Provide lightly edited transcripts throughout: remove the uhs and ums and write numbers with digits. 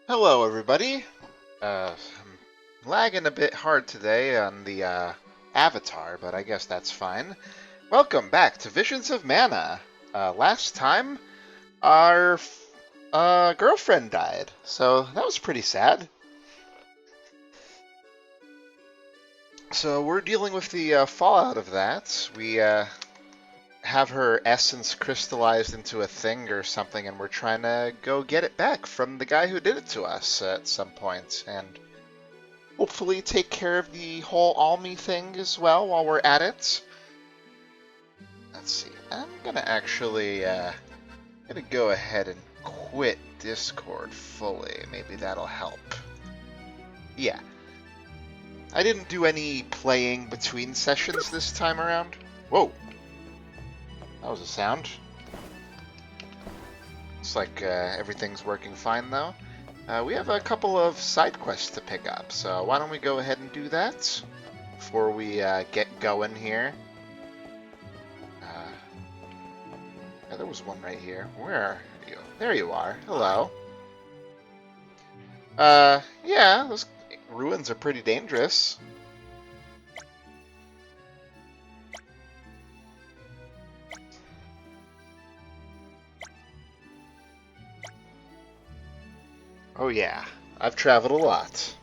Hello, everybody. I'm lagging a bit hard today on the avatar, but I guess that's fine. Welcome back to Visions of Mana. Last time, our girlfriend died, so that was pretty sad. So we're dealing with the fallout of that. We have her essence crystallized into a thing or something, and we're trying to go get it back from the guy who did it to us at some point, and hopefully take care of the whole Almi thing as well while we're at it. Let's see. I'm gonna actually gonna go ahead and quit Discord fully. Maybe that'll help. Yeah. I didn't do any playing between sessions this time around. Whoa. That was a sound. Looks like everything's working fine though. We have a couple of side quests to pick up, so why don't we go ahead and do that before we get going here. Yeah, there was one right here. Where are you? There you are. Hello. Yeah, those ruins are pretty dangerous. Oh yeah, I've traveled a lot.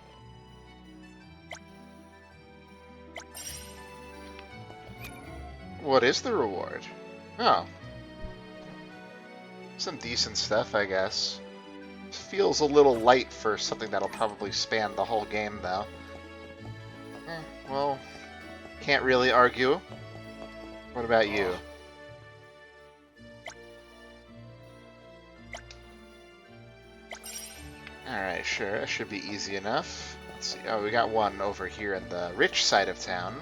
What is the reward? Oh. Some decent stuff, I guess. Feels a little light for something that'll probably span the whole game, though. Well, can't really argue. What about you? Alright, sure, that should be easy enough. Let's see. Oh, we got one over here in the rich side of town.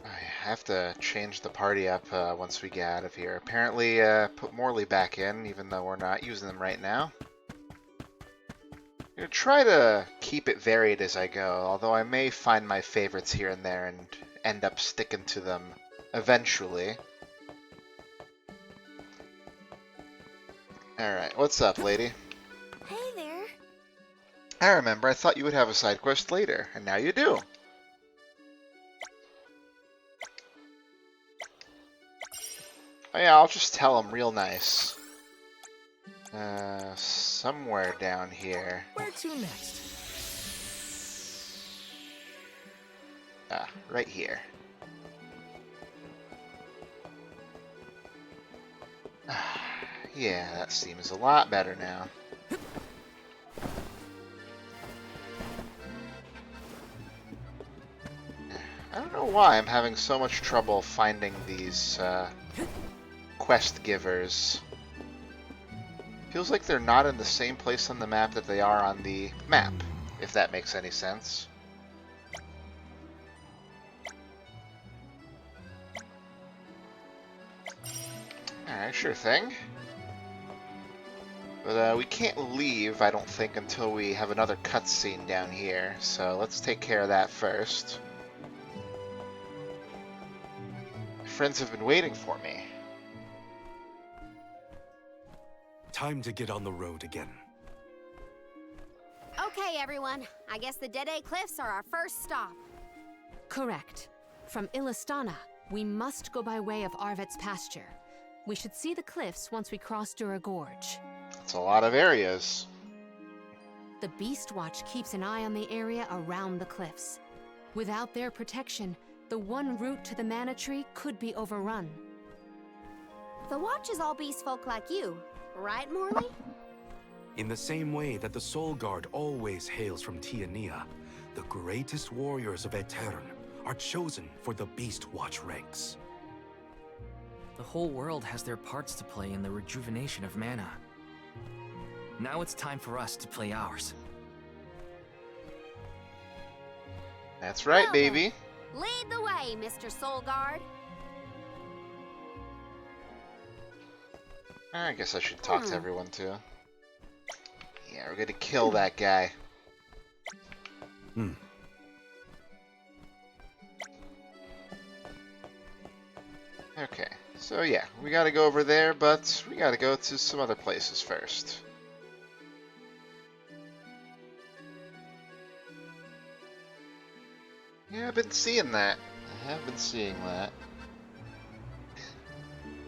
I have to change the party up once we get out of here. Apparently, put Morley back in, even though we're not using them right now. I'm gonna try to keep it varied as I go, although I may find my favorites here and there and end up sticking to them eventually. Alright, what's up, lady? Hey there. I remember, I thought you would have a side quest later, and now you do. Oh yeah, I'll just tell him real nice. Somewhere down here. Where to next? Ah, right here. Yeah, that seems a lot better now. I don't know why I'm having so much trouble finding these quest givers. Feels like they're not in the same place on the map that they are on the map, if that makes any sense. Alright, sure thing. But we can't leave, I don't think, until we have another cutscene down here, so let's take care of that first. My friends have been waiting for me. Time to get on the road again. Okay, everyone. I guess the Dead Cliffs are our first stop. Correct. From Illistana, we must go by way of Arvet's pasture. We should see the cliffs once we cross Dura Gorge. It's a lot of areas. The Beast Watch keeps an eye on the area around the cliffs. Without their protection, the one route to the Mana Tree could be overrun. The Watch is all beast folk like you, right, Morley? In the same way that the Soul Guard always hails from Tiania, the greatest warriors of Aetern are chosen for the Beast Watch ranks. The whole world has their parts to play in the rejuvenation of mana. Now it's time for us to play ours. That's right, Well baby. then, lead the way, Mr. Soul Guard. I guess I should talk to everyone too. Yeah, we're gonna kill that guy. Okay, So yeah, we gotta go over there, but we gotta go to some other places first. Yeah, I've been seeing that. I have been seeing that.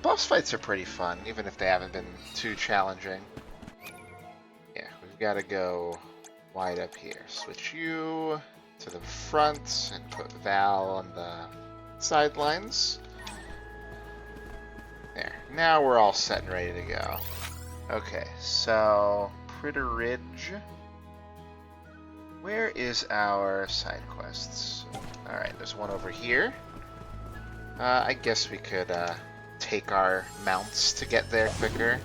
Boss fights are pretty fun, even if they haven't been too challenging. Yeah, we've got to go wide up here. Switch you to the front and put Val on the sidelines. There. Now we're all set and ready to go. Okay, so Pritter Ridge. Where is our side quests? Alright, there's one over here. I guess we could take our mounts to get there quicker.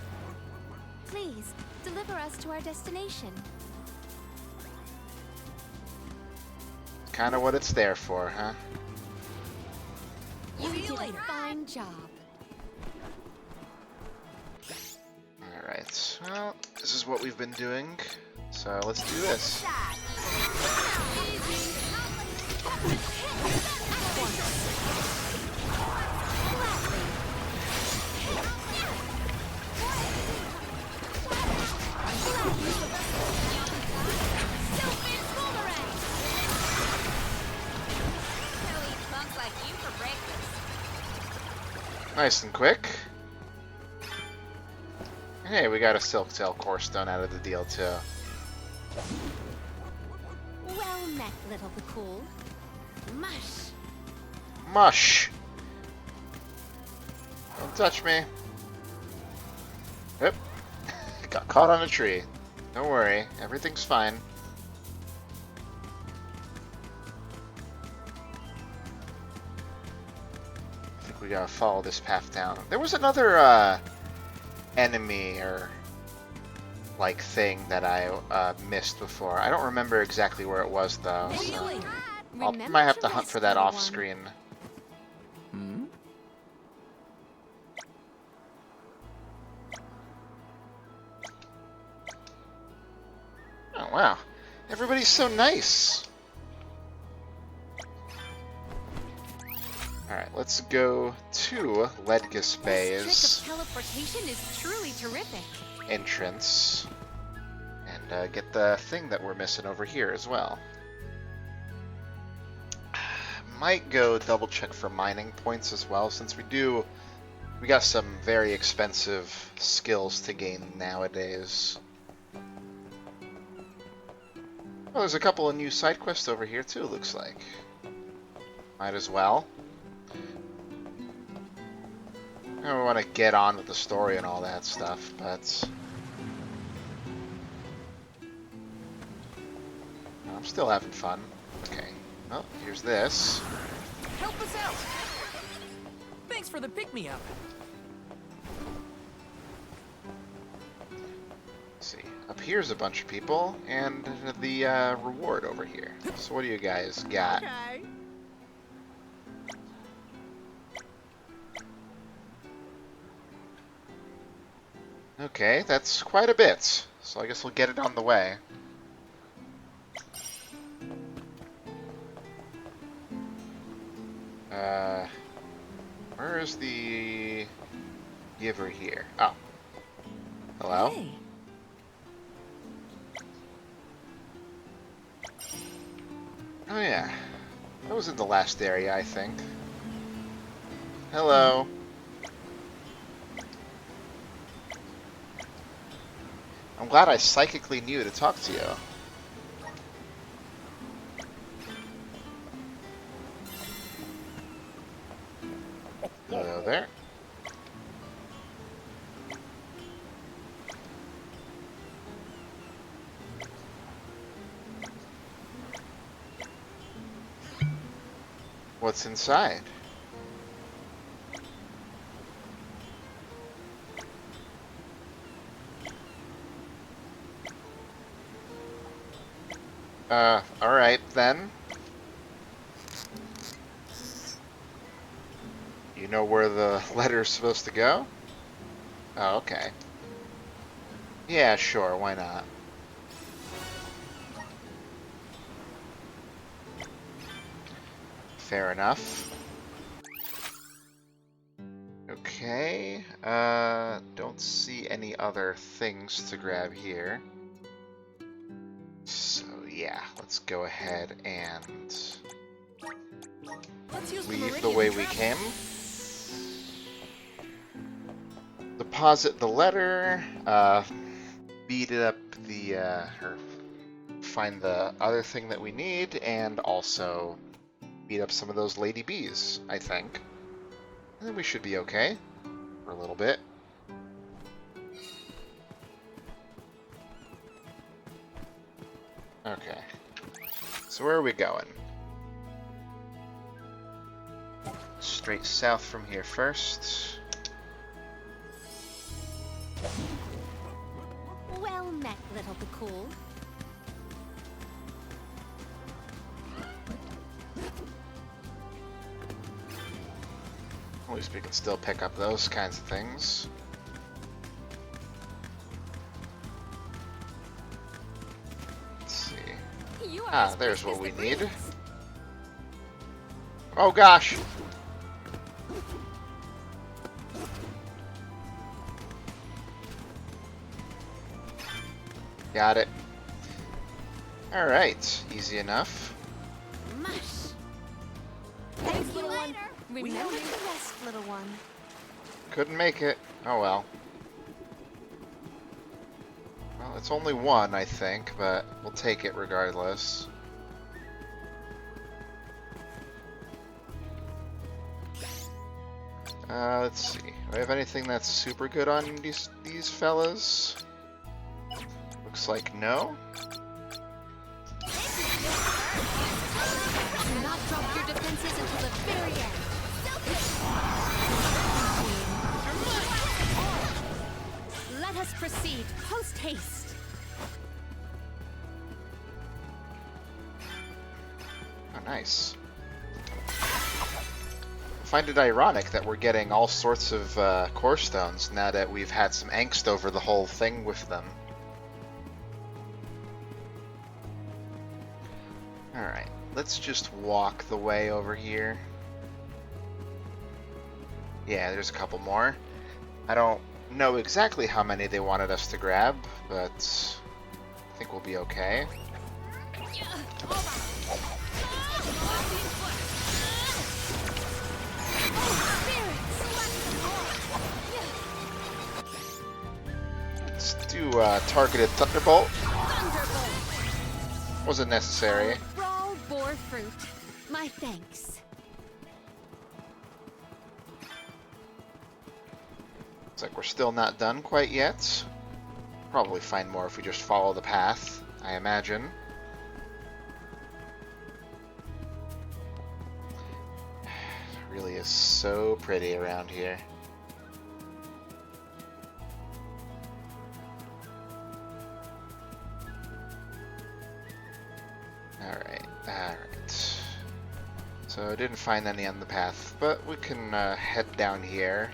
Please, deliver us to our destination. Kind of what it's there for, huh? You did a fine job. Alright, well, this is what we've been doing, so let's do this. Nice and quick. Hey, we got a Silktail Core Stone out of the deal, too. Well met, little Bakul. Mush. Mush! Don't touch me. Yep. Got caught on a tree. Don't worry, everything's fine. I think we gotta follow this path down. There was another, enemy or like thing that I missed before. I don't remember exactly where it was though. So I might have to hunt for that off screen. Hmm? Oh wow, everybody's so nice. All right, let's go to Ledgus Bay's This trick of teleportation is truly terrific. entrance and get the thing that we're missing over here as well. Might go double check for mining points as well, since we got some very expensive skills to gain nowadays. Oh, there's a couple of new side quests over here too, looks like. Might as well. I don't want to get on with the story and all that stuff, but I'm still having fun. Okay. Well, here's this. Help us out! Thanks for the pick-me-up. Let's see. Up here's a bunch of people, and the reward over here. So what do you guys got? Okay. Okay, that's quite a bit. So I guess we'll get it on the way. Where is the giver here? Oh. Hello? Hey. Oh yeah. That was in the last area, I think. Hello. I'm glad I psychically knew to talk to you. Hello there. What's inside? Alright then. You know where the letter's supposed to go? Oh, okay. Yeah, sure, why not? Fair enough. Okay, don't see any other things to grab here. So yeah, let's go ahead and leave the way we came. Deposit the letter, beat up the, or find the other thing that we need, and also beat up some of those lady bees, I think. And then we should be okay for a little bit. Okay. So where are we going? Straight south from here first. Well met, little Bakul. At least we can still pick up those kinds of things. Let's see. You are Ah, as there's quick what as we the need. breeze. Oh gosh! Got it. Alright, easy enough. Mush. Thanks, little one. Remember to rest, little one. Couldn't make it. Oh well. Well, it's only one, I think, but we'll take it regardless. Let's see. Do I have anything that's super good on these fellas? Looks like no. Do not drop your defenses until the very end. Let us proceed, post haste. Oh, nice. I find it ironic that we're getting all sorts of core stones now that we've had some angst over the whole thing with them. Alright, let's just walk the way over here. Yeah, there's a couple more. I don't know exactly how many they wanted us to grab, but I think we'll be okay. Let's do targeted Thunderbolt. Wasn't necessary. Brawl boar fruit. My thanks. Looks like we're still not done quite yet. Probably find more if we just follow the path, I imagine. It really is so pretty around here. Alright. So I didn't find any on the path, but we can head down here.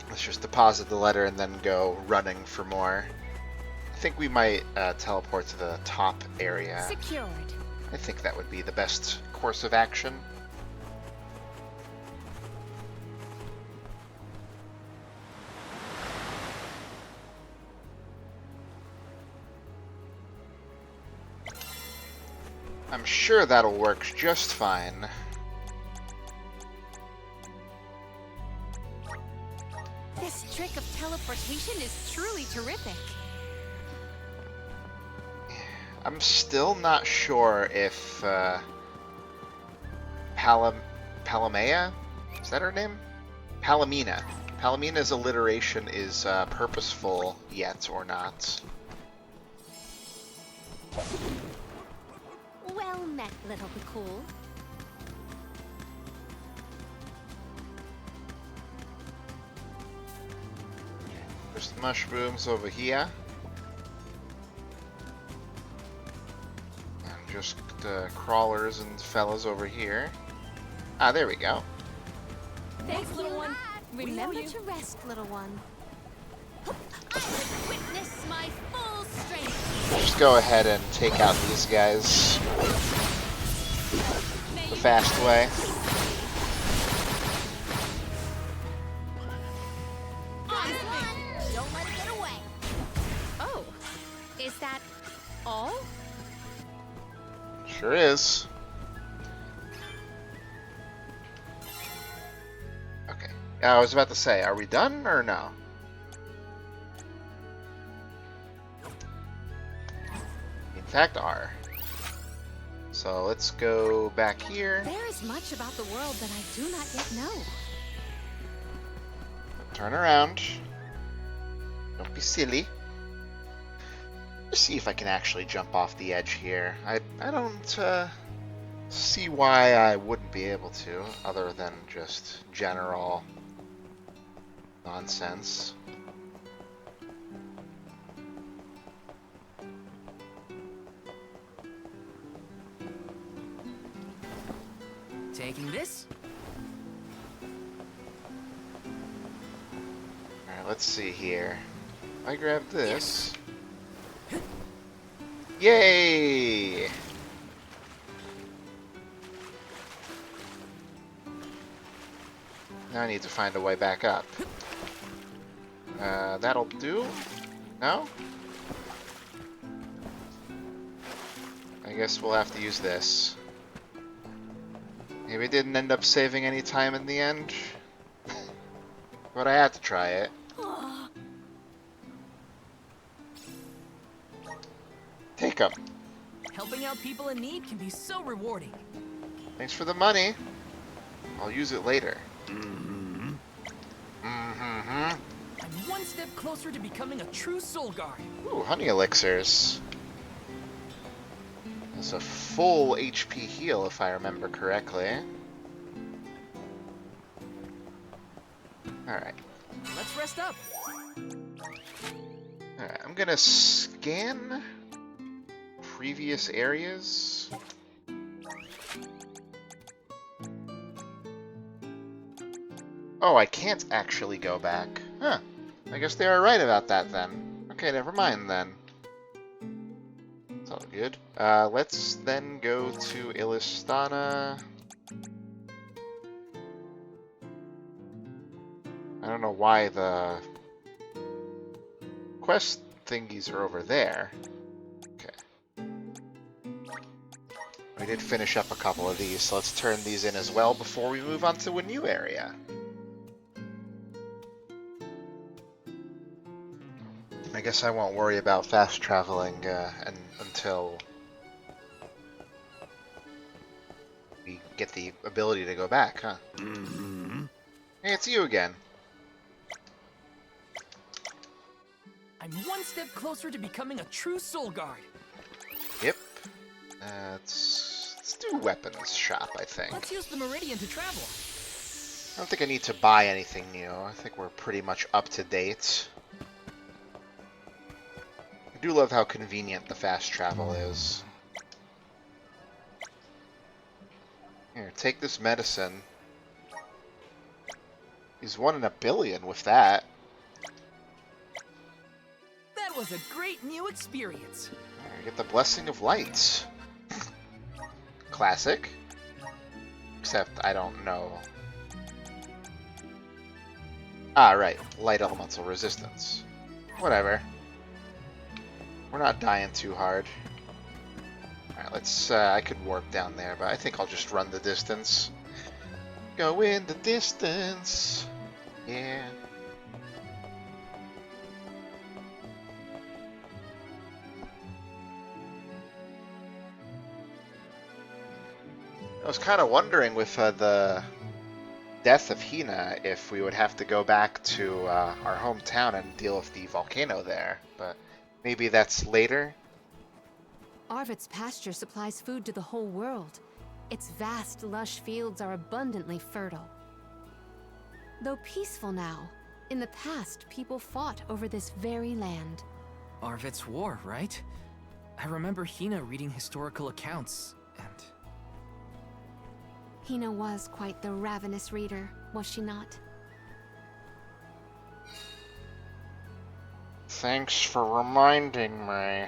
Let's just deposit the letter and then go running for more. I think we might teleport to the top area. Secured. I think that would be the best course of action. I'm sure that'll work just fine. This trick of teleportation is truly terrific. I'm still not sure if Palamea? Is that her name? Palamina. Palamina's alliteration is purposeful yet or not. Well met, little Bakul. There's the mushrooms over here. And just crawlers and fellas over here. Ah, there we go. Thanks, little one. Remember to rest, little one. Witness my full strength. Just go ahead and take out these guys. fast way. Don't let it get away. Oh, is that all? Sure is. Okay. I was about to say, are we done or no? In fact, are. So let's go back here. There is much about the world that I do not yet know. Turn around. Don't be silly. Let's see if I can actually jump off the edge here. I don't see why I wouldn't be able to, other than just general nonsense. Taking this? Alright, let's see here. I grab this. Yay! Now I need to find a way back up. That'll do? No? I guess we'll have to use this. Maybe it didn't end up saving any time in the end. But I had to try it. Take 'em. Helping out people in need can be so rewarding. Thanks for the money. I'll use it later. I'm one step closer to becoming a true soul guard. Ooh, honey elixirs. That's a full HP heal, if I remember correctly. Alright. Let's rest up. Alright, I'm gonna scan previous areas. Oh, I can't actually go back. Huh. I guess they were right about that then. Okay, never mind then. It's all good. Let's then go to Illistana. I don't know why the quest thingies are over there. Okay. We did finish up a couple of these, so let's turn these in as well before we move on to a new area. I guess I won't worry about fast traveling until we get the ability to go back, huh? Hey, it's you again. I'm one step closer to becoming a true soul guard. Yep. Let's do weapons shop, I think. Let's use the Meridian to travel. I don't think I need to buy anything new. I think we're pretty much up to date. I do love how convenient the fast travel is. Here, take this medicine. He's 1 in a billion with that. That was a great new experience. There, you get the Blessing of Light. Classic. Except I don't know. Ah, right. Light elemental resistance. Whatever. We're not dying too hard. Alright, let's, I could warp down there, but I think I'll just run the distance. Go in the distance. Yeah. I was kind of wondering with the death of Hina if we would have to go back to our hometown and deal with the volcano there, but maybe that's later. Arvid's pasture supplies food to the whole world. Its vast, lush fields are abundantly fertile. Though peaceful now, in the past people fought over this very land. Arvid's war, right? I remember Hina reading historical accounts, and... Hina was quite the ravenous reader, was she not? Thanks for reminding me.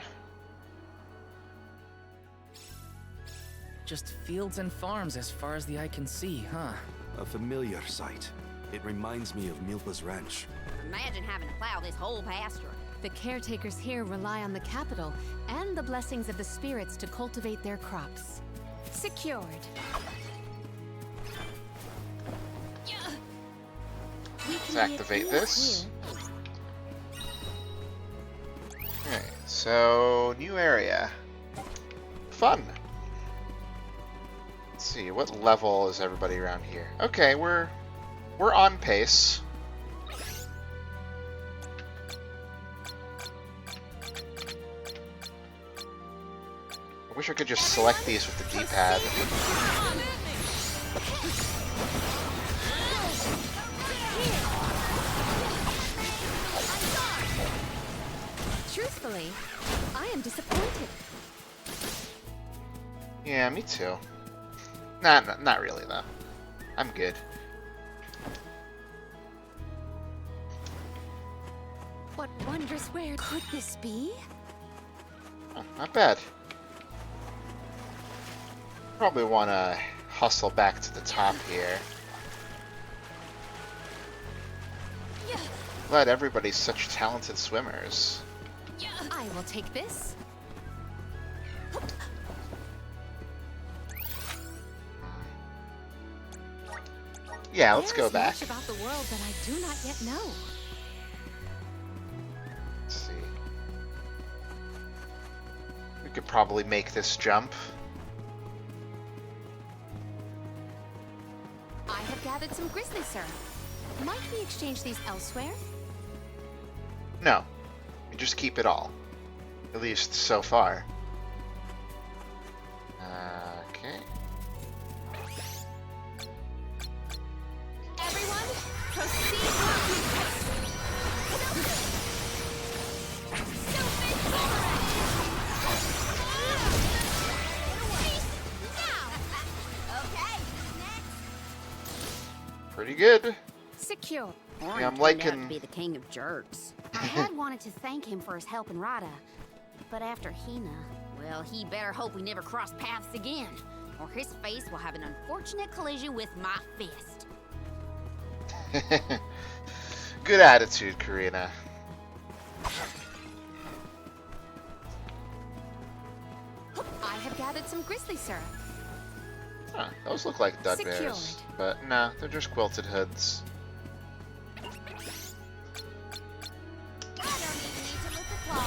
Just fields and farms as far as the eye can see, huh? A familiar sight. It reminds me of Milpa's ranch. Imagine having to plow this whole pasture. The caretakers here rely on the capital and the blessings of the spirits to cultivate their crops. Secured. Let's activate this. Okay, so new area. Fun. Let's see, what level is everybody around here? Okay, we're on pace. I wish I could just select these with the D-pad. Truthfully, I am disappointed. Yeah, me too. Nah, not really though. I'm good. What wondrous where could this be? Oh, not bad. Probably want to hustle back to the top here. Glad everybody's such talented swimmers. I will take this. Yeah, let's go There's back. much about the world that I do not yet know. Let's see. We could probably make this jump. I have gathered some grizzly syrup. Might we exchange these elsewhere? No. We just keep it all. At least so far. Okay. Everyone, proceed. Pretty good. Secure. Orange Yeah, I'm turned out liking- to be the king of jerks. I had wanted to thank him for his help in Rada, but after Hina, well, he better hope we never cross paths again, or his face will have an unfortunate collision with my fist. Good attitude, Karina. I have gathered some grizzly syrup. Huh, those look like dug bears. Secured. But no, they're just quilted hoods. I don't even need to lift a claw.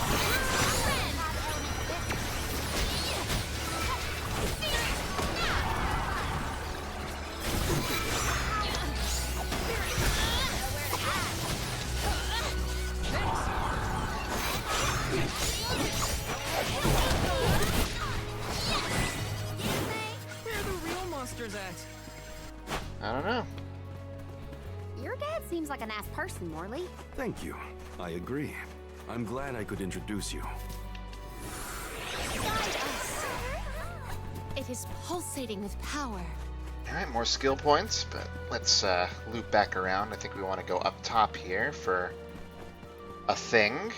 Where are the real monsters at? I don't know. Your dad seems like a nice person, Morley. Thank you. I agree. I'm glad I could introduce you. It is pulsating with power. Alright, more skill points, but let's loop back around. I think we want to go up top here for a thing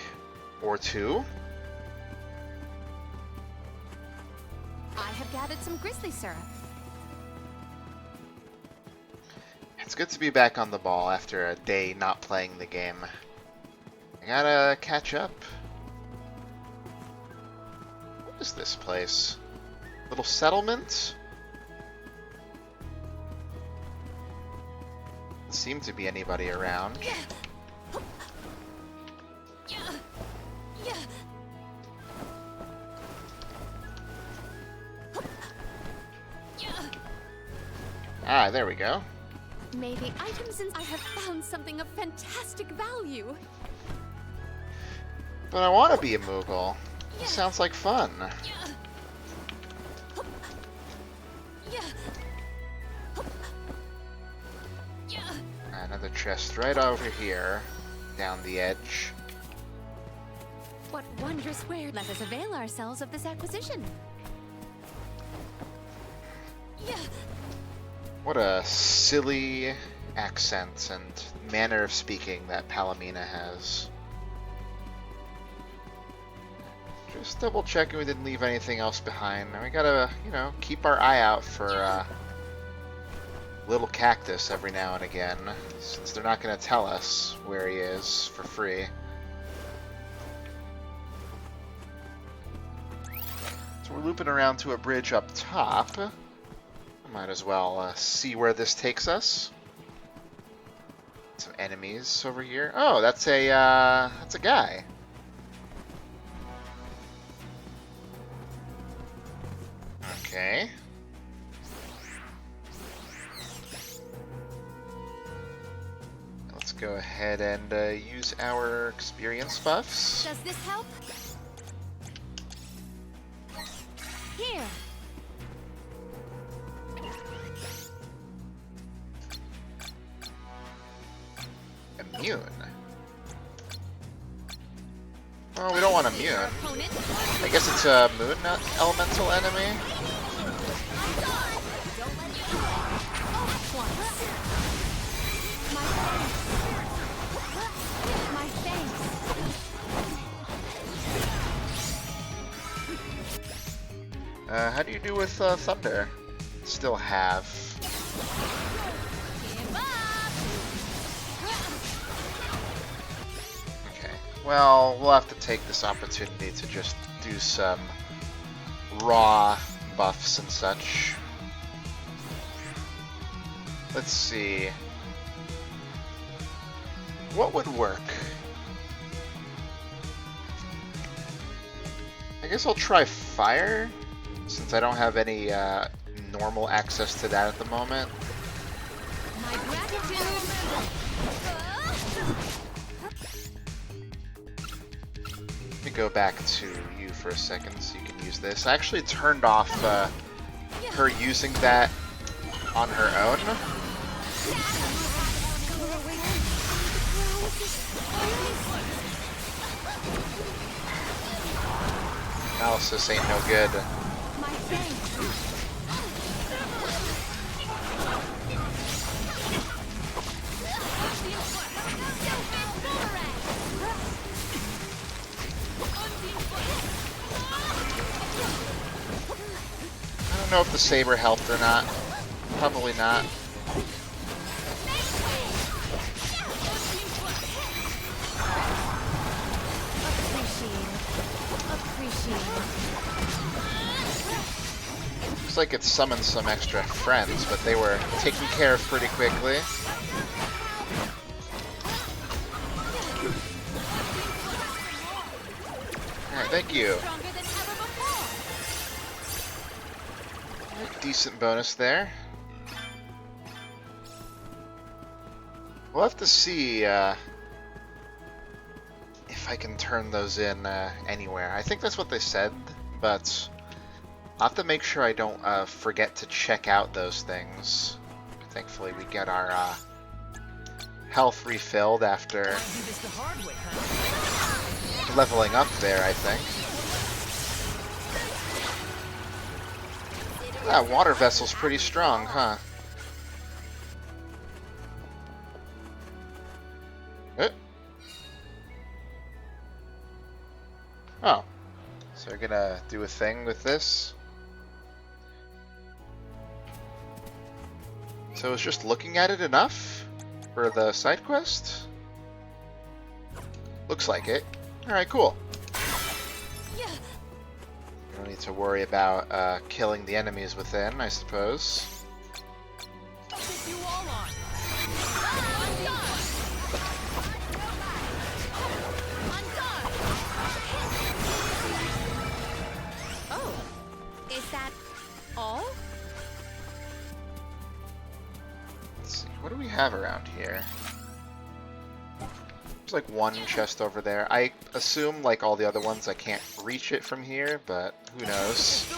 or two. I have gathered some grizzly syrup. It's good to be back on the ball after a day not playing the game. I gotta catch up. What is this place? Little settlement? Doesn't seem to be anybody around. Ah, there we go. May the items in I have found something of fantastic value. But I want to be a Moogle. This sounds like fun. Another chest right over here, down the edge. What wondrous where? Let us avail ourselves of this acquisition. What a silly accent and manner of speaking that Palomina has. Just double checking we didn't leave anything else behind. And we gotta, you know, keep our eye out for little cactus every now and again, since they're not gonna tell us where he is for free. So we're looping around to a bridge up top. Might as well see where this takes us. Some enemies over here. Oh, that's a guy. Okay. Let's go ahead and use our experience buffs. Does this help? Here. Immune. Oh, we don't want immune. I guess it's a moon elemental enemy. How do you do with thunder? Still have. Okay. Well, we'll have to take this opportunity to just do some raw buffs and such. Let's see. What would work? I guess I'll try fire, since I don't have any normal access to that at the moment. My gratitude. Let me go back to you for a second so you can use this. I actually turned off her using that on her own. Analysis ain't no good. I don't know if the saber helped or not. Probably not. Looks like it summoned some extra friends, but they were taken care of pretty quickly. Alright, thank you. Decent bonus there. We'll have to see if I can turn those in anywhere. I think that's what they said, but I'll have to make sure I don't forget to check out those things. Thankfully, we get our health refilled after leveling up there, I think. That water vessel's pretty strong, huh? Oh. So we're gonna do a thing with this. So is just looking at it enough for the side quest? Looks like it. Alright, cool. Don't need to worry about killing the enemies within, I suppose. Oh, is that all? Let's see, what do we have around here? There's like one chest over there. I assume, like all the other ones, I can't reach it from here, but who knows?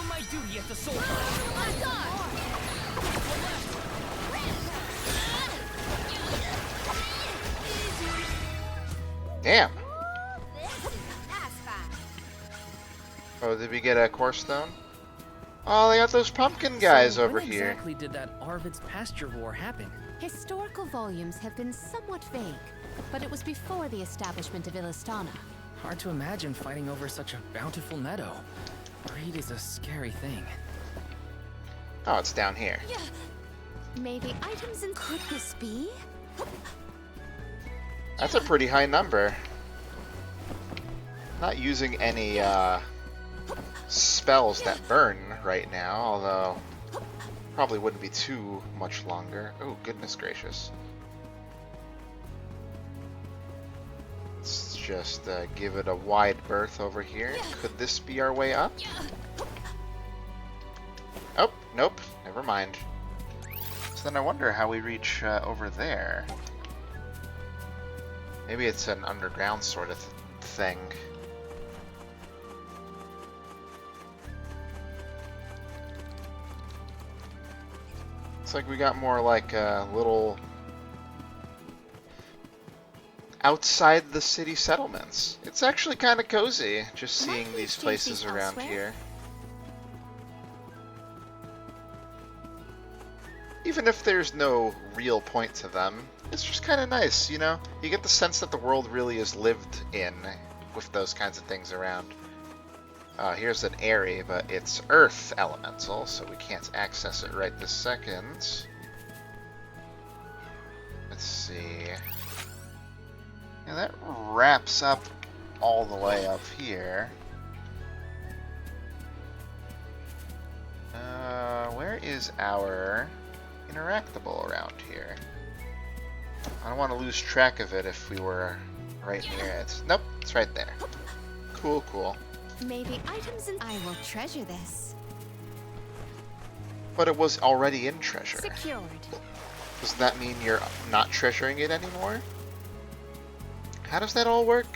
Damn! Oh, did we get a core stone? Oh, they got those pumpkin guys over when here. exactly did that Arvid's pasture war happen? Historical volumes have been somewhat vague, but it was before the establishment of Illistana. Hard to imagine fighting over such a bountiful meadow. Greed is a scary thing. Oh, it's down here. Maybe items in. Could this be? That's a pretty high number. Not using any spells that burn right now, although probably wouldn't be too much longer. Oh, goodness gracious. Let's just give it a wide berth over here. Could this be our way up? Oh, nope. Never mind. So then I wonder how we reach over there. Maybe it's an underground sort of thing. Looks like we got more like a little outside the city settlements. It's actually kind of cozy just seeing these places around here. Even if there's no real point to them, it's just kind of nice, you know? You get the sense that the world really is lived in with those kinds of things around. Here's an Aerie, but it's Earth Elemental, so we can't access it right this second. Let's see. Yeah, that wraps up all the way up here. Where is our interactable around here? I don't want to lose track of it if we were right near it. Nope, it's right there. Cool, cool. Maybe items in. I will treasure this. But it was already in treasure. Secured. Does that mean you're not treasuring it anymore? How does that all work?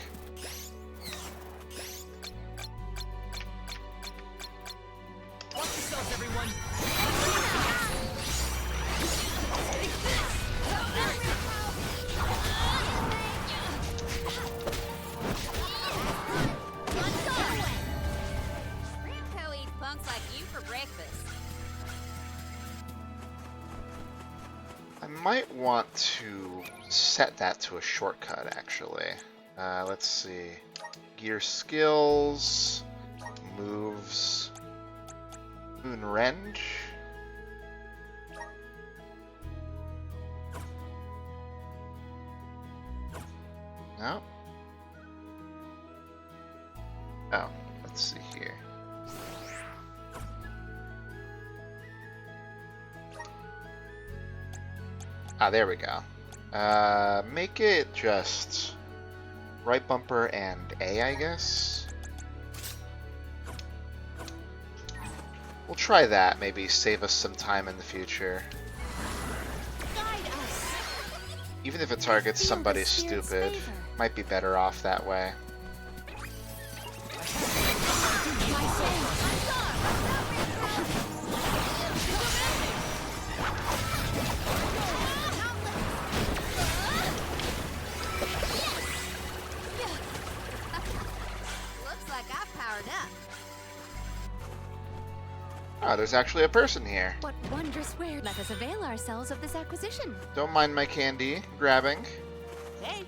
Watch yourselves, everyone! Grandpa eats punks like you for breakfast. I might want to set that to a shortcut, actually. Let's see. Gear skills, moves, Moon Rend. No. Oh, let's see here. Ah, there we go. Make it just right bumper and A, I guess. We'll try that, maybe save us some time in the future. Guide us. Even if it targets Feel somebody the spirits' stupid, favor. might be better off that way. Looks like I powered up. Oh, there's actually a person here. What wondrous where? Let us avail ourselves of this acquisition. Don't mind my candy grabbing. Hey.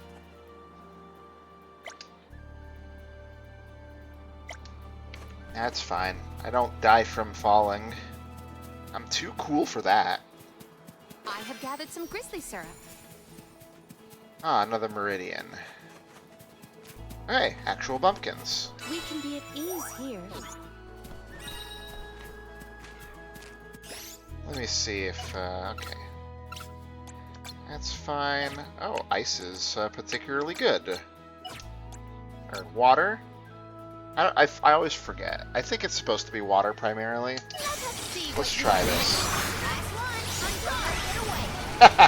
That's fine. I don't die from falling. I'm too cool for that. I have gathered some grizzly syrup. Ah, another meridian. Hey, actual bumpkins. We can be at ease here. Let me see if, okay. That's fine. Oh, ice is particularly good. Or water? I always forget. I think it's supposed to be water primarily. Let's try this. Nice one. Get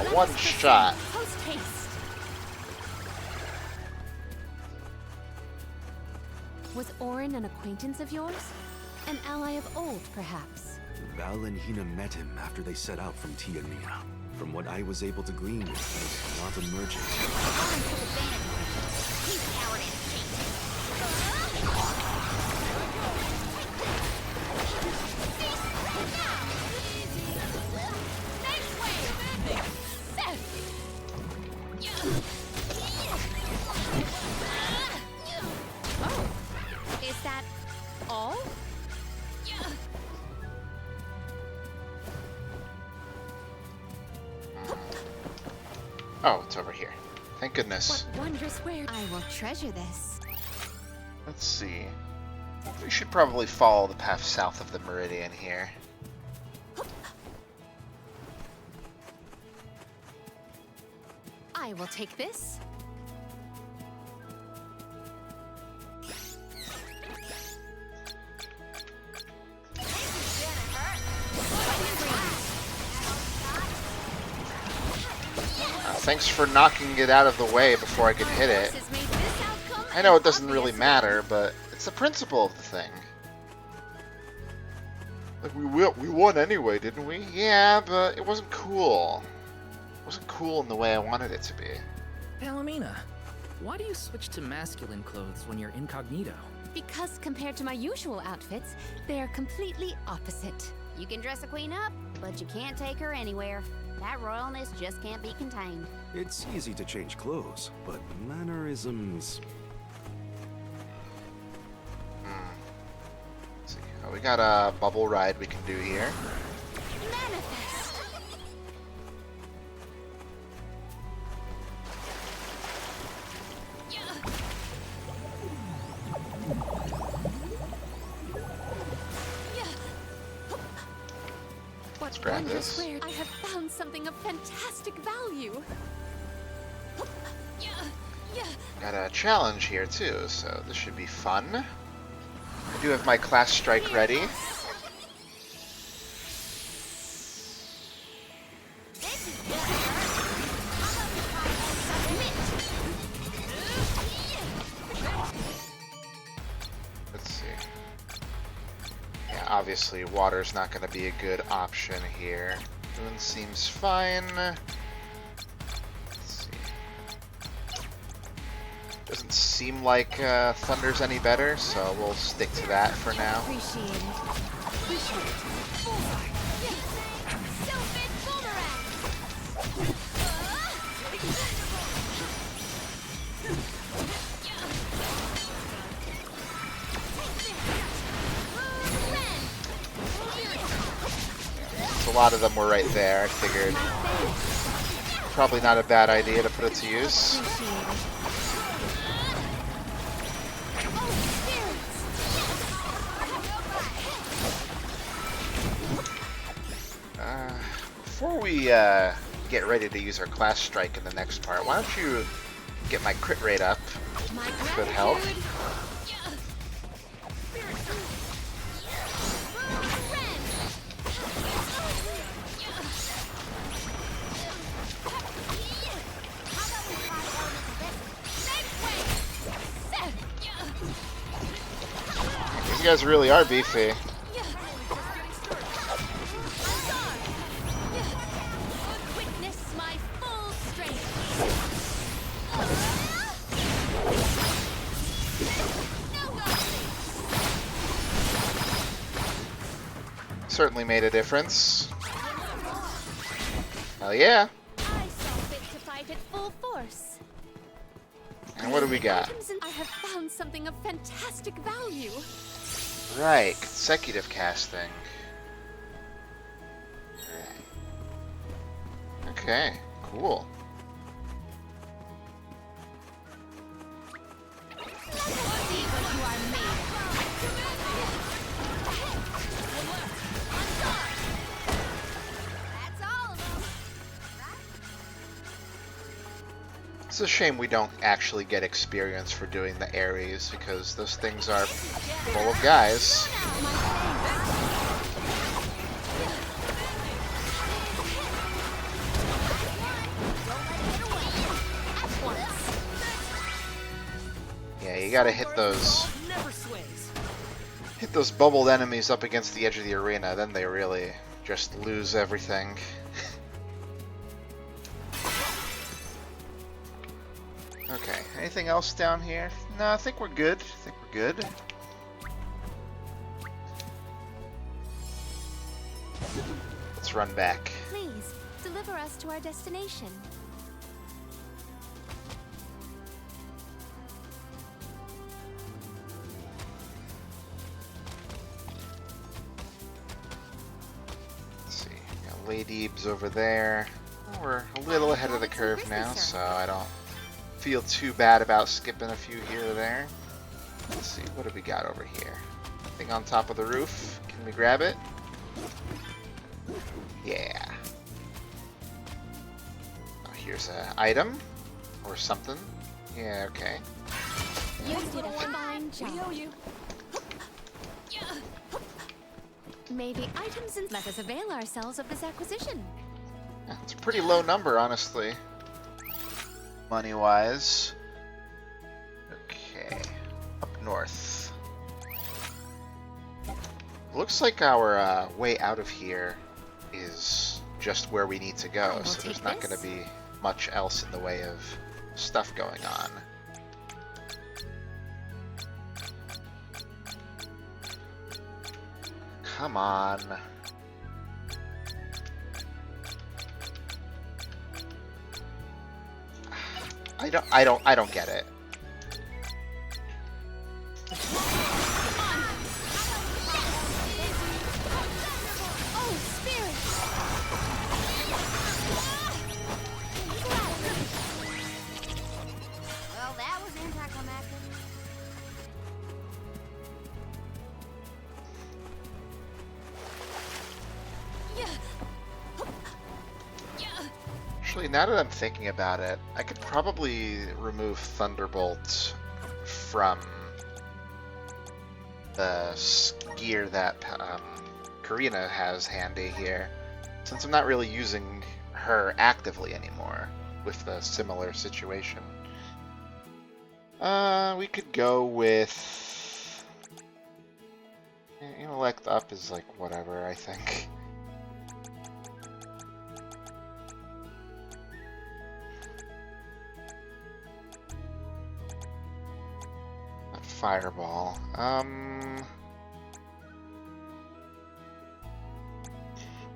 away. One shot. Post haste. Was Orin an acquaintance of yours? An ally of old, perhaps? Val and Hina met him after they set out from Tiania. From what I was able to glean, he's not a merchant. Owen took advantage of him. He's a coward and cheat. All? Oh, it's over here. Thank goodness. What wondrous wares? I will treasure this. Let's see. We should probably follow the path south of the meridian here. I will take this. Thanks for knocking it out of the way before I could hit it. I know it doesn't really matter, but it's the principle of the thing. Like, we won anyway, didn't we? Yeah, but it wasn't cool. It wasn't cool in the way I wanted it to be. Palomina, why do you switch to masculine clothes when you're incognito? Because compared to my usual outfits, they are completely opposite. You can dress a queen up, but you can't take her anywhere. That royalness just can't be contained. It's easy to change clothes, but mannerisms... Let's see. Oh, we got a bubble ride we can do here. Manifest! Let's grab this. I have found something of fantastic value. Got a challenge here too, so this should be fun. I do have my class strike ready. Let's see. Yeah, obviously water's not going to be a good option here. Moon seems fine. Doesn't seem like Thunder's any better, so we'll stick to that for now. Appreciate it. Appreciate it. So a lot of them were right there. I figured probably not a bad idea to put it to use. Before we get ready to use our class strike in the next part, why don't you get my crit rate up? Could help. These guys really are beefy. Certainly made a difference. Hell yeah. I saw fit to fight at full force. And what do we got? I have found something of fantastic value. Right, consecutive casting. Right. Okay, cool. See what you are made of. That's all of them. It's a shame we don't actually get experience for doing the Ares because those things are full of guys. Yeah, you gotta hit those bubbled enemies up against the edge of the arena, then they really just lose everything. Okay, anything else down here? No, I think we're good. Let's run back. Please, deliver us to our destination. Lady's over there. We're a little ahead of the curve now, so I don't feel too bad about skipping a few here or there. Let's see, what do we got over here? Thing on top of the roof. Can we grab it? Yeah. Oh, here's an item or something. Yeah, okay. You did a fine job. May the items and let us avail ourselves of this acquisition. Yeah, it's a pretty low number, honestly. Money-wise. Okay. Up north. Looks like our way out of here is just where we need to go, so there's not going to be much else in the way of stuff going on. Come on. I don't get it. Oh, spirit! Well, that was anticlimactic. Actually, now that I'm thinking about it, I could probably remove Thunderbolt from the gear that Karina has handy here, since I'm not really using her actively anymore with the similar situation. We could go with Intellect up is like whatever, I think. Fireball. Oh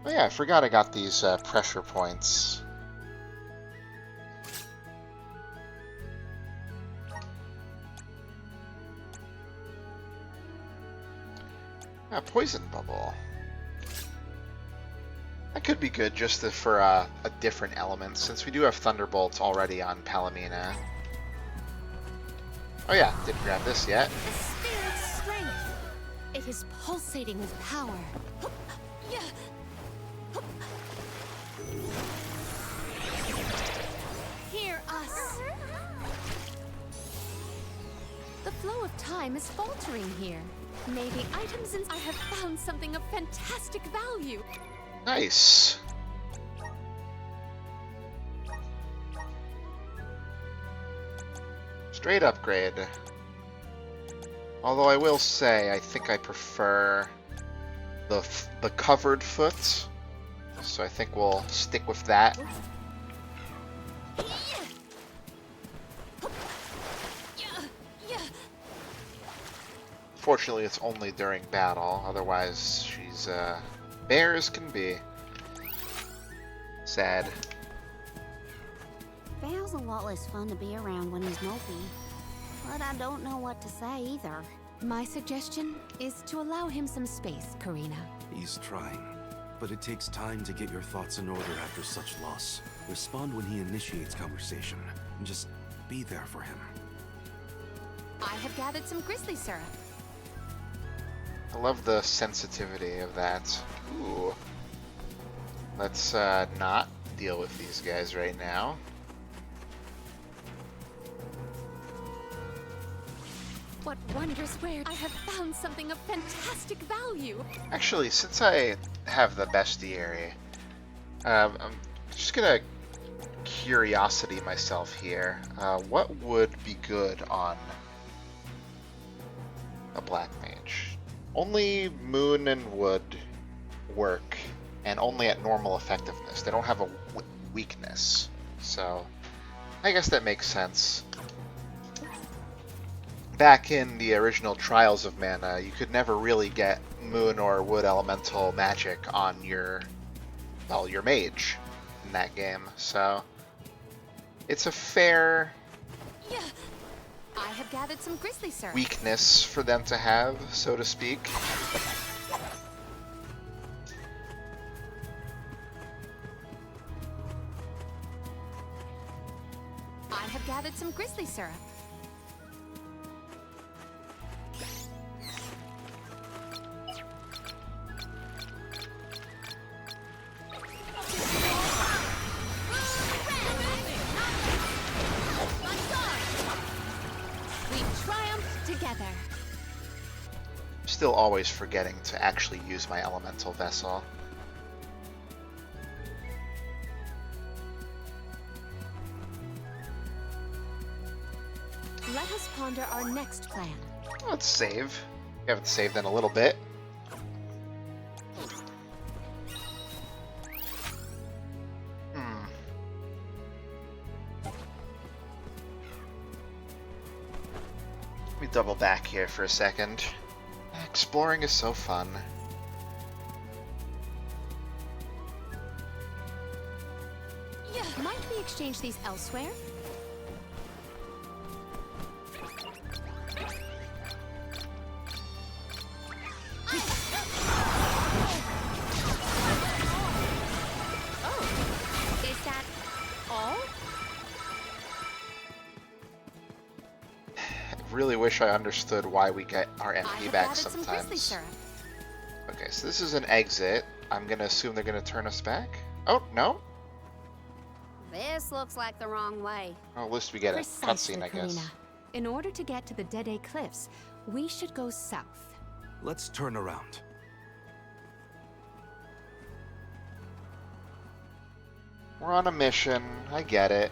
yeah, I forgot I got these pressure points. Poison bubble. That could be good just for a different element, since we do have Thunderbolt already on Palomina. Oh yeah, didn't grab this yet. The spirit's strength. It is pulsating with power. Hear us. The flow of time is faltering here. May the items I have found something of fantastic value. Nice. Straight upgrade. Although I will say, I think I prefer the covered foot, so I think we'll stick with that. Fortunately, it's only during battle. Otherwise, she's bare as can be. Sad. Val's a lot less fun to be around when he's mopey. But I don't know what to say either. My suggestion is to allow him some space, Karina. He's trying, but it takes time to get your thoughts in order after such loss. Respond when he initiates conversation, and just be there for him. I have gathered some grizzly syrup. I love the sensitivity of that. Ooh. Let's not deal with these guys right now. What wondrous wares! I have found something of fantastic value. Actually, since I have the bestiary, I'm just gonna curiosity myself here. What would be good on a black mage? Only moon and wood work, and only at normal effectiveness. They don't have a weakness, so I guess that makes sense. Back in the original Trials of Mana, you could never really get moon or wood elemental magic on your mage in that game, so it's a fair I have gathered some grizzly syrup. weakness for them to have, so to speak. some grizzly syrup. We've triumphed together. Still always forgetting to actually use my elemental vessel. Let us ponder our next plan. Let's save. We haven't saved in a little bit. Let me double back here for a second. Exploring is so fun. Might we exchange these elsewhere? Oh, is that all? I really wish I understood why we get our I MP have back added some grizzly sometimes. syrup. Okay, so this is an exit. I'm gonna assume they're gonna turn us back. Oh, no? This looks like the wrong way. Oh, at least we get a Precisely, cutscene, I guess. Karina. In order to get to the Dede Cliffs, we should go south. Let's turn around. We're on a mission. I get it.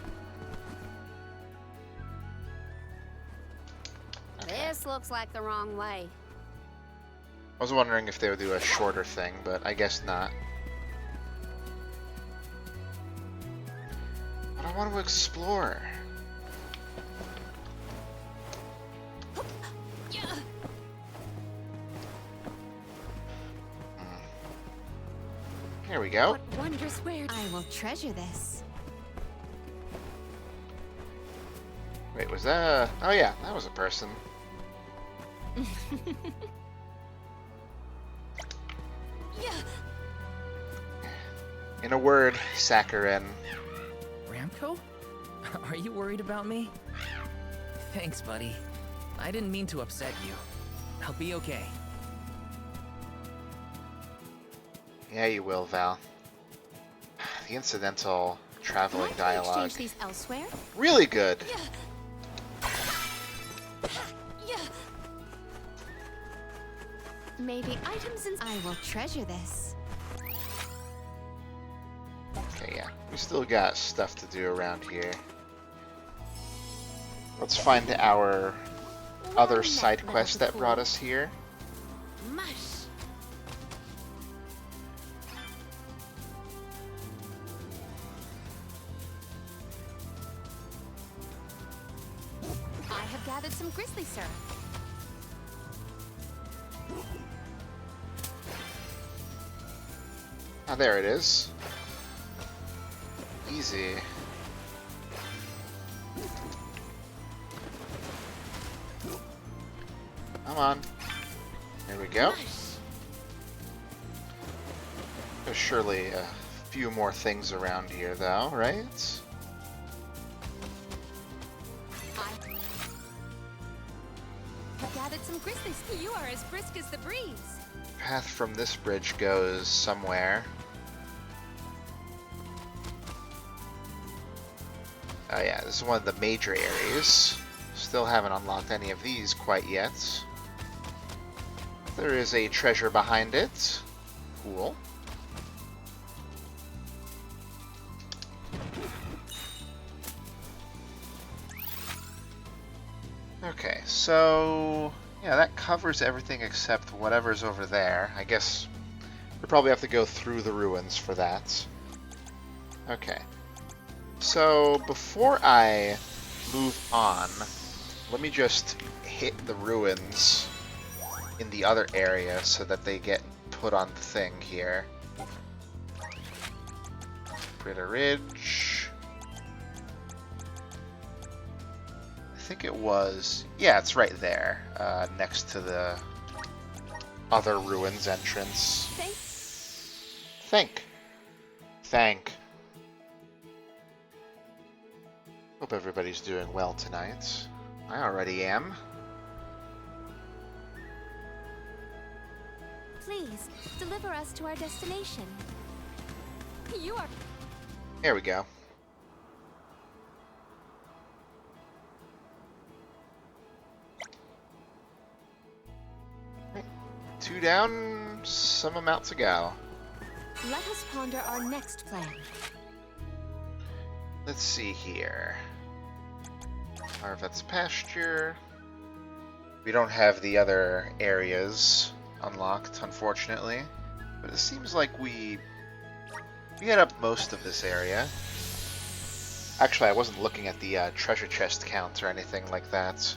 Okay. This looks like the wrong way. I was wondering if they would do a shorter thing, but I guess not. But I want to explore. Here we go. What wondrous where I will treasure this. Wait, was that a... Oh yeah, that was a person. In a word, Saccharin. Ramco? Are you worried about me? Thanks, buddy. I didn't mean to upset you. I'll be okay. Yeah, you will, Val. The incidental traveling Might we dialogue. exchange these elsewhere? Really good. Maybe items and I will treasure this. Okay, yeah. We still got stuff to do around here. Let's find our other Long side neck quest level that brought us here. Mush. I have gathered some grizzly syrup. Ah, there it is. Easy. Come on. There we go. There's surely a few more things around here, though, right? I've gathered some grizzly syrup. You are as brisk as the breeze. Path from this bridge goes somewhere. Oh yeah, this is one of the major areas. Still haven't unlocked any of these quite yet. There is a treasure behind it. Cool. Okay, so yeah, that covers everything except whatever's over there. I guess we probably have to go through the ruins for that. Okay. So before I move on, let me just hit the ruins in the other area so that they get put on the thing here. Britta Ridge. I think it was... Yeah, it's right there, next to the other ruins entrance. Thank. Hope everybody's doing well tonight. I already am. Please, deliver us to our destination. You are... Here we go. Two down, some amount to go. Let us ponder our next plan. Let's see here. Arvet's pasture. We don't have the other areas unlocked, unfortunately. But it seems like we hit up most of this area. Actually, I wasn't looking at the treasure chest count or anything like that.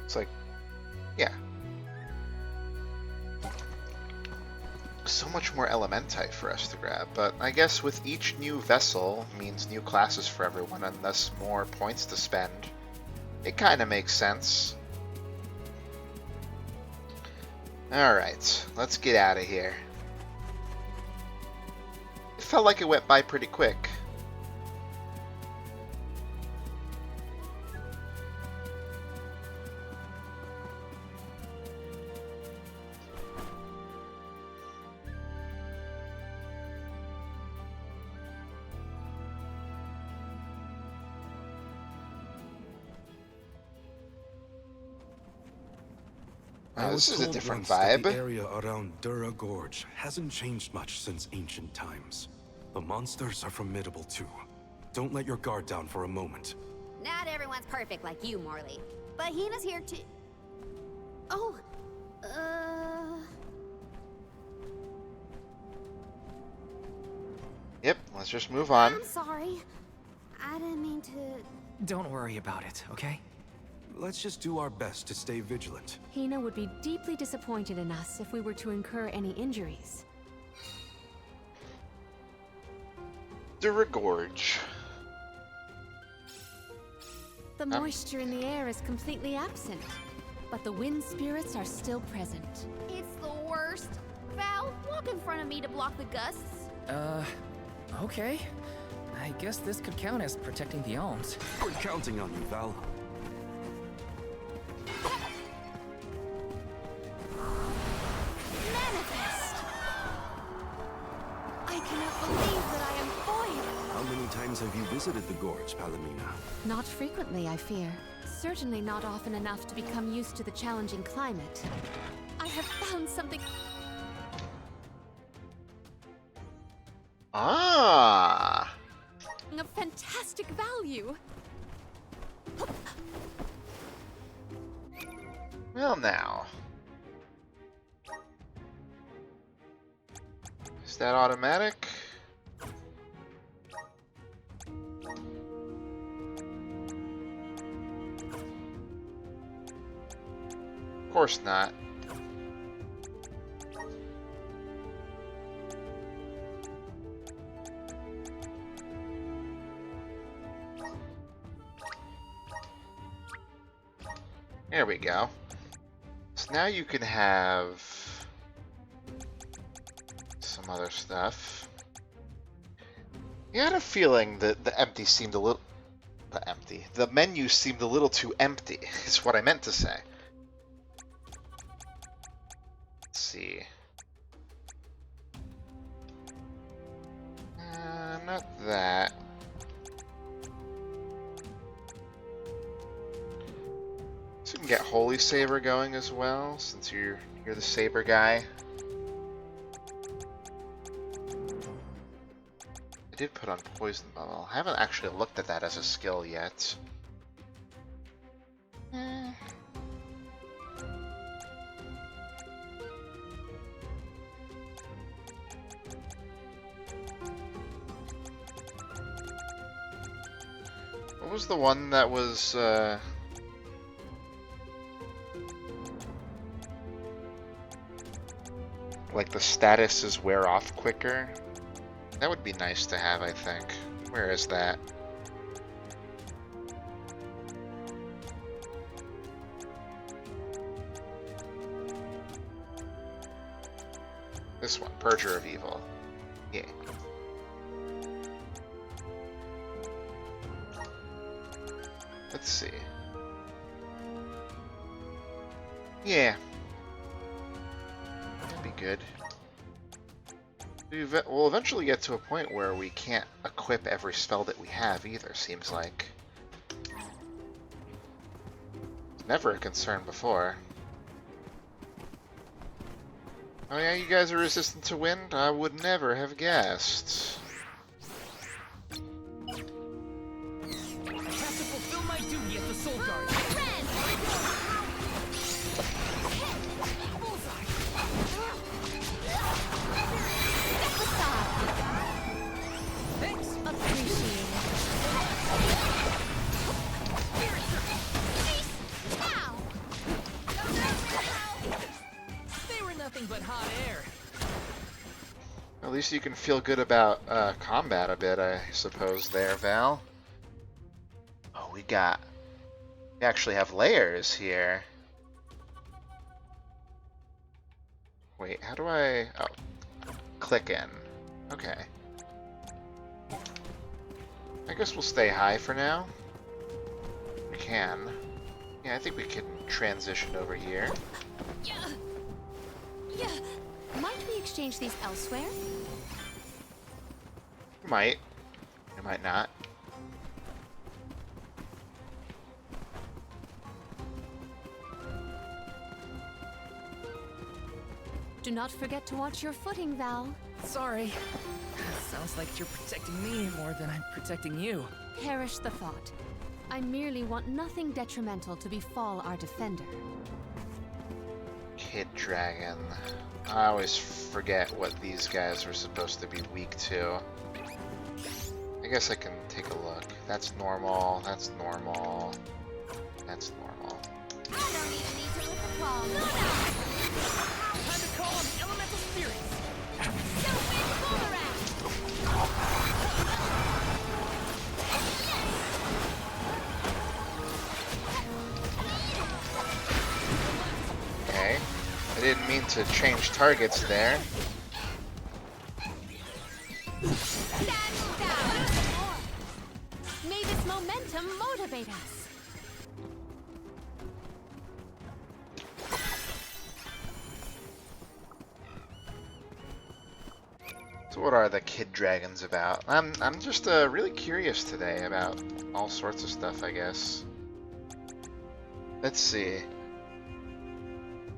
It's like, yeah. So much more elementite for us to grab, but I guess with each new vessel means new classes for everyone and thus more points to spend. It kind of makes sense. Alright, let's get out of here. It felt like it went by pretty quick. This is a different vibe. The area around Dura Gorge hasn't changed much since ancient times. The monsters are formidable too. Don't let your guard down for a moment. Not everyone's perfect like you, Marley. But Hina's here too. Oh, Yep, let's just move on. I'm sorry. I didn't mean to... Don't worry about it, okay? Let's just do our best to stay vigilant. Hina would be deeply disappointed in us if we were to incur any injuries. Dura Gorge. The moisture in the air is completely absent, but the wind spirits are still present. It's the worst. Val, walk in front of me to block the gusts. Okay. I guess this could count as protecting the alms. We're counting on you, Val. Manifest! I cannot believe that I am void. How many times have you visited the gorge, Palomina? Not frequently, I fear. Certainly not often enough to become used to the challenging climate. I have found something... Ah! of fantastic value. Well now. Is that automatic? Of course not. There we go. So now you can have some other stuff. I had a feeling that the menu seemed a little too empty, is what I meant to say. Let's see. Not that. So we can get Holy Saber going as well, since you're the Saber guy. I did put on Poison Bubble. I haven't actually looked at that as a skill yet. What was the one that was, like the statuses wear off quicker? That would be nice to have, I think. Where is that? This one, Purger of Evil. Yeah. Let's see. Yeah. That'd be good. We'll eventually get to a point where we can't equip every spell that we have either, seems like. It's never a concern before. Oh yeah, you guys are resistant to wind? I would never have guessed. I have to fulfill my duty as the Soul Guard. Thanks. Appreciate They were nothing but hot air. At least you can feel good about combat a bit, I suppose, there, Val. Oh, we actually have layers here. Wait, how do I... Oh, click in. Okay. I guess we'll stay high for now. We can. Yeah, I think we can transition over here. Yeah. Might we exchange these elsewhere? We might. We might not. Do not forget to watch your footing, Val. Sorry. Sounds like you're protecting me more than I'm protecting you. Perish the thought. I merely want nothing detrimental to befall our defender. Kid Dragon. I always forget what these guys are supposed to be weak to. I guess I can take a look. That's normal, that's normal, that's normal. I don't even need to look applause. Time to call on the elemental spirits. Okay. I didn't mean to change targets there. May this momentum motivate us. So what are the Kid Dragons about? I'm just really curious today about all sorts of stuff, I guess. Let's see.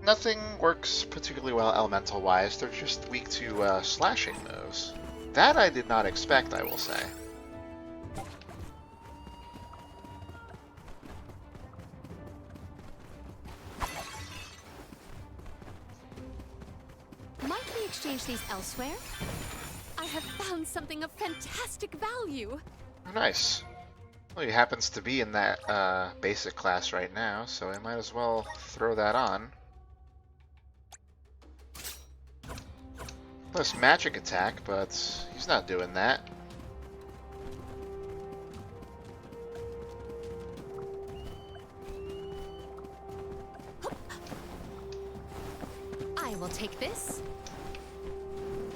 Nothing works particularly well elemental-wise. They're just weak to slashing moves. That I did not expect, I will say. Might we exchange these elsewhere? I have found something of fantastic value. Oh, nice. Well, he happens to be in that basic class right now, so I might as well throw that on. Plus magic attack, but he's not doing that. I will take this.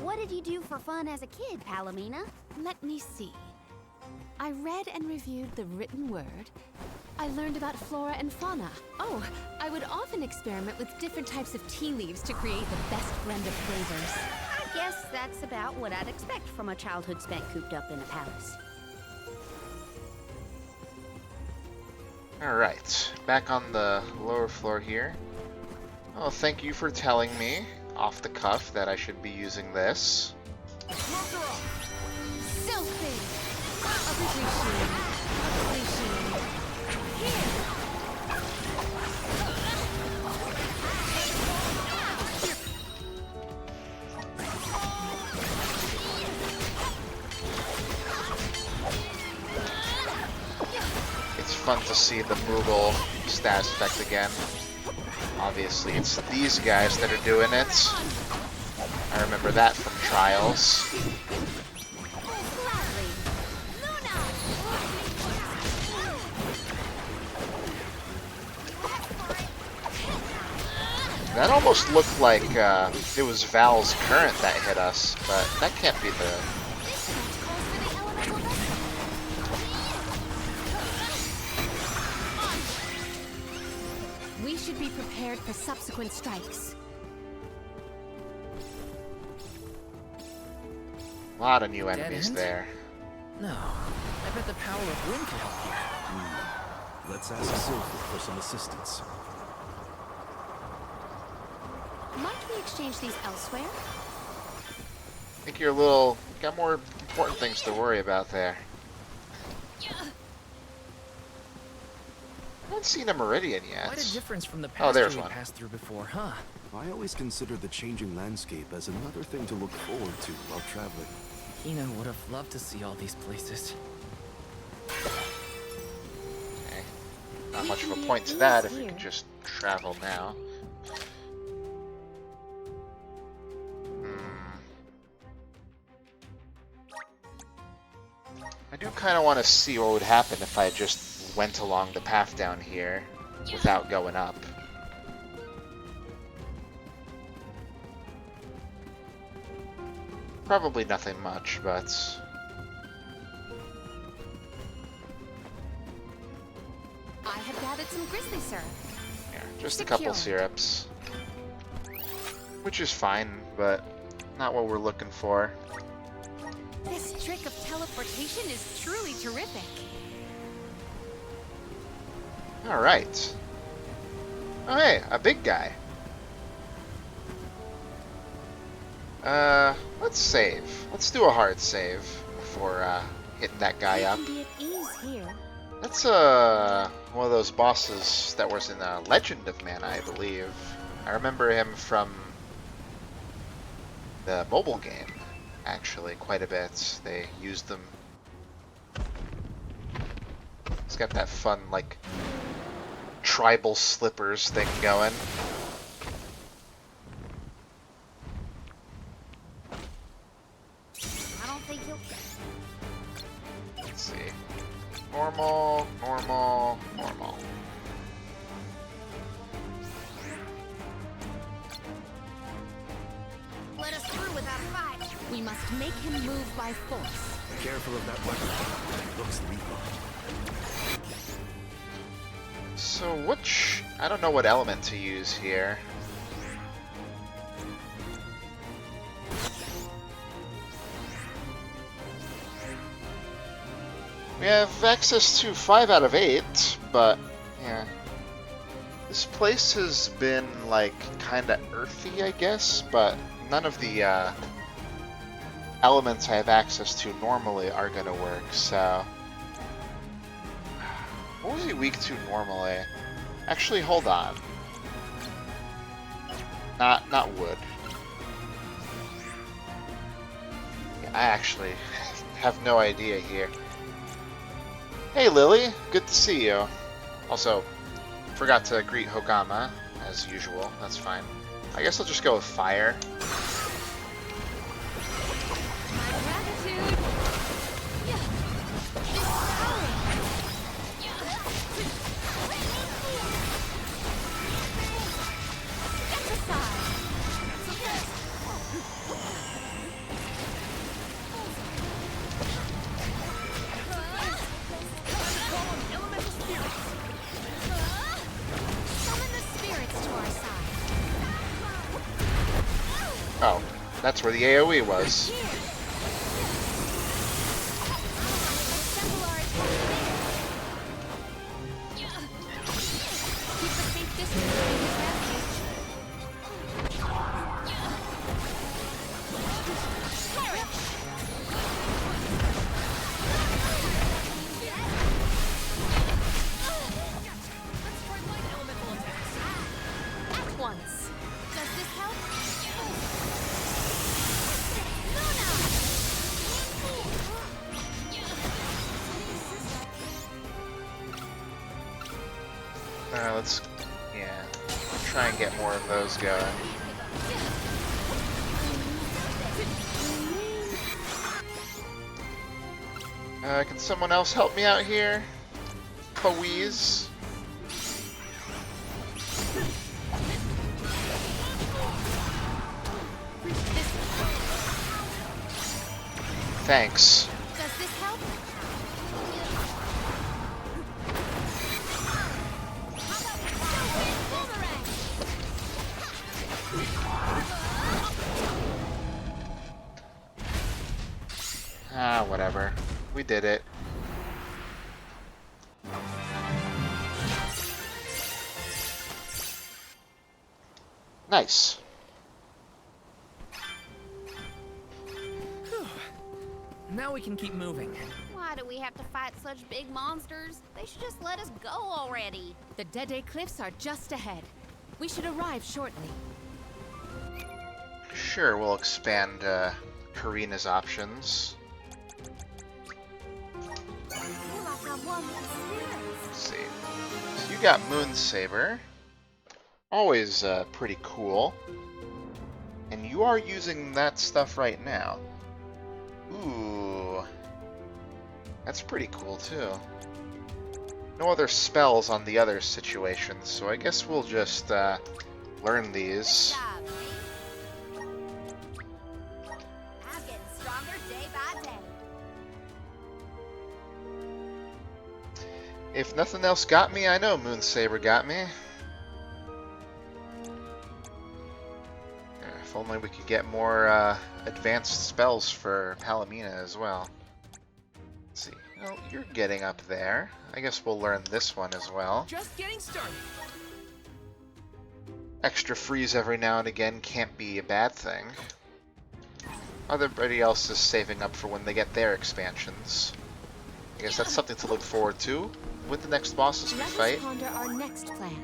What did you do for fun as a kid, Palomina? Let me see. I read and reviewed the written word. I learned about flora and fauna. Oh, I would often experiment with different types of tea leaves to create the best blend of flavors. I guess that's about what I'd expect from a childhood spent cooped up in a palace. Alright, back on the lower floor here. Oh, thank you for telling me off the cuff that I should be using this. Selfie! It's fun to see the Moogle status effect again. Obviously, it's these guys that are doing it. I remember that from Trials. That almost looked like it was Val's current that hit us, but that can't be the... This trench calls for the elemental vessel. We should be prepared for subsequent strikes. A lot of new Dead enemies end? there. No. I bet the power of wind could help here. Let's ask Sylphid for some assistance. Might we exchange these elsewhere? I think you're got more important things to worry about there. I haven't seen a Meridian yet. Quite a difference from the Oh, pasture there's we one. passed through before, huh? I always consider the changing landscape as another thing to look forward to while traveling. Hina would have loved to see all these places. Okay. Not much of a point to that if we can just travel now. I do kind of want to see what would happen if I just went along the path down here without going up. Probably nothing much, but... I have gathered some grizzly syrup. yeah, just a couple syrups. Which is fine, but not what we're looking for. This trick of teleportation is truly terrific. Alright. Oh hey, a big guy. Let's save. Let's do a hard save before hitting that guy up. We can be at ease here. That's one of those bosses that was in Legend of Mana, I believe. I remember him from the mobile game, actually, quite a bit. They used them. He's got that fun, like, tribal slippers thing going. I don't think you'll... Let's see. Normal, normal, normal. let us through without a fight. We must make him move by force. Careful of that weapon. It looks lethal. So which... I don't know what element to use here. We have access to 5 out of 8, but yeah. This place has been, like, kinda earthy, I guess, but none of the elements I have access to normally are gonna work, so... What was he weak to normally? Actually, hold on. Not wood. Yeah, I actually have no idea here. Hey Lily, good to see you. Also, forgot to greet Hogama, as usual, that's fine. I guess I'll just go with fire. My gratitude. Summon the spirits to our side. Oh, that's where the AoE was. Assemble our attack. Keep a safe distance from his refuge. At once. Does this help? Let's, yeah, try and get more of those going. Can someone else help me out here? Please? Thanks. Does this help? Ah, whatever. We did it. Nice. Now we can keep moving. Why do we have to fight such big monsters? They should just let us go already. The Dede Cliffs are just ahead. We should arrive shortly. Sure, we'll expand Karina's options. Let's see. So you got Moonsaber. Always pretty cool. And you are using that stuff right now. Ooh. That's pretty cool too. No other spells on the other situations, so I guess we'll just learn these. I'm getting stronger day by day. If nothing else got me, I know Moonsaber got me. If only we could get more advanced spells for Palomina as well. Let's see. Well, you're getting up there. I guess we'll learn this one as well. Just getting started. Extra freeze every now and again can't be a bad thing. Everybody else is saving up for when they get their expansions. I guess that's something to look forward to with the next bosses we Let fight. us ponder our next plan.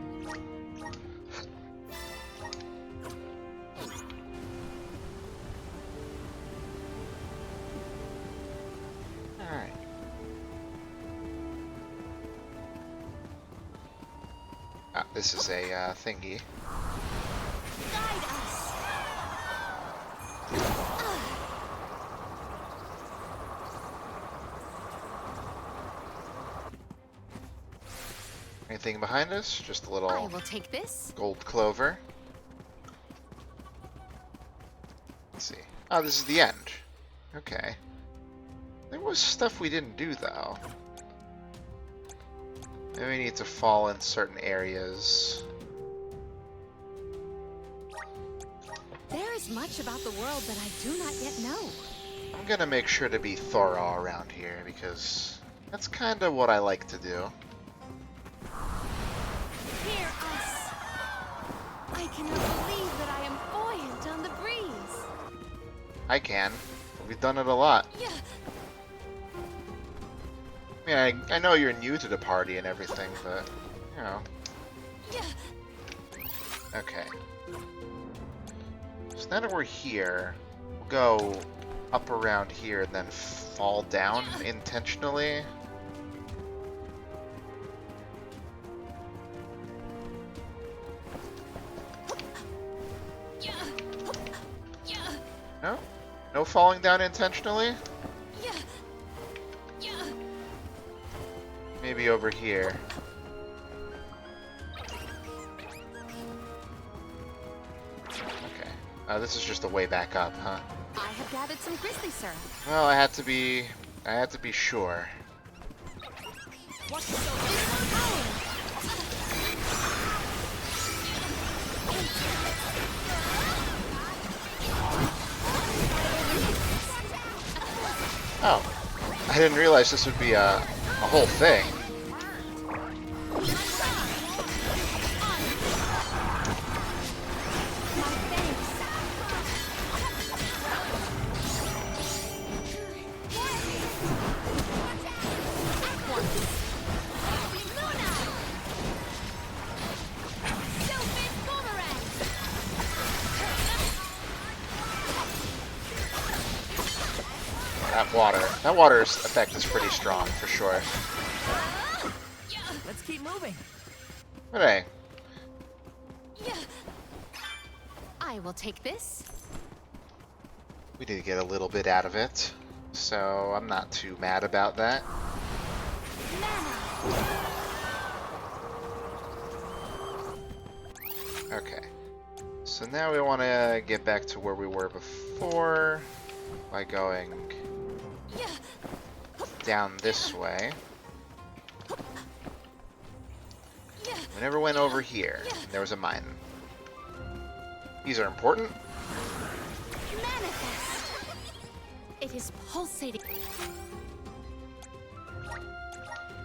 Alright. Ah, this is a thingy. Guide us. Anything behind us? Just a I little will take this. gold clover. Let's see. Oh, this is the end. Okay. There was stuff we didn't do, though. Maybe we need to fall in certain areas. There is much about the world that I do not yet know. I'm gonna make sure to be thorough around here, because that's kind of what I like to do. Hear us. I cannot believe that I am buoyant on the breeze. I can. We've done it a lot. Yeah. I mean, I know you're new to the party and everything, but, you know. Yeah. Okay. So now that we're here, we'll go up around here and then fall down intentionally. Yeah. Yeah. No? No falling down intentionally? Yeah. Yeah. Maybe over here. Okay. This is just a way back up, huh? I have gathered some grizzly syrup. Well, I had to be sure. What's so Oh. I didn't realize this would be a whole thing. That water's effect is pretty strong, for sure. Let's keep moving. But hey, I will take this. we did get a little bit out of it, so I'm not too mad about that. Okay, so now we want to get back to where we were before by going down this way. We never went over here. There was a mine. These are important. Manifest! It is pulsating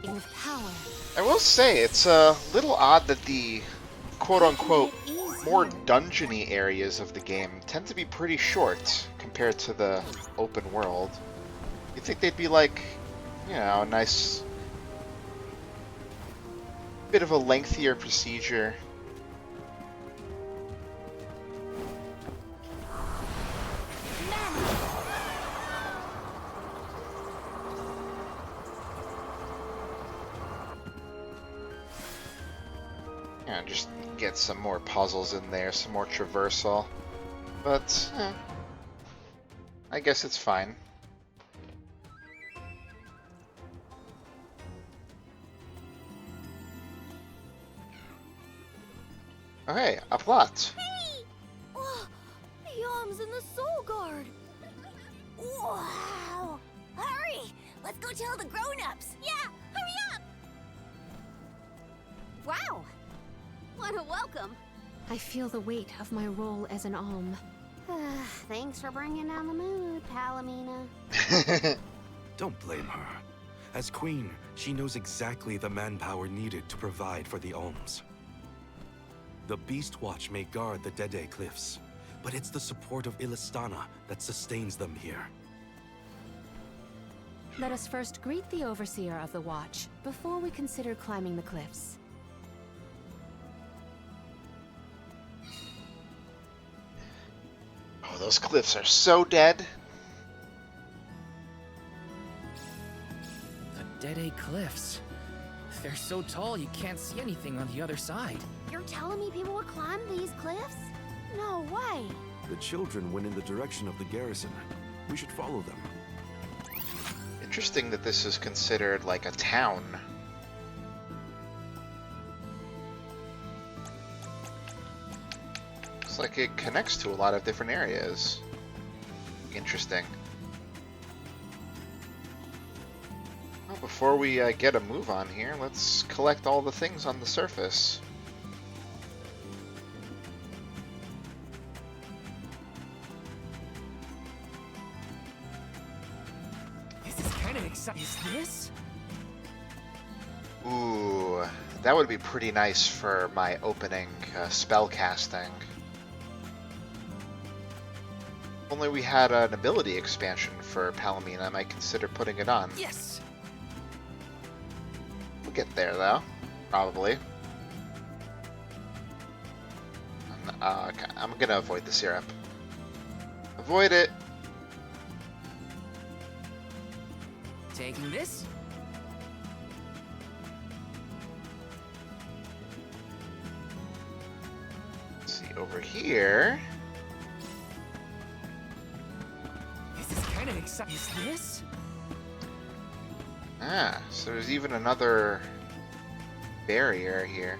with power. I will say, it's a little odd that the quote-unquote more dungeony areas of the game tend to be pretty short compared to the open world. You'd think they'd be like, you know, a nice bit of a lengthier procedure. Yeah, just get some more puzzles in there, some more traversal. But, I guess it's fine. Okay, a plot. Hey! Oh, the Yoms and the Soul Guard! Wow! Hurry! Let's go tell the grown-ups! Yeah, hurry up! Wow! What a welcome! I feel the weight of my role as an Alm. Thanks for bringing down the mood, Palomina. Don't blame her. As queen, she knows exactly the manpower needed to provide for the Alms. The Beast Watch may guard the Dede Cliffs, but it's the support of Illistana that sustains them here. Let us first greet the Overseer of the Watch before we consider climbing the cliffs. Oh, those cliffs are so dead. The Dede Cliffs. They're so tall you can't see anything on the other side. You're telling me people would climb these cliffs? No way! The children went in the direction of the garrison. We should follow them. Interesting that this is considered like a town. It's like it connects to a lot of different areas. Interesting. Well, before we get a move on here, let's collect all the things on the surface. This is kind of exciting. Is this? Ooh, that would be pretty nice for my opening spell casting. If only we had an ability expansion for Palomina, I might consider putting it on. Yes! We'll get there, though. Probably. Okay, I'm gonna avoid the syrup. Avoid it! Taking this? Let's see, over here... This is kind of exciting. Is this? Ah, so there's even another barrier here.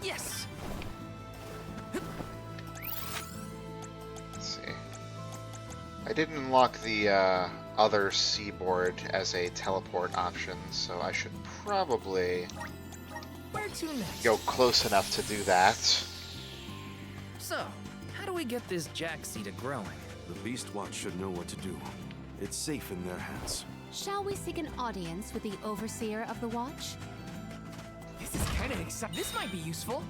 Yes! Let's see. I didn't unlock the other seaboard as a teleport option, so I should probably Where to next? go close enough to do that. So, how do we get this jack seed growing? The Beast Watch should know what to do. It's safe in their hands. Shall we seek an audience with the Overseer of the Watch? This is kind of exciting. This might be useful.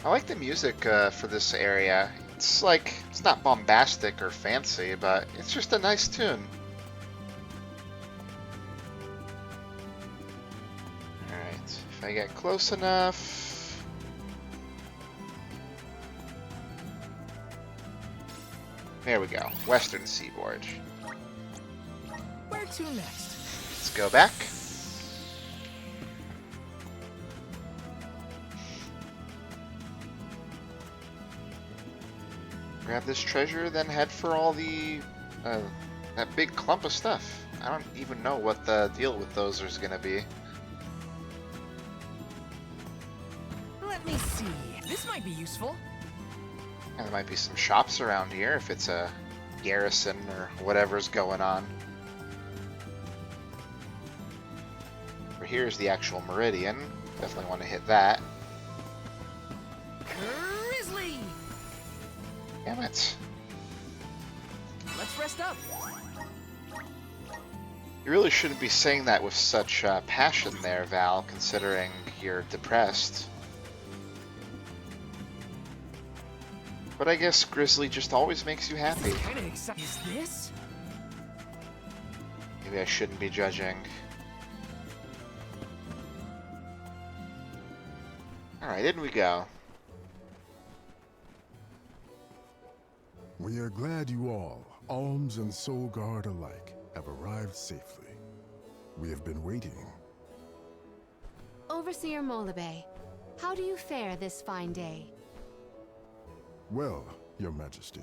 I like the music for this area. It's like, it's not bombastic or fancy, but it's just a nice tune. Alright, if I get close enough... There we go, Western Seaboard. Where to next? Let's go back. Grab this treasure, then head for all the, that big clump of stuff. I don't even know what the deal with those is gonna be. Let me see. This might be useful. And there might be some shops around here if it's a garrison or whatever's going on. Over here's the actual meridian. Definitely want to hit that. Grizzly! Damn it. Let's rest up. You really shouldn't be saying that with such passion there, Val, considering you're depressed. But I guess Grizzly just always makes you happy. Kinda exciting. Is this? Maybe I shouldn't be judging. Alright, in we go. We are glad you all, Alms and Soul Guard alike, have arrived safely. We have been waiting. Overseer Molabe, how do you fare this fine day? Well, Your Majesty,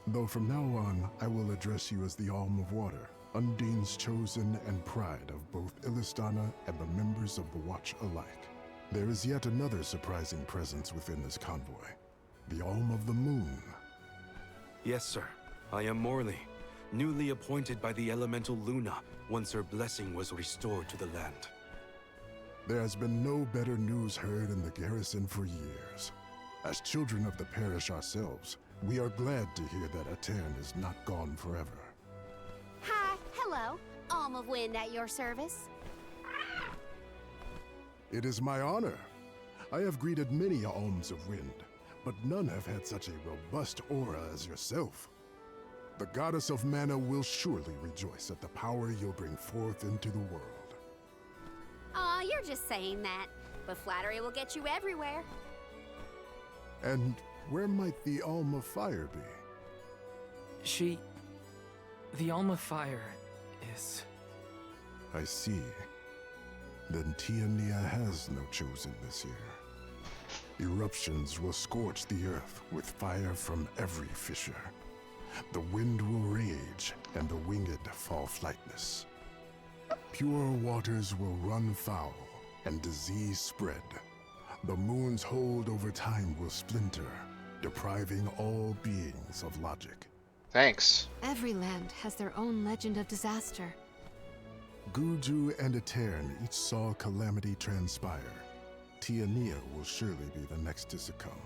though from now on I will address you as the Alm of Water, Undine's chosen and pride of both Illistana and the members of the Watch alike. There is yet another surprising presence within this convoy, the Alm of the Moon. Yes, sir. I am Morley, newly appointed by the elemental Luna once her blessing was restored to the land. There has been no better news heard in the garrison for years. As children of the parish ourselves, we are glad to hear that Aetern is not gone forever. Hi, hello. Alm of Wind at your service. It is my honor. I have greeted many Alms of Wind, but none have had such a robust aura as yourself. The goddess of mana will surely rejoice at the power you'll bring forth into the world. Aw, you're just saying that. But flattery will get you everywhere. And where might the Alm of Fire be? The Alma Fire is... I see. Then Tiania has no chosen this year. Eruptions will scorch the earth with fire from every fissure. The wind will rage, and the winged fall flightless. Pure waters will run foul, and disease spread. The moon's hold over time will splinter, depriving all beings of logic. Thanks. Every land has their own legend of disaster. Guju and Aetern each saw calamity transpire. Tiania will surely be the next to succumb.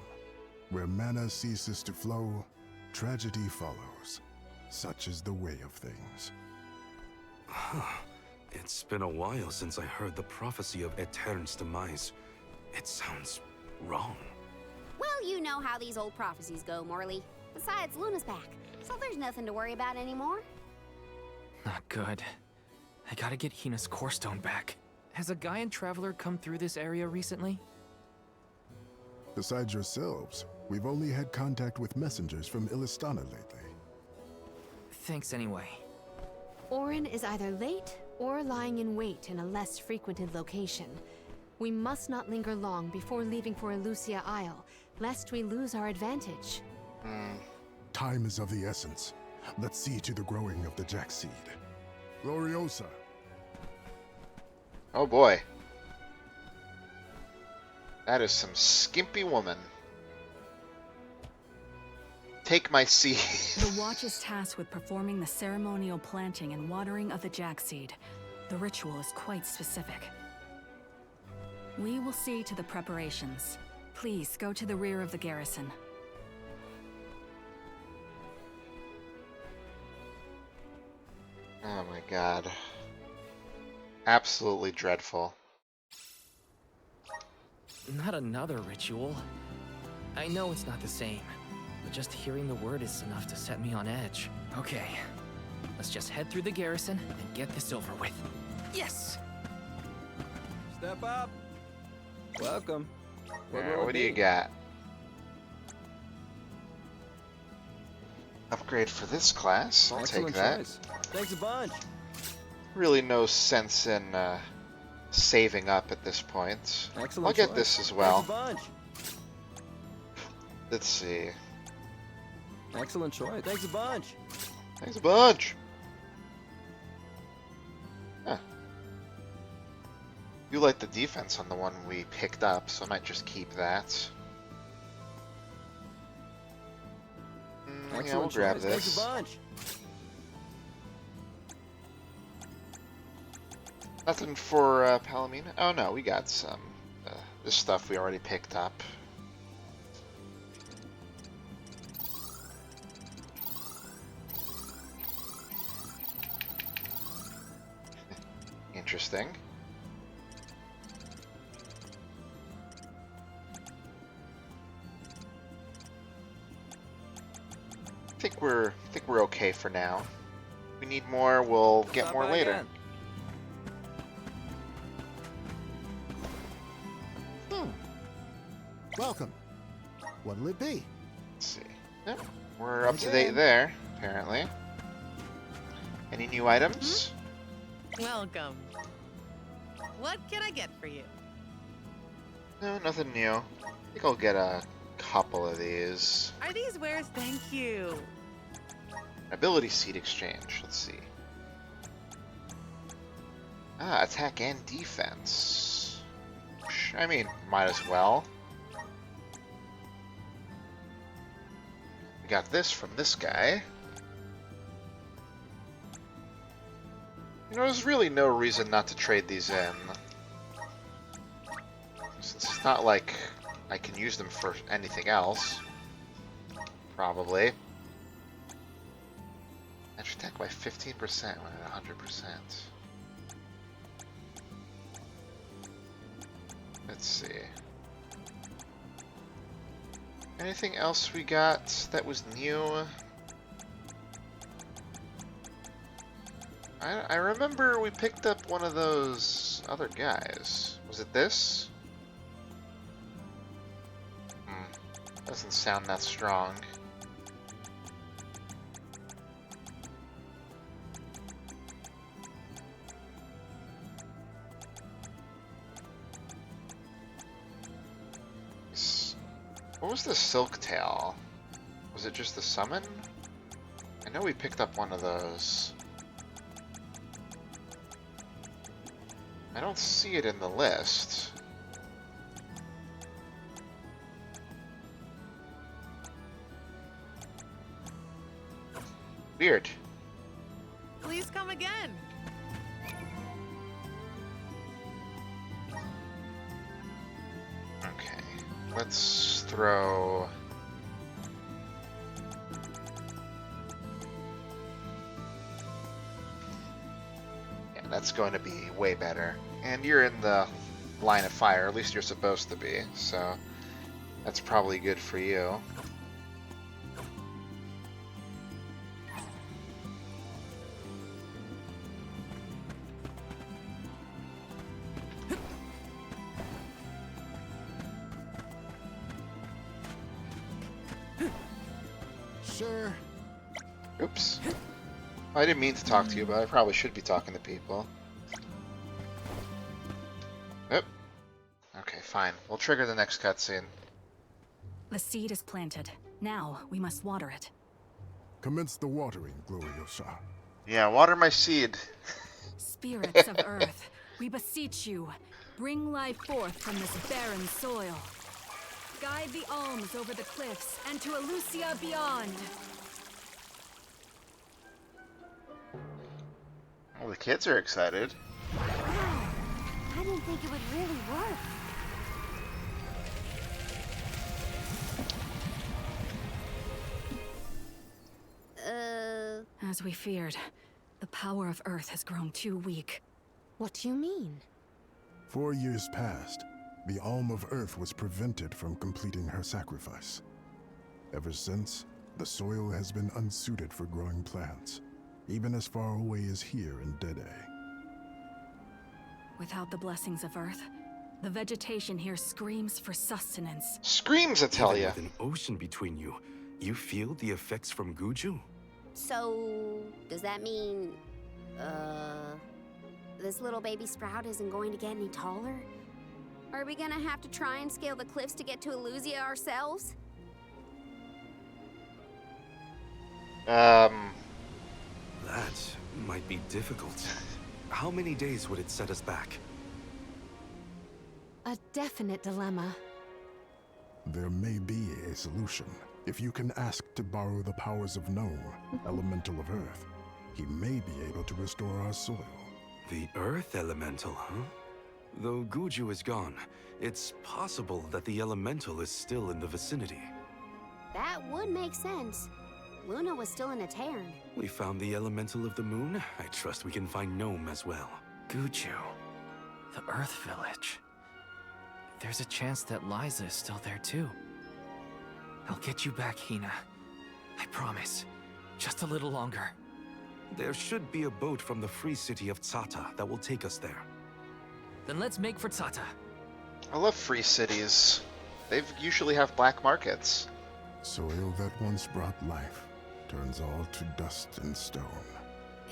Where mana ceases to flow, tragedy follows. Such is the way of things. It's been a while since I heard the prophecy of Aetern's demise. It sounds wrong. Well, you know how these old prophecies go, Morley. Besides, Luna's back, so there's nothing to worry about anymore. Not good. I gotta get Hina's core stone back. Has a Gaian traveler come through this area recently? Besides yourselves, we've only had contact with messengers from Illistana lately. Thanks anyway. Orin is either late or lying in wait in a less frequented location. We must not linger long before leaving for Elusia Isle, lest we lose our advantage. Time is of the essence. Let's see to the growing of the Jack seed. Gloriosa. Oh boy. That is some skimpy woman. Take my seed. The Watch is tasked with performing the ceremonial planting and watering of the Jack seed. The ritual is quite specific. We will see to the preparations. Please go to the rear of the garrison. Oh my god. Absolutely dreadful. Not another ritual. I know it's not the same, but just hearing the word is enough to set me on edge. Okay, let's just head through the garrison and get this over with. Yes! Step up. Welcome. What do you got? Upgrade for this class. I'll Excellent take that. choice. Thanks a bunch. Really no sense in saving up at this point. Excellent I'll get choice. this as well. Thanks a bunch. Let's see. Excellent choice. Thanks a bunch. Thanks a bunch. Huh. You like the defense on the one we picked up, so I might just keep that. Yeah, we'll grab choice. Thanks this. a bunch. Nothing for Palomino? Oh no, we got some. This stuff we already picked up. Interesting. I think we're okay for now. If we need more, we'll get Stop more by later. again. Welcome. What'll it be? Let's see. Yep, we're up to date there, apparently. Any new items? Welcome. What can I get for you? No, nothing new. I think I'll get a couple of these. Are these wares? Thank you. Ability seed exchange. Let's see. Ah, attack and defense. I mean, might as well. We got this from this guy. You know, there's really no reason not to trade these in. Since it's not like I can use them for anything else. Probably. Extra attack by 15% when at 100%. Let's see. Anything else we got that was new? I remember we picked up one of those other guys. Was it this? Doesn't sound that strong. What was the Silk Tail? Was it just the summon? I know we picked up one of those. I don't see it in the list. Weird. Please come again. Okay, let's throw... Yeah, that's going to be way better. And you're in the line of fire, at least you're supposed to be, so that's probably good for you. Sure. Oops. I didn't mean to talk to you, but I probably should be talking to people. Yep. Okay, fine. We'll trigger the next cutscene. The seed is planted. Now we must water it. Commence the watering, Gloriosa. Yeah, water my seed. Spirits of Earth, we beseech you, bring life forth from this barren soil. Guide the alms over the cliffs and to Elusia beyond. Well, the kids are excited. Wow. I didn't think it would really work. As we feared, the power of Earth has grown too weak. What do you mean? 4 years passed. The Alm of Earth was prevented from completing her sacrifice. Ever since, the soil has been unsuited for growing plants, even as far away as here in Dede. Without the blessings of Earth, the vegetation here screams for sustenance. Screams, I tell Even ya. with an ocean between you, you feel the effects from Guju? So, does that mean, this little baby sprout isn't going to get any taller? Are we gonna have to try and scale the cliffs to get to Elusia ourselves? That might be difficult. How many days would it set us back? A definite dilemma. There may be a solution. If you can ask to borrow the powers of Gnome, elemental of Earth, he may be able to restore our soil. The Earth Elemental, huh? Though Guju is gone, it's possible that the Elemental is still in the vicinity. That would make sense. Luna was still in a Terran. We found the Elemental of the Moon. I trust we can find Gnome as well. Guju. The Earth Village. There's a chance that Liza is still there too. I'll get you back, Hina. I promise. Just a little longer. There should be a boat from the free city of Tsata that will take us there. Then let's make for Tsata. I love free cities. They usually have black markets. Soil that once brought life turns all to dust and stone.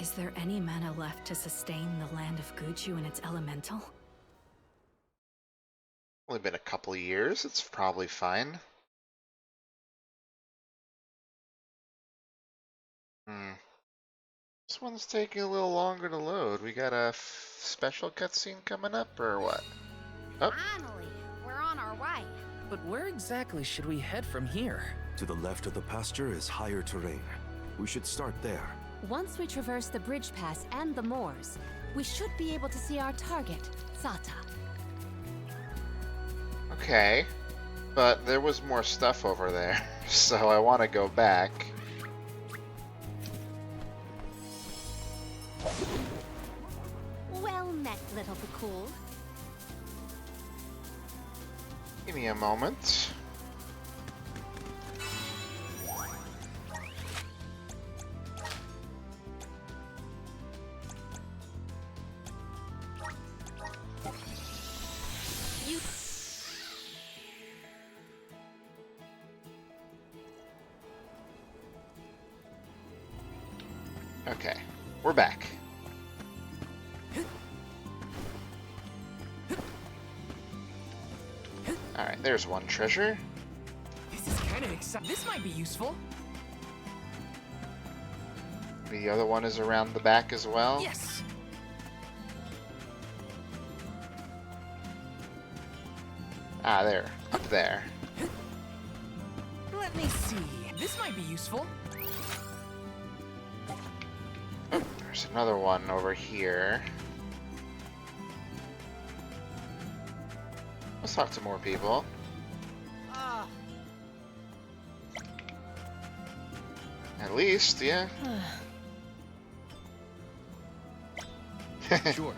Is there any mana left to sustain the land of Guju and its elemental? Only been a couple of years. It's probably fine. This one's taking a little longer to load. We got a special cutscene coming up, or what? Oh. Finally, we're on our way. But where exactly should we head from here? To the left of the pasture is higher terrain. We should start there. Once we traverse the bridge pass and the moors, we should be able to see our target, Tsata. Okay, but there was more stuff over there, so I want to go back. Well met, little Bakul. Give me a moment. Okay, we're back. Alright, there's one treasure. This is kind of exciting. This might be useful. The other one is around the back as well. Yes. Ah, there. Up there. Let me see. This might be useful. Oh, there's another one over here. Let's talk to more people. At least, yeah. Sure.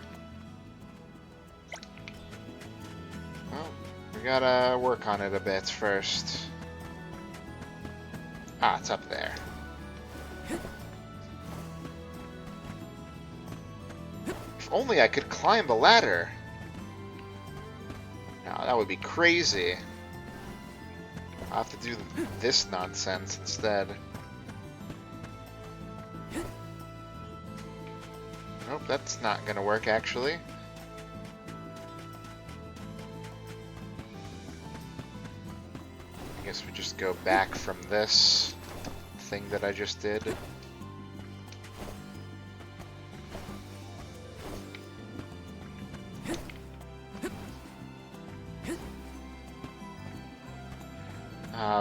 Well, we gotta work on it a bit first. Ah, it's up there. If only I could climb the ladder. No, that would be crazy. I'll have to do this nonsense instead. Nope, that's not gonna work actually. I guess we just go back from this thing that I just did.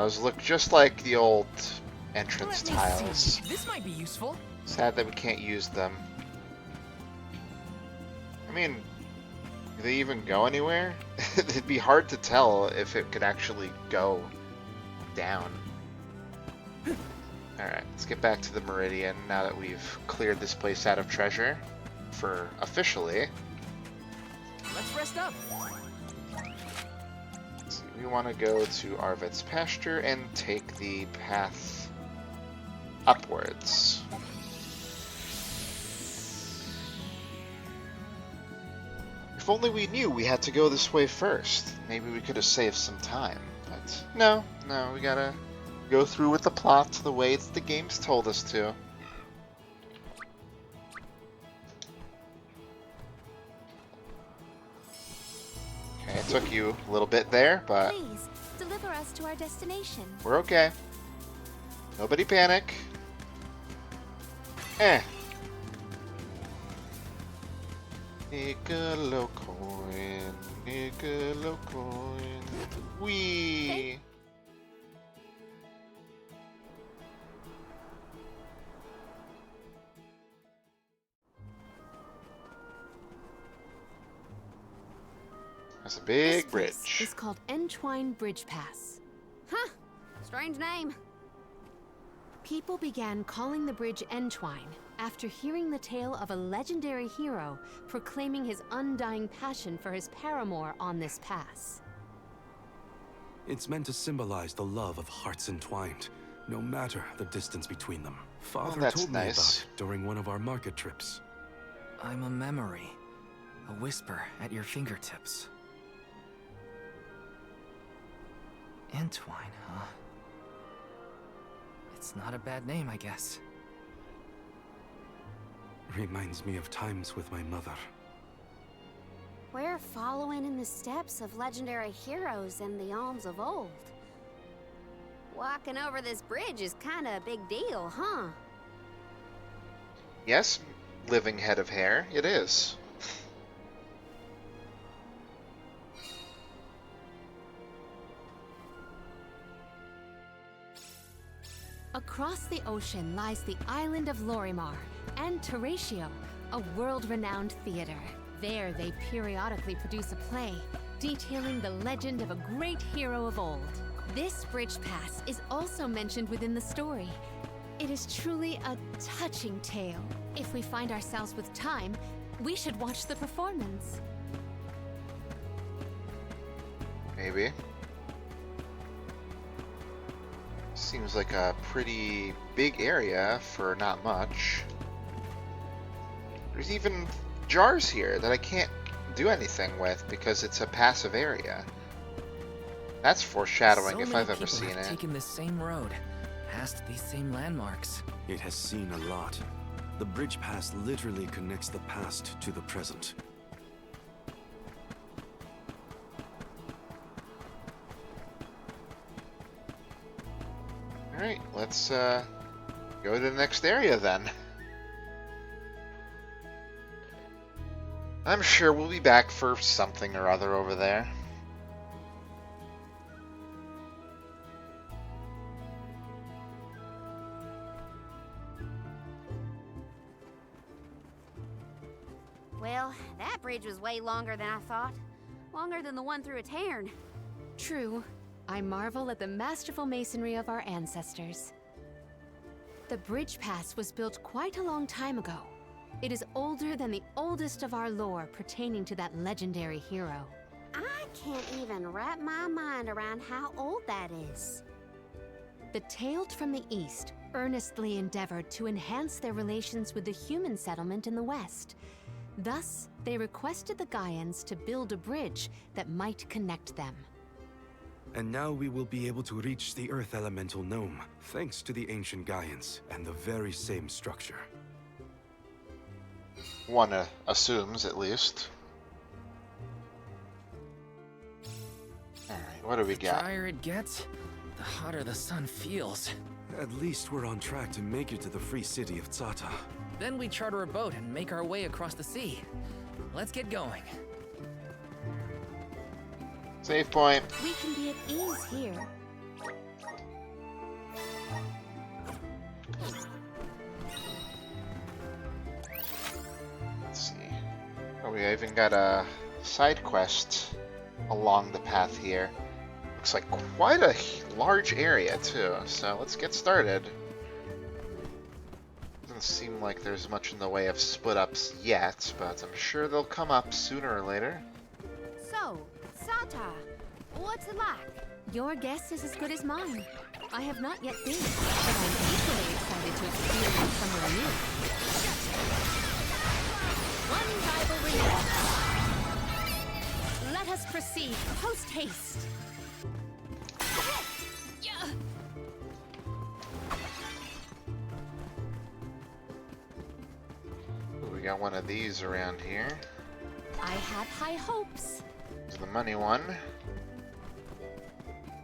Those look just like the old entrance tiles. This might be useful. Sad that we can't use them. I mean, do they even go anywhere? It'd be hard to tell if it could actually go down. Alright, let's get back to the Meridian now that we've cleared this place out of treasure. For officially. Let's rest up. So we want to go to Arvid's pasture and take the path upwards. If only we knew we had to go this way first. Maybe we could have saved some time. But no, we gotta go through with the plot the way the game's told us to. Okay, it took you a little bit there, but Please, deliver us to our destination. we're okay. Nobody panic. Nickelocoin, Nickelocoin. Wee. It's a big This place bridge. is called Entwine Bridge Pass. Huh. Strange name. People began calling the bridge Entwine after hearing the tale of a legendary hero proclaiming his undying passion for his paramour on this pass. It's meant to symbolize the love of hearts entwined, no matter the distance between them. Father that's told me nice. about it during one of our market trips. I'm a memory. A whisper at your fingertips. Entwine, huh? It's not a bad name, I guess. Reminds me of times with my mother. We're following in the steps of legendary heroes in the Alms of old. Walking over this bridge is kinda a big deal, huh? Yes, living head of hair, it is. Across the ocean lies the island of Lorimar and Teratio, a world-renowned theater. There they periodically produce a play detailing the legend of a great hero of old. This bridge pass is also mentioned within the story. It is truly a touching tale. If we find ourselves with time, we should watch the performance. Maybe. Seems like a pretty big area for not much. There's even jars here that I can't do anything with because it's a passive area. That's foreshadowing if I've ever seen it. Taken this same road, past these same landmarks. It has seen a lot. The bridge pass literally connects the past to the present. Alright, let's go to the next area then. I'm sure we'll be back for something or other over there. Well, that bridge was way longer than I thought. Longer than the one through a Tairn. True. I marvel at the masterful masonry of our ancestors. The bridge pass was built quite a long time ago. It is older than the oldest of our lore pertaining to that legendary hero. I can't even wrap my mind around how old that is. The Tailed from the East earnestly endeavored to enhance their relations with the human settlement in the West. Thus, they requested the Gaians to build a bridge that might connect them. And now we will be able to reach the Earth Elemental Gnome, thanks to the ancient Gaians and the very same structure. One assumes, at least. Alright, what do we The got? drier it gets, the hotter the sun feels. At least we're on track to make it to the free city of Zata. Then we charter a boat and make our way across the sea. Let's get going. Save point. We can be at ease here. Let's see. Oh, we even got a side quest along the path here. Looks like quite a large area, too. So let's get started. Doesn't seem like there's much in the way of split-ups yet, but I'm sure they'll come up sooner or later. So, Zata, what's it like? Your guess is as good as mine. I have not yet been, but I'm equally excited to experience somewhere new. One rivalry. Let us proceed post haste. Ooh, we got one of these around here. I have high hopes. There's the money one.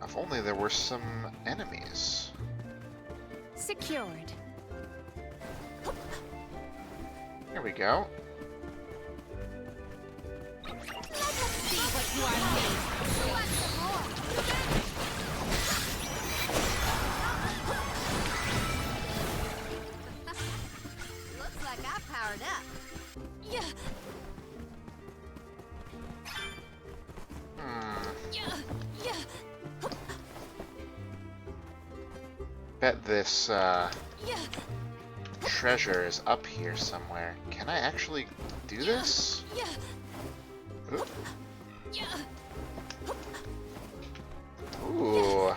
If only there were some enemies. Secured. Here we go. See what you are made. Looks like I powered up. Yeah. Bet this treasure is up here somewhere. Can I actually do this? Oop. Ooh.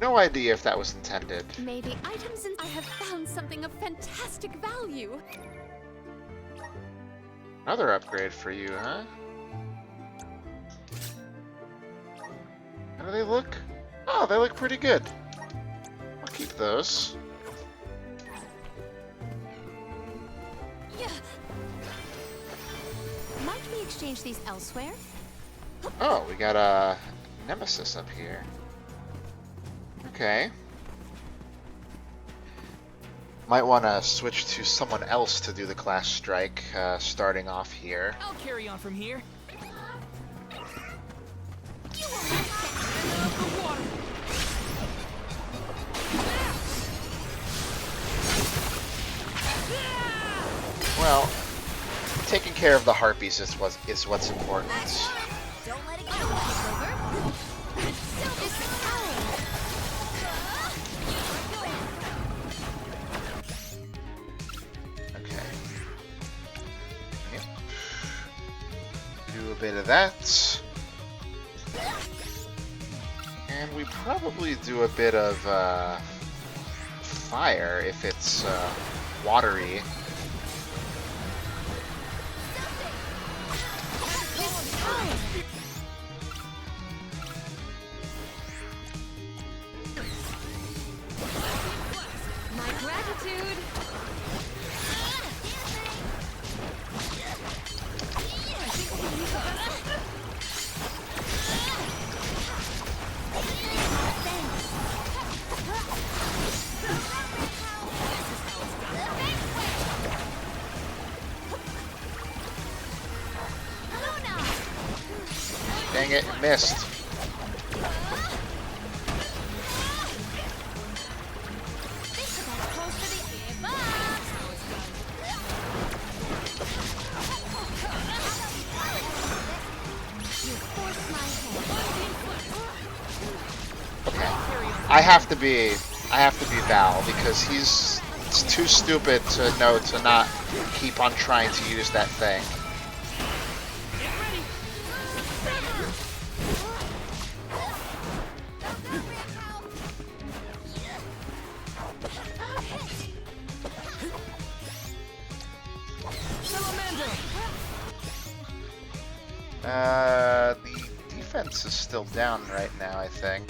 No idea if that was intended. Maybe items and I have found something of fantastic value. Another upgrade for you, huh? How do they look? Oh, they look pretty good. I'll keep those. Might we exchange these elsewhere? Oh, we got a nemesis up here. Okay. Might want to switch to someone else to do the class strike, starting off here. I'll carry on from here. Well, taking care of the harpies is what's important. Don't let it get over. Okay. Yep. Do a bit of that. And we probably do a bit of fire if it's watery. My gratitude. Dang it, it missed. Okay. I have to be Val because he's too stupid to know to not keep on trying to use that thing. The defense is still down right now, I think.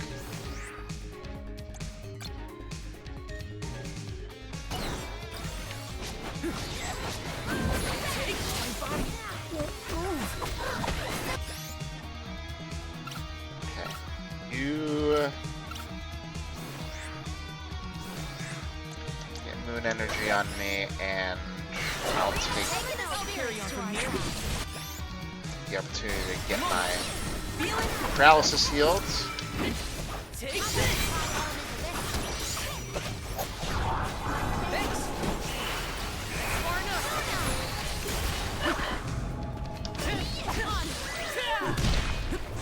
Okay. You get moon energy on me, and I'll take the opportunity to get my paralysis healed.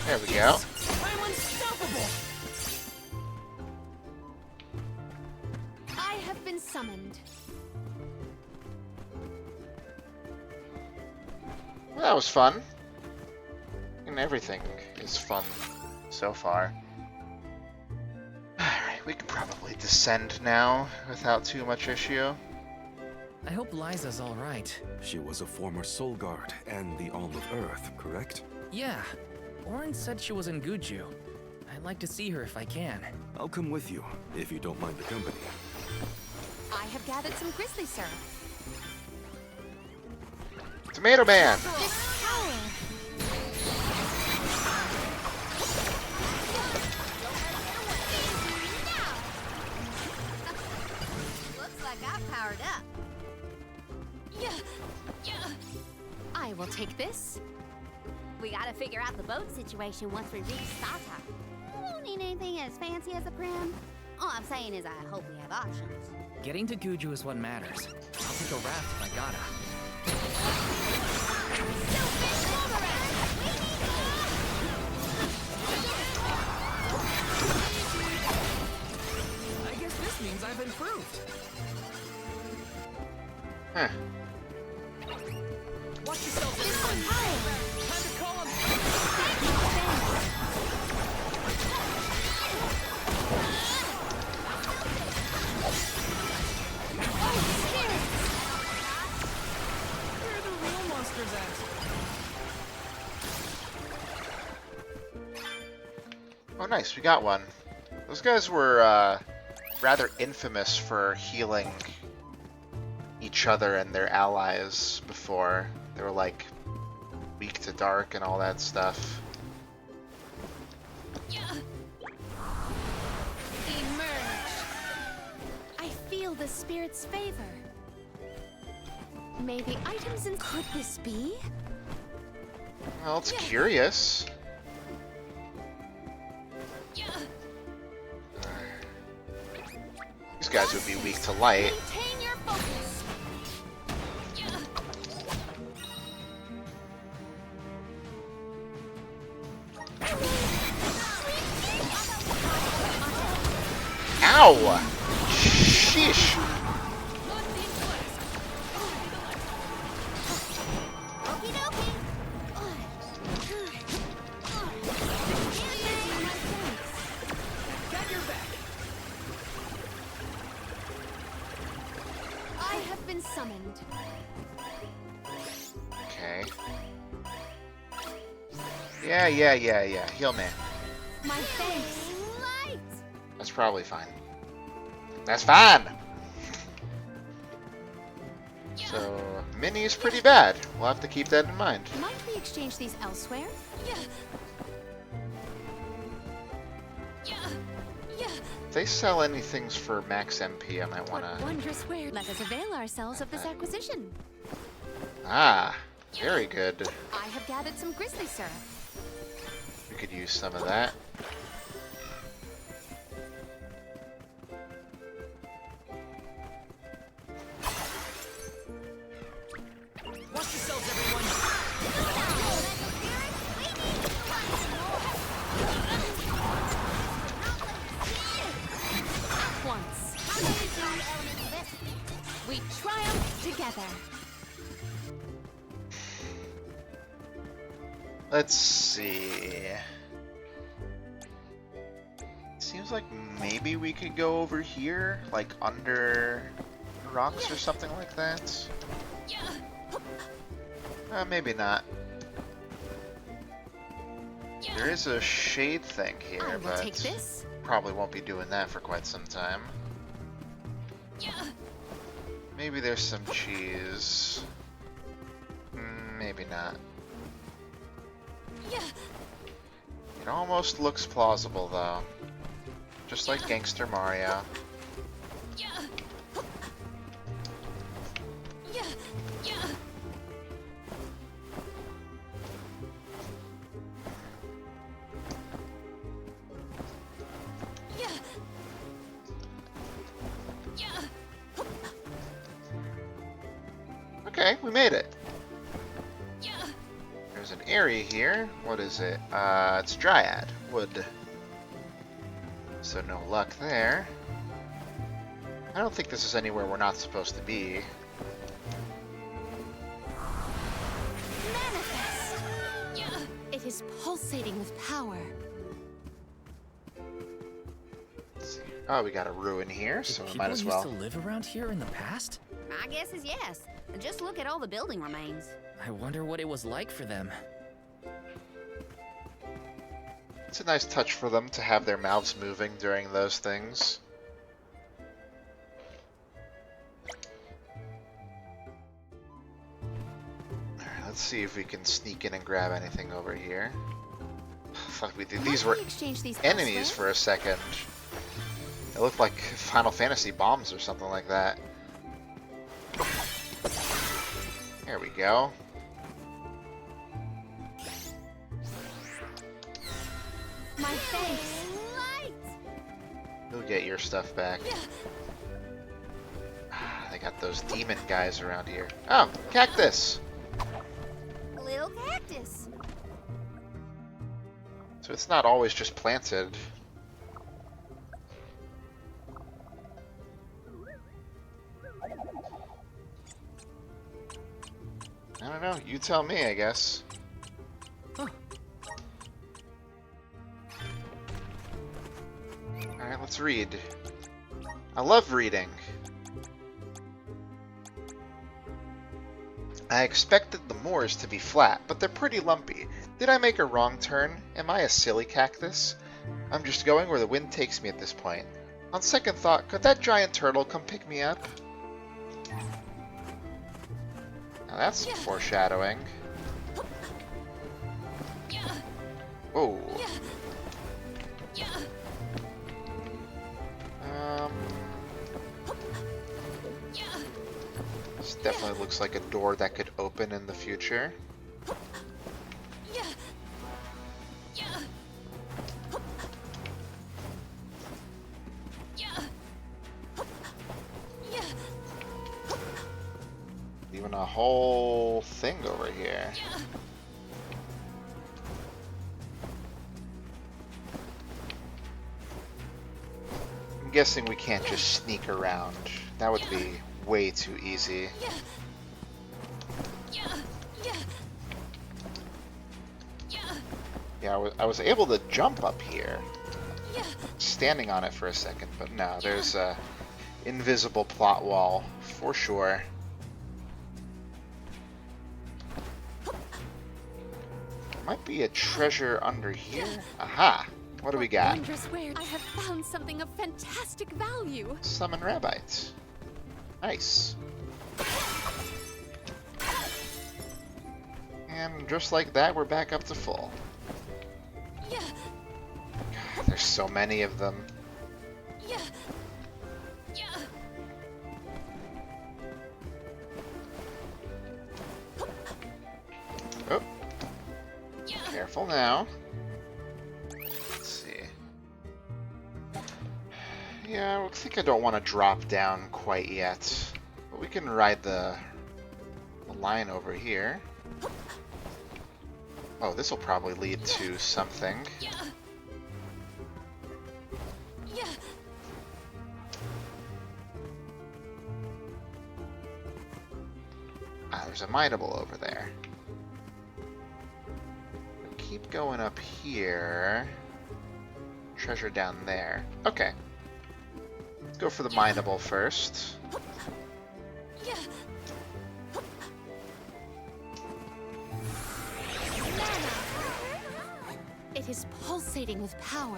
There we go. I have been summoned. Well, that was fun. And everything is fun so far. Alright, we can probably descend now without too much issue. I hope Liza's alright. She was a former Soul Guard and the Alm of Earth, correct? Yeah. Orin said she was in Guju. I'd like to see her if I can. I'll come with you, if you don't mind the company. I have gathered some grizzly syrup. Tomato Man! Looks like I powered up. I will take this. We gotta figure out the boat situation once we reach Sata. We won't need anything as fancy as a prim. All I'm saying is I hope we have options. Getting to Guju is what matters. I'll take a raft if I gotta. This means I've improved. Huh. Watch yourself, everyone. Time to call him. Where are the real monsters at? Oh, nice. We got one. Those guys were rather infamous for healing each other and their allies before. They were like weak to dark and all that stuff. Emerge. I feel the spirit's favor. May the items in... Could this be? Well, it's curious. These guys would be weak to light. Maintain your focus. Ow! Sheesh! Okie dokie. Got your back. I have been summoned. Okay. Yeah. Heal me. My thanks. That's probably fine. That's fine! So, Minnie's pretty bad. We'll have to keep that in mind. Might we exchange these elsewhere? If they sell anything for max MP, I might want What to... wondrous wares. Let us avail ourselves of this acquisition. Ah, very good. I have gathered some grizzly syrup. We could use some of that. Watch yourselves, everyone. At once. We triumph together. Let's see. Seems like maybe we could go over here, like under rocks or something like that. Maybe not. There is a shade thing here, I will but take this. probably won't be doing that for quite some time. Maybe there's some cheese. Maybe not. It almost looks plausible though. Just like Gangster Mario. Okay, we made it. There's an area here. What is it? It's Dryad wood. So no luck there. I don't think this is anywhere we're not supposed to be. Manifest. It is pulsating with power. Let's see. Oh, we got a ruin here, so we might as well. People used to live around here in the past? My guess is yes. Just look at all the building remains. I wonder what it was like for them. It's a nice touch for them to have their mouths moving during those things. Alright, let's see if we can sneak in and grab anything over here. Fuck, these were enemies for a second. It looked like Final Fantasy bombs or something like that. There we go. My face. You'll get your stuff back. They got those demon guys around here. Oh, cactus! Little cactus. So it's not always just planted. I don't know. You tell me, I guess. Huh. Alright, let's read. I love reading. I expected the moors to be flat, but they're pretty lumpy. Did I make a wrong turn? Am I a silly cactus? I'm just going where the wind takes me at this point. On second thought, could that giant turtle come pick me up? Now that's some foreshadowing. Whoa. This definitely looks like a door that could open in the future. Even a whole thing over here. I'm guessing we can't just sneak around. That would be way too easy. Yeah, I was able to jump up here. Standing on it for a second, but no, there's a invisible plot wall for sure. Might be a treasure under here. Aha! What do we got? Wondrous where I have found something of fantastic value. Summon rabbits. Nice. And just like that, we're back up to full. God, there's so many of them. Oh. Careful now. Let's see. Yeah, I think I don't want to drop down quite yet. But we can ride the line over here. Oh, this will probably lead to something. Ah, there's a mineable over there. Keep going up here. Treasure down there. Okay. Let's go for the mineable first. It is pulsating with power.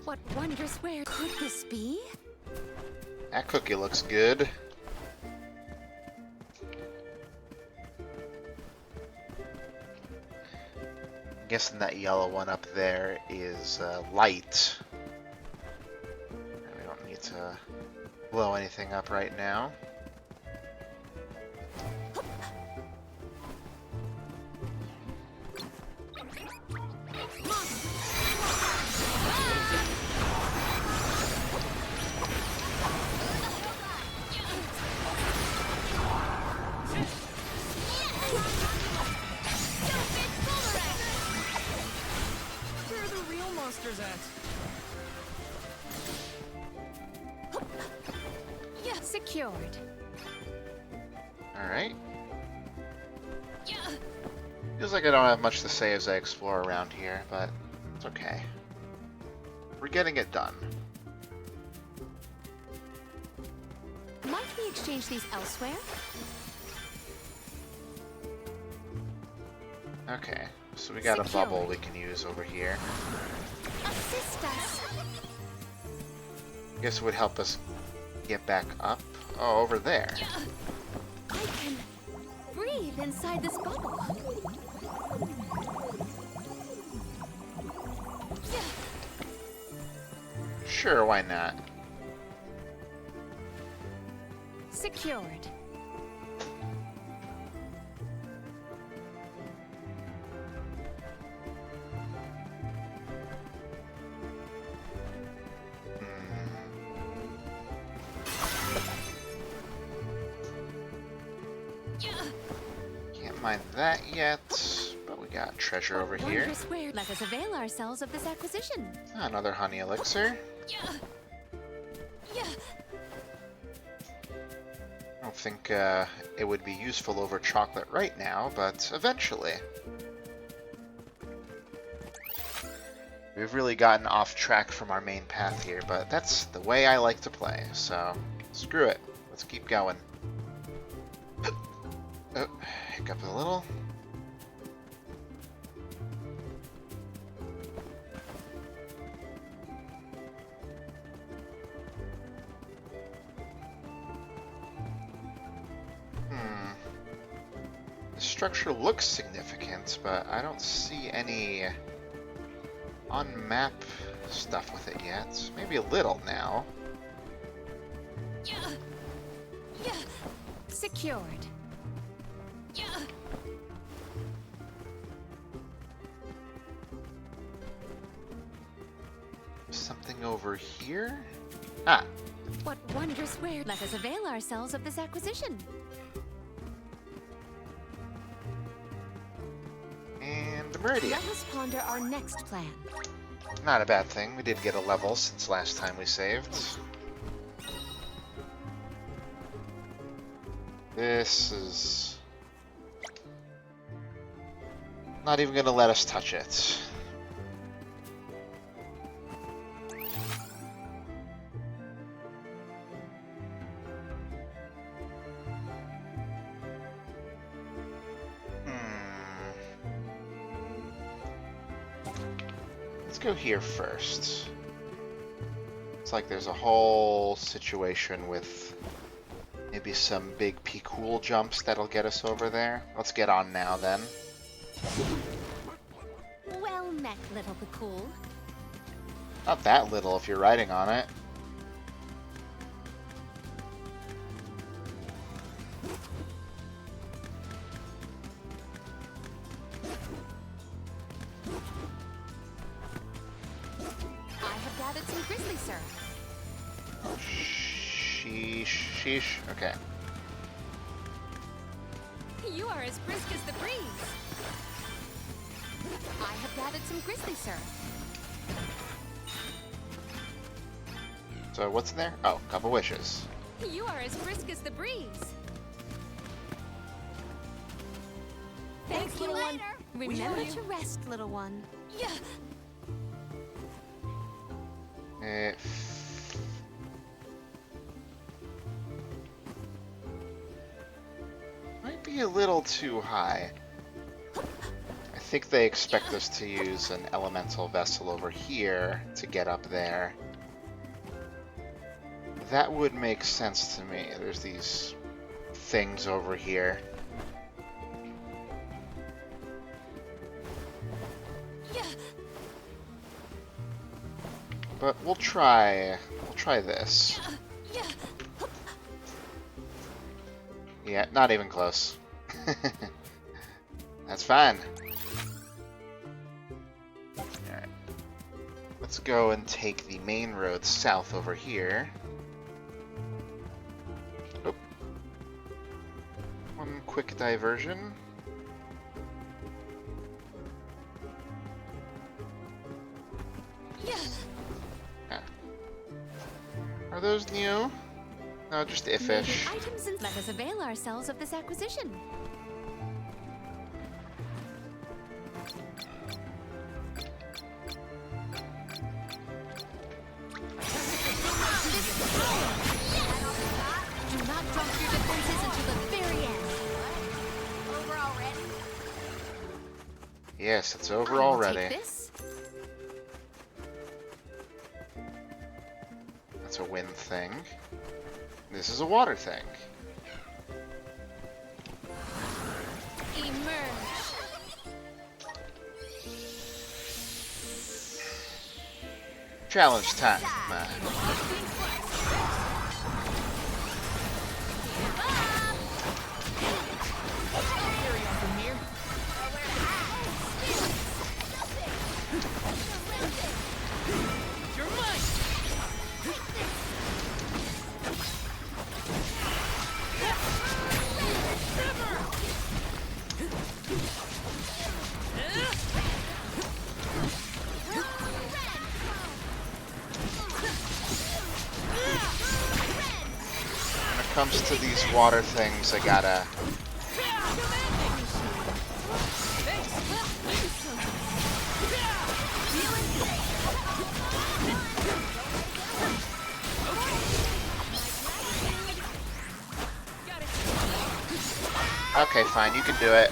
What wondrous where could this be? That cookie looks good. I'm guessing that yellow one up there is light. We don't need to blow anything up right now. Secured. Alright. Feels like I don't have much to say as I explore around here, but it's okay. We're getting it done. Might we exchange these elsewhere? Okay, so we got a bubble we can use over here. Assist us. I guess it would help us get back up. Oh, over there. I can breathe inside this bubble. Sure, why not? Secured. Can't mine that yet, but we got treasure over here. Wondrous where? Let us avail ourselves of this acquisition. Another honey elixir. Yeah. I don't think it would be useful over chocolate right now, but eventually. We've really gotten off track from our main path here, but that's the way I like to play, so screw it. Let's keep going. Oh, hiccup a little. The structure looks significant, but I don't see any on-map stuff with it yet. Maybe a little now. Secured. Something over here? Ah, What wondrous where? Let us avail ourselves of this acquisition. and the Meridian. Let us ponder our next plan. Not a bad thing. We did get a level since last time we saved. This is not even going to let us touch it. Let's go here first. It's like there's a whole situation with maybe some big P-Cool jumps that'll get us over there. Let's get on now then. Well met, little Cool. Not that little if you're riding on it. Grizzly syrup. Sheesh. Okay. You are as brisk as the breeze. I have gathered some grizzly syrup. So what's in there? Oh, cup of wishes. You are as brisk as the breeze. Thanks, little one. Remember to rest, little one. Yeah. Might be a little too high. I think they expect us to use an elemental vessel over here to get up there. That would make sense to me. There's these things over here. But we'll try this. Yeah, not even close. That's fine. Alright. Let's go and take the main road south over here. Oh. One quick diversion. Are those new? No, just iffish. Items and let us avail ourselves of this acquisition. Do not drop your defenses until the very end. Over already? Yes, it's over I will already. take this. That's a wind thing. This is a water thing. Emerge. Challenge time. comes to these water things, I gotta... Okay, fine, you can do it.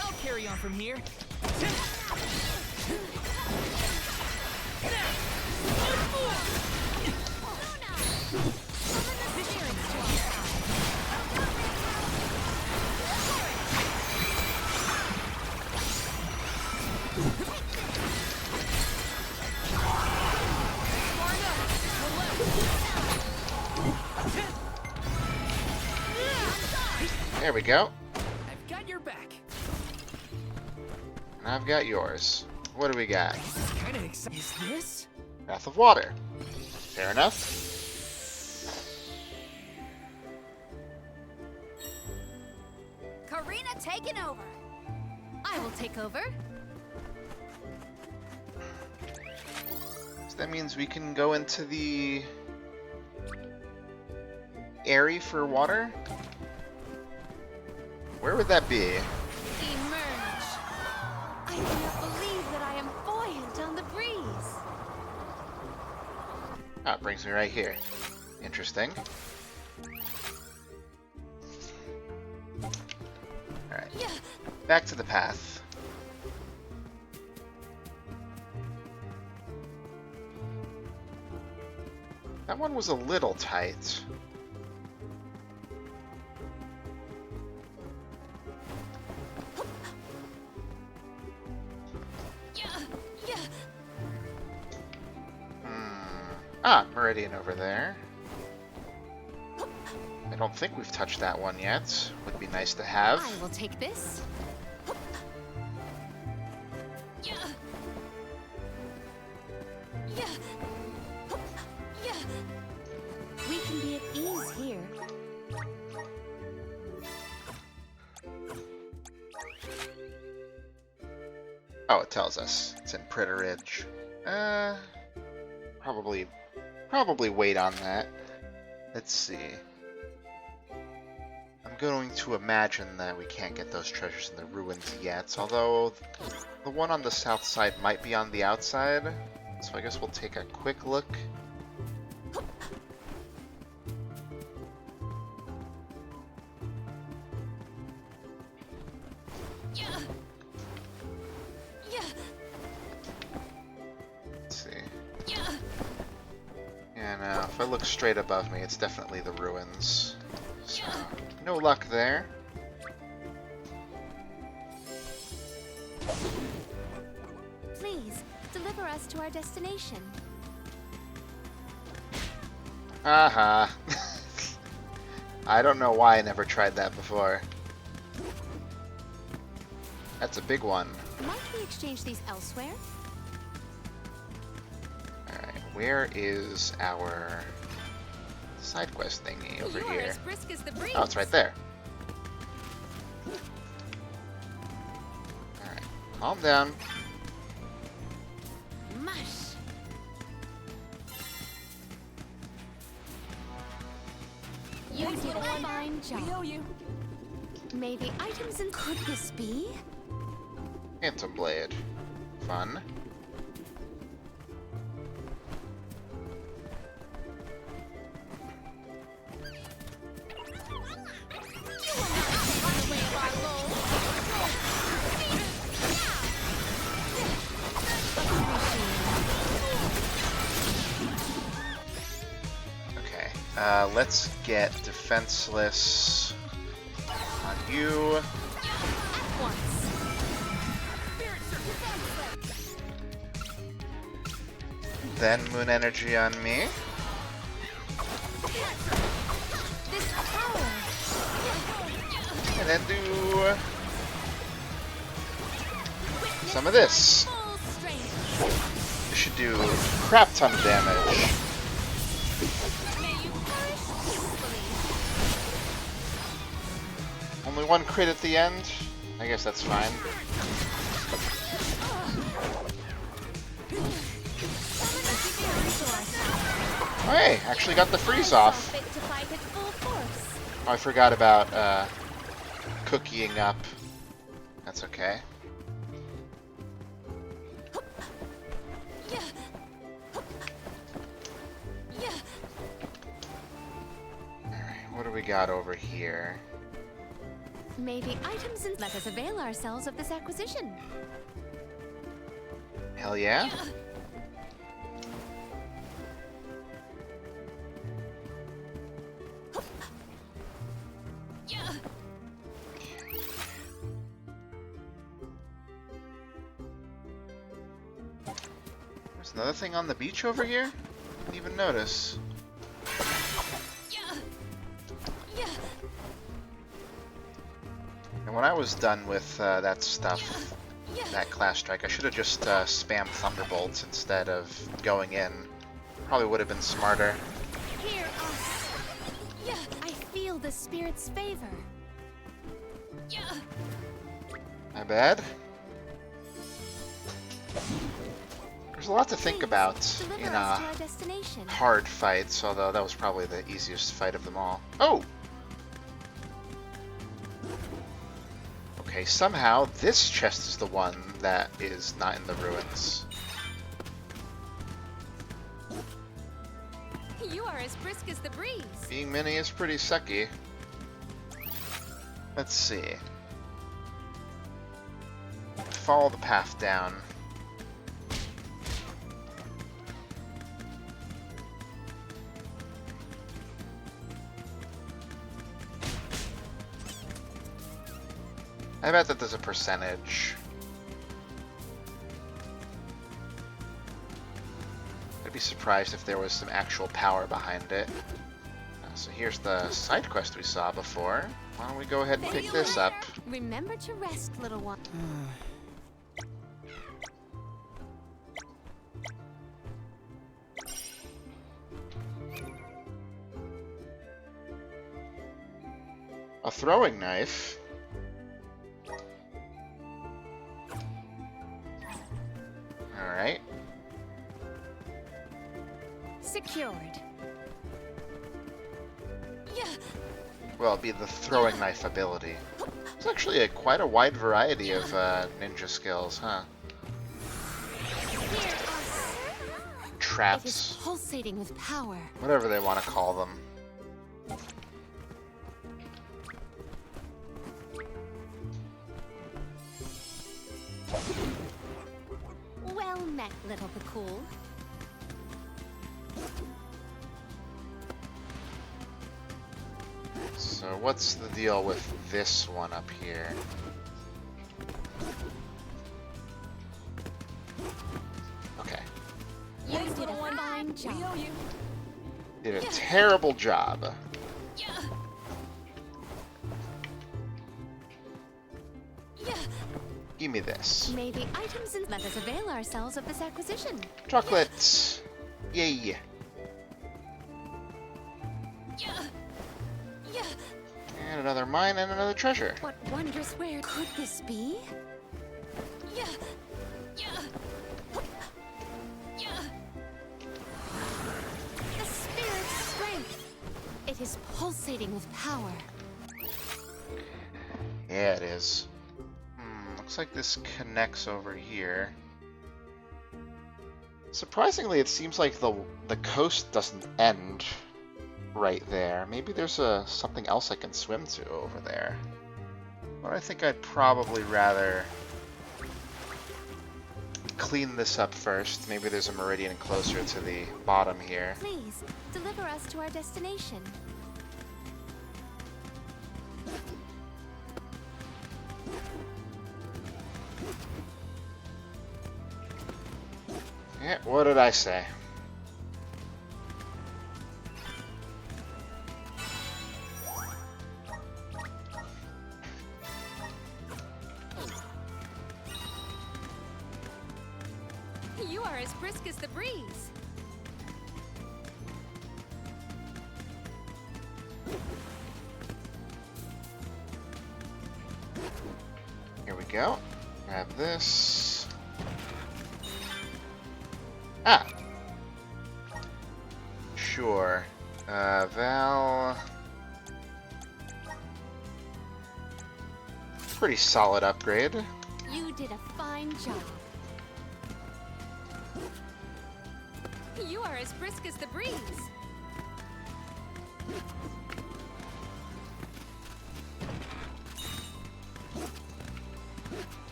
I'll carry on from here. There we go. I've got your back. And I've got yours. What do we got? This is kind of exciting. Is this? Path of water. Fair enough. Karina taking over. I will take over. So that means we can go into the area for water? Where would that be? Emerge. I cannot believe that I am buoyant on the breeze. Oh, it brings me right here. Interesting. Alright. Back to the path. That one was a little tight. Ah, Meridian over there. I don't think we've touched that one yet. Would be nice to have. I will take this. We can be at ease here. Oh, it tells us. It's in Pritter Ridge. Probably wait on that. Let's see. I'm going to imagine that we can't get those treasures in the ruins yet, although the one on the south side might be on the outside, so I guess we'll take a quick look. Let's see. Yeah, no, if I look straight above me, it's definitely the ruins. So, no luck there. Please, deliver us to our destination. Aha. I don't know why I never tried that before. That's a big one. Might we exchange these elsewhere? Alright, where is our side quest thingy over You are here? as brisk as the breeze. Oh, it's right there. Alright, calm down. Mush. You did a fine job. We owe you. May the items in could this be? Phantom Blade. Fun. Okay, let's get defenseless on you. Then moon energy on me. And then do some of this. This should do crap ton of damage. Only one crit at the end? I guess that's fine. Oh, hey, actually got the freeze off. Oh, I forgot about cookieing up. That's okay. Alright, what do we got over here? Maybe items and let us avail ourselves of this acquisition. Hell yeah. There's another thing on the beach over here? Didn't even notice. And when I was done with that stuff, that class strike, I should have just spammed Thunderbolts instead of going in. Probably would have been smarter. Hear us. I feel the spirit's favor. My bad. There's a lot to think about in hard fights, although that was probably the easiest fight of them all. Oh! Okay, somehow this chest is the one that is not in the ruins. You are as brisk as the breeze. Being mini is pretty sucky. Let's see. Follow the path down. I bet that there's a percentage. I'd be surprised if there was some actual power behind it. So here's the side quest we saw before. Why don't we go ahead and pick this up? Remember to rest, little one. A throwing knife? Alright. Secured. Well, it'd be the throwing knife ability. It's actually quite a wide variety of ninja skills, huh? Traps. It is pulsating with power. Whatever they want to call them. Well met, little Pakul. So what's the deal with this one up here? Okay. You did a fine job. Did a terrible job. Give me this. Maybe items and let us avail ourselves of this acquisition. Chocolates! Yay! And another mine and another treasure. What wondrous where could this be? The spirit's strength. It is pulsating with power. Yeah, it is. Looks like this connects over here. Surprisingly, it seems like the coast doesn't end right there. Maybe there's something else I can swim to over there. But I think I'd probably rather clean this up first. Maybe there's a meridian closer to the bottom here. Please, deliver us to our destination. Yeah, what did I say? You are as brisk as the breeze. Here we go. Grab this. Ah! Sure. Val... Pretty solid upgrade. You did a fine job. You are as brisk as the breeze.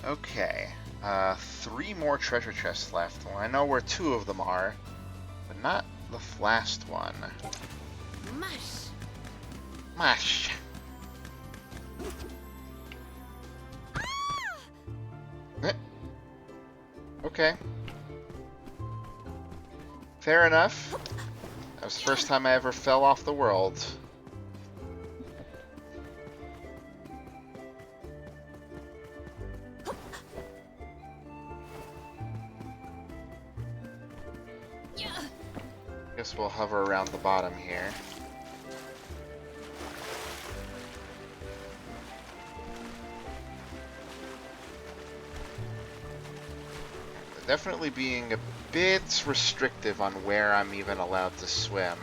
Okay. 3 more treasure chests left. Well, I know where 2 of them are, but not the last one. Mush. Mash. Okay. Fair enough. That was the first time I ever fell off the world. Guess we'll hover around the bottom here. Definitely being a bit restrictive on where I'm even allowed to swim.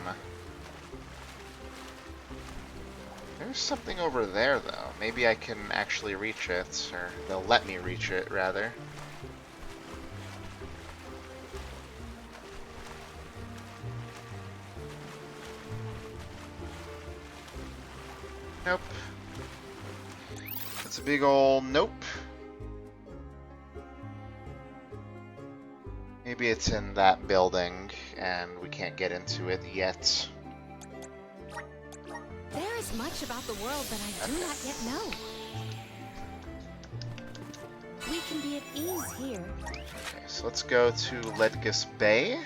There's something over there, though. Maybe I can actually reach it, or they'll let me reach it, rather. Nope. It's a big ol' nope. Maybe it's in that building, and we can't get into it yet. There is much about the world that I do not yet know. We can be at ease here. Okay, so let's go to Ledgus Bay.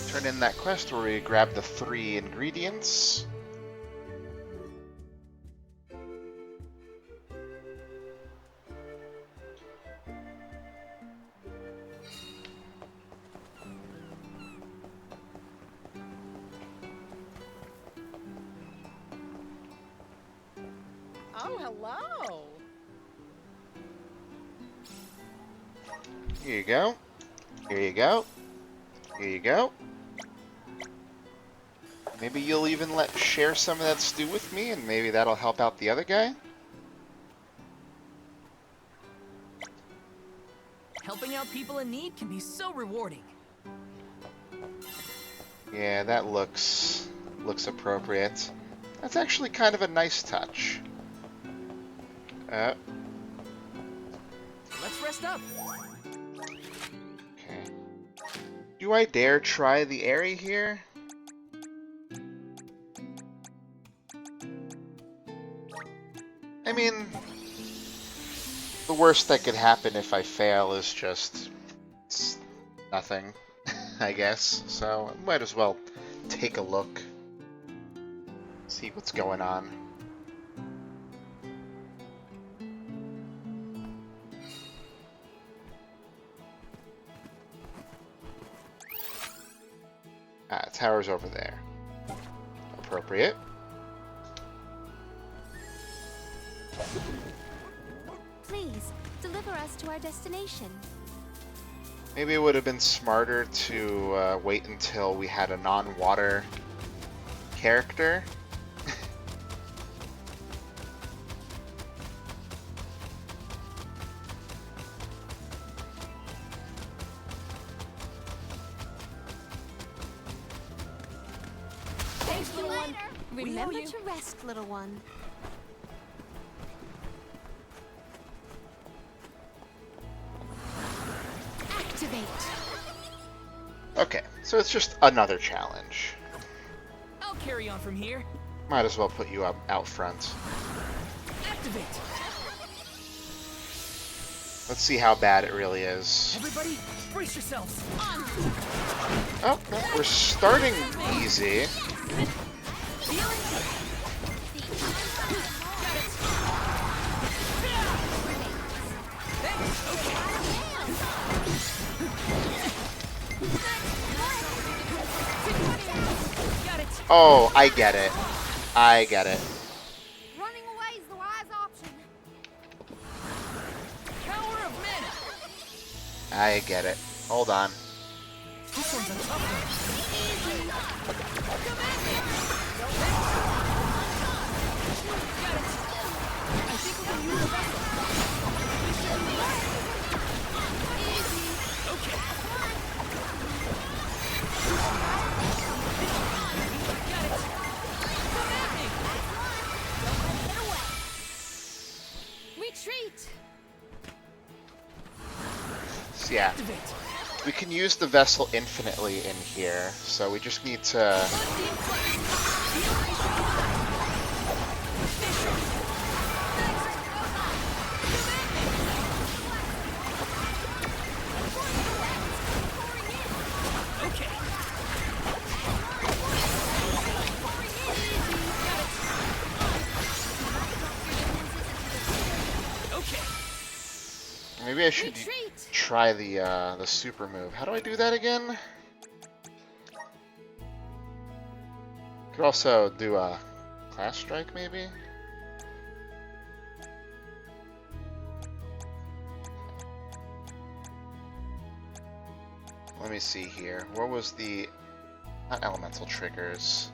Turn in that quest where we grab the 3 ingredients. Oh, hello. Here you go. Here you go. Here you go. Maybe you'll even share some of that stew with me, and maybe that'll help out the other guy. Helping out people in need can be so rewarding. Yeah, that looks appropriate. That's actually kind of a nice touch. Let's rest up. Okay. Do I dare try the area here? I mean, the worst that could happen if I fail is just nothing, I guess. So I might as well take a look, see what's going on. Tower's over there. Appropriate. Please, deliver us to our destination. Maybe it would have been smarter to wait until we had a non-water character. Thanks, little one. Remember to rest, little one. Activate. Okay, so it's just another challenge. I'll carry on from here. Might as well put you up out front. Activate. Let's see how bad it really is. Everybody, brace yourselves. Oh, we're starting easy. Oh, I get it. I get it. Running away is the wise option. Power of men! I get it. Hold on. This one's a tough I think we can use the vessel. Okay. Retreat! So yeah, we can use the vessel infinitely in here, so we just need to... Maybe I should try the super move. How do I do that again? Could also do a class strike, maybe? Let me see here. What was the... not elemental triggers.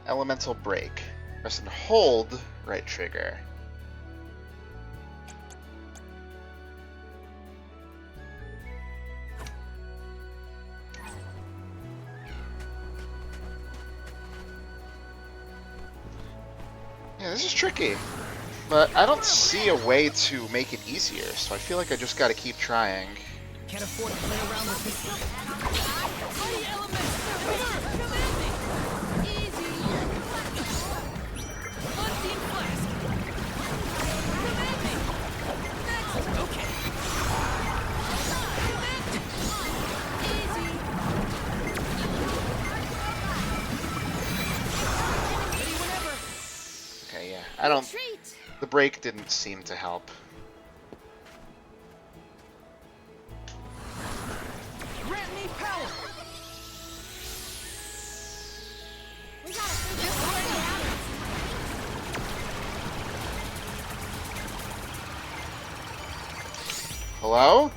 Elemental break. Press and hold right trigger. Yeah, this is tricky, but I don't see a way to make it easier, so I feel like I just gotta keep trying. Can't afford to play around with this. Okay, yeah. I don't... the break didn't seem to help. Grant me power. We gotta figure this out. Hello?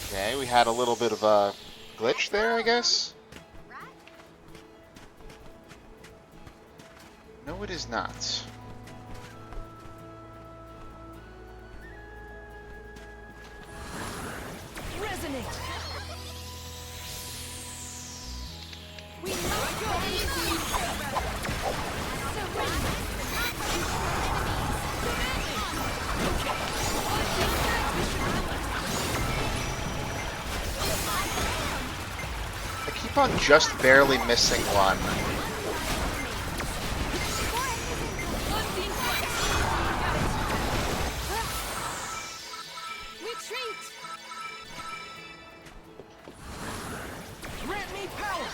Okay, we had a little bit of a glitch there, I guess? No, it is not. Resonate. We must go. I keep on just barely missing one. Retreat. Grant me power.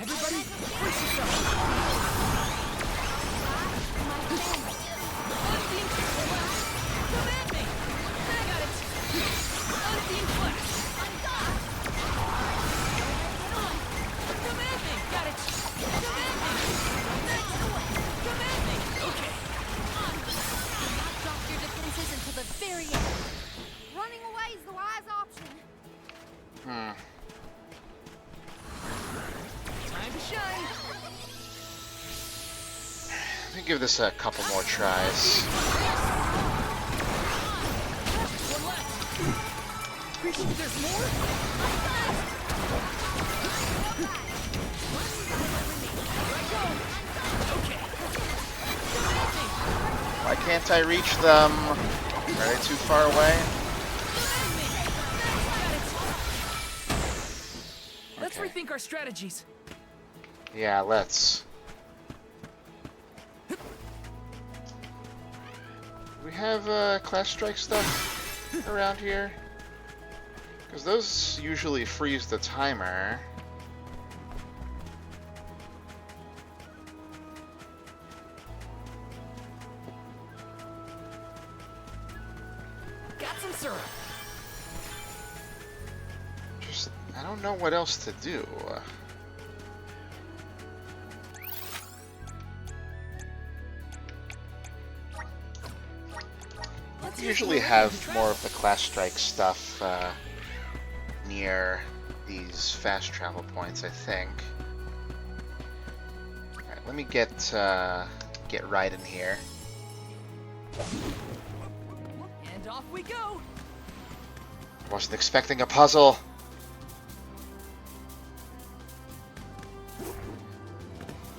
Everybody, brace yourself. Command me. Got it. Unseen flash. Command me. Got it. Command me. Command me. Okay. Drop your defenses until the very end. Running away is the wise option. Time to shine. Let me give this a couple more tries. One left. There's more? Okay. Why can't I reach them? Are they too far away? Let's rethink our strategies. Yeah, let's. We have class strike stuff around here. Because those usually freeze the timer. Got some syrup. Just, I don't know what else to do. I usually have more of the class strike stuff near these fast travel points, I think. Alright, let me get right in here. And off we go. Wasn't expecting a puzzle.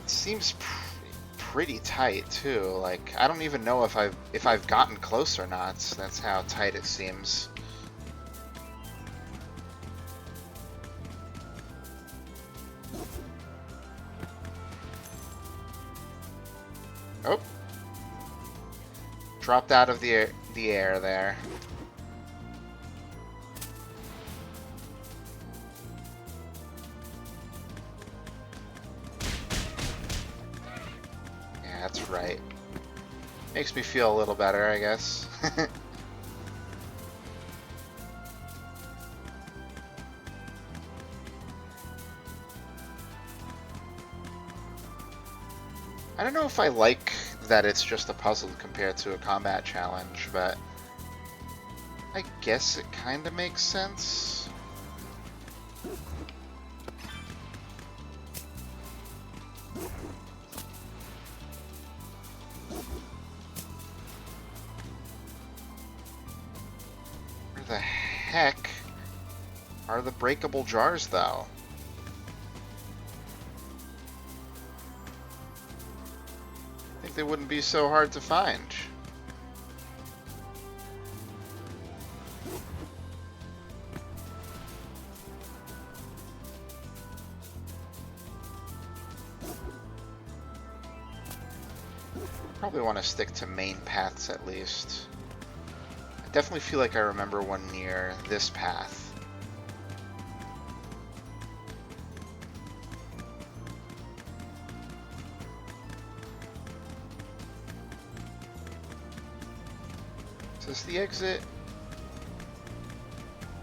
It seems pretty tight too. Like, I don't even know if I've gotten close or not. That's how tight it seems. Oh. Dropped out of the air there. Yeah, that's right. Makes me feel a little better, I guess. I don't know if I like that it's just a puzzle compared to a combat challenge, but I guess it kind of makes sense. Where the heck are the breakable jars, though? I think they wouldn't be so hard to find. Probably want to stick to main paths at least. I definitely feel like I remember one near this path. Is this the exit?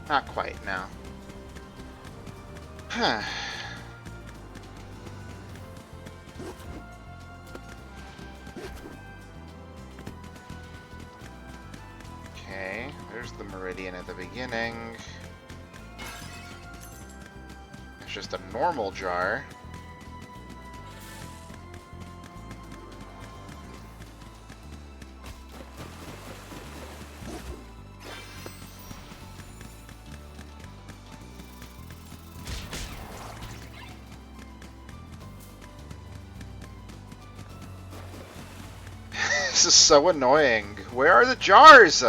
Not quite, no. Huh. Okay, there's the meridian at the beginning. It's just a normal jar. This is so annoying. Where are the jars?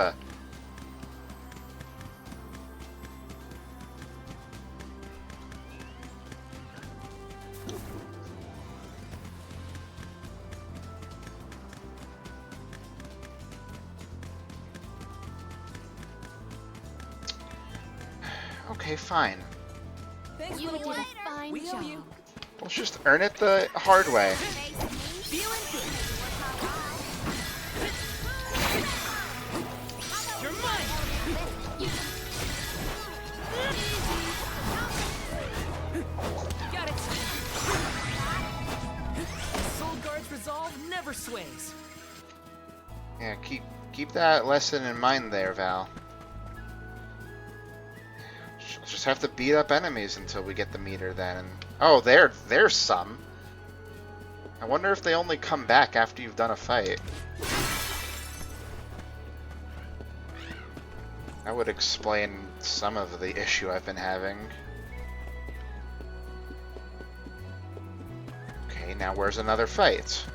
Okay, fine. Thanks You for the did work. a fine We owe job. you. Let's just earn it the hard way. Feeling good. You're mine. Got it. Soul Guard's resolve never sways. Yeah, keep that lesson in mind there, Val. Just have to beat up enemies until we get the meter then. Oh, there's some. I wonder if they only come back after you've done a fight. That would explain some of the issue I've been having. Okay, now where's another fight?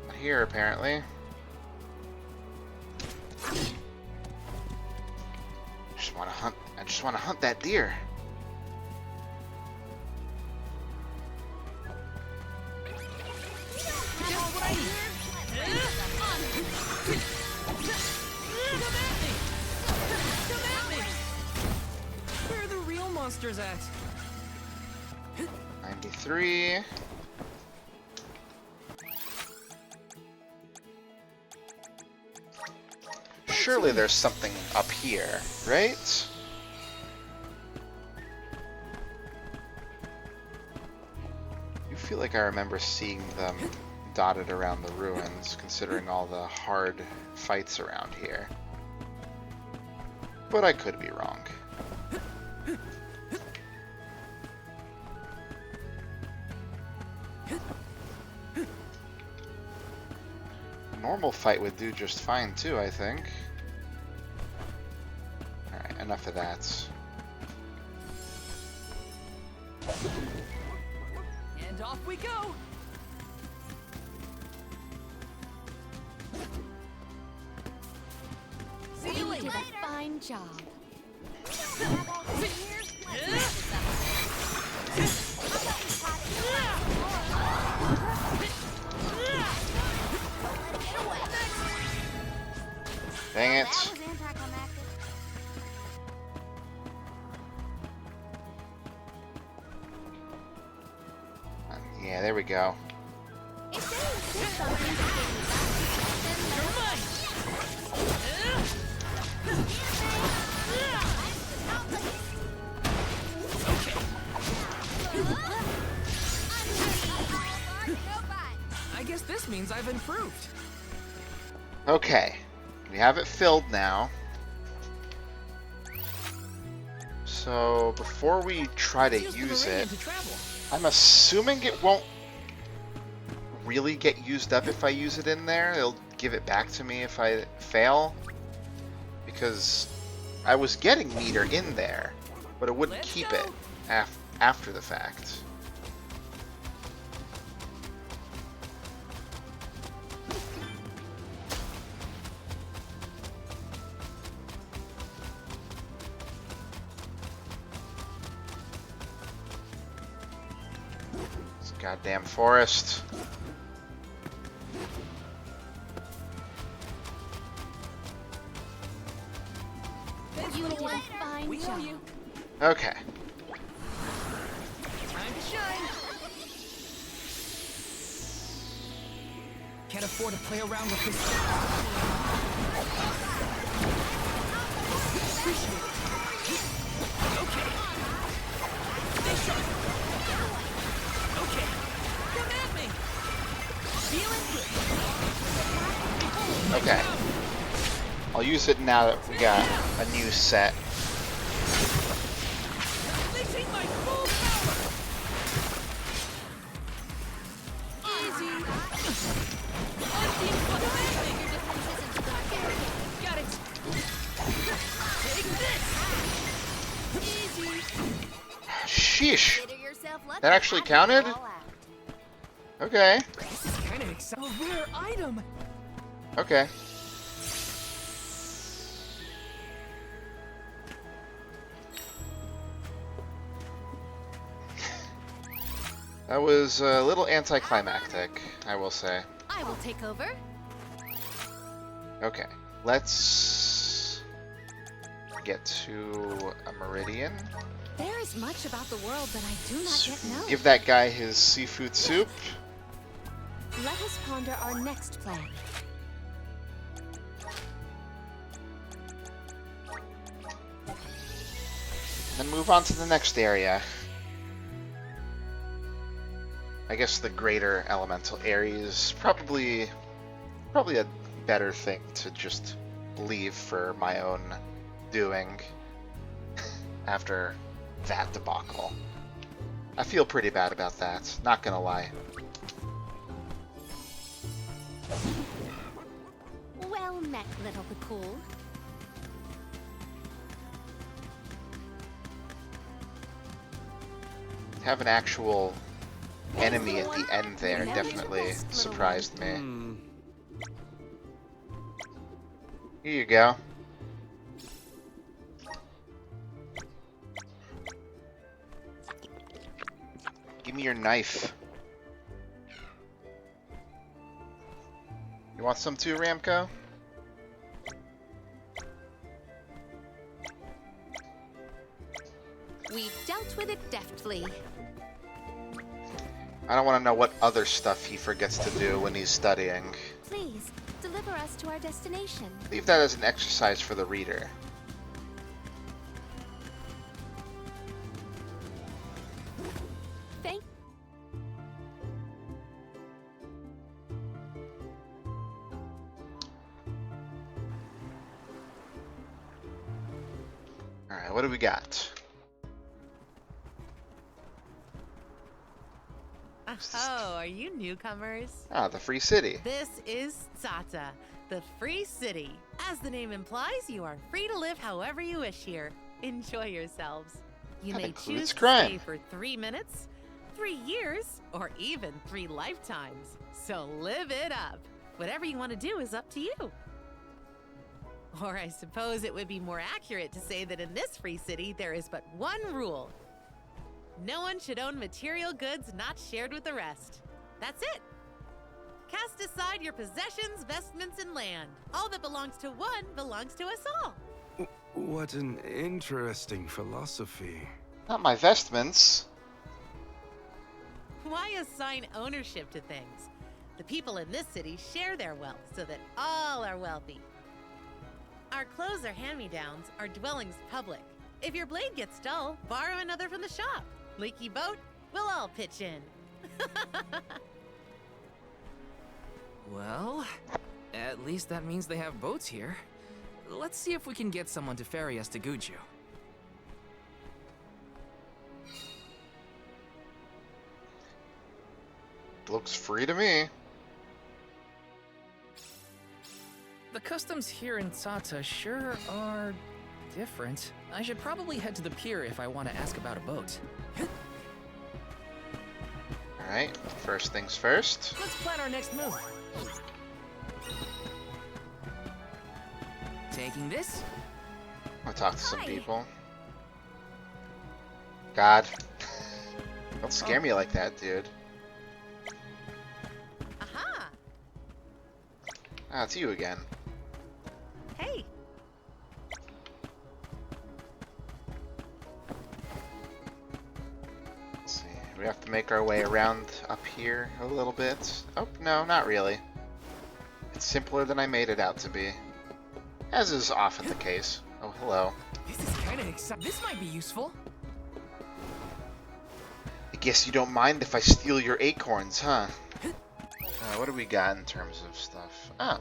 Not here, apparently. I just want to hunt that deer. Where are the real monsters at? 93. Surely there's something up here, right? I feel like I remember seeing them dotted around the ruins, considering all the hard fights around here. But I could be wrong. A normal fight would do just fine too, I think. Alright, enough of that. And off we go! See you later. You did a fine job. Dang it. That was anticlimactic. Yeah, there we go. If they insist on being then I guess this means I've improved. Okay, we have it filled now. So before we try to use it, I'm assuming it won't really get used up if I use it in there. It'll give it back to me if I fail. Because I was getting meter in there, but it wouldn't keep it after the fact. This goddamn forest. You did a fine job. Okay. Time to shine. Can't afford to play around with this. Appreciate it. Okay. Stay sharp. Okay. Come at me. Feeling good. Okay. I'll use it now that we got a new set. Unleashing my full power. Easy. Got it. Take this. Easy. Sheesh. consider yourself lucky. That actually I counted? all out. Okay. This is kind of exciting. A rare item. Okay. That was a little anticlimactic, I will say. I will take over. Okay, let's get to a meridian. There is much about the world that I do not yet know. Give that guy his seafood soup. Let us ponder our next plan. Then move on to the next area. I guess the greater elemental area is probably a better thing to just leave for my own doing after that debacle. I feel pretty bad about that, not gonna lie. Well met, little Cool. Have an actual enemy at the end there definitely surprised me. Here you go. Give me your knife. You want some too, Ramco? We've dealt with it deftly. I don't want to know what other stuff he forgets to do when he's studying. Please, deliver us to our destination. Leave that as an exercise for the reader. Thank. Alright, what do we got? Oh, are you newcomers? Ah, the Free City. This is Tsata, the Free City. As the name implies, you are free to live however you wish here. Enjoy yourselves. You That may includes choose to crime. stay for 3 minutes, 3 years, or even 3 lifetimes. So live it up. Whatever you want to do is up to you. Or I suppose it would be more accurate to say that in this free city, there is but one rule. No one should own material goods not shared with the rest. That's it. Cast aside your possessions, vestments, and land. All that belongs to one belongs to us all. What an interesting philosophy. Not my vestments. Why assign ownership to things? The people in this city share their wealth so that all are wealthy. Our clothes are hand-me-downs, our dwellings public. If your blade gets dull, borrow another from the shop. Leaky boat, we'll all pitch in. Well, at least that means they have boats here. Let's see if we can get someone to ferry us to Guju. Looks free to me. The customs here in Tsata sure are different. I should probably head to the pier if I want to ask about a boat. Alright, first things first. Let's plan our next move. Taking this? I'll talk to some Hi. people. God. Don't scare me like that, dude. Aha! Ah, it's you again. Hey! Let's see. We have to make our way around up here a little bit. Oh, no, not really. It's simpler than I made it out to be. As is often the case. Oh, hello. This is kind of exciting. This might be useful. I guess you don't mind if I steal your acorns, huh? What do we got in terms of stuff? Oh.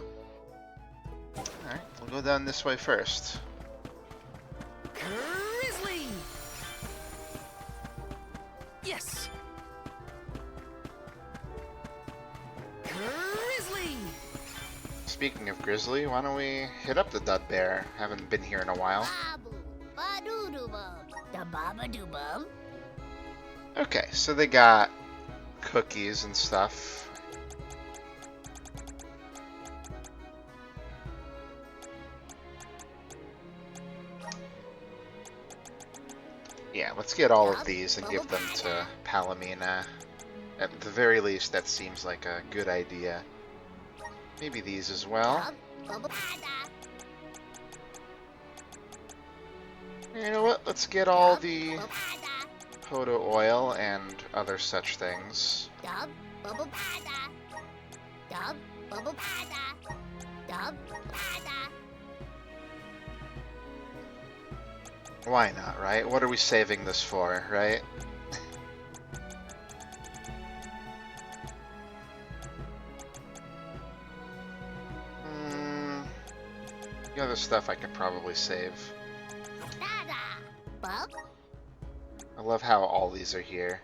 Alright, we'll go down this way first. Grizzly! Yes! Grizzly! Speaking of Grizzly, why don't we hit up the Dud Bear? Haven't been here in a while. Okay, so they got cookies and stuff. Yeah, let's get all of these and give them to Palomina. At the very least, that seems like a good idea. Maybe these as well. You know what? Let's get all the Podo oil and other such things. Why not, right? What are we saving this for, right? The other stuff I could probably save. I love how all these are here.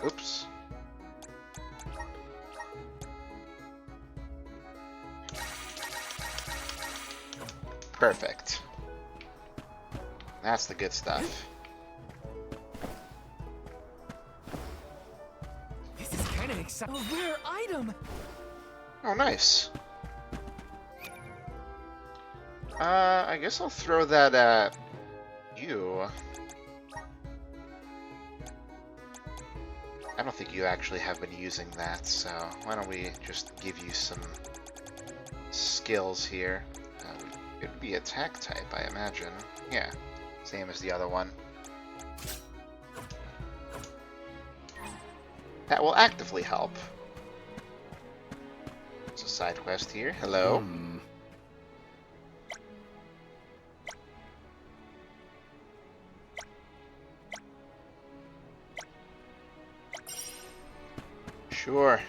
Oops. Perfect. That's the good stuff. This is kind of exciting. A rare item! Oh, nice. I guess I'll throw that at you. I don't think you actually have been using that, so why don't we just give you some skills here. It would be attack type, I imagine. Yeah, same as the other one. That will actively help. There's a side quest here. Hello. Sure.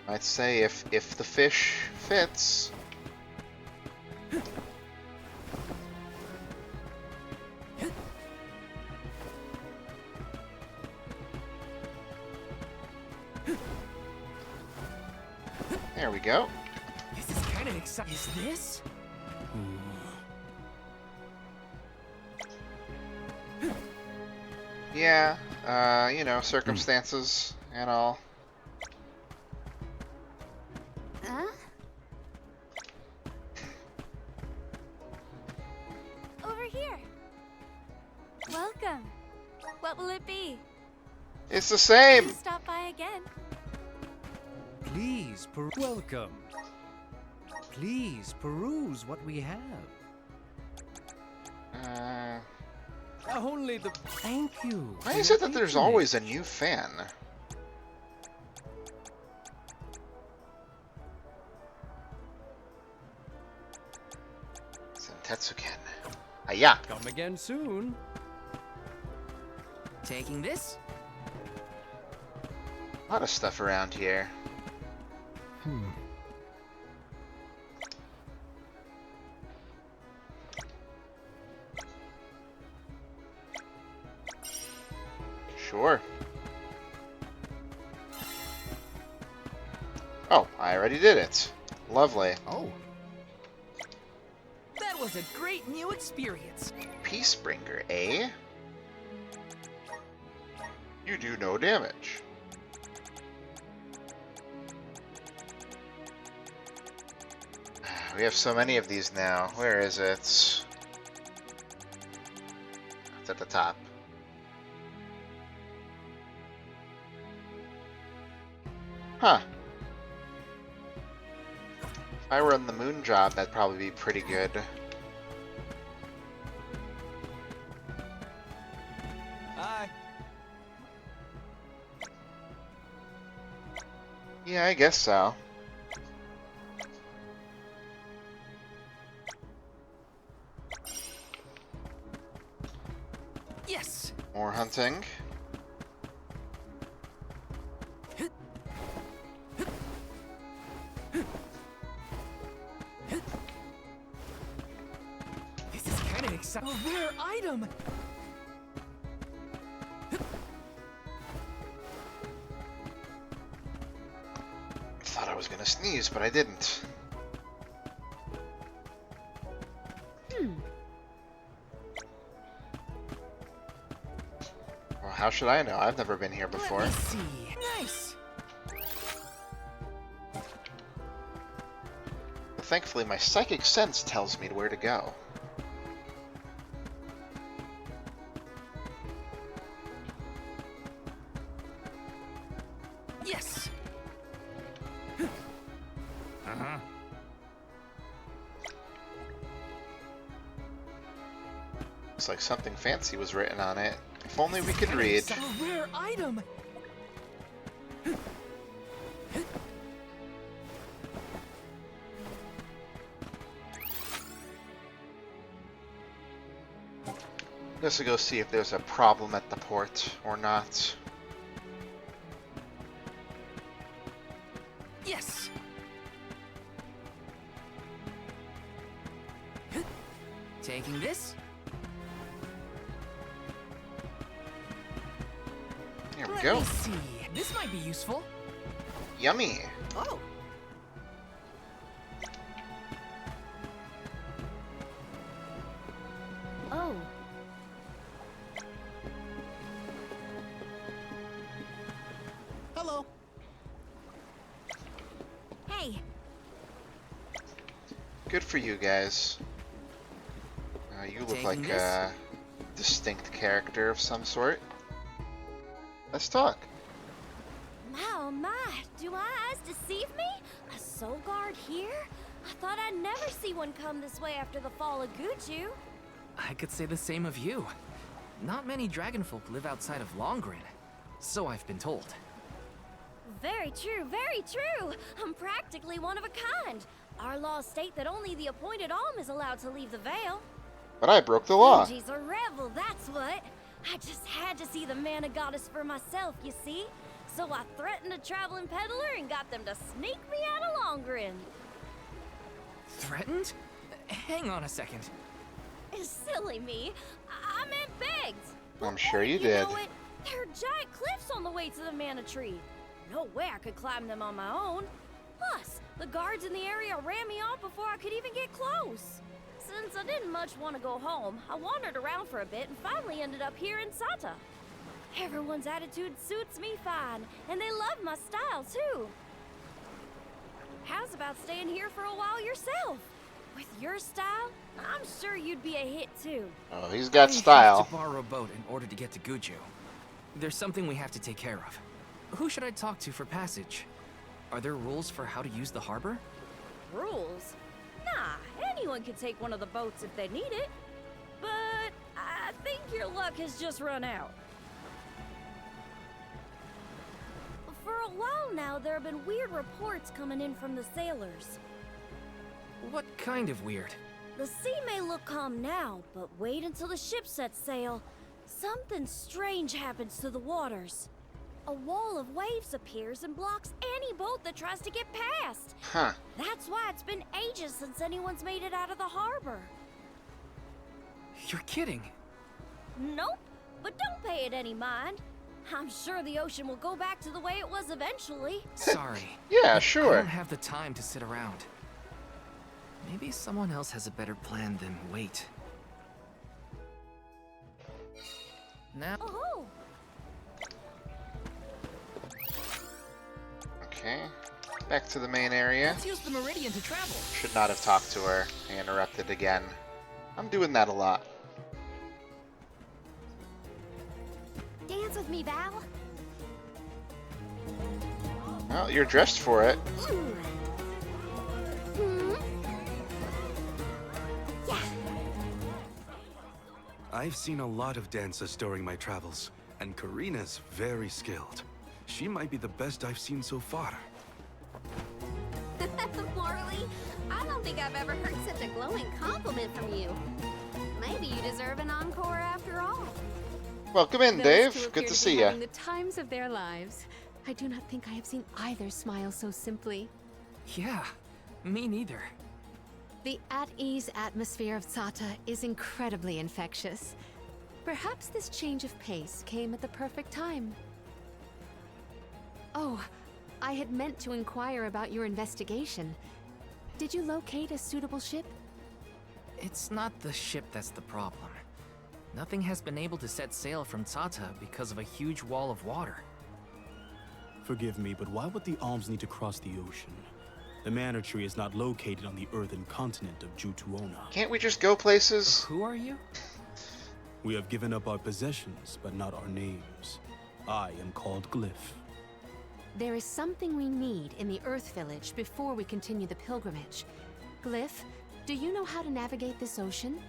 I'd say if the fish fits. There we go. This is kind of exciting. Is this? Yeah, you know, circumstances and all. Huh? Over here. Welcome. What will it be? It's the same. Please stop by again. Please, welcome. Please peruse what we have. Only the. Thank you. Why is it that there's always a new fan? Sentetsuken. Aya. Come again soon. Taking this? A lot of stuff around here. Sure. Oh, I already did it. Lovely. Oh. That was a great new experience. Peacebringer, eh? You do no damage. We have so many of these now. Where is it? It's at the top. Huh. If I were on the moon job, that'd probably be pretty good. Hi. Yeah, I guess so. Yes. More hunting. This is kind of exciting. A rare item. Thought I was gonna sneeze, but I didn't. Well, how should I know? I've never been here before. Let me see. Nice. But thankfully, my psychic sense tells me where to go. Yes. Looks like something fancy was written on it. If only we could read. A rare item. Guess I'll go see if there's a problem at the port or not. Yes. Taking this? Here we Let go. me see. This might be useful. Yummy. Oh. Oh. Good for you guys. You look Taking like this? a distinct character of some sort. Let's talk. My, do my eyes deceive me? A soul guard here? I thought I'd never see one come this way after the fall of Guju. I could say the same of you. Not many dragonfolk live outside of Longrin, so I've been told. Very true, very true. I'm practically one of a kind. Our laws state that only the appointed Alm is allowed to leave the Vale. But I broke the law. Genji's a rebel, that's what. I just had to see the mana goddess for myself, you see? So I threatened a traveling peddler and got them to sneak me out of Longrin. Threatened? Hang on a second. It's silly me. I meant begged. I'm sure you You did. know it, there are giant cliffs on the way to the mana tree. No way I could climb them on my own. Plus, the guards in the area ran me off before I could even get close. Since I didn't much want to go home, I wandered around for a bit and finally ended up here in Sata. Everyone's attitude suits me fine, and they love my style too. How's about staying here for a while yourself? With your style, I'm sure you'd be a hit too. Oh, he's got I style. have to borrow a boat in order to get to Guju. There's something we have to take care of. Who should I talk to for passage? Are there rules for how to use the harbor? Rules? Nah, anyone can take one of the boats if they need it. But I think your luck has just run out. For a while now, there have been weird reports coming in from the sailors. What kind of weird? The sea may look calm now, but wait until the ship sets sail. Something strange happens to the waters. A wall of waves appears and blocks any boat that tries to get past. Huh. That's why it's been ages since anyone's made it out of the harbor. You're kidding. Nope, but don't pay it any mind. I'm sure the ocean will go back to the way it was eventually. Sorry. Yeah, I sure. don't have the time to sit around. Maybe someone else has a better plan than wait. Now. Oh, Okay. Back to the main area. Let's use the Meridian to travel. Should not have talked to her. I interrupted again. I'm doing that a lot. Dance with me, Val. Well, you're dressed for it. Ooh. Hmm? Yeah. I've seen a lot of dancers during my travels, and Karina's very skilled. She might be the best I've seen so far. Morley, I don't think I've ever heard such a glowing compliment from you. Maybe you deserve an encore after all. Welcome in, Those Dave. two Good appear to be see you. having the times of their lives. I do not think I have seen either smile so simply. Yeah, me neither. The at-ease atmosphere of Sata is incredibly infectious. Perhaps this change of pace came at the perfect time. Oh, I had meant to inquire about your investigation. Did you locate a suitable ship? It's not the ship that's the problem. Nothing has been able to set sail from Tata because of a huge wall of water. Forgive me, but why would the Alms need to cross the ocean? The Manor Tree is not located on the earthen continent of Jutuona. Can't we just go places? Who are you? We have given up our possessions, but not our names. I am called Glyph. There is something we need in the Earth Village before we continue the pilgrimage. Glyph, do you know how to navigate this ocean?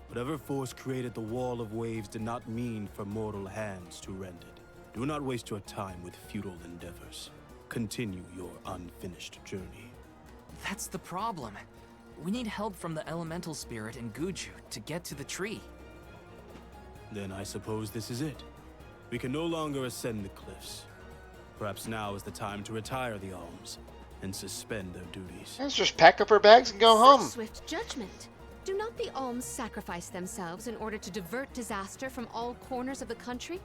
Whatever force created the wall of waves did not mean for mortal hands to rend it. Do not waste your time with futile endeavors. Continue your unfinished journey. That's the problem. We need help from the elemental spirit in Guju to get to the tree. Then I suppose this is it. We can no longer ascend the cliffs. Perhaps now is the time to retire the Alms and suspend their duties. Let's just pack up our bags and go home. Swift judgment. Do not the Alms sacrifice themselves in order to divert disaster from all corners of the country?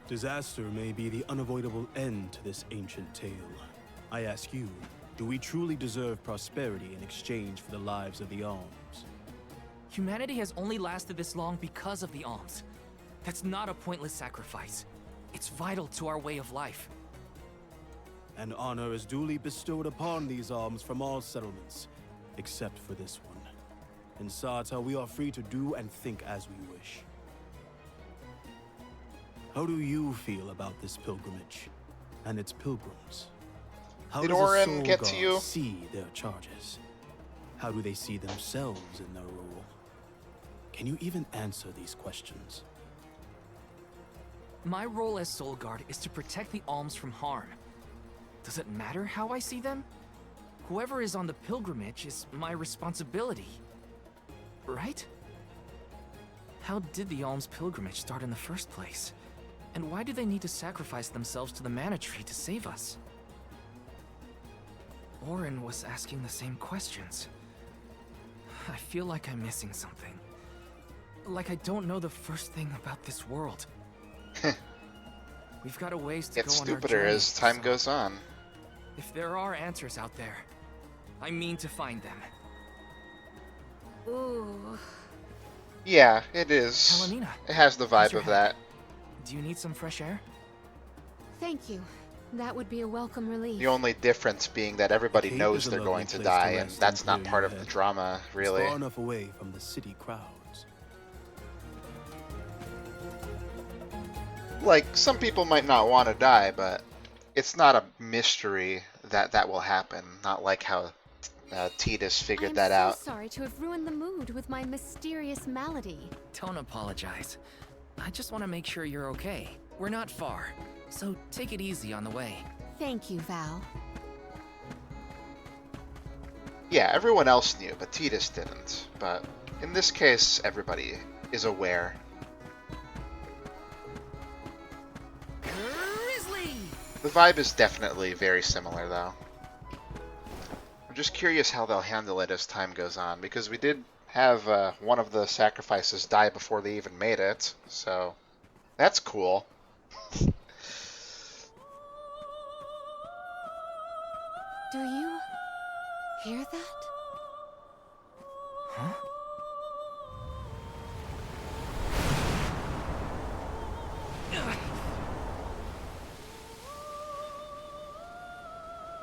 Disaster may be the unavoidable end to this ancient tale. I ask you, do we truly deserve prosperity in exchange for the lives of the Alms? Humanity has only lasted this long because of the alms. That's not a pointless sacrifice. It's vital to our way of life. And honor is duly bestowed upon these alms from all settlements. except for this one. In Sarta, we are free to do and think as we wish. How do you feel about this pilgrimage and its pilgrims? How Did does a Orin soul get to guard you? see their charges? How do they see themselves in their role? Can you even answer these questions? My role as Soul Guard is to protect the alms from harm. Does it matter how I see them? Whoever is on the pilgrimage is my responsibility. Right? How did the alms pilgrimage start in the first place? And why do they need to sacrifice themselves to the Mana Tree to save us? Orin was asking the same questions. I feel like I'm missing something. Like I don't know the first thing about this world. We've got a ways to Gets go on our stupider journey, as time so goes on. if there are answers out there, I mean to find them. Ooh. Yeah, it is. Palomina, It has the how's vibe your of head? that. Do you need some fresh air? Thank you. That would be a welcome relief. The only difference being that everybody Cape knows is a they're lovely going to place die, to and rest that's and not clear part your of the head. drama, It's really. far enough away from the city crowds. Like, some people might not want to die, but it's not a mystery that that will happen. Not like how Tidus figured that I'm out. so sorry to have ruined the mood with my mysterious malady. Don't apologize. I just want to make sure you're okay. We're not far, so take it easy on the way. Thank you, Val. Yeah, everyone else knew, but Tidus didn't. But in this case, everybody is aware. Grizzly! The vibe is definitely very similar, though. I'm just curious how they'll handle it as time goes on, because we did have one of the sacrifices die before they even made it, so that's cool. Do you hear that? Huh?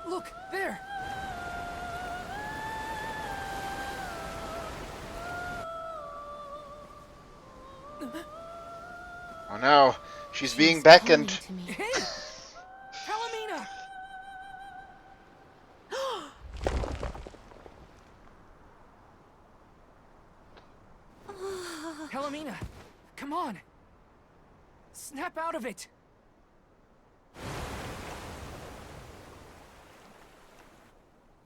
Look, there! Oh no, she's being She's beckoned. calling to me. Hey! Palomina! Palomina, come on! Snap out of it!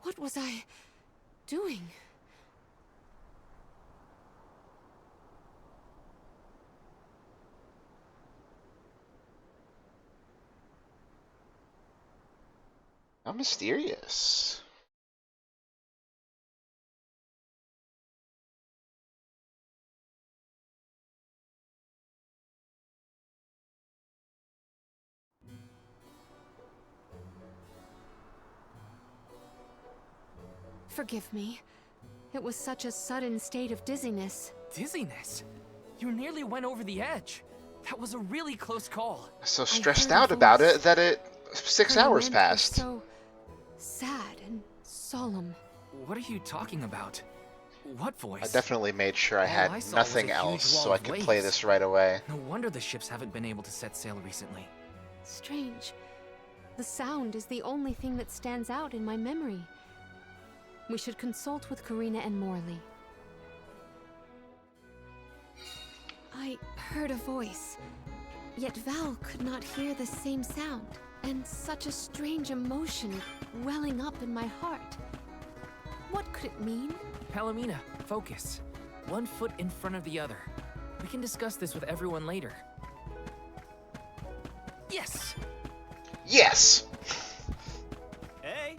What was I doing? How mysterious. Forgive me. It was such a sudden state of dizziness. Dizziness? You nearly went over the edge. That was a really close call. So I stressed heard a out about voice. it that it 6 Her hours lament was passed. So sad and solemn. What are you talking about? What voice? I definitely made sure I All had I saw was nothing a huge else wall so I of could play waves. this right away. No wonder the ships haven't been able to set sail recently. Strange. The sound is the only thing that stands out in my memory. We should consult with Karina and Morley. I heard a voice, yet Val could not hear the same sound, and such a strange emotion welling up in my heart. What could it mean? Palomina, focus. One foot in front of the other. We can discuss this with everyone later. Yes! Yes! Hey!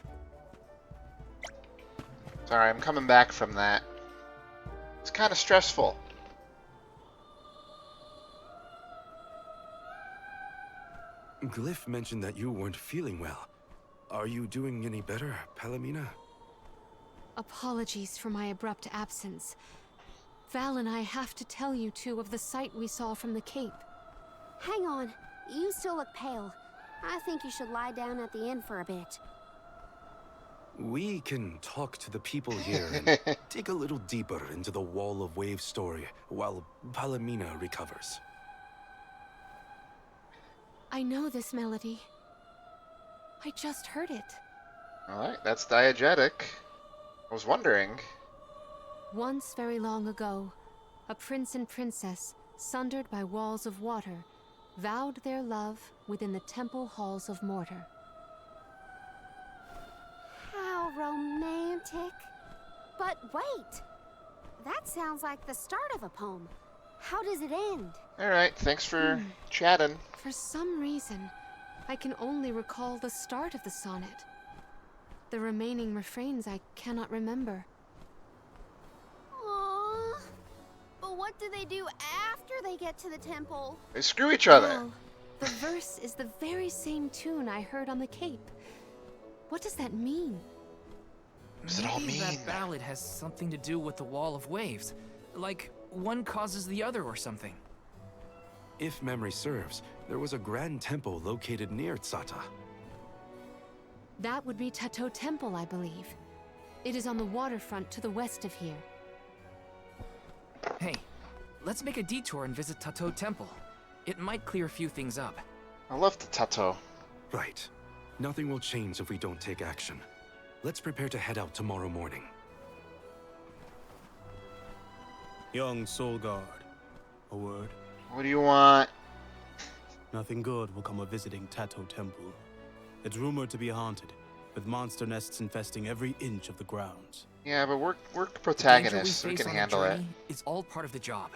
Sorry, I'm coming back from that. It's kind of stressful. Glyph mentioned that you weren't feeling well. Are you doing any better, Palomina? Apologies for my abrupt absence. Val and I have to tell you two of the sight we saw from the Cape. Hang on. You still look pale. I think you should lie down at the inn for a bit. We can talk to the people here and dig a little deeper into the Wall of Waves story while Palomina recovers. I know this melody. I just heard it. Alright, that's diegetic. I was wondering. Once very long ago, a prince and princess, sundered by walls of water, vowed their love within the temple halls of Mortar. How romantic. But wait! That sounds like the start of a poem. How does it end? Alright, thanks for chatting. For some reason, I can only recall the start of the sonnet. The remaining refrains I cannot remember. Aww. But what do they do after they get to the temple? They screw each other. Well, the verse is the very same tune I heard on the Cape. What does that mean? What does it all Maybe mean? that ballad has something to do with the Wall of Waves. Like, one causes the other or something. If memory serves, there was a grand temple located near Tsata. That would be Tato Temple, I believe. It is on the waterfront to the west of here. Hey, let's make a detour and visit Tato Temple. It might clear a few things up. I love the Tato. Right. Nothing will change if we don't take action. Let's prepare to head out tomorrow morning. Young Soul Guard, a word? What do you want? Nothing good will come of visiting Tato Temple. It's rumored to be haunted, with monster nests infesting every inch of the grounds. Yeah, but we're The protagonists. danger We face can on the handle it. journey is all part of the job.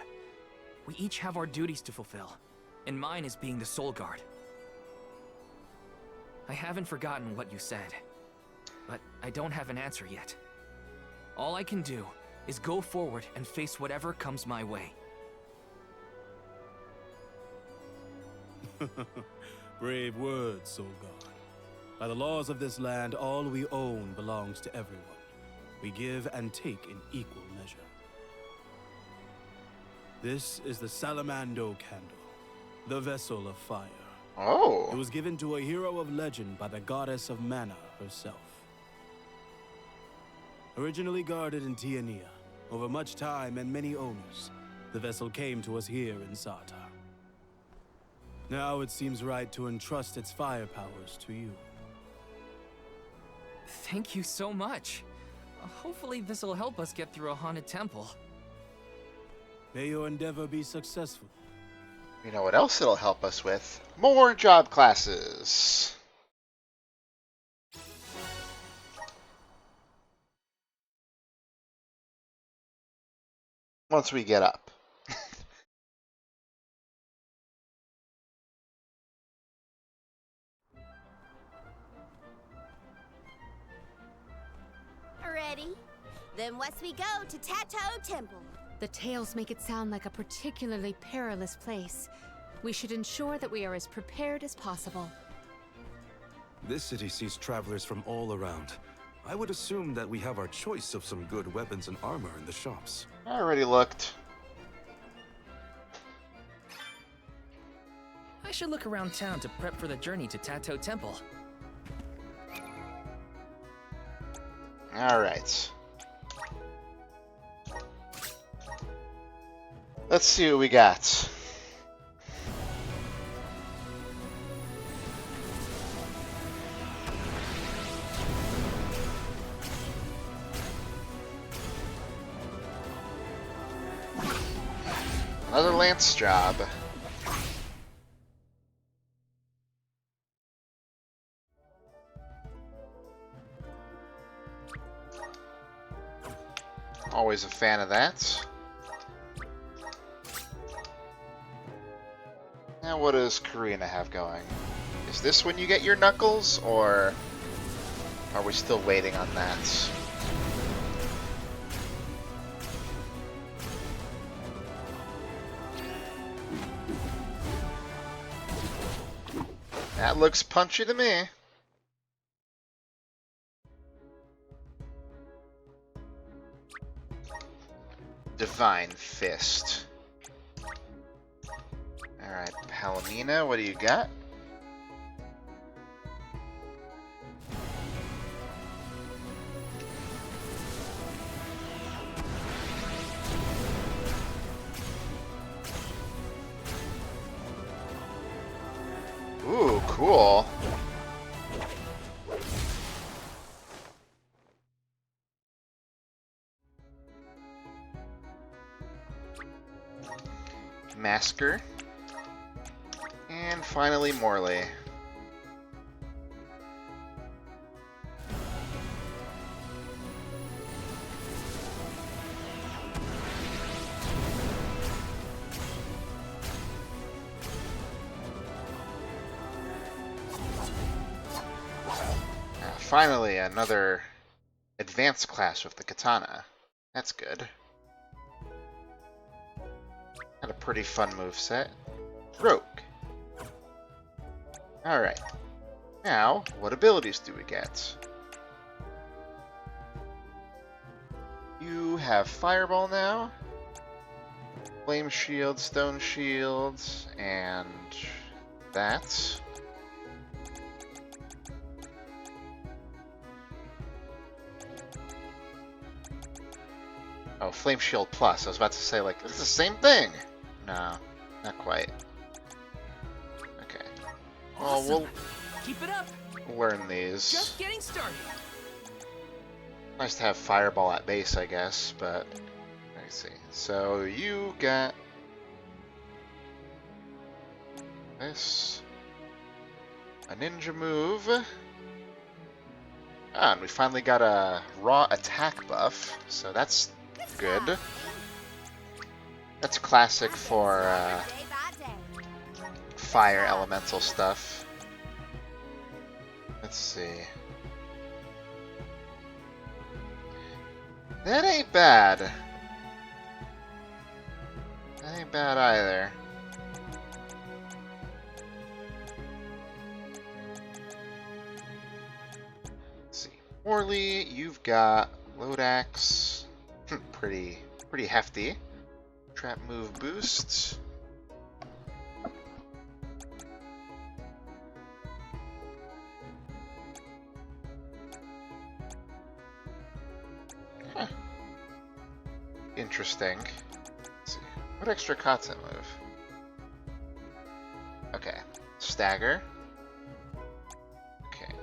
We each have our duties to fulfill, and mine is being the Soul Guard. I haven't forgotten what you said, but I don't have an answer yet. All I can do is go forward and face whatever comes my way. Brave words, Soul Guard. By the laws of this land, all we own belongs to everyone. We give and take in equal measure. This is the Salamando Candle, the vessel of fire. Oh. It was given to a hero of legend by the goddess of mana herself. Originally guarded in Tiania, over much time and many owners, the vessel came to us here in Sata. Now it seems right to entrust its fire powers to you. Thank you so much. Hopefully this will help us get through a haunted temple. May your endeavor be successful. You know what else it'll help us with? More job classes. Once we get up. Ready? Then west we go to Tato Temple. The tales make it sound like a particularly perilous place. We should ensure that we are as prepared as possible. This city sees travelers from all around. I would assume that we have our choice of some good weapons and armor in the shops. I already looked. I should look around town to prep for the journey to Tato Temple. Alright. Let's see what we got. Another lance job. Always a fan of that. Now what does Karina have going? Is this when you get your knuckles, or are we still waiting on that? That looks punchy to me. Divine Fist. Alright, Palomina, what do you got? Ooh, cool. Masker. And finally, Morley. Finally, another advanced class with the katana. That's good. Had a pretty fun moveset. Rogue. Alright. Now, what abilities do we get? You have Fireball now. Flame Shield, Stone Shield, and that. Oh, Flame Shield Plus. I was about to say, like, it's the same thing. No, not quite. Okay. Well, Awesome. we'll Keep it up. learn these. Just getting started. Nice to have Fireball at base, I guess, but let's see. So you got this, a ninja move. Ah, and we finally got a raw attack buff, so that's good. That's classic for fire elemental stuff. Let's see. That ain't bad. That ain't bad either. Let's see. Morley, you've got Load Axe. pretty hefty. Trap move boost. Huh. Interesting. Let's see. What extra kata move? Okay. Stagger. Okay.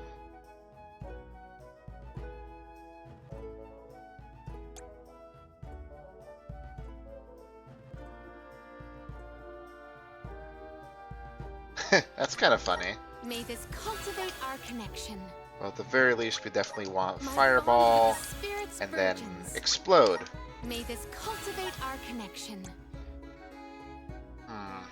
That's kind of funny. May this cultivate our connection. Well, at the very least, we definitely want My Fireball, bond with the spirit's and then virgins. Explode. May this cultivate our connection. Hmm.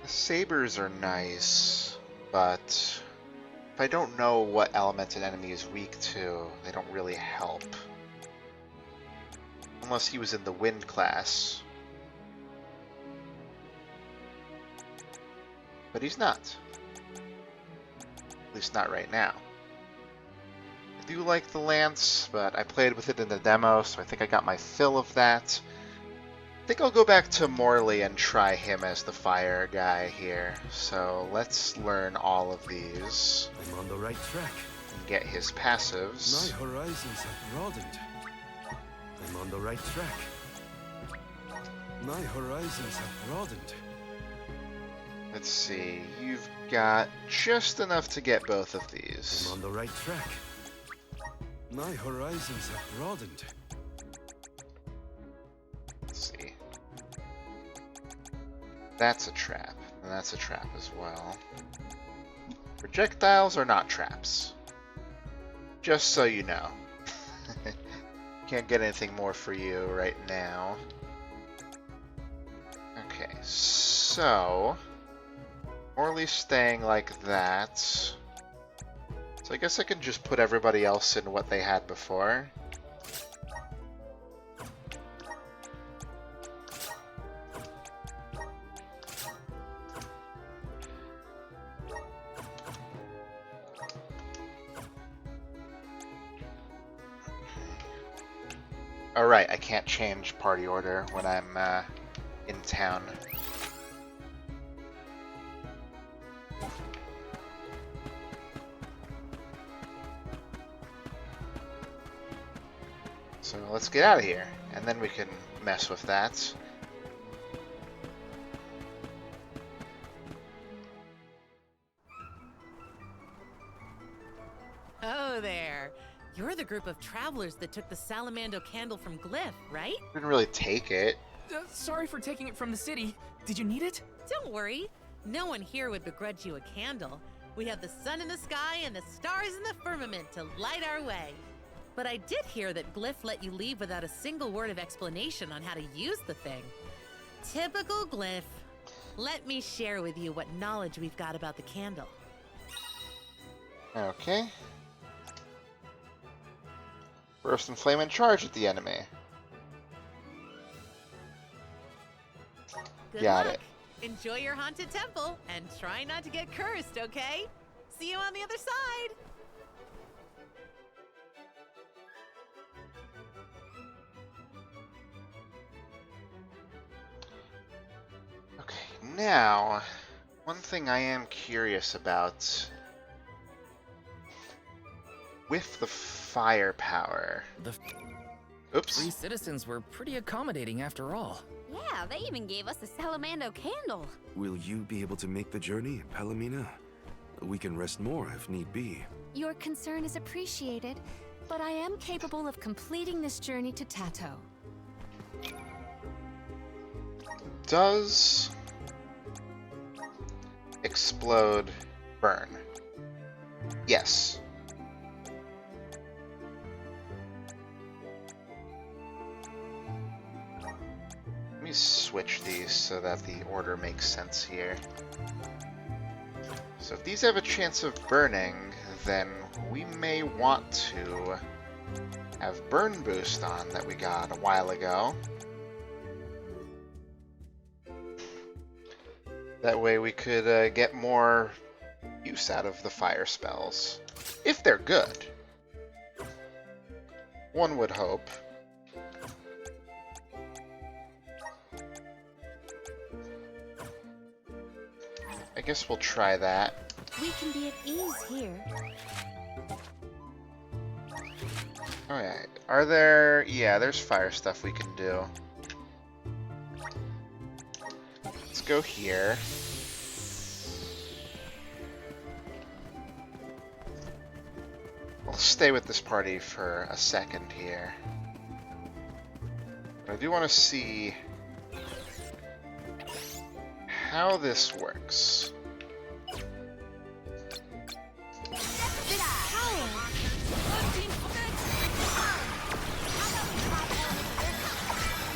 The sabers are nice, but if I don't know what element an enemy is weak to, they don't really help. Unless he was in the wind class. But he's not. At least not right now. I do like the lance, but I played with it in the demo, so I think I got my fill of that. I think I'll go back to Morley and try him as the fire guy here. So let's learn all of these. I'm on the right track. And get his passives. My horizons have broadened. I'm on the right track. My horizons have broadened. Let's see, you've got just enough to get both of these. I'm on the right track. My horizons have broadened. Let's see. That's a trap, and that's a trap as well. Projectiles are not traps. Just so you know. Can't get anything more for you right now. Okay, so Morley's staying like that. So I guess I can just put everybody else in what they had before. Alright, I can't change party order when I'm in town. So let's get out of here, and then we can mess with that. Oh there. You're the group of travelers that took the Salamando candle from Glyph, right? Didn't really take it. Sorry for taking it from the city. Did you need it? Don't worry. No one here would begrudge you a candle. We have the sun in the sky and the stars in the firmament to light our way. But I did hear that Glyph let you leave without a single word of explanation on how to use the thing. Typical Glyph. Let me share with you what knowledge we've got about the candle. Okay. Burst and flame and charge at the enemy. Good Got luck. it. Enjoy your haunted temple and try not to get cursed, okay? See you on the other side. Okay, now, one thing I am curious about with the firepower. The Oops. free citizens were pretty accommodating after all. Yeah, they even gave us a Salamando candle. Will you be able to make the journey, Palomina? We can rest more if need be. Your concern is appreciated, but I am capable of completing this journey to Tato. Does explode burn? Yes. Let me switch these so that the order makes sense here. So if these have a chance of burning, then we may want to have burn boost on that we got a while ago. That way we could get more use out of the fire spells. If they're good. One would hope. I guess we'll try that. We can be at ease here. Alright, are there... yeah, there's fire stuff we can do. Let's go here. We'll stay with this party for a second here. But I do want to see how this works.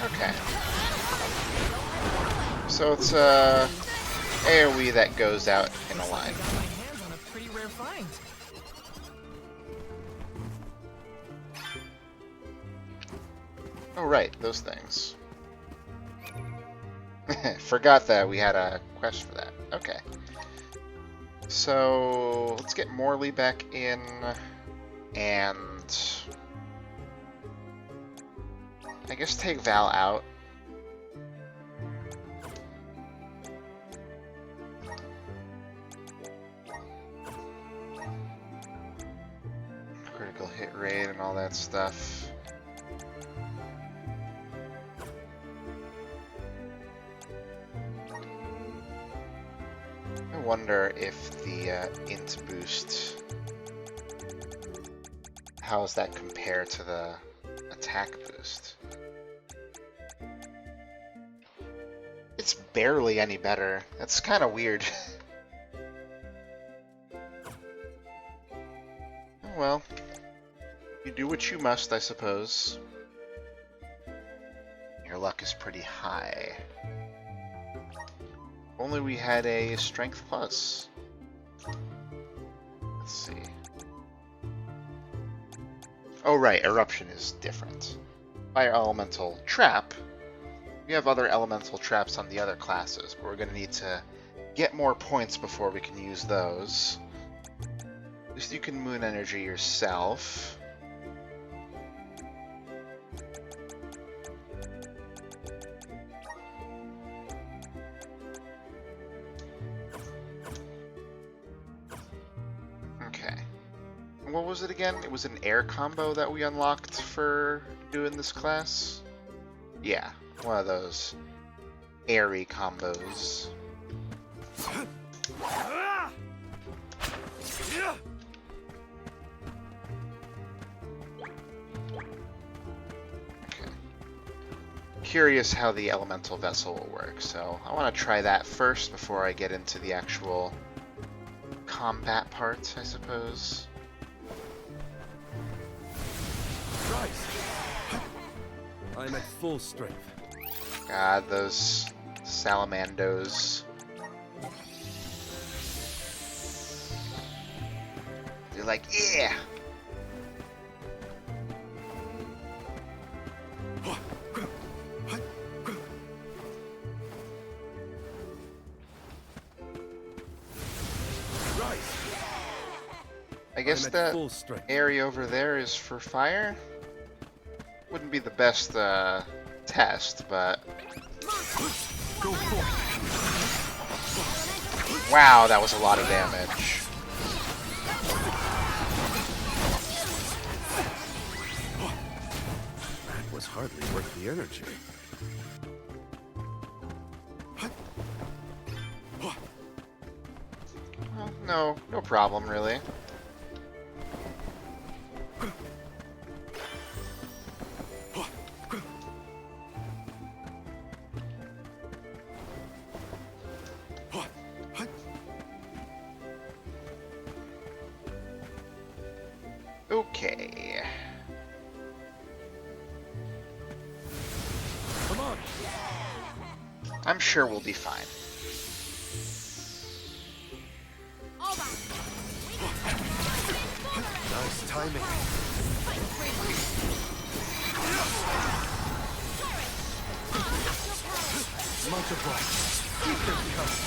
Okay. So it's AoE that goes out in a line. Got my hands on a pretty rare find. Oh right, those things. Forgot that we had a quest for that. Okay. So let's get Morley back in, and I guess take Val out. Critical hit rate and all that stuff. I wonder if the int boost, how does that compare to the attack boost? It's barely any better. That's kind of weird. Oh well, you do what you must, I suppose. Your luck is pretty high. Only we had a strength plus. Let's see. Oh right, eruption is different. Fire elemental trap. We have other elemental traps on the other classes, but we're going to need to get more points before we can use those. At least you can moon energy yourself. what was it again? It was an air combo that we unlocked for doing this class? Yeah, one of those airy combos. Curious how the elemental vessel will work, so I want to try that first before I get into the actual combat part, I suppose. Rise! I'm at full strength. God, those salamandos. They're like, yeah! I guess that area over there is for fire? Wouldn't be the best test, but... Wow, that was a lot of damage. That was hardly worth the energy. Well, no problem, really. Okay. Come on. I'm sure we'll be fine. Nice timing. Multiply. Keep them coming.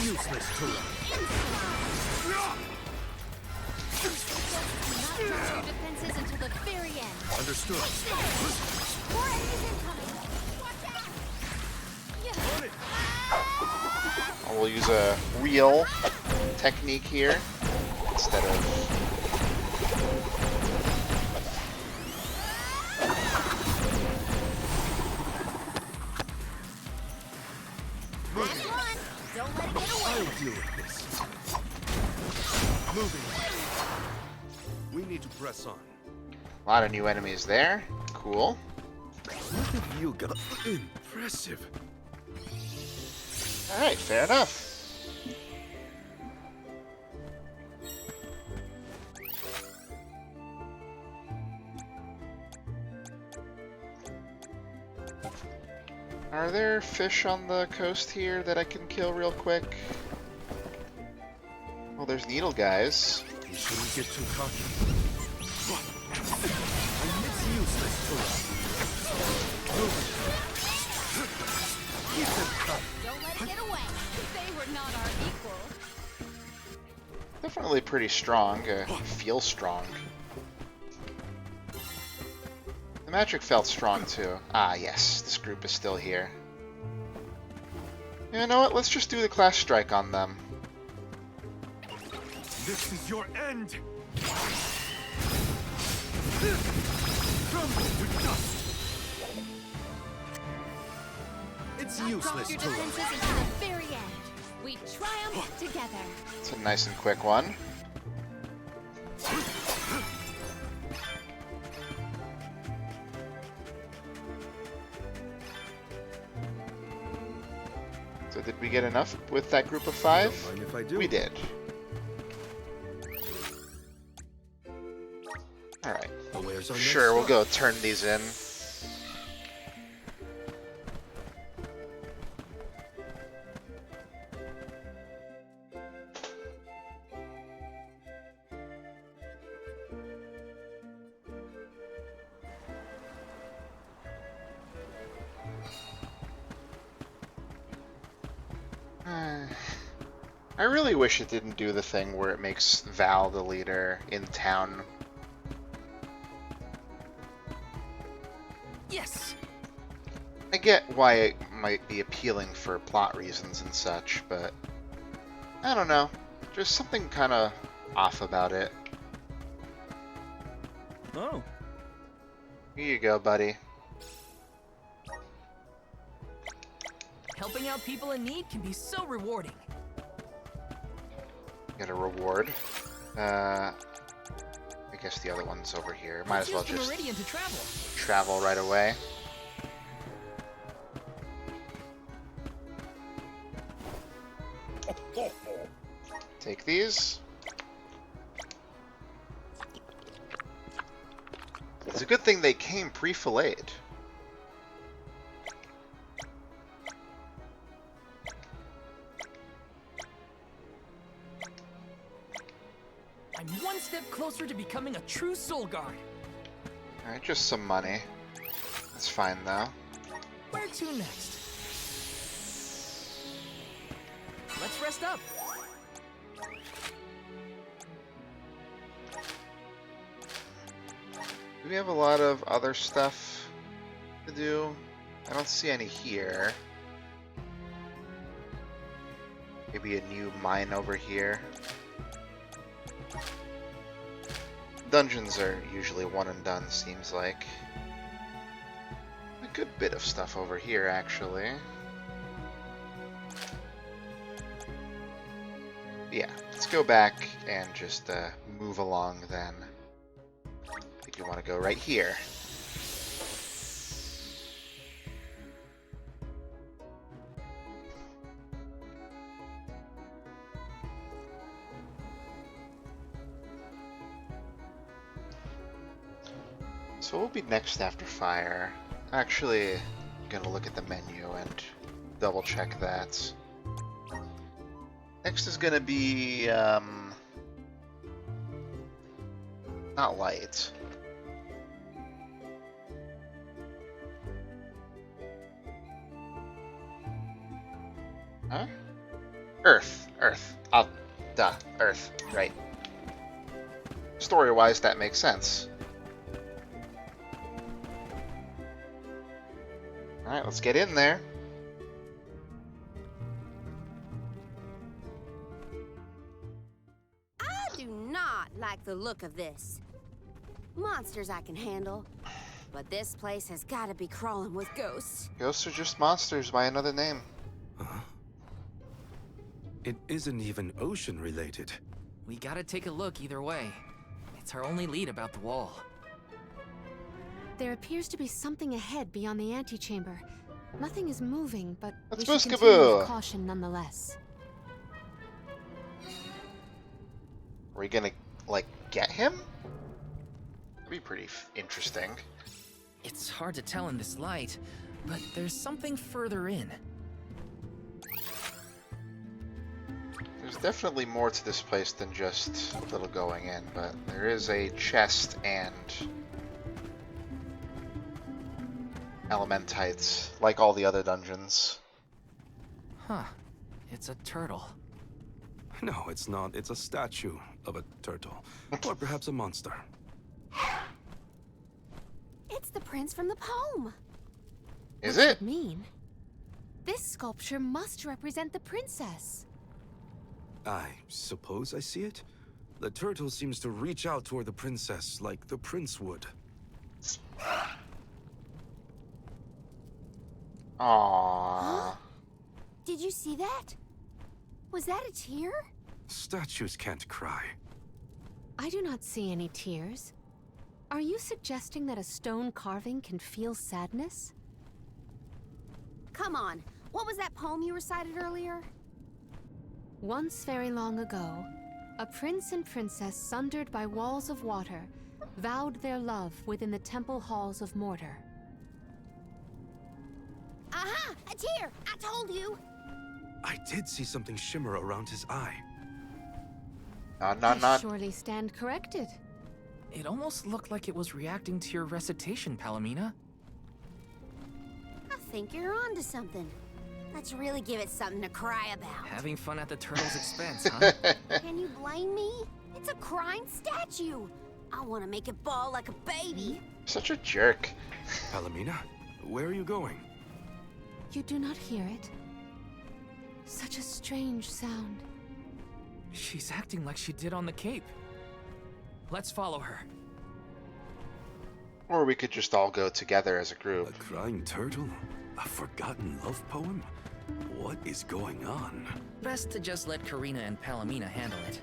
Useless tool. Not your defenses until the very end. Understood. More enemies incoming. We'll use a wheel technique here instead of... Last one. Don't let it get away. I'll deal with this. Moving. We need to press on. A lot of new enemies there. Cool. Look at you go. Impressive. Alright, fair enough. Are there fish on the coast here that I can kill real quick? Well, there's needle guys. You shouldn't get too cocky. It's useless to us. Keep them coming. Don't let it get away. They were not our equal. Definitely pretty strong. Feel strong. The magic felt strong too. Ah, yes. This group is still here. You know what? Let's just do the class strike on them. This is your end. Crumble to dust. It's useless Your to us. defenses until the very end. We triumph together. It's a nice and quick one. So did we get enough with that group of 5? Don't mind if I do. We did. Alright. Where's our Sure, next we'll go stop? turn these in. I really wish it didn't do the thing where it makes Val the leader in town. Yes. I get why it might be appealing for plot reasons and such, but I don't know. Just something kind of off about it. Oh. Here you go, buddy. Helping out people in need can be so rewarding. Get a reward. I guess the other one's over here. Might as well just Meridian to travel right away. Take these. It's a good thing they came pre-filleted. I'm one step closer to becoming a true soul guard. Alright, just some money. That's fine though. Where to next? Let's rest up. Do we have a lot of other stuff to do? I don't see any here. Maybe a new mine over here. Dungeons are usually one and done, seems like. A good bit of stuff over here, actually. Yeah, let's go back and just move along then. I think you want to go right here. So what will be next after fire? Actually, I'm gonna look at the menu and double check that. Next is gonna be not light. Huh? Earth. Oh, duh. Earth. Right. Story-wise, that makes sense. Alright, let's get in there. I do not like the look of this. Monsters I can handle, but this place has got to be crawling with ghosts. Ghosts are just monsters by another name. Huh? It isn't even ocean related. We gotta take a look either way. It's our only lead about the wall. There appears to be something ahead beyond the antechamber. Nothing is moving, but Let's we should go continue skaboo. with caution nonetheless. Are we gonna, like, get him? That'd be pretty interesting. It's hard to tell in this light, but there's something further in. There's definitely more to this place than just a little going in, but there is a chest and elementites, like all the other dungeons. Huh. It's a turtle. No, it's not. It's a statue of a turtle. Or perhaps a monster. It's the prince from the poem. Is What it? does it mean? This sculpture must represent the princess. I suppose I see it. The turtle seems to reach out toward the princess like the prince would. Aww. Did you see that? Was that a tear? Statues can't cry. I do not see any tears. Are you suggesting that a stone carving can feel sadness? Come on, what was that poem you recited earlier? Once very long ago, a prince and princess sundered by walls of water vowed their love within the temple halls of Mordor. Aha! A tear! I told you! I did see something shimmer around his eye. I surely stand corrected. It almost looked like it was reacting to your recitation, Palomina. I think you're onto something. Let's really give it something to cry about. Having fun at the turtle's expense, huh? Can you blame me? It's a crying statue. I want to make it bawl like a baby. Such a jerk. Palomina, where are you going? You do not hear it? Such a strange sound. She's acting like she did on the Cape. Let's follow her. Or we could just all go together as a group. A crying turtle? A forgotten love poem? What is going on? Best to just let Karina and Palomina handle it.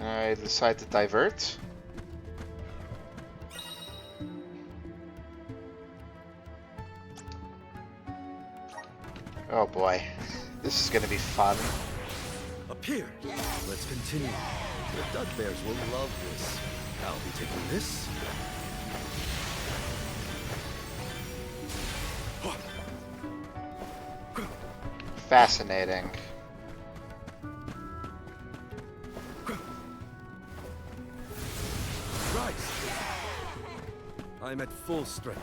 I decide to divert. Oh boy, this is gonna be fun. Up here. Let's continue. The duck bears will love this. I'll be taking this. Fascinating. Rise. I'm at full strength.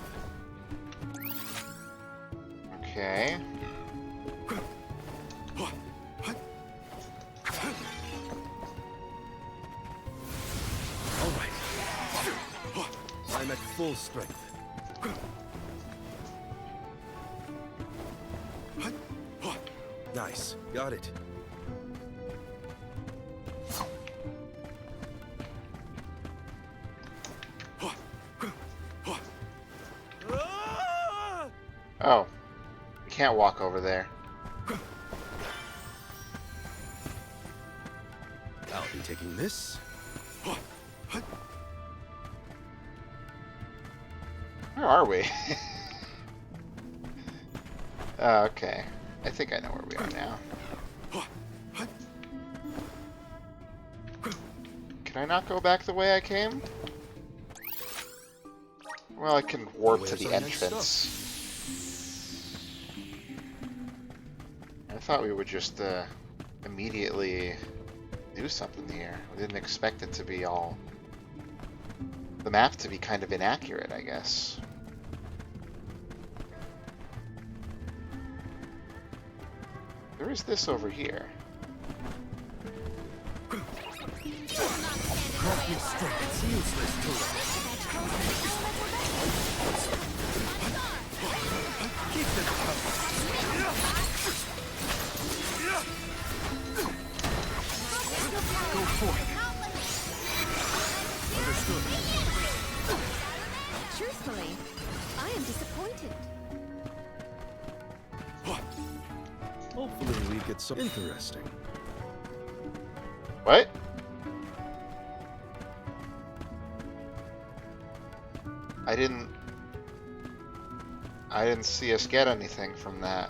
Okay. All right. I'm at full strength. Nice. Got it. Oh. We can't walk over there. I'll be taking this. Where are we? Oh, okay. I think I know where we are now. Can I not go back the way I came? Well, I can warp to the entrance. I thought we would just immediately do something here. We didn't expect it to be all... the map to be kind of inaccurate, I guess. There is this over here. It's useless to keep this Go for it. Understood. Truthfully, I am disappointed. Hopefully we get some interesting. What? I didn't see us get anything from that.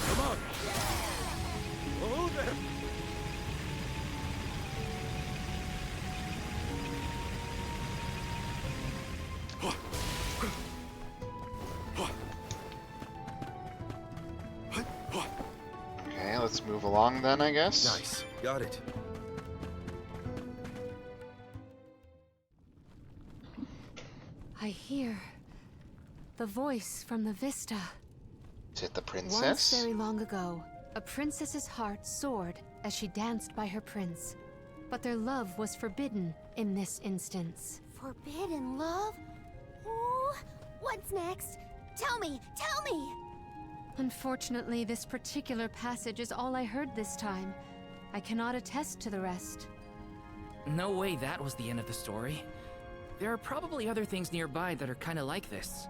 Come on. Oh there. Okay, let's move along then, I guess. Nice. Got it. I hear the voice from the vista. Is it the Once princess? very long ago, a princess's heart soared as she danced by her prince. But their love was forbidden in this instance. Forbidden love? Ooh, what's next? Tell me, tell me! Unfortunately, this particular passage is all I heard this time. I cannot attest to the rest. No way that was the end of the story. There are probably other things nearby that are kinda like this.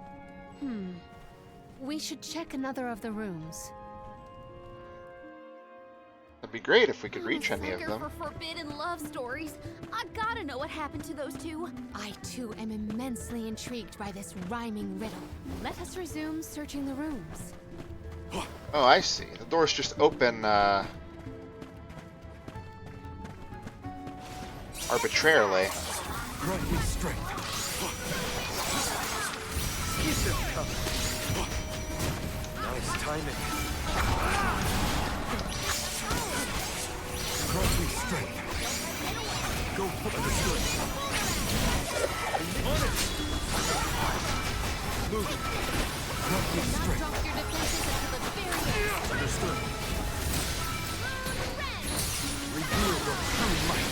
We should check another of the rooms. It'd be great if we could reach I'm a any of sucker them. for forbidden love stories. I gotta know what happened to those two. I too am immensely intrigued by this rhyming riddle. Let us resume searching the rooms. Oh, I see. The doors just open arbitrarily. Grant me strength. Keep this coming. Nice timing. Grant me strength. Go for understood. On it. Moving. Grant me strength. Drop your defenses until the very end. Understood. Reveal your true might.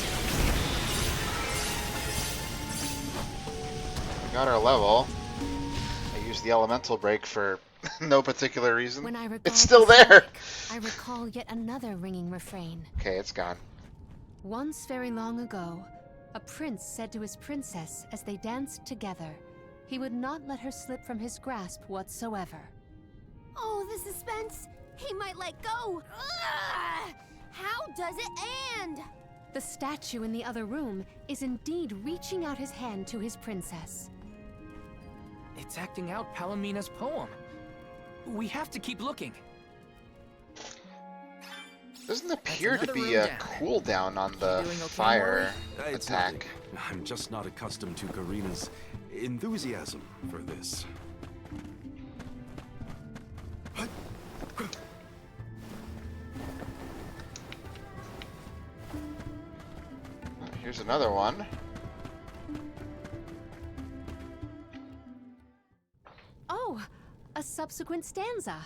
We got our level. use the elemental break for no particular reason. When I recall It's still this there! music, I recall yet another ringing refrain. Okay, it's gone. Once very long ago, a prince said to his princess as they danced together, he would not let her slip from his grasp whatsoever. Oh, the suspense! He might let go! Ugh! How does it end? The statue in the other room is indeed reaching out his hand to his princess. It's acting out Palamina's poem. We have to keep looking. Doesn't appear to another be room a down. cooldown on the Doing okay, fire It's attack. nothing. I'm just not accustomed to Karina's enthusiasm for this. Here's another one. Oh, a subsequent stanza.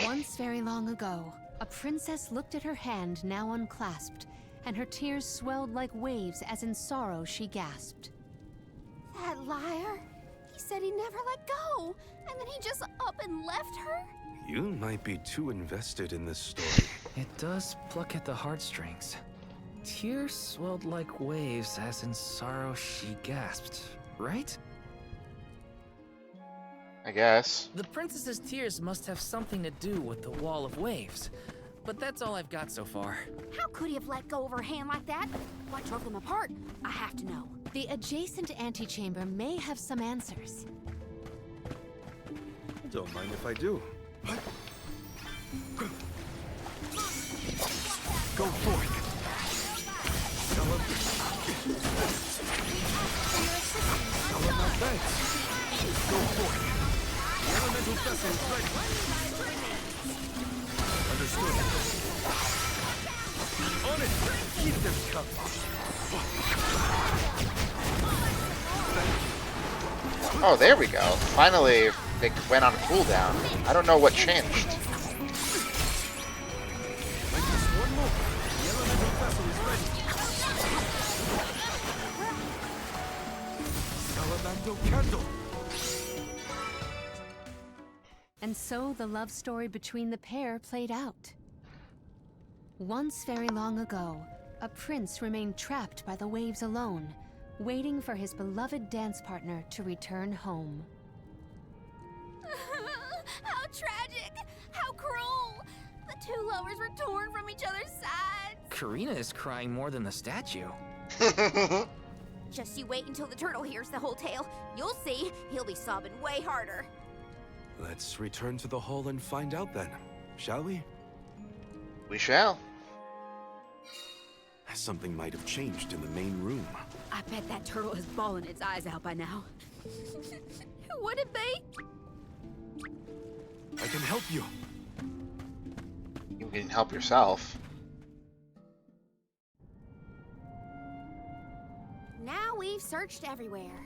Once very long ago, a princess looked at her hand now unclasped, and her tears swelled like waves as in sorrow she gasped. That liar! He said he never let go, and then he just up and left her? You might be too invested in this story. It does pluck at the heartstrings. Tears swelled like waves as in sorrow she gasped, right? I guess. The princess's tears must have something to do with the wall of waves. But that's all I've got so far. How could he have let go of her hand like that? What drove them apart? I have to know. The adjacent antechamber may have some answers. Don't mind if I do. Go for it. Go for it. The elemental vessel is ready. Understood. On it. Keep them covered. Oh, there we go. Finally, they went on cooldown. I don't know what changed. Just one more. The elemental vessel is ready. Salamando candle. And so the love story between the pair played out. Once very long ago, a prince remained trapped by the waves alone, waiting for his beloved dance partner to return home. How tragic! How cruel! The two lovers were torn from each other's sides. Karina is crying more than the statue. Just you wait until the turtle hears the whole tale. You'll see, he'll be sobbing way harder. Let's return to the hall and find out then, shall we? We shall. Something might have changed in the main room. I bet that turtle is bawling its eyes out by now. Who would it be? I can help you. You can help yourself. Now we've searched everywhere.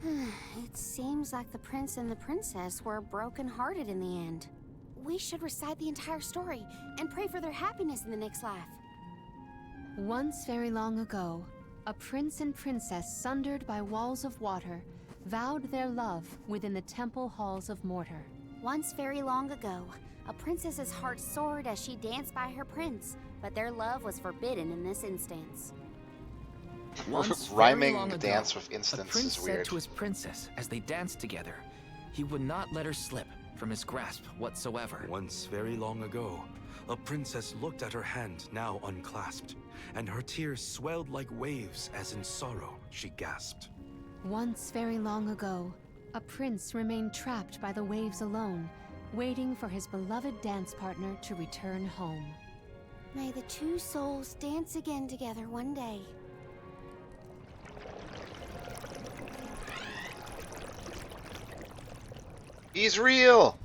It seems like the prince and the princess were broken-hearted in the end. We should recite the entire story and pray for their happiness in the next life. Once very long ago, a prince and princess sundered by walls of water vowed their love within the temple halls of Mortar. Once very long ago, a princess's heart soared as she danced by her prince, but their love was forbidden in this instance. Once, very Rhyming long the ago, dance with a instance prince is said weird. to his princess as they danced together, he would not let her slip from his grasp whatsoever. Once very long ago, a princess looked at her hand now unclasped, and her tears swelled like waves as in sorrow she gasped. Once very long ago, a prince remained trapped by the waves alone, waiting for his beloved dance partner to return home. May the two souls dance again together one day. He's real!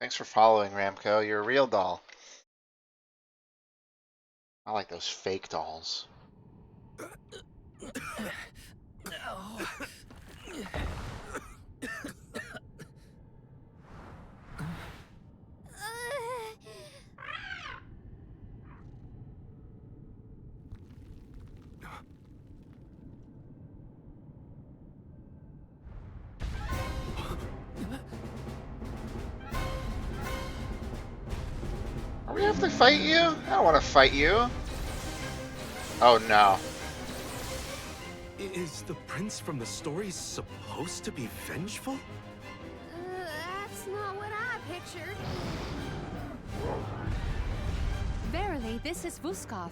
Thanks for following, Ramco. You're a real doll. I like those fake dolls. Are we have to fight you? I don't want to fight you. Oh no. Is the prince from the story supposed to be vengeful? That's not what I pictured. Verily, this is Vuskov,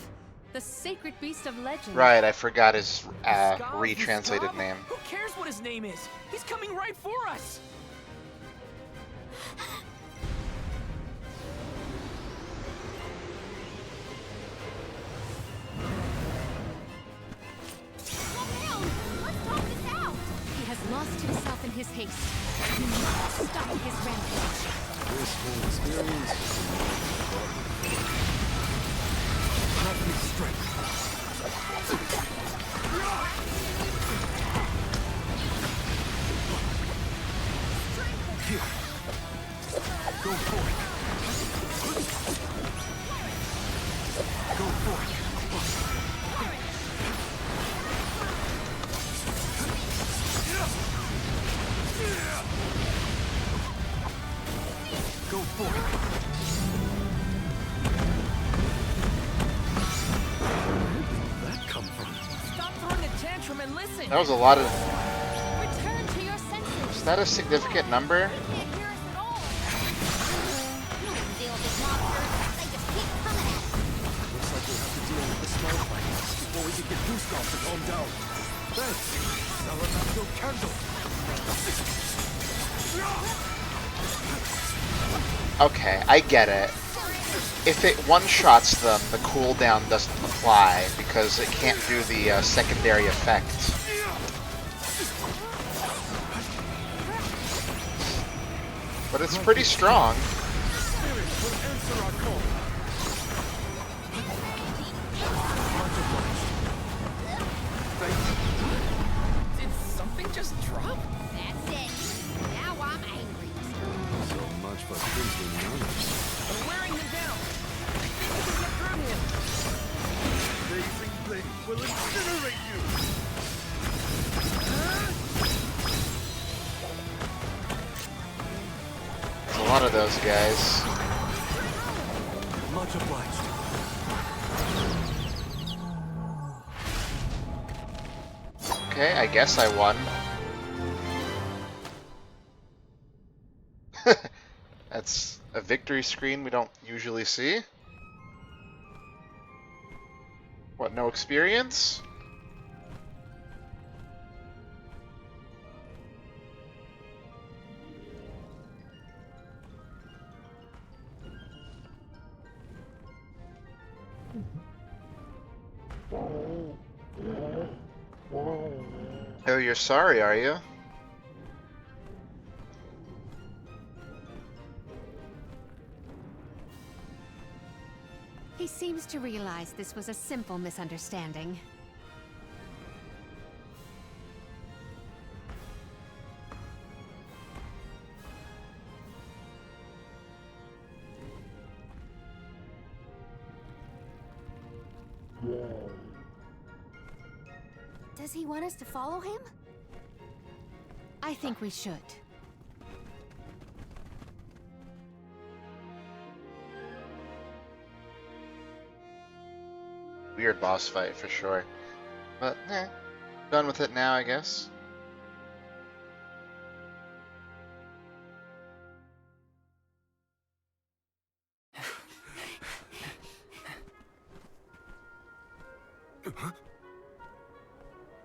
the sacred beast of legend. Right, I forgot his Vuskov, retranslated Vuskov? name. Who cares what his name is? He's coming right for us! He has lost himself in his haste. We must stop his rampage. Wistful experience. Have me strength. Here. Go for it. Go for it. Go for it. Where did that come from? Stop throwing a tantrum and listen! That was a lot of... Return to your senses. Is that a significant number? Looks like we'll have to deal with the small fight before we can get Vuskov to calm down. Thanks. Salamanco candle. Okay, I get it. If it one-shots them, the cooldown doesn't apply because it can't do the secondary effect. But it's pretty strong. Did something just drop? That's it. Now I'm angry. So much for princely manners. We're wearing him down. I think we can get through him. Blazing blade will incinerate you. There's a lot of those guys. Much obliged. Okay, I guess I won. That's a victory screen we don't usually see. What, no experience? Oh, you're sorry, are you? He seems to realize this was a simple misunderstanding. Does he want us to follow him? I think we should. Weird boss fight for sure. But, done with it now, I guess.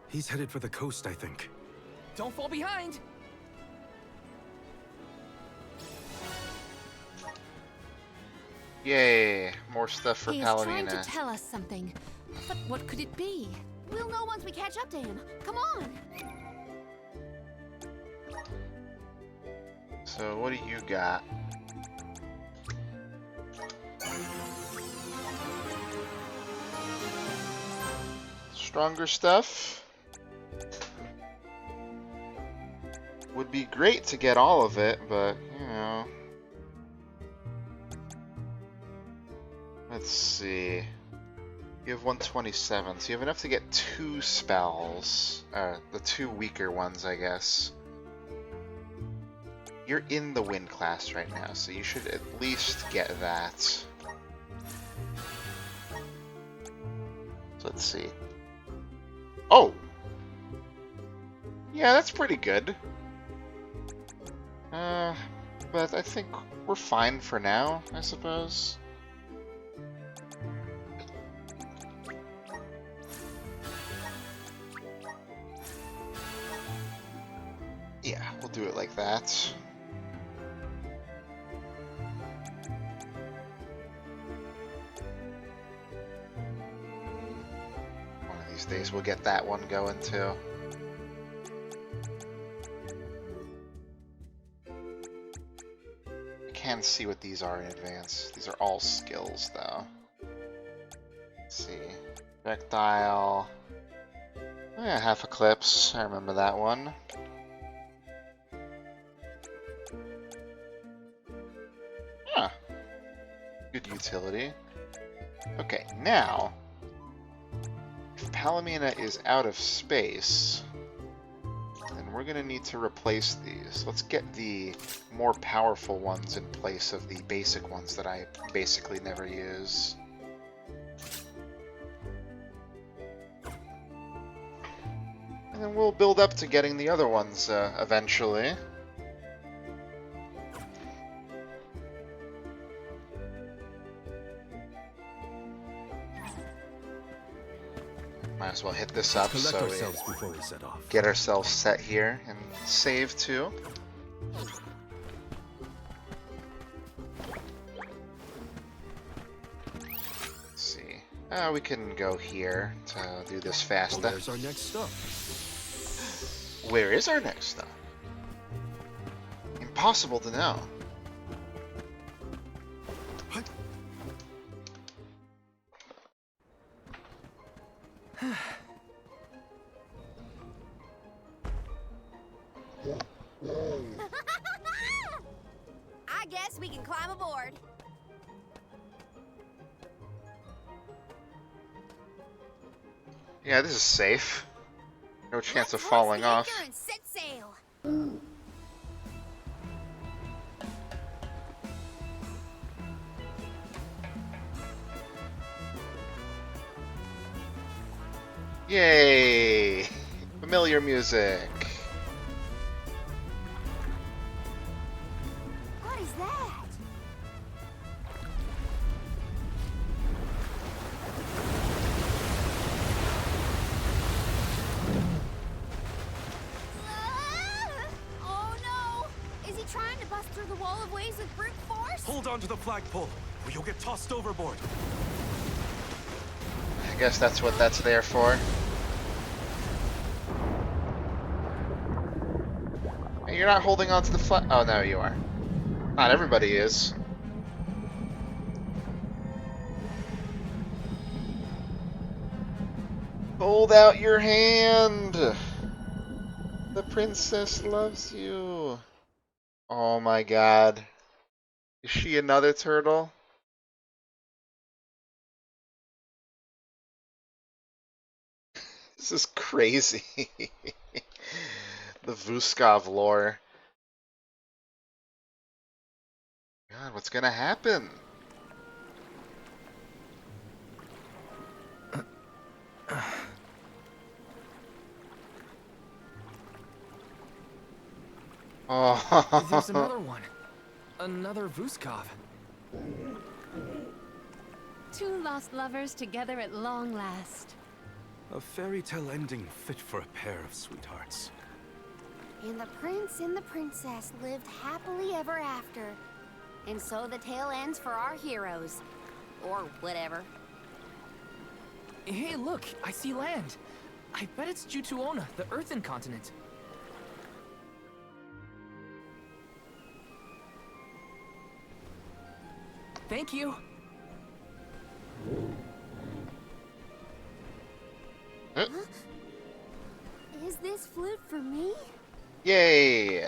He's headed for the coast, I think. Don't fall behind! Yay, more stuff for He is trying Palomina. to tell us something. But what could it be? We'll know once we catch up to him. Come on. So what do you got? stronger stuff. Would be great to get all of it, but, you know. Let's see. You have 127, so you have enough to get 2 spells. The 2 weaker ones, I guess. You're in the wind class right now, so you should at least get that. So let's see. Oh! Yeah, that's pretty good. But I think we're fine for now, I suppose. Yeah, we'll do it like that. One of these days we'll get that one going too. I can see what these are in advance. These are all skills though. Let's see. Projectile. Oh yeah, half eclipse. I remember that one. Huh. Good utility. Okay, now, if Palomina is out of space, then we're going to need to replace these. Let's get the more powerful ones in place of the basic ones that I basically never use. And then we'll build up to getting the other ones eventually. Might as well hit this up so we get ourselves set here and save too. Let's see. We can go here to do this faster. Where's our next stop? Where is our next stop? Impossible to know. I guess we can climb aboard. Yeah, this is safe. No chance of falling off. And set sail. Yay! Familiar music. What is that? Oh no! Is he trying to bust through the wall of waves with brute force? Hold on to the flagpole, or you'll get tossed overboard. I guess that's what that's there for. Hey, you're not holding on to the flag. Oh, no, you are. Not everybody is. Hold out your hand. The princess loves you. Oh my god. Is she another turtle? This is crazy. The Vuskov lore. God, what's gonna happen? Oh. There's another one. Another Vuskov. Two lost lovers together at long last. A fairy tale ending fit for a pair of sweethearts. And the prince and the princess lived happily ever after. And so the tale ends for our heroes. Or whatever. Hey, look! I see land! I bet it's Jutuona, the Earthen continent. Thank you! Look this flute for me? Yay!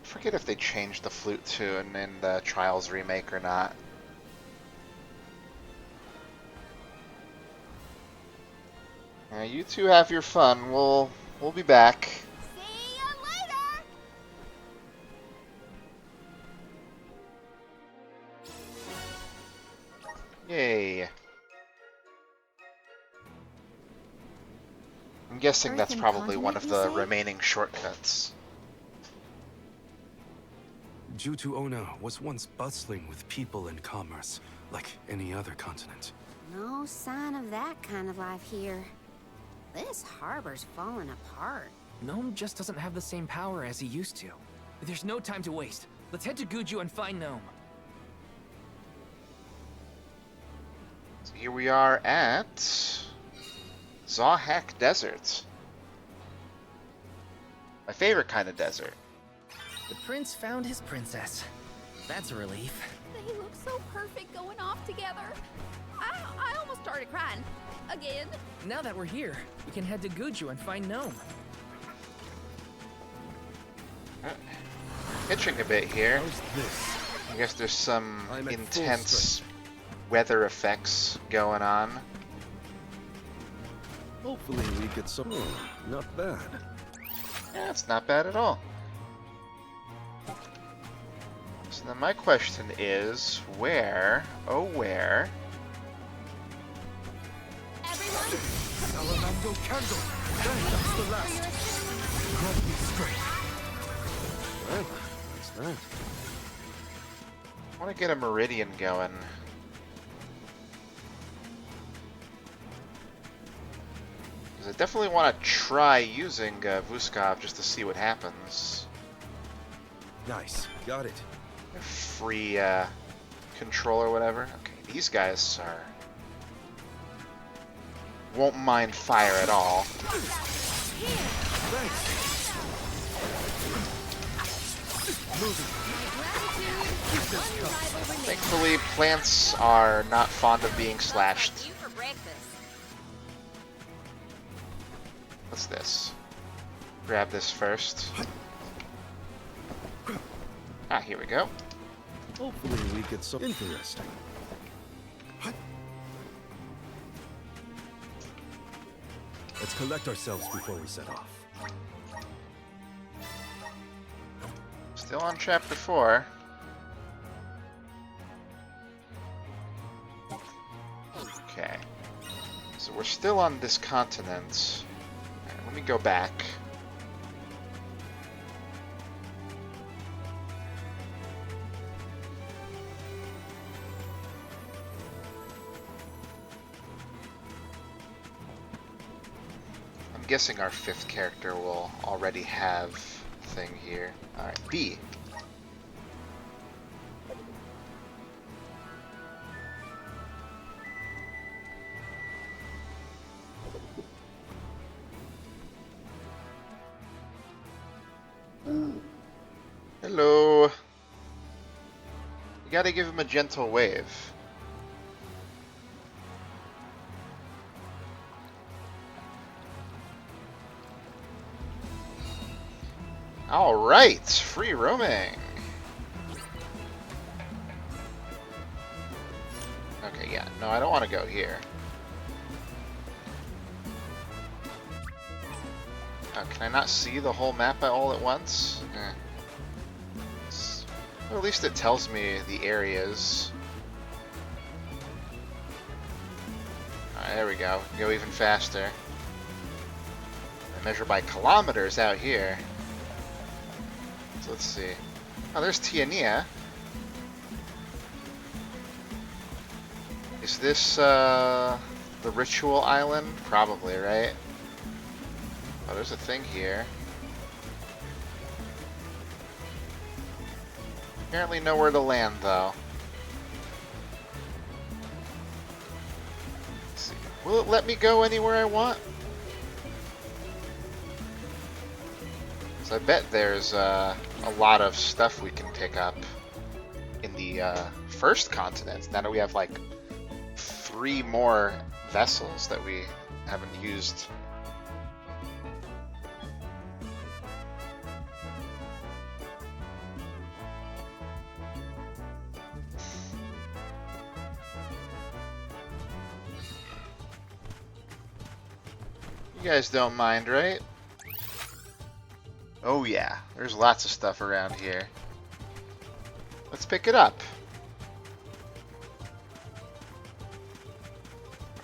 Forget if they changed the flute tune in the Trials remake or not. You two have your fun. We'll be back. See ya later! Yay. I'm guessing Earth that's and probably one of continent, the you say? remaining shortcuts. Jutu Ona was once bustling with people and commerce, like any other continent. No sign of that kind of life here. This harbor's falling apart. Gnome just doesn't have the same power as he used to. There's no time to waste. Let's head to Guju and find Gnome. So here we are at Zawhak Desert. My favorite kind of desert. The prince found his princess. That's a relief. They look so perfect going off together. I almost started crying. Again. Now that we're here, we can head to Guju and find Gnome. Hitching a bit here. How's this? I guess there's some I'm at full intense weather effects going on. Hopefully we get some. Not bad. Yeah, it's not bad at all. So then my question is, where, oh where, Salamando candle! That's the last! Grant me strength! Well, what's that? I want to get a meridian going. Because I definitely want to try using Vuskov just to see what happens. Nice, got it. Free control or whatever. Okay, these guys won't mind fire at all. Thankfully, plants are not fond of being slashed. What's this? Grab this first. Ah, here we go. Hopefully we get some interesting. Let's collect ourselves before we set off. Still on chapter 4. Okay. So we're still on this continent. Alright, let me go back. I'm guessing our 5th character will already have a thing here. Alright, B. Hello. You gotta give him a gentle wave. Alright, free roaming. Okay, yeah, no, I don't want to go here. Oh, can I not see the whole map all at once? Well, at least it tells me the areas. Alright, there we go. Go even faster. I measure by kilometers out here. So let's see. Oh, there's Tiania. Is this the ritual island? Probably, right? Oh, there's a thing here. Apparently nowhere to land, though. Let's see. Will it let me go anywhere I want? So I bet there's a lot of stuff we can pick up in the first continent. Now that we have like 3 more vessels that we haven't used. You guys don't mind, right? Oh yeah, there's lots of stuff around here. Let's pick it up.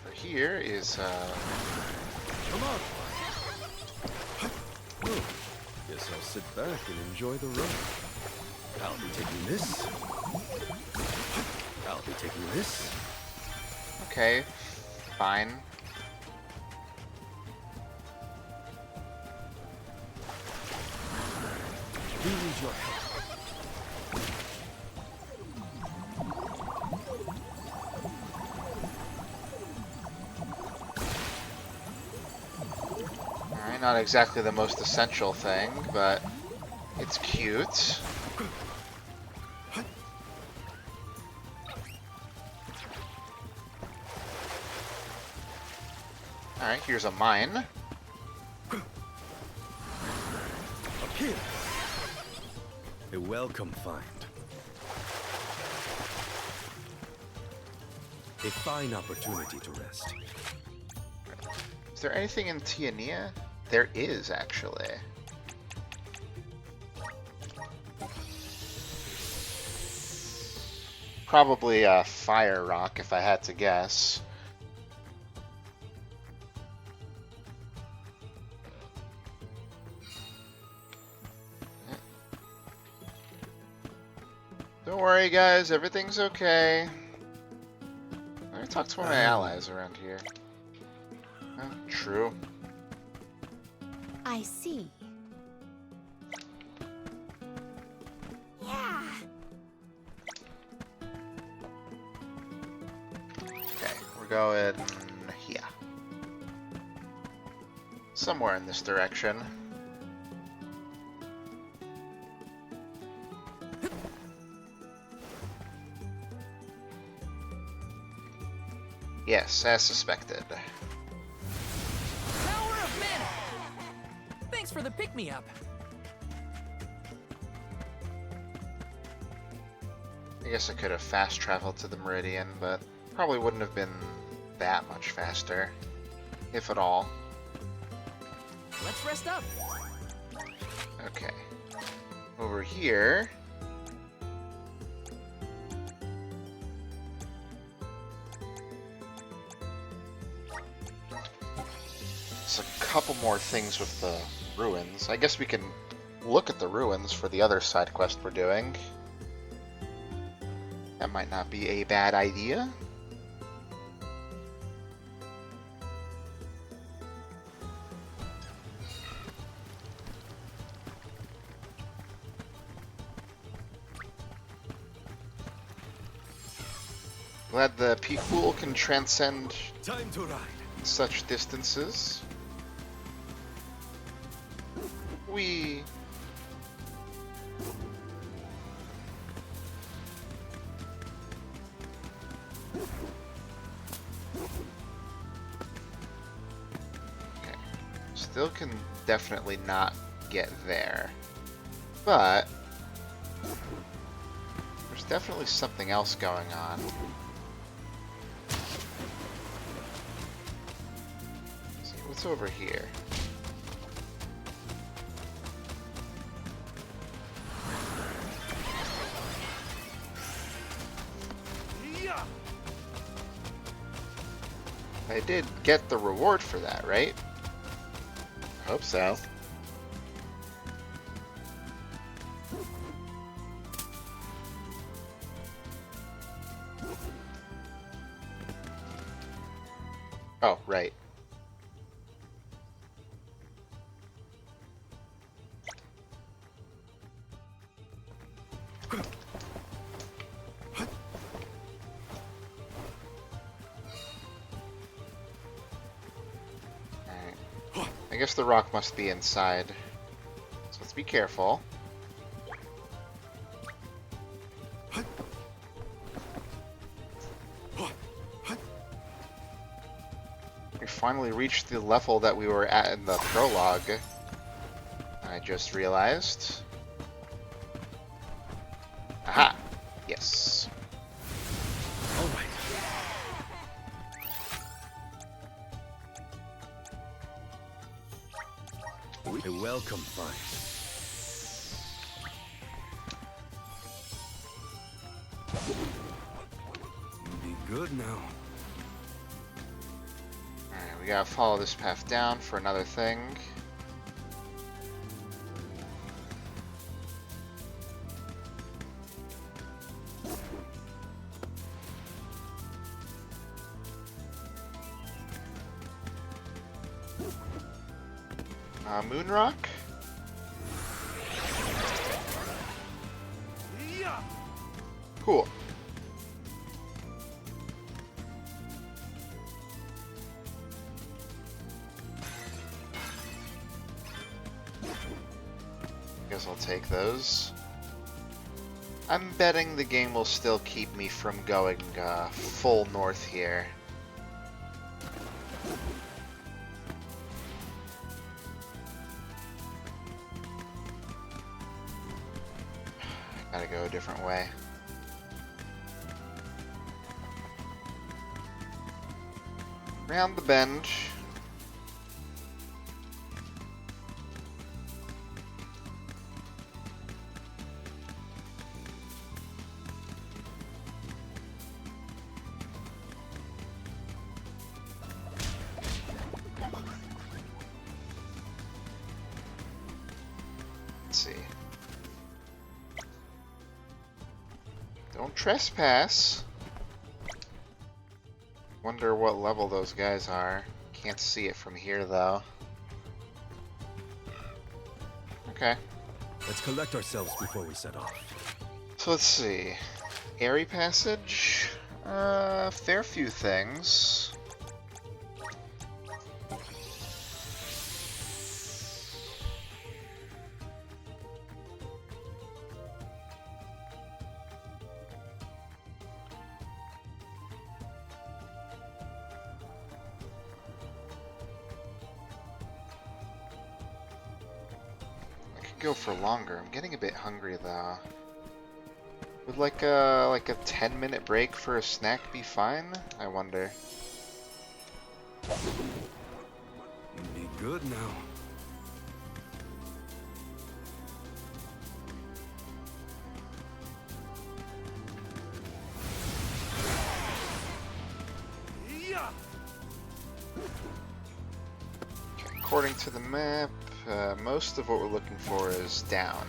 Over here is, Come on. Guess I'll sit back and enjoy the run. I'll be taking this. I'll be taking this. Okay, fine. We need your help. Alright, not exactly the most essential thing, but it's cute. Alright, here's a mine. Up here. A welcome find. A fine opportunity to rest. Is there anything in Tiania? There is, actually. Probably a fire rock, if I had to guess. Don't worry, guys. Everything's okay. Let me talk to one of my allies around here. Oh, true. I see. Yeah. Okay, we're going here. Somewhere in this direction. Yes, as suspected. Tower of Mana! Thanks for the pick-me-up. I guess I could have fast traveled to the Meridian, but probably wouldn't have been that much faster, if at all. Let's rest up. Okay. Over here. There's a couple more things with the ruins. I guess we can look at the ruins for the other side quest we're doing. That might not be a bad idea. Glad the P-Fool can transcend Time to ride. such distances. We. Okay. Still can definitely not get there. But there's definitely something else going on. Let's see, what's over here? I did get the reward for that, right? Hope so. Oh, right. I guess the rock must be inside. Let's let's be careful. We finally reached the level that we were at in the prologue. I just realized. Aha! Yes. All right. A welcome fight. Be good now. Alright, we gotta follow this path down for another thing. Moonrock? Cool. Guess I'll take those. I'm betting the game will still keep me from going full north here. Gotta go a different way. Round the bend. Let's see. Don't trespass. Wonder what level those guys are. Can't see it from here though. Okay. Let's collect ourselves before we set off. So let's see. Airy passage? Fair few things. Go for longer. I'm getting a bit hungry though. Would like a 10-minute break for a snack be fine? I wonder. Be good now. According to the map, most of what we're looking for is down.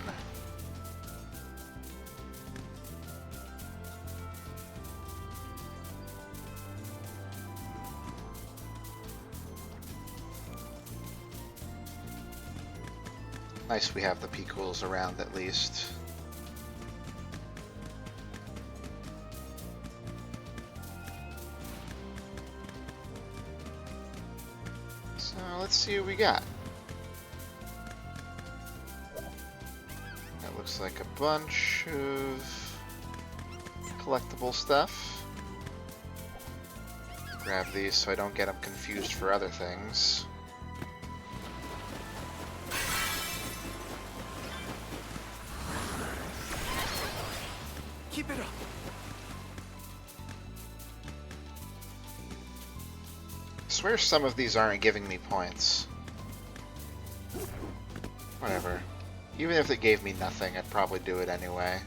Nice we have the Peakles around at least. So let's see what we got. That looks like a bunch of collectible stuff. Grab these so I don't get them confused for other things. Keep it up. I swear some of these aren't giving me points. Whatever. Even if it gave me nothing, I'd probably do it anyway.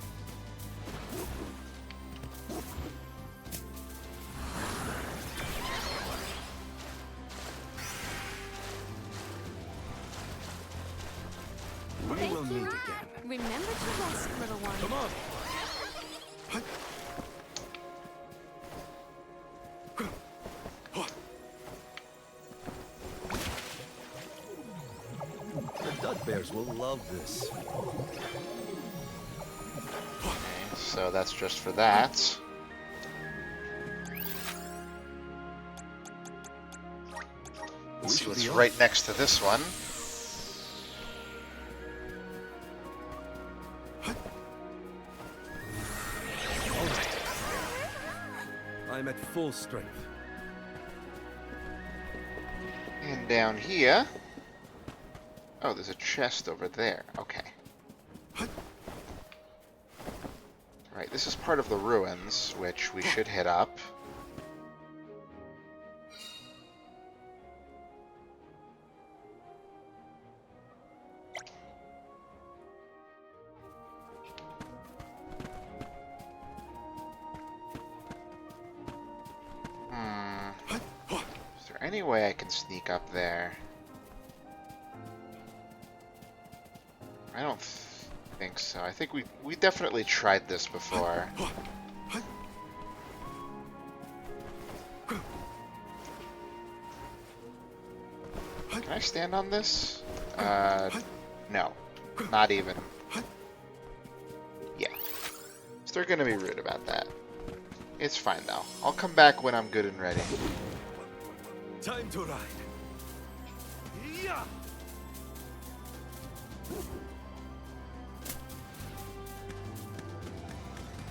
We will meet again. Remember to rest, little one. Come on. The Dugbears will love this. Okay, so that's just for that. Let's see what's right next to this one. I'm at full strength. And down here... Oh, there's a chest over there. Okay. Right, this is part of the ruins, which we should hit up. Is there any way I can sneak up there? I don't think so. I think we definitely tried this before. Can I stand on this? No. Not even. Yeah. So they're gonna be rude about that. It's fine though. I'll come back when I'm good and ready. Time to ride. Yeah.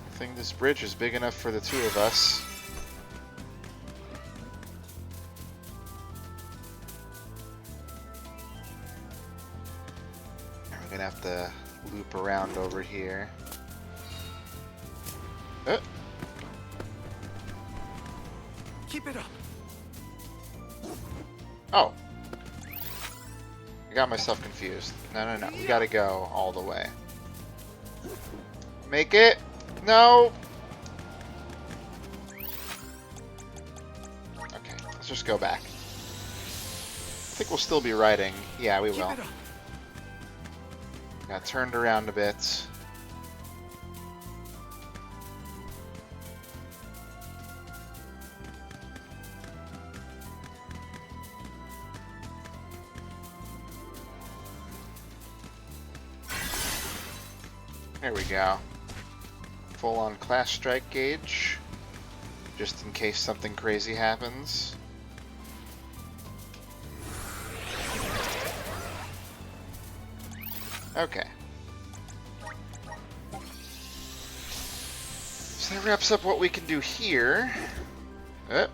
I think this bridge is big enough for the two of us. We're gonna have to loop around over here. Keep it up. Oh. I got myself confused. No. We gotta go all the way. Make it! No! Okay, let's just go back. I think we'll still be riding. Yeah, we will. Got turned around a bit. There we go. Full on class strike gauge, just in case something crazy happens. Okay. So that wraps up what we can do here. Let's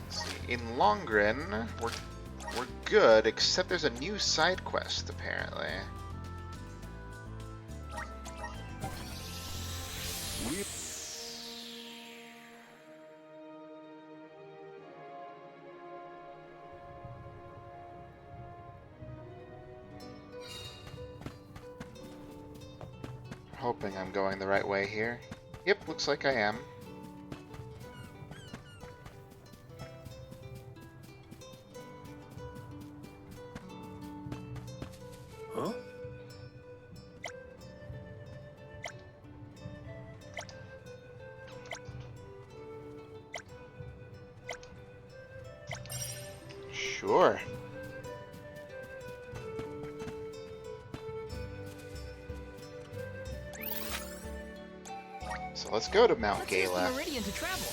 see. In Longren, we're good, except there's a new side quest apparently. Hoping I'm going the right way here. Yep, looks like I am. Huh? Sure. So let's go to Mount Gala. Meridian to travel.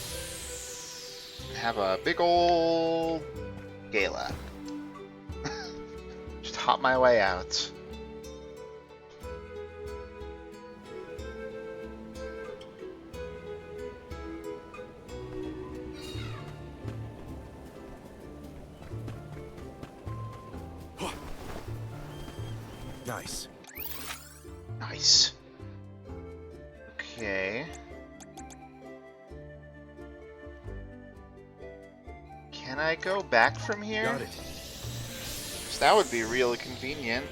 Have a big ol' gala. Just hop my way out. Nice. Nice. Okay. Can I go back from here? Got it. 'Cause that would be really convenient.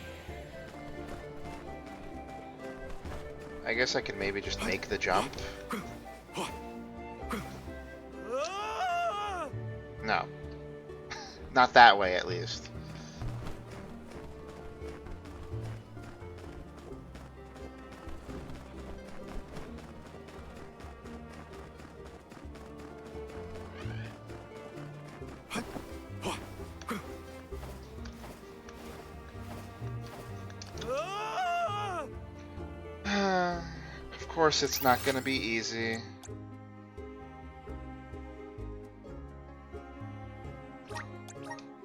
I guess I can maybe just make the jump. No. Not that way, at least. Of course, it's not going to be easy.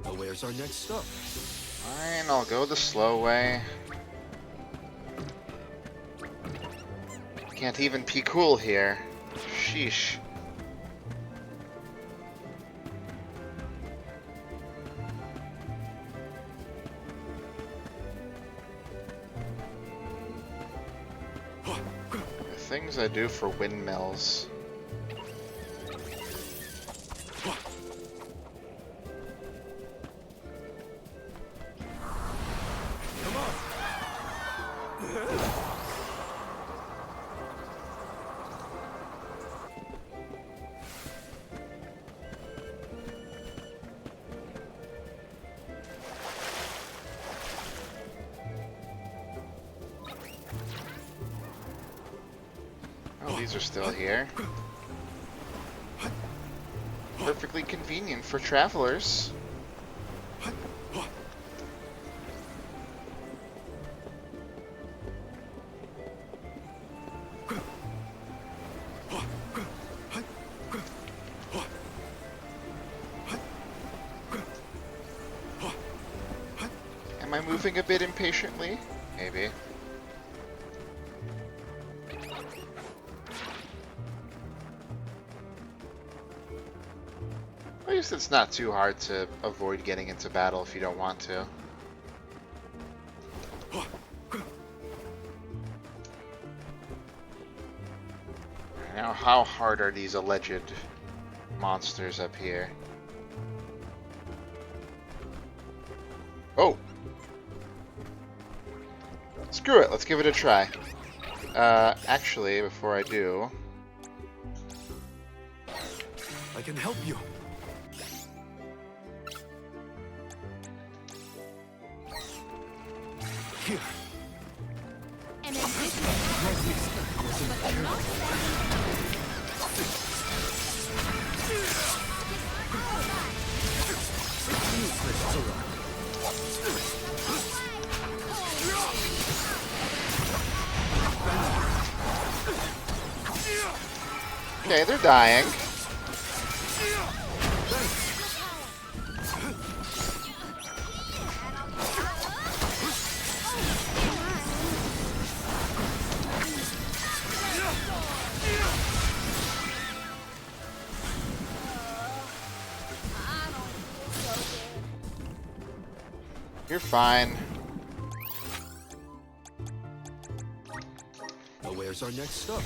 Well, where's our next stop? Fine, I'll go the slow way. Can't even be cool here. Sheesh. The things I do for windmills. Oh, these are still here. Perfectly convenient for travelers. Am I moving a bit impatiently? Maybe. At least it's not too hard to avoid getting into battle if you don't want to. Now, how hard are these alleged monsters up here? Oh! Screw it, let's give it a try. Actually, before I do... I can help you. Here. And then this is but not Okay, they're dying. You're fine. Now where's our next stop?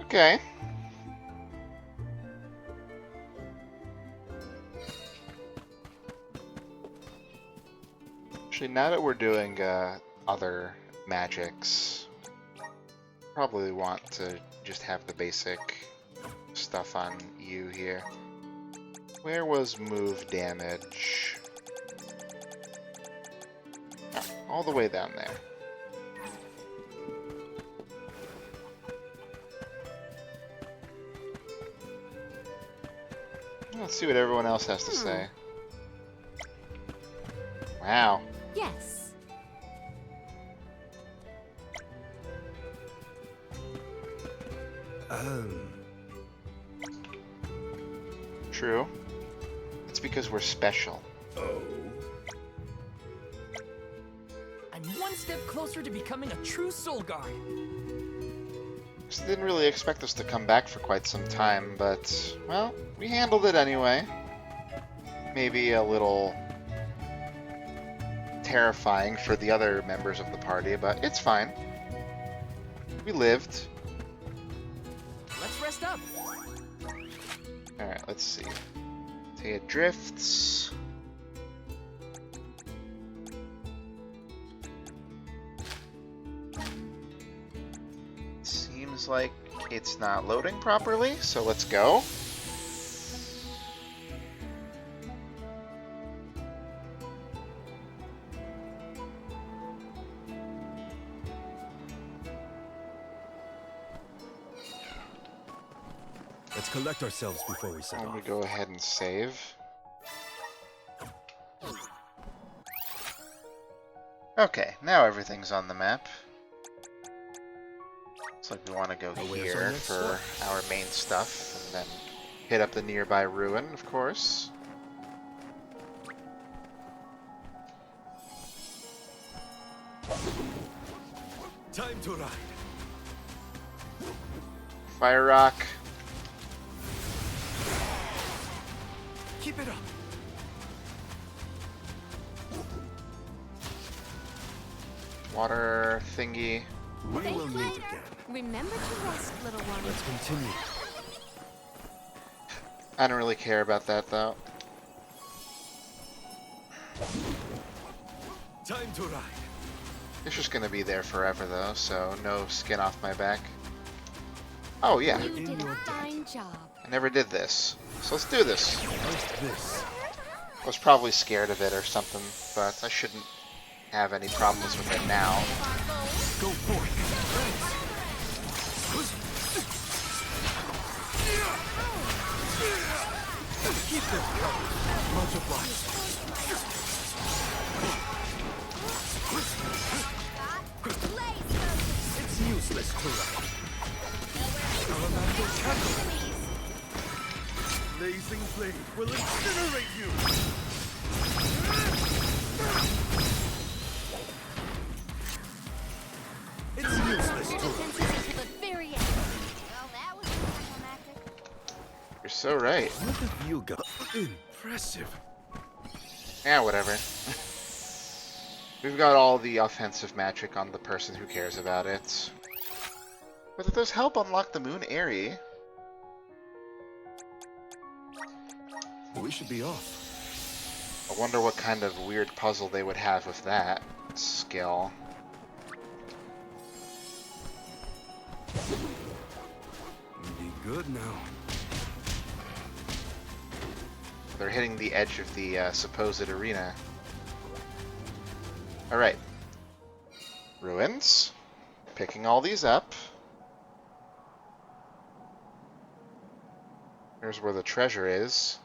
Okay. Actually, now that we're doing other magics, probably want to just have the basic stuff on you here. Where was move damage? Oh, all the way down there. Let's see what everyone else has to say. Wow. Yes. True. It's because we're special. Oh. I'm one step closer to becoming a true soul guard. Just didn't really expect us to come back for quite some time, but, well, we handled it anyway. Maybe a little terrifying for the other members of the party, but it's fine. We lived. Let's rest up. Alright, let's see. Taya drifts. Seems like it's not loading properly, so let's go. Let's collect ourselves before we set Let me off. go ahead and save. Okay, now everything's on the map. Looks like we want to go where's our here next for our main stuff, and then hit up the nearby ruin, of course. to ride. Fire Rock. Keep it up. Water thingy. We will meet again. Remember to rest, little one. Let's continue. I don't really care about that though. Time to ride. It's just gonna be there forever though, so no skin off my back. Oh yeah, You did a fine job. I never did this. So let's do this. First this. I was probably scared of it or something, but I shouldn't have any problems with it now. Go forth. Keep them covered. Much obliged. It's useless to ride. Elemental candle. Blazing blade will incinerate you. It's useless to ride. You're so right. What have you got? Impressive. Yeah, whatever. We've got all the offensive magic on the person who cares about it. But does help unlock the moon area? We should be off. I wonder what kind of weird puzzle they would have with that skill. Be good now. They're hitting the edge of the supposed arena. Alright. Ruins. Picking all these up. Here's where the treasure is.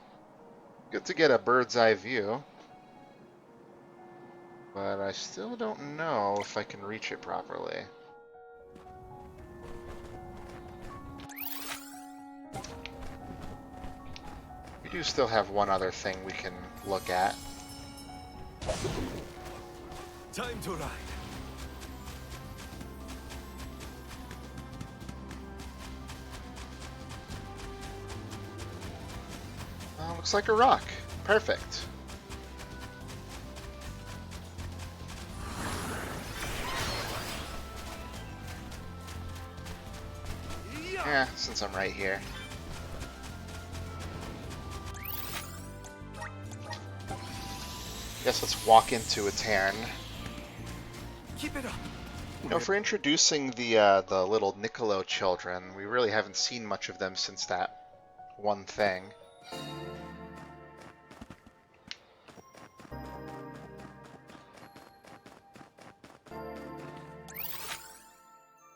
Good to get a bird's eye view. But I still don't know if I can reach it properly. We do still have one other thing we can look at. Time to ride. Looks like a rock. Perfect. Yeah, since I'm right here. Guess let's walk into a Tarn. Keep it up. You know, for introducing the little Niccolo children, we really haven't seen much of them since that one thing.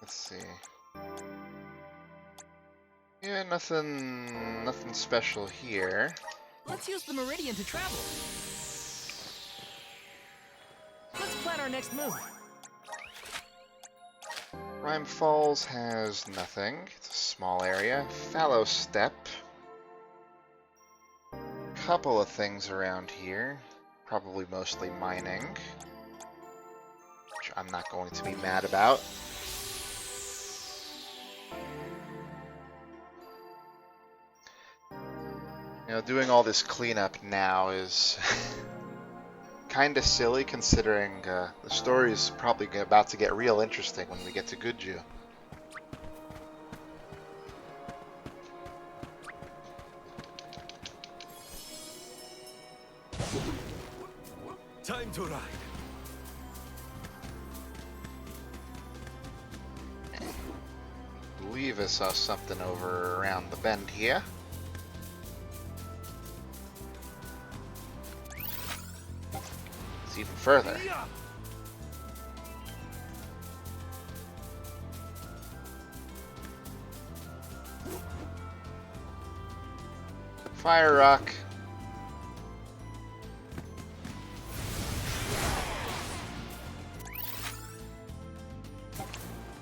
Let's see. Yeah, nothing special here. Let's use the Meridian to travel. Let's plan our next move. Rime Falls has nothing. It's a small area. Fallow Steppe. Couple of things around here. Probably mostly mining. Which I'm not going to be mad about. You know, doing all this cleanup now is kinda silly considering the story is probably about to get real interesting when we get to Guju. Time to ride. I believe I saw something over around the bend here. It's even further. Fire Rock.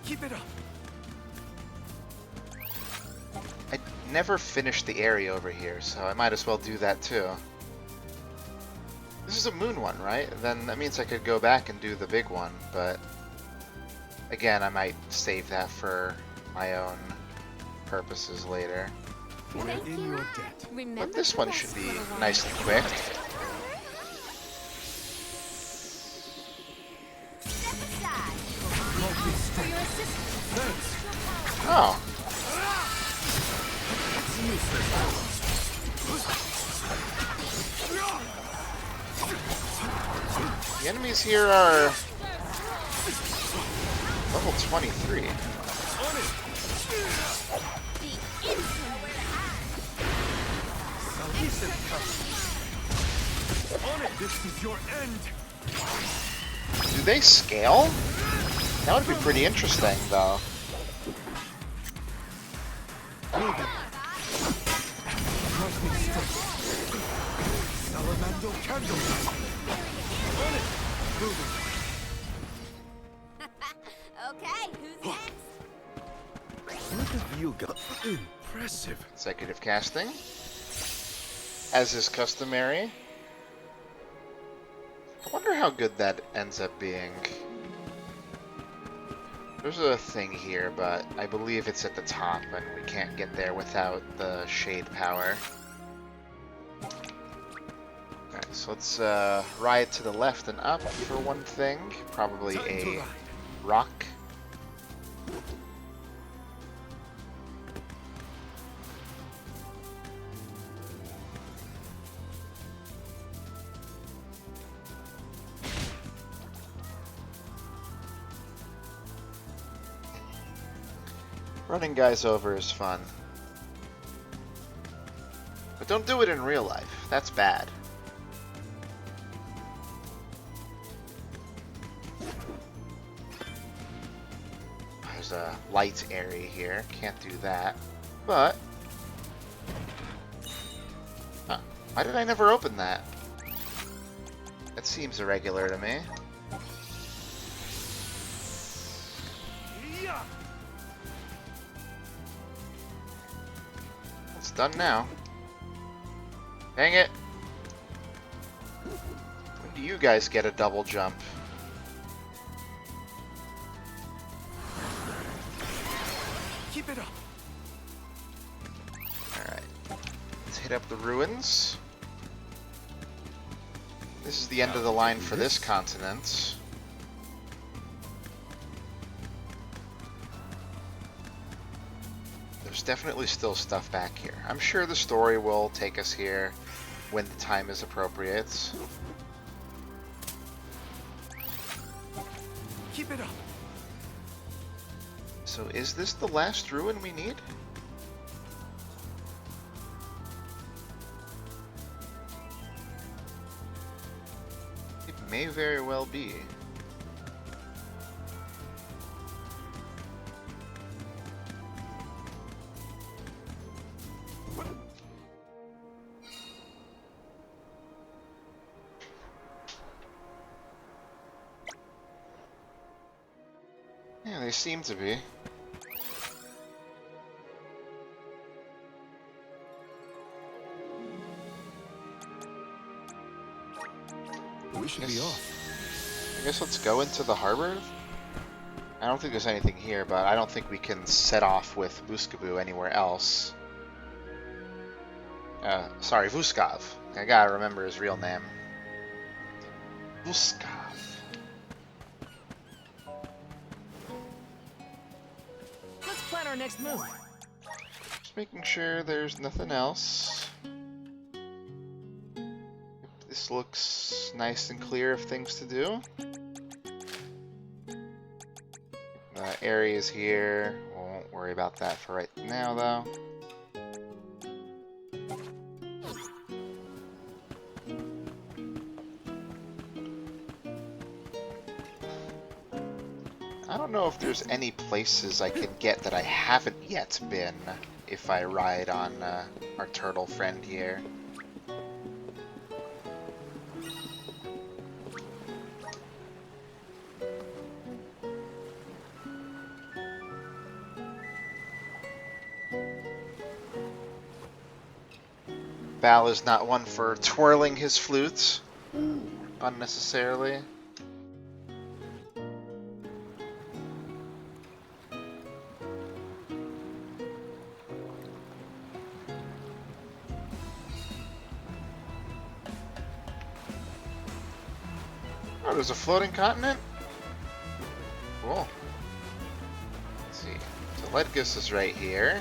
Keep it up. I never finished the area over here, so I might as well do that too. This is a moon one, right? Then that means I could go back and do the big one, but Again, I might save that for my own purposes later. We're in your debt. But this one should be nice and quick. Oh. The enemies here are level 23. This is your end. Do they scale? That would be pretty interesting, though. Salamander candle. On it. Moving. Okay, who's next? What have you got? Impressive. Executive casting. As is customary. I wonder how good that ends up being. There's a thing here, but I believe it's at the top, and we can't get there without the shade power. Alright, so let's ride to the left and up for one thing. Probably a rock. Running guys over is fun. But don't do it in real life. That's bad. There's a light area here. Can't do that. But... Huh. Why did I never open that? That seems irregular to me. It's done now. Dang it. When do you guys get a double jump? Keep it up. Alright. Let's hit up the ruins. This is the end of the line for this continent. There's definitely still stuff back here. I'm sure the story will take us here when the time is appropriate. Keep it up. So is this the last ruin we need? It may very well be. Yeah, they seem to be. We should be off. I guess let's go into the harbor. I don't think there's anything here, but I don't think we can set off with Vuskabu anywhere else. Sorry, Vuskav. I gotta remember his real name. Vuskav. Let's plan our next move. Just making sure there's nothing else. This looks nice and clear of things to do. Areas here. Won't worry about that for right now, though. I don't know if there's any places I can get that I haven't yet been if I ride on our turtle friend here. Bal is not one for twirling his flutes unnecessarily. Oh, there's a floating continent? Cool. Let's see. So Ledgus is right here.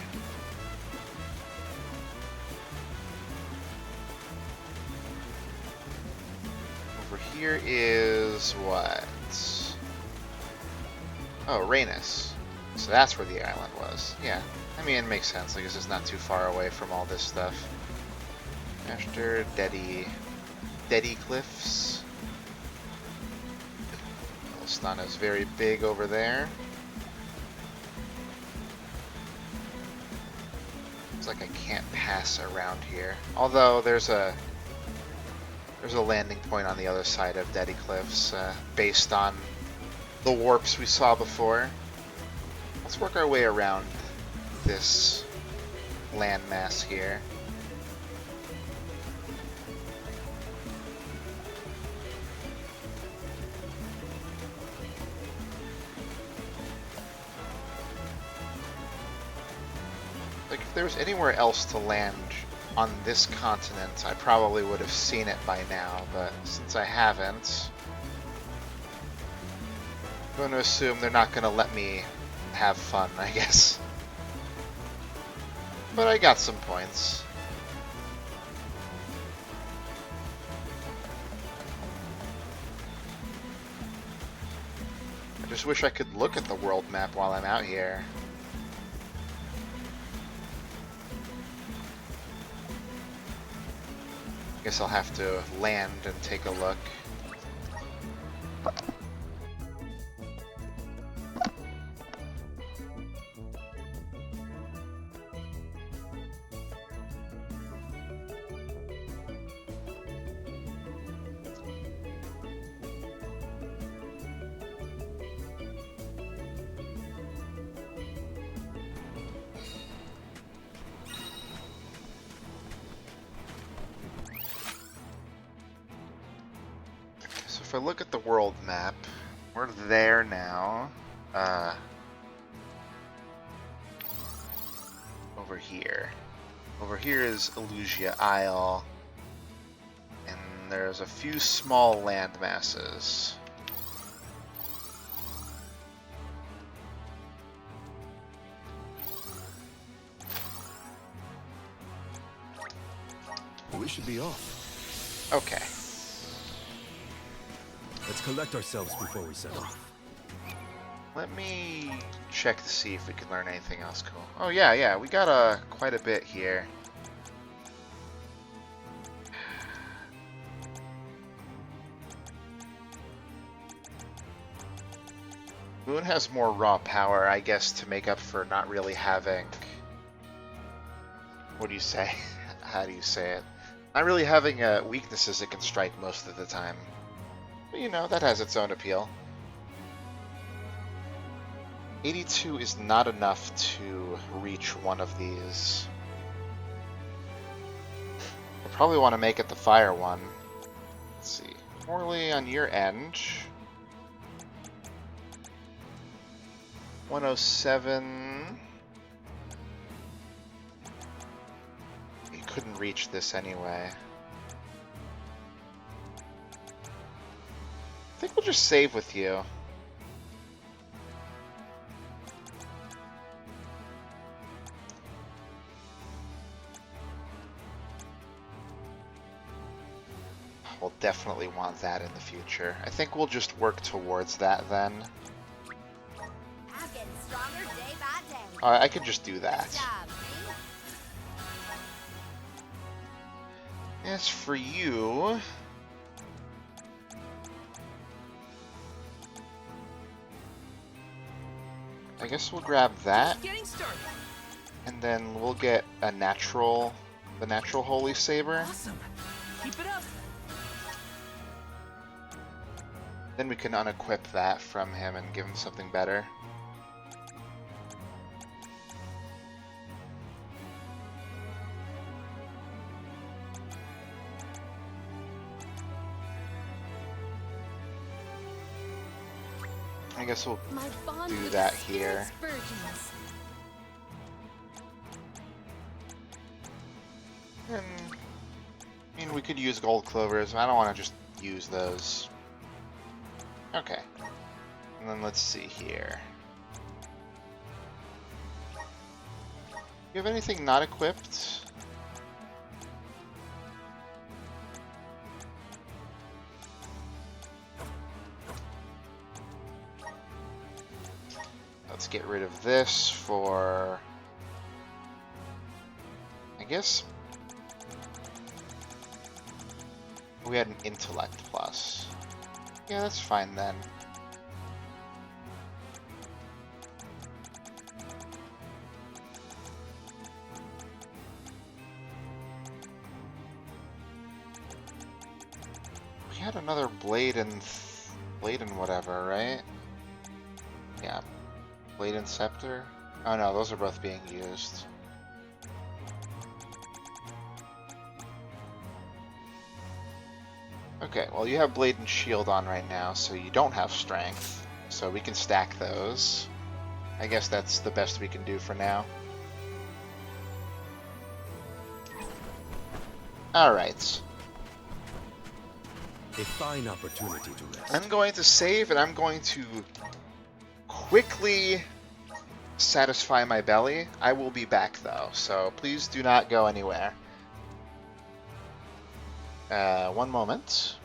Over here is what? Oh, Rhaenys. So that's where the island was. Yeah. I mean, it makes sense. I guess it's not too far away from all this stuff. After Dedi Cliffs. Volstana is very big over there. It's like I can't pass around here. Although there's a landing point on the other side of Dedi Cliffs, based on the warps we saw before. Let's work our way around this landmass here. Like, if there was anywhere else to land on this continent, I probably would have seen it by now, but since I haven't, I'm going to assume they're not going to let me have fun, I guess. But I got some points. I just wish I could look at the world map while I'm out here. Guess I'll have to land and take a look. If I look at the world map, we're there now. Over here. Over here is Elusia Isle. And there's a few small land masses. We should be off. Okay. Let's collect ourselves before we set off. Let me check to see if we can learn anything else cool. Oh yeah, we got quite a bit here. Moon has more raw power, I guess, to make up for not really having... What do you say? How do you say it? Not really having weaknesses it can strike most of the time. But you know, that has its own appeal. 82 is not enough to reach one of these. I probably want to make it the fire one. Let's see. Morley, on your end. 107. You couldn't reach this anyway. I think we'll just save with you. We'll definitely want that in the future. I think we'll just work towards that then. I'm getting stronger day by day. I could just do that. Good job, As for you... I guess we'll grab that, and then we'll get a natural, the natural Holy Saber. Awesome. Keep it up. Then we can unequip that from him and give him something better. I guess we'll do that here. And, I mean, we could use gold clovers. I don't want to just use those. And then let's see here. You have anything not equipped? Let's get rid of this for, I guess we had an intellect plus. Yeah, that's fine then. We had another blade and whatever, right? Yeah. Blade and scepter? Oh no, those are both being used. Okay, well you have blade and shield on right now, so you don't have strength. So we can stack those. I guess that's the best we can do for now. Alright. A fine opportunity to rest. I'm going to save and I'm going to quickly satisfy my belly. I will be back though, so please do not go anywhere. One moment.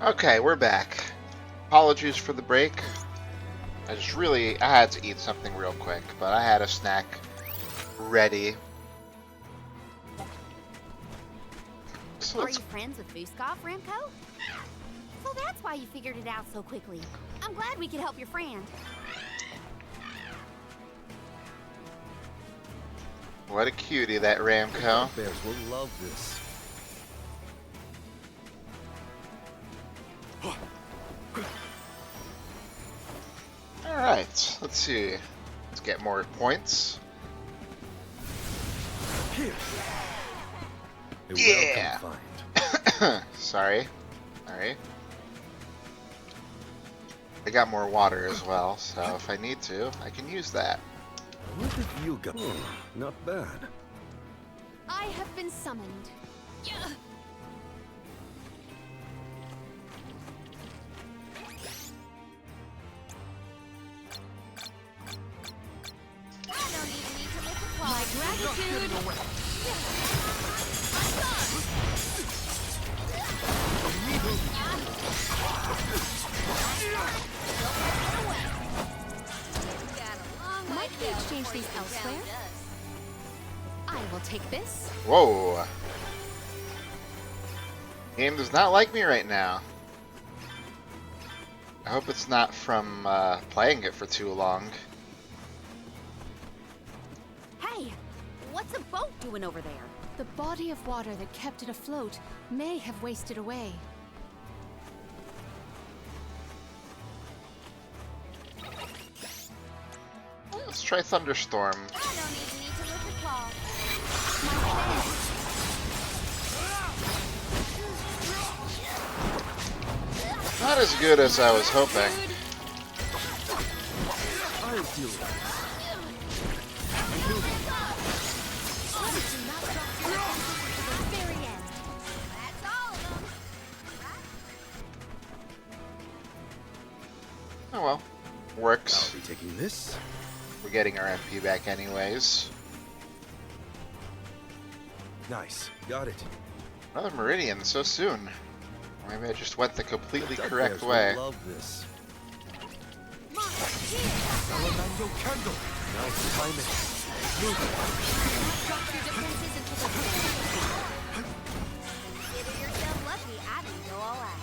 Okay, we're back. Apologies for the break. I had to eat something real quick, but I had a snack ready. So Are you friends with Vuskov, Remco? So that's why you figured it out so quickly. I'm glad we could help your friend. What a cutie, that Ramco. Bears will love this. Alright, let's see. Let's get more points. Here. Yeah! Sorry. I got more water as well, so if I need to, I can use that. What have you got? Not bad. I have been summoned. I don't even need to lift a claw. My gratitude. Might we exchange these elsewhere? I will take this. Whoa. Game does not like me right now. I hope it's not from playing it for too long. Hey, what's a boat doing over there? The body of water that kept it afloat may have wasted away. Let's try Thunderstorm. I don't even need to lift a claw. Not as good as I was hoping. I'll deal with this. Oh well. Works. I'll be taking this. We're getting our MP back anyways. Nice. Got it. Another Meridian so soon. Maybe I just went the completely Duck correct bears will way. love this. Salamander candle. Nice timing. Consider yourself lucky I didn't go all out.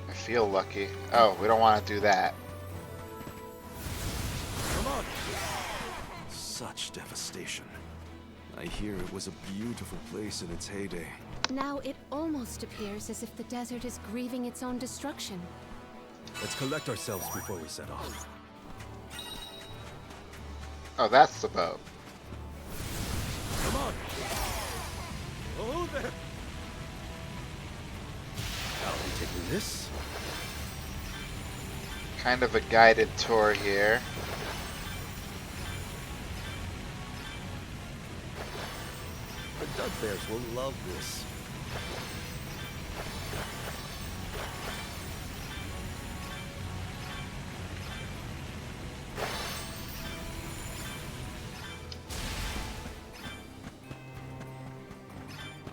I feel lucky. Oh, we don't want to do that. Come on. Such devastation. I hear it was a beautiful place in its heyday. Now it almost appears as if the desert is grieving its own destruction. Let's collect ourselves before we set off. Oh, that's the boat. Come on. Oh, there. I'll be taking this. Kind of a guided tour here. The duck bears will love this.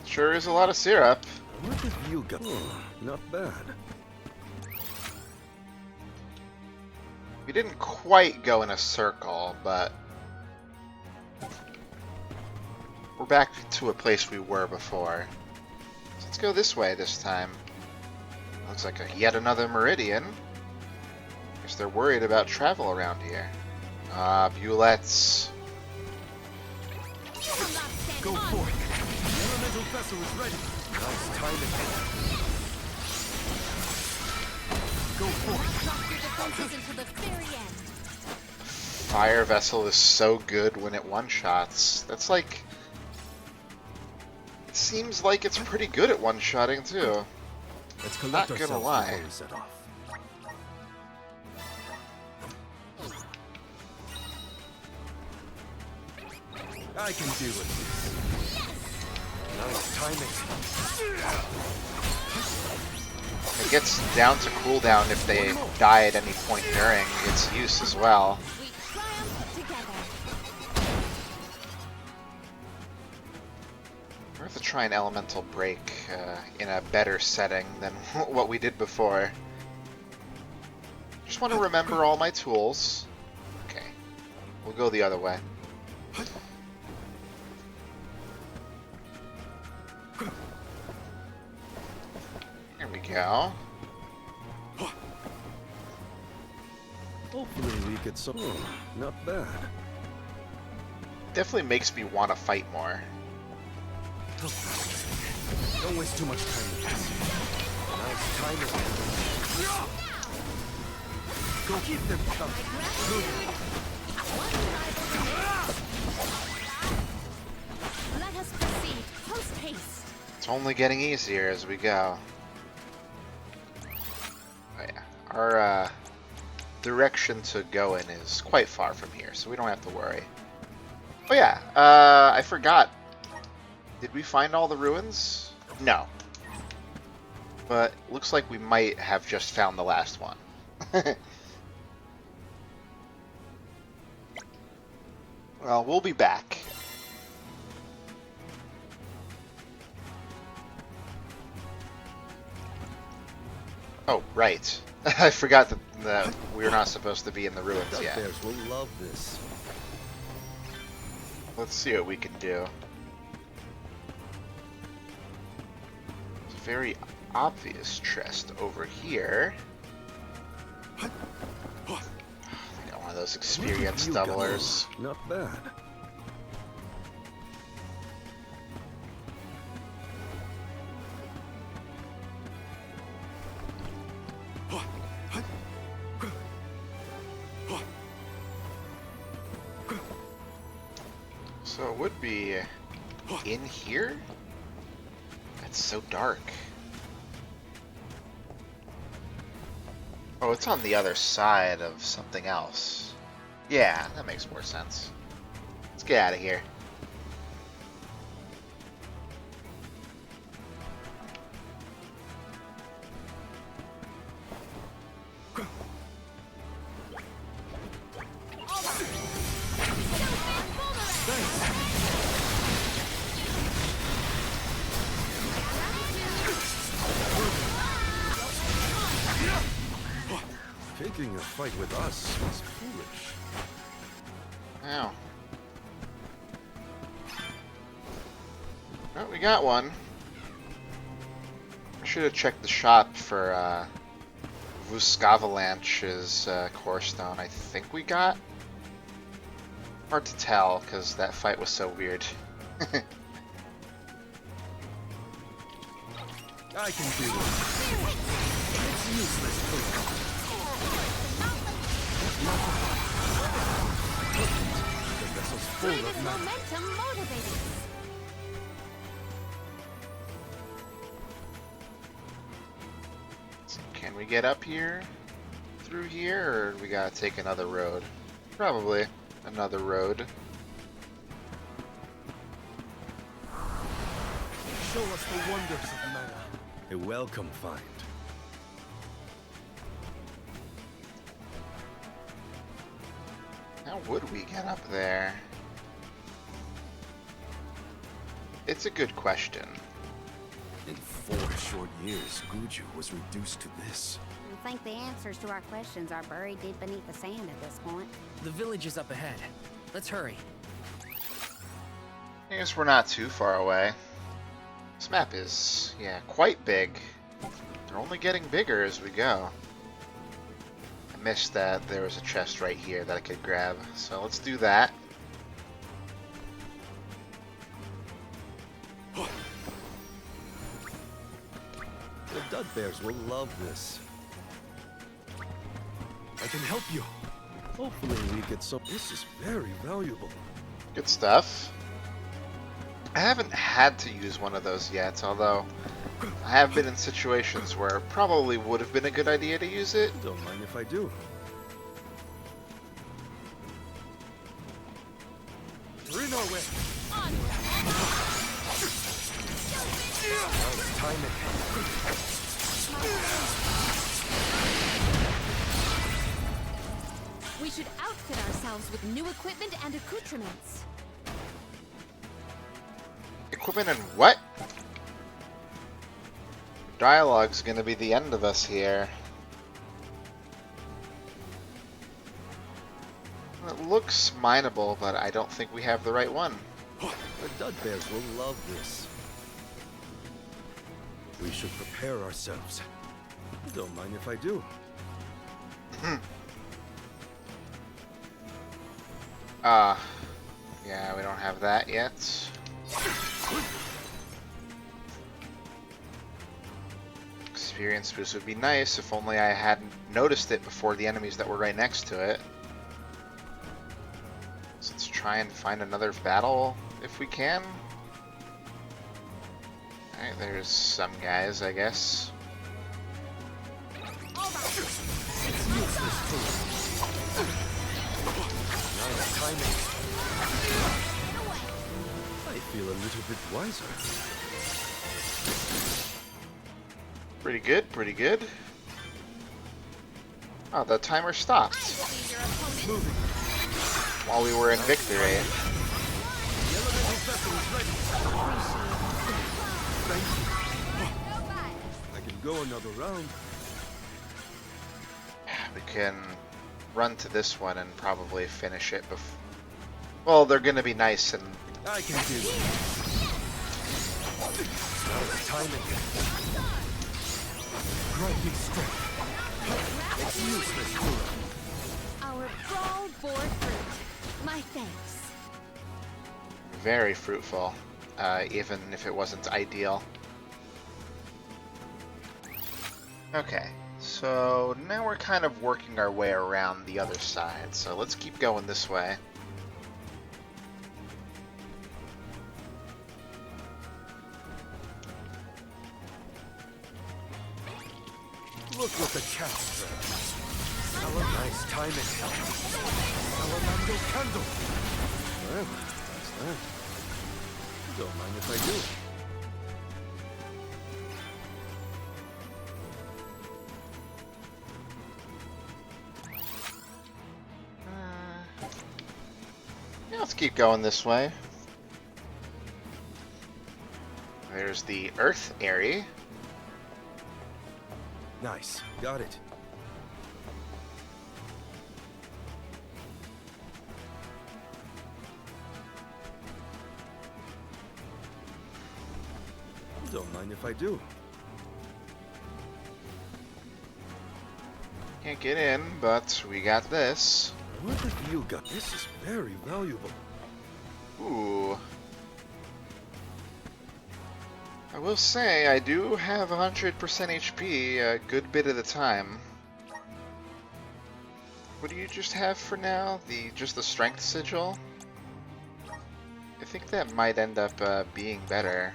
Sure is a lot of syrup. What have you got? Not bad. We didn't quite go in a circle, but we're back to a place we were before. So let's go this way this time. Looks like yet another Meridian. Guess they're worried about travel around here. Ah, Bulettes. Go for it. The elemental vessel is ready. Nice timing. Go for it. Drop your defenses until the very end. Fire Vessel is so good when it one-shots. That's like... It seems like it's pretty good at one-shotting, too. Let's Not collect gonna ourselves lie. before we set off. I can deal with this. Nice timing. It gets down to cooldown if they die at any point during its use as well. We triumph together. We have to try an elemental break in a better setting than what we did before. Just want to remember all my tools. Okay, we'll go the other way. Here we go. Hopefully we get some. Not bad. Definitely makes me want to fight more. Don't waste too much time with this. Now it's time to go keep them coming. Let us proceed. Post haste. It's only getting easier as we go. Oh yeah, our direction to go in is quite far from here, so we don't have to worry. Oh yeah, I forgot. Did we find all the ruins? No. But looks like we might have just found the last one. Well, we'll be back. Oh, right. I forgot that we're not supposed to be in the ruins yet. Bears will love this. Let's see what we can do. It's a very obvious chest over here. I got one of those experience doublers. Not bad. So it would be in here? That's so dark. Oh, it's on the other side of something else. Yeah, that makes more sense. Let's get out of here. Picking a fight with us is foolish. Ow. Oh, we got one. I should have checked the shop for Vuskavalanche's core stone. I think we got. Hard to tell because that fight was so weird. I can do this. It's useless. The vessel's full of momentum motivated. Can we get up here through here, or we gotta take another road? Probably another road. Show us the wonders of mana. A welcome find. How would we get up there? It's a good question. In 4 short years, Guju was reduced to this. I think the answers to our questions are buried deep beneath the sand at this point. The village is up ahead. Let's hurry. I guess we're not too far away. This map is, yeah, quite big. They're only getting bigger as we go. I missed that there was a chest right here that I could grab, so let's do that. The Dud Bears will love this. I can help you. Hopefully we get some. This is very valuable. Good stuff. I haven't had to use one of those yet, although I have been in situations where it probably would have been a good idea to use it. Don't mind if I do. We're in our way. Now it's time We should outfit ourselves with new equipment and accoutrements. equipment and what? Dialogue's gonna be the end of us here. It looks mineable, but I don't think we have the right one. The Dudbears will love this. We should prepare ourselves. Don't mind if I do. Yeah, we don't have that yet. Experience boost would be nice if only I hadn't noticed it before the enemies that were right next to it. So let's try and find another battle if we can. Alright, there's some guys, I guess. Nice timing. I feel a little bit wiser. Pretty good, pretty good. Oh, the timer stopped while we were in victory. The elemental vessel is ready. Thank you. I can go another round. We can run to this one and probably finish it before. Well, they're gonna be nice and. I can do it. Nice timing. Grinding strength. It's useless to Our brawl bore fruit. My thanks. Very fruitful, even if it wasn't ideal. Okay, so now we're kind of working our way around the other side, so let's keep going this way. Look what the cat does. Our nice timing. Salamander candle. Well, that's that. Don't mind if I do. Yeah, let's keep going this way. There's the Earth area. Nice. Got it. Don't mind if I do. Can't get in, but we got this. What have you got? This is very valuable. Ooh. I will say, I do have 100% HP a good bit of the time. What do you just have for now? Just the strength sigil? I think that might end up being better.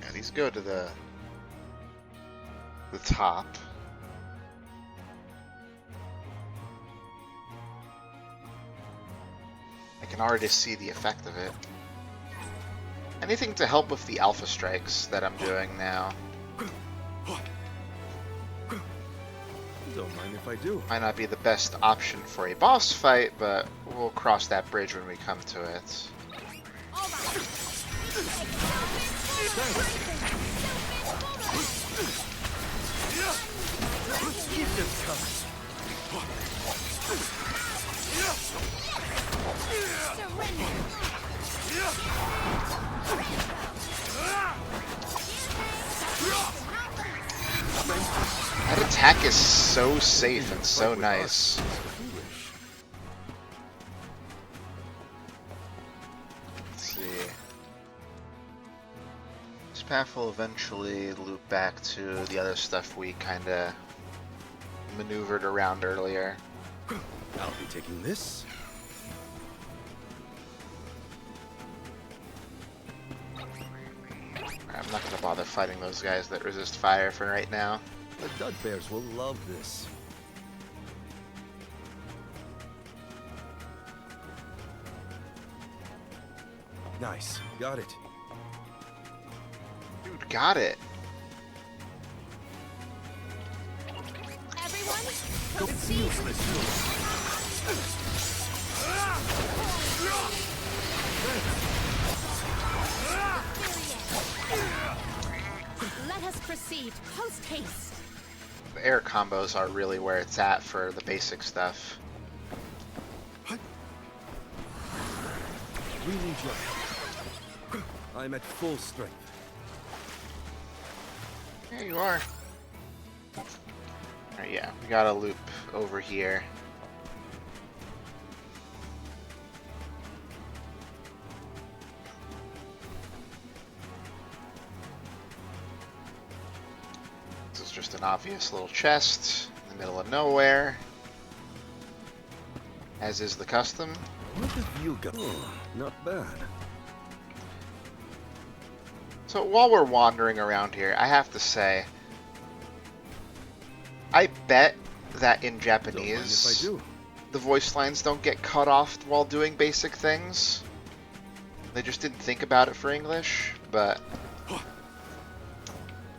Yeah, these go to the top. I can already see the effect of it. Anything to help with the alpha strikes that I'm doing now. Don't mind if I do. Might not be the best option for a boss fight, but we'll cross that bridge when we come to it. Keep this coming. That attack is so safe and so nice. Let's see. This path will eventually loop back to the other stuff we kinda maneuvered around earlier. I'll be taking this. I'm not gonna bother fighting those guys that resist fire for right now. The Dudbears will love this. Nice. Got it. Dude, got it. Everyone, It's useless. Proceed, post haste. The air combos are really where it's at for the basic stuff. We need your help. I'm at full strength. There you are. Alright, yeah, we got a loop over here. This is just an obvious little chest in the middle of nowhere, as is the custom. What have you got? Oh, not bad. So while we're wandering around here, I have to say, I bet that in Japanese, If I do. the voice lines don't get cut off while doing basic things. They just didn't think about it for English, but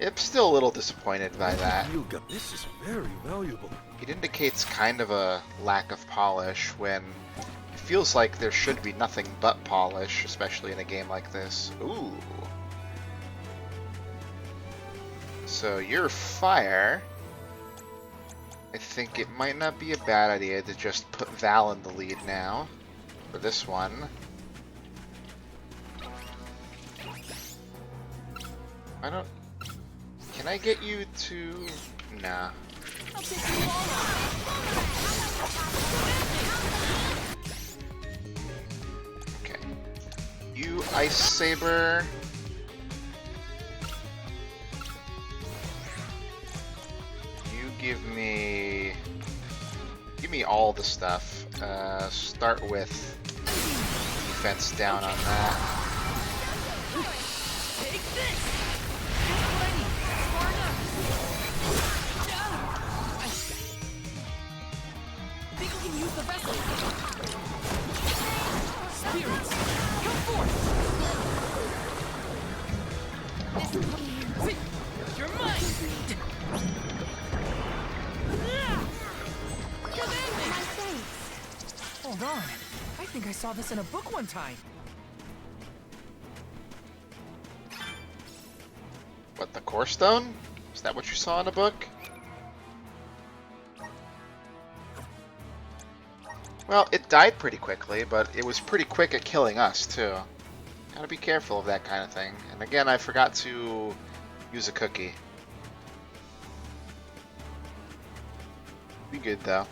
I'm still a little disappointed by that. You got this is very valuable. It indicates kind of a lack of polish when it feels like there should be nothing but polish, especially in a game like this. Ooh. So you're fire. I think it might not be a bad idea to just put Val in the lead now for this one. I don't... Can I get you to... Nah. Okay. You, Ice Saber. You give me all the stuff. Start with defense down on that. Take this! I think we can use the vessel. Spirits, come forth! You're mine! Hold on. I think I saw this in a book one time. What, the Core Stone? Is that what you saw in a book? Well, it died pretty quickly, but it was pretty quick at killing us, too. Gotta be careful of that kind of thing. And again, I forgot to use a cookie. Be good, though.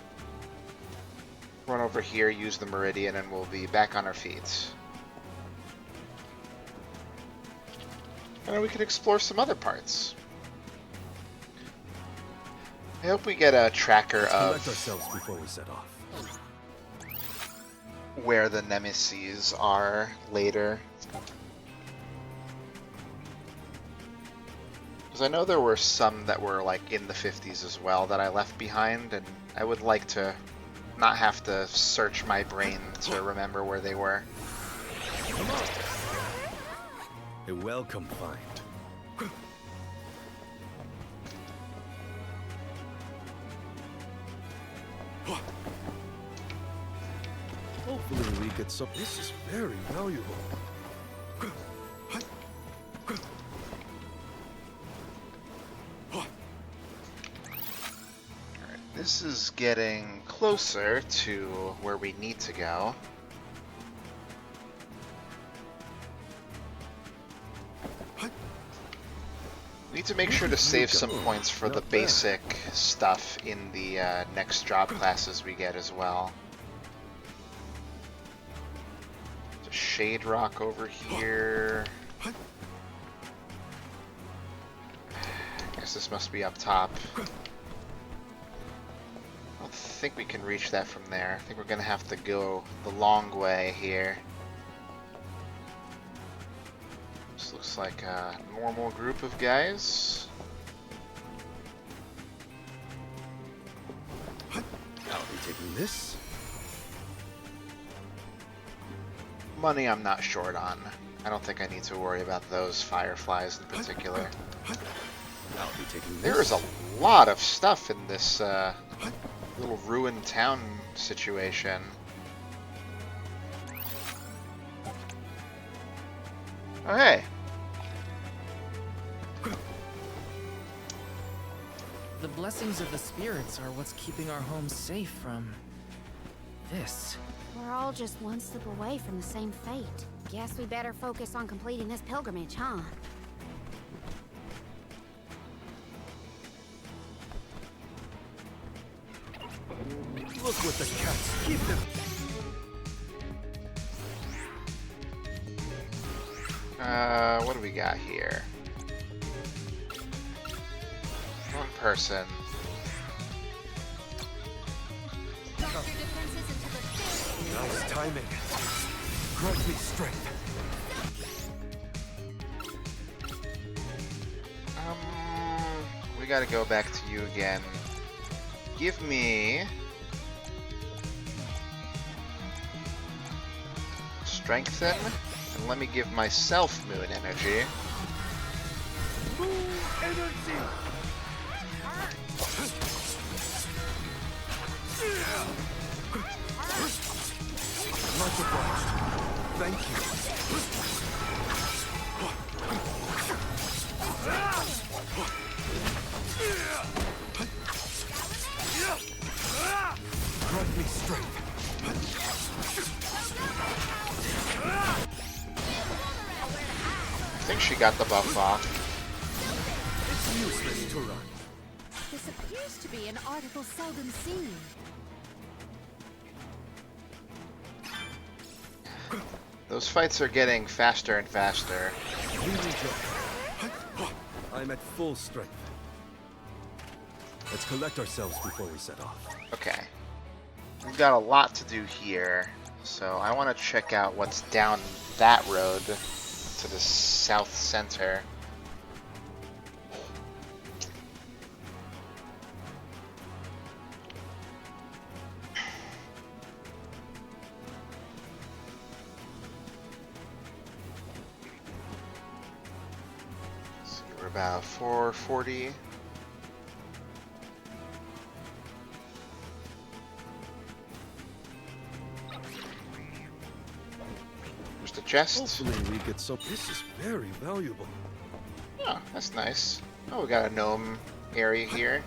Run over here, use the Meridian, and we'll be back on our feet. And then we can explore some other parts. I hope we get a tracker Let's of collect ourselves before we set off. where the Nemesis are later. Because I know there were some that were like in the 50s as well that I left behind, and I would like to not have to search my brain to remember where they were. Come on. A welcome find. Hopefully we get some. This is very valuable. This is getting closer to where we need to go. We need to make sure to save some points for the basic stuff in the next job classes we get as well. There's a Shade Rock over here. I guess this must be up top. I don't think we can reach that from there. I think we're gonna have to go the long way here. This looks like a normal group of guys. I'll be taking this. Money I'm not short on. I don't think I need to worry about those fireflies in particular. I'll be taking this. There is a lot of stuff in this little ruined town situation. Oh, hey. The blessings of the spirits are what's keeping our home safe from this. We're all just one step away from the same fate. Guess we better focus on completing this pilgrimage, huh? Look what the cats keep them. What do we got here? One person. Nice timing. Grant me strength. We gotta go back to you again. Give me strengthen, and let me give myself moon energy. Moon energy. Much obliged. Thank you. Grant me strength. I think she got the buff off. It's useless to run. This appears to be an article seldom seen. Those fights are getting faster and faster. I'm at full strength. Let's collect ourselves before we set off. Okay. We've got a lot to do here, so I want to check out what's down that road to the south center. So we're about 440. There's the chest. Hopefully we get some. This is very valuable. Oh, that's nice. Oh, we got a gnome area here.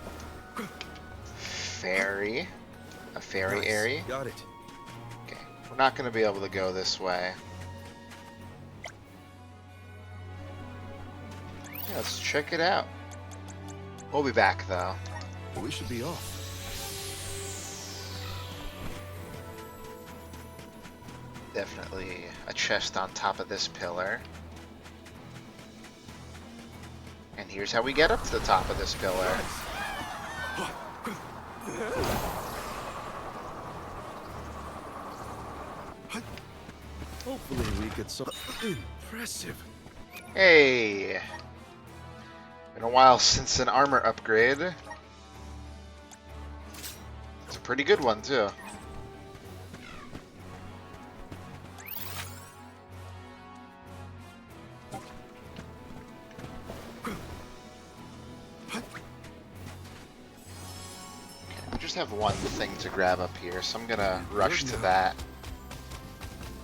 Fairy. A fairy Nice. area. Got it. Okay. We're not going to be able to go this way. Yeah, let's check it out. We'll be back, though. We should be off. Definitely a chest on top of this pillar. And here's how we get up to the top of this pillar. Hopefully we get some. Impressive. Hey! Been a while since an armor upgrade. It's a pretty good one, too. I just have one thing to grab up here, so I'm gonna rush to that.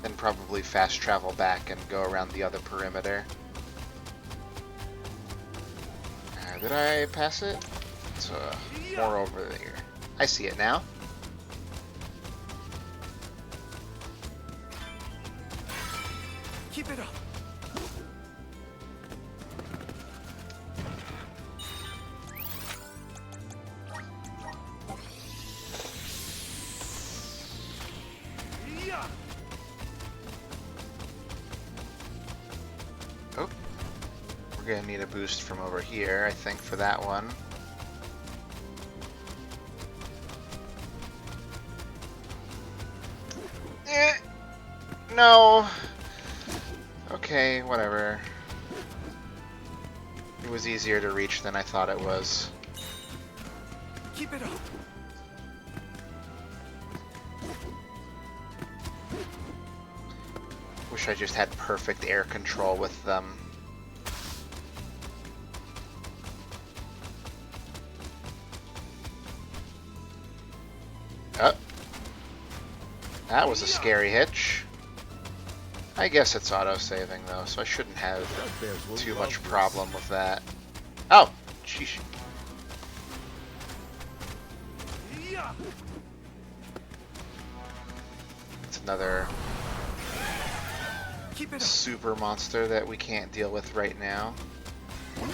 Then probably fast travel back and go around the other perimeter. Did I pass it? It's more over there. I see it now. Keep it up. Oh, we're gonna need a boost from over here, I think, for that one. No. Okay, whatever. It was easier to reach than I thought it was. Keep it up. Wish I just had perfect air control with them. Oh. That was a scary hitch. I guess it's auto-saving though, so I shouldn't have too much problem with that. Oh! Sheesh. It's another super monster that we can't deal with right now.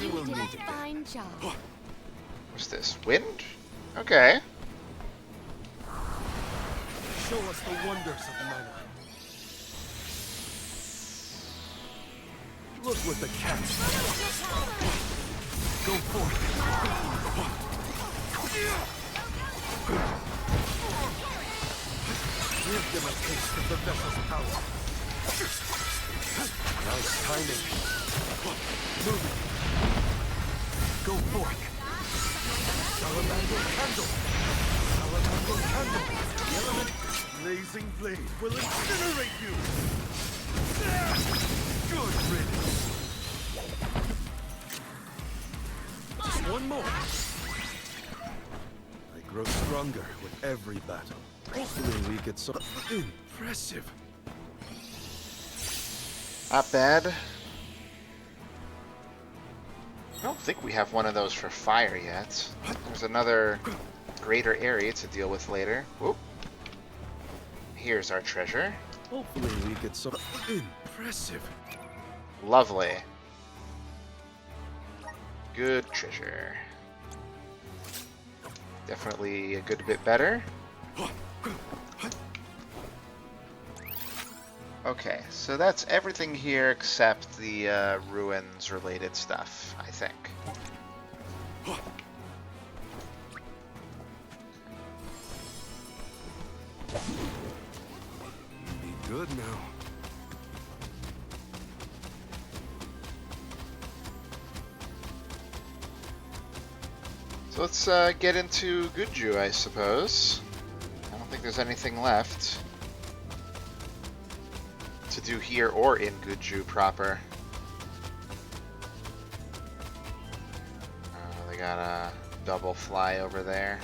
You did a fine job. What's this? Wind? Okay. Show us the wonders of mana. Look what the cat's Go forth. Give them a taste of the vessel's power. Nice timing. Move it. Go forth. Salamander candle. Salamander candle. The element blazing blade will incinerate you. Good riddance. Just one more. I grow stronger with every battle. Hopefully we get some impressive. Not bad. I don't think we have one of those for fire yet. There's another greater area to deal with later. Whoop. Here's our treasure. Hopefully we get some impressive. Lovely. Good treasure. Definitely a good bit better. Okay, so that's everything here except the ruins related stuff, I think. Be good now. So let's get into Guju, I suppose. I don't think there's anything left to do here or in Guju proper. They got a double fly over there.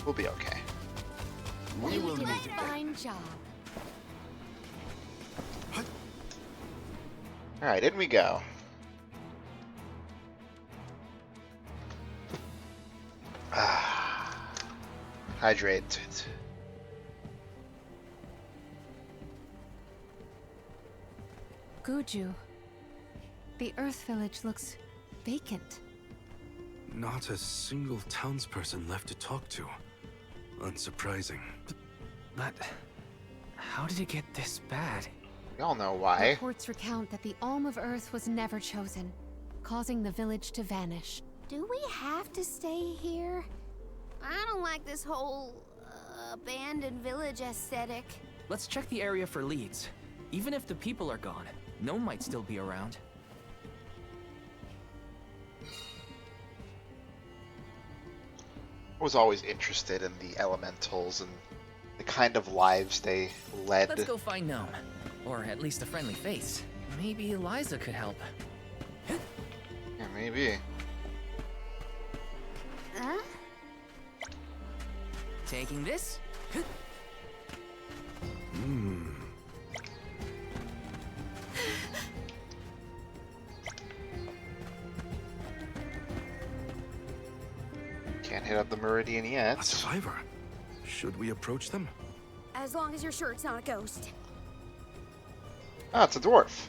We'll be okay. You did a fine job. Alright, in we go. Hydrate. Guju. The Earth Village looks vacant. Not a single townsperson left to talk to. Unsurprising. But how did it get this bad? We all know why. Reports recount that the Alm of Earth was never chosen, causing the village to vanish. Do we have to stay here? I don't like this whole abandoned village aesthetic. Let's check the area for leads. Even if the people are gone, Gnome might still be around. I was always interested in the elementals and the kind of lives they led. Let's go find Gnome. Or at least a friendly face. Maybe Eliza could help. Yeah, maybe. Huh? Taking this? Can't hit up the Meridian yet. A survivor. Should we approach them? As long as you're sure it's not a ghost. Ah, it's a dwarf.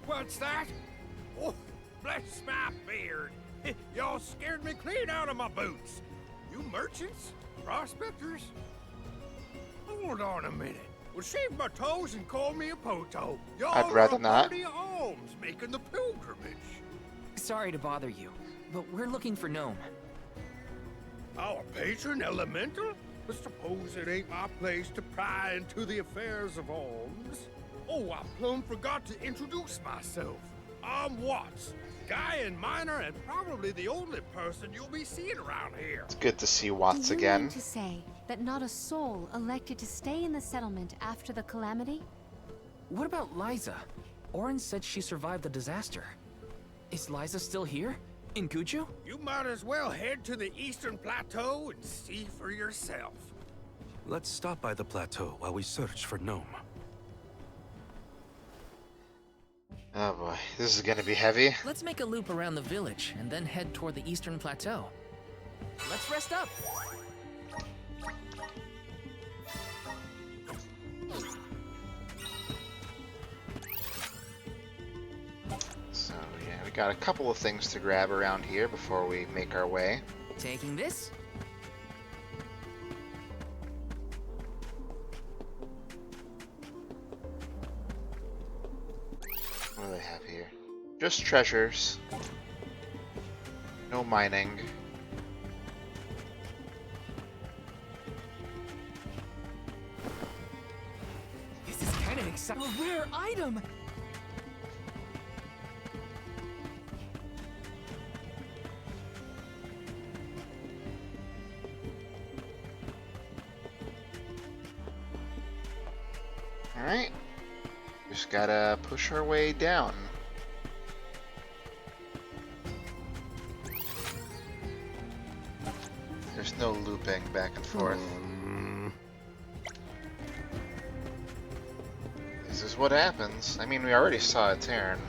What's that? Oh, bless my beard. Y'all scared me clean out of my boots. You merchants? Prospectors? Hold on a minute. Well, shave my toes and call me a poto. Y'all I'd rather are a not. party of alms making the pilgrimage. Sorry to bother you, but we're looking for Gnome. Our patron elemental? I suppose it ain't my place to pry into the affairs of alms. Oh, I plumb forgot to introduce myself. I'm Watts, Gaian miner, and probably the only person you'll be seeing around here. It's good to see Watts Do you again. mean to say that not a soul elected to stay in the settlement after the calamity? What about Liza? Orin said she survived the disaster. Is Liza still here? In Guju? You might as well head to the Eastern Plateau and see for yourself. Let's stop by the plateau while we search for Gnome. Oh boy, this is gonna be heavy. Let's make a loop around the village and then head toward the Eastern Plateau. let's rest up. So yeah, we got a couple of things to grab around here before we make our way. Taking this. What do they have here? Just treasures. No mining. This is kind of exciting. A rare item. Alright. Just gotta push our way down. There's no looping back and forth. This is what happens. I mean, we already saw a Terran.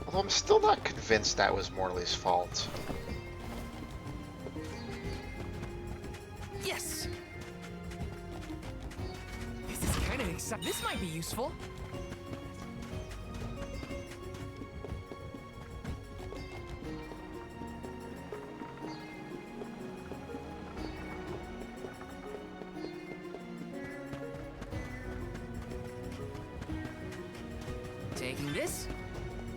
Although I'm still not convinced that was Morley's fault. Yes. This is kind of exciting. This might be useful. Taking this.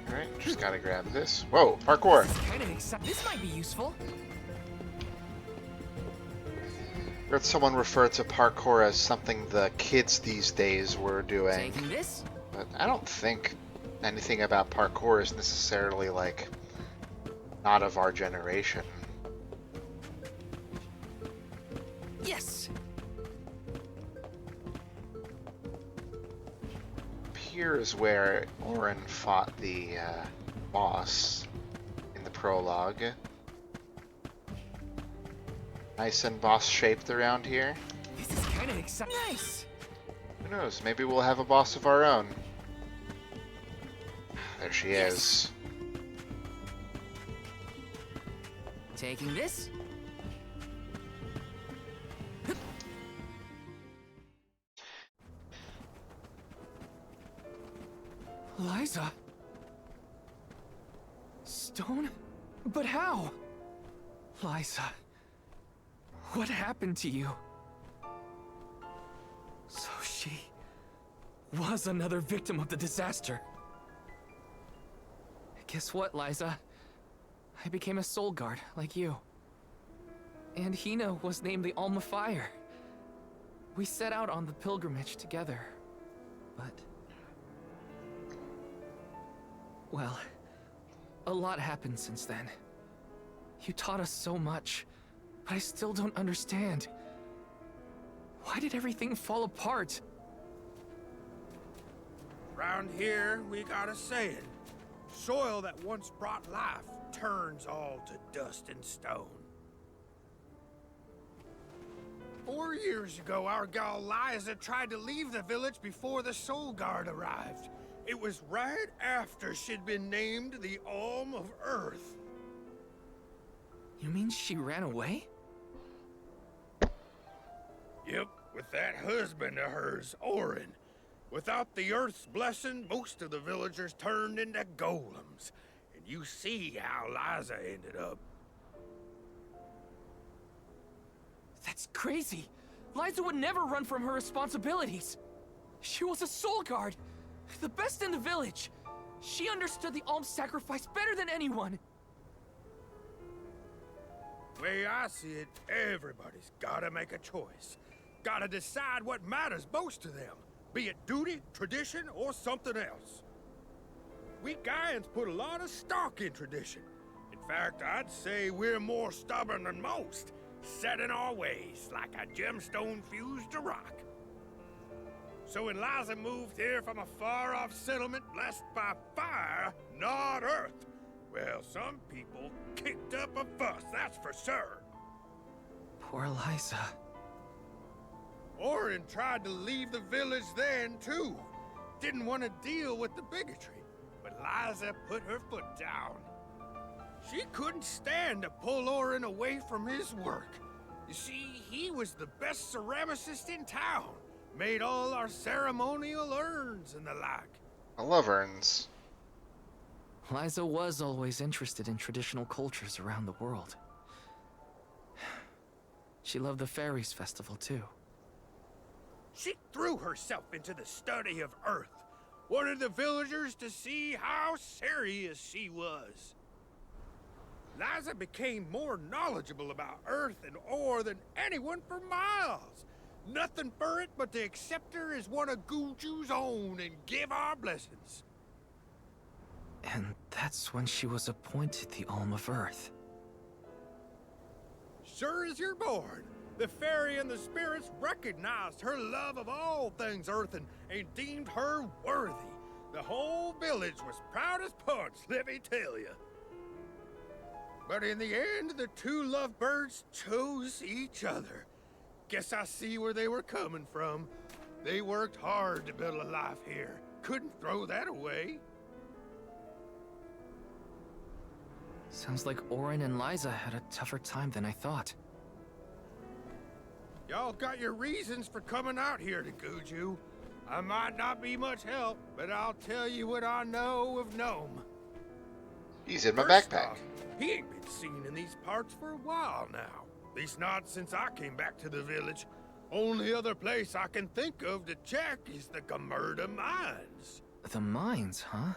Alright, just gotta grab this. Whoa, parkour! This is kind of exciting. This might be useful. Heard someone refer to parkour as something the kids these days were doing. Taking this. But I don't think anything about parkour is necessarily, like, not of our generation. Yes. Here is where Orin fought the boss in the prologue. Nice and boss shaped around here. This is kind of exciting. Nice. Who knows? Maybe we'll have a boss of our own. There she is. Taking this. Liza. Stone? But how? Liza. What happened to you? So she was another victim of the disaster. Guess what, Liza? I became a soul guard, like you. And Hina was named the Alma Fire. We set out on the pilgrimage together, but... well, a lot happened since then. You taught us so much, but I still don't understand. Why did everything fall apart? Round here, we got a saying. Soil that once brought life turns all to dust and stone. 4 years ago, our gal Liza tried to leave the village before the Soul Guard arrived. It was right after she'd been named the Alm of Earth. You mean she ran away? Yep, with that husband of hers, Orin. Without the Earth's blessing, most of the villagers turned into golems. And you see how Liza ended up. That's crazy! Liza would never run from her responsibilities! She was a soul guard! The best in the village! She understood the alms sacrifice better than anyone! Way I see it, everybody's gotta make a choice. Gotta decide what matters most to them. Be it duty, tradition, or something else. We Gaians put a lot of stock in tradition. In fact, I'd say we're more stubborn than most, set in our ways like a gemstone fused to rock. So when Liza moved here from a far-off settlement blessed by fire, not earth, well, some people kicked up a fuss, that's for sure. Poor Liza. Orin tried to leave the village then, too. Didn't want to deal with the bigotry. But Liza put her foot down. She couldn't stand to pull Orin away from his work. You see, he was the best ceramicist in town. Made all our ceremonial urns and the like. I love urns. Liza was always interested in traditional cultures around the world. She loved the Fairies Festival, too. She threw herself into the study of Earth. Wanted the villagers to see how serious she was. Liza became more knowledgeable about Earth and ore than anyone for miles. Nothing for it but to accept her as one of Guju's own and give our blessings. And that's when she was appointed the Alm of Earth. Sure as you're born, the fairy and the spirits recognized her love of all things earthen and deemed her worthy. The whole village was proud as punch, let me tell you. But in the end, the two lovebirds chose each other. Guess I see where they were coming from. They worked hard to build a life here. Couldn't throw that away. Sounds like Orin and Liza had a tougher time than I thought. Y'all got your reasons for coming out here to Guju. I might not be much help, but I'll tell you what I know of Gnome. He's in my First backpack. off, he ain't been seen in these parts for a while now. At least not since I came back to the village. Only other place I can think of to check is the Gamerda Mines. The mines, huh?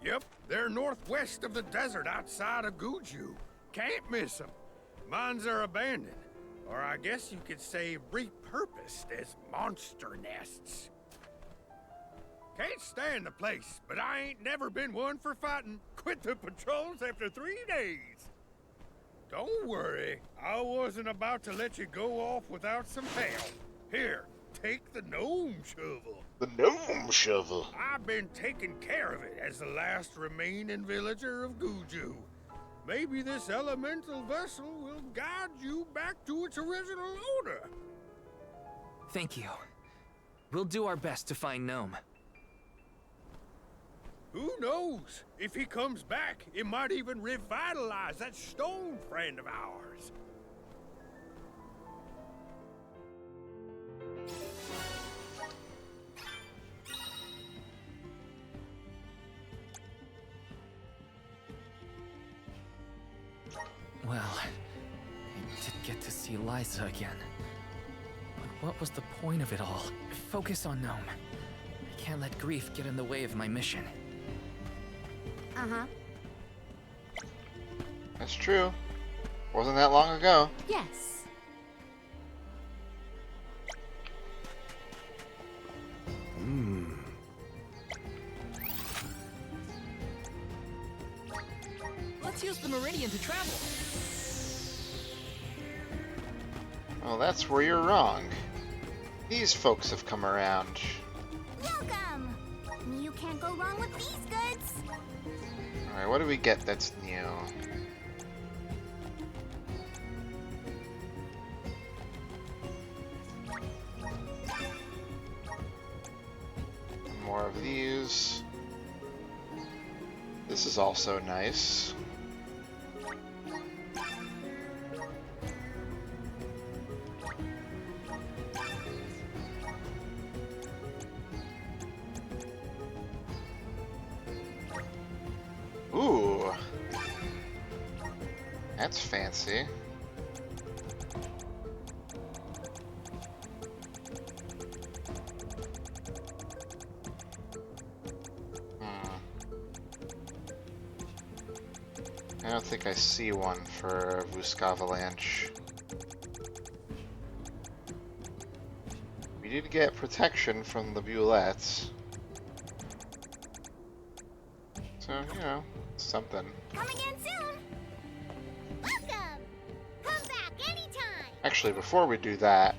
Yep, they're northwest of the desert outside of Guju. Can't miss them. Mines are abandoned, or I guess you could say repurposed as monster nests. Can't stand the place, but I ain't never been one for fighting. Quit the patrols after 3 days. Don't worry, I wasn't about to let you go off without some help. Here, take the gnome shovel. The gnome shovel. I've been taking care of it as the last remaining villager of Guju. Maybe this elemental vessel will guide you back to its original owner. Thank you. We'll do our best to find Gnome. Who knows? If he comes back, it might even revitalize that stone friend of ours. Well, I did get to see Liza again. But what was the point of it all? Focus on Gnome. I can't let grief get in the way of my mission. Uh-huh. That's true. Wasn't that long ago. Yes. Let's use the Meridian to travel. Well, that's where you're wrong. These folks have come around. Welcome! You can't go wrong with these goods. Alright, what do we get that's new? More of these. This is also nice. Ooh. That's fancy. I don't think I see one for Vuskavalanche. We did get protection from the Bulettes. So, you know, something. Come again soon. Welcome. Come back anytime. Actually, before we do that,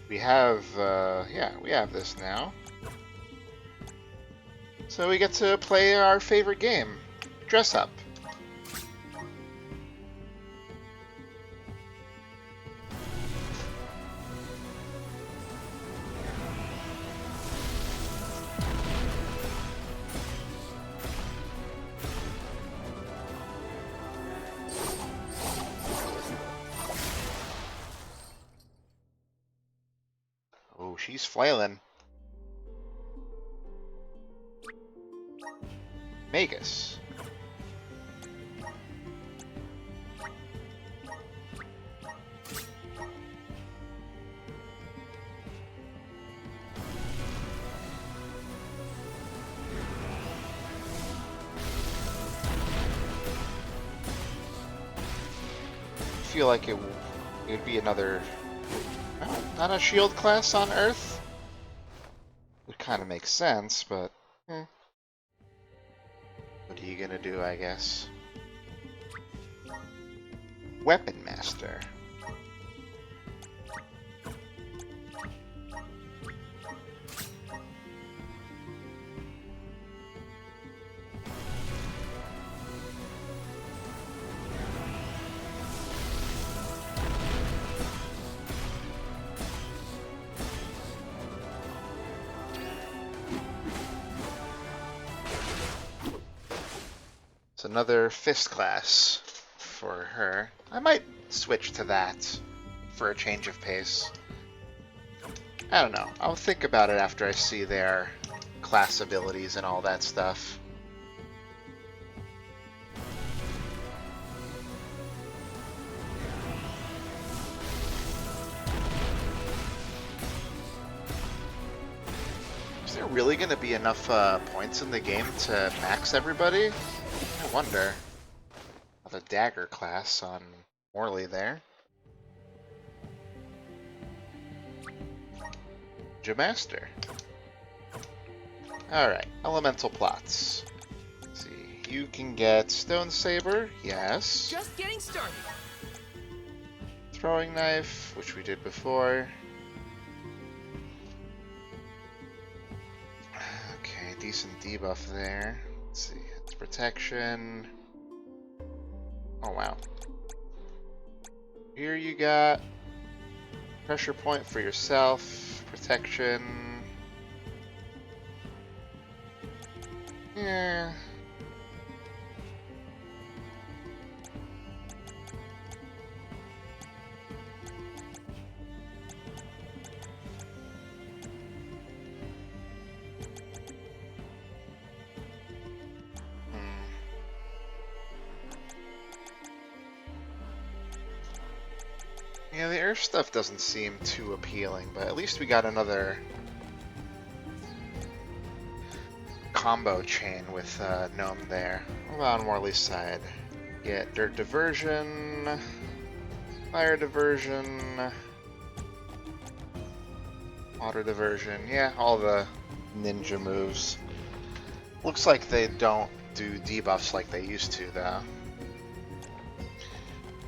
we have, yeah, we have this now. So we get to play our favorite game, Dress Up. she's flailing. Magus. I feel like it'd be another, oh, not a shield class on Earth. Would kind of make sense, but what are you gonna do, I guess? Weapon Master. It's another fist class for her. I might switch to that for a change of pace. I don't know. I'll think about it after I see their class abilities and all that stuff. Is there really going to be enough points in the game to max everybody? I wonder. The dagger class on Morley there. Jamaster. Alright, elemental plots. Let's see. You can get Stone Saber, yes. Just getting started. Throwing Knife, which we did before. Okay, decent debuff there. Let's see. It's protection. Oh wow. Here you got pressure point for yourself, protection. Yeah. Yeah, the Earth stuff doesn't seem too appealing, but at least we got another combo chain with Gnome there. What about on Morley's side? Get Dirt Diversion, Fire Diversion, Water Diversion. Yeah, all the ninja moves. Looks like they don't do debuffs like they used to, though.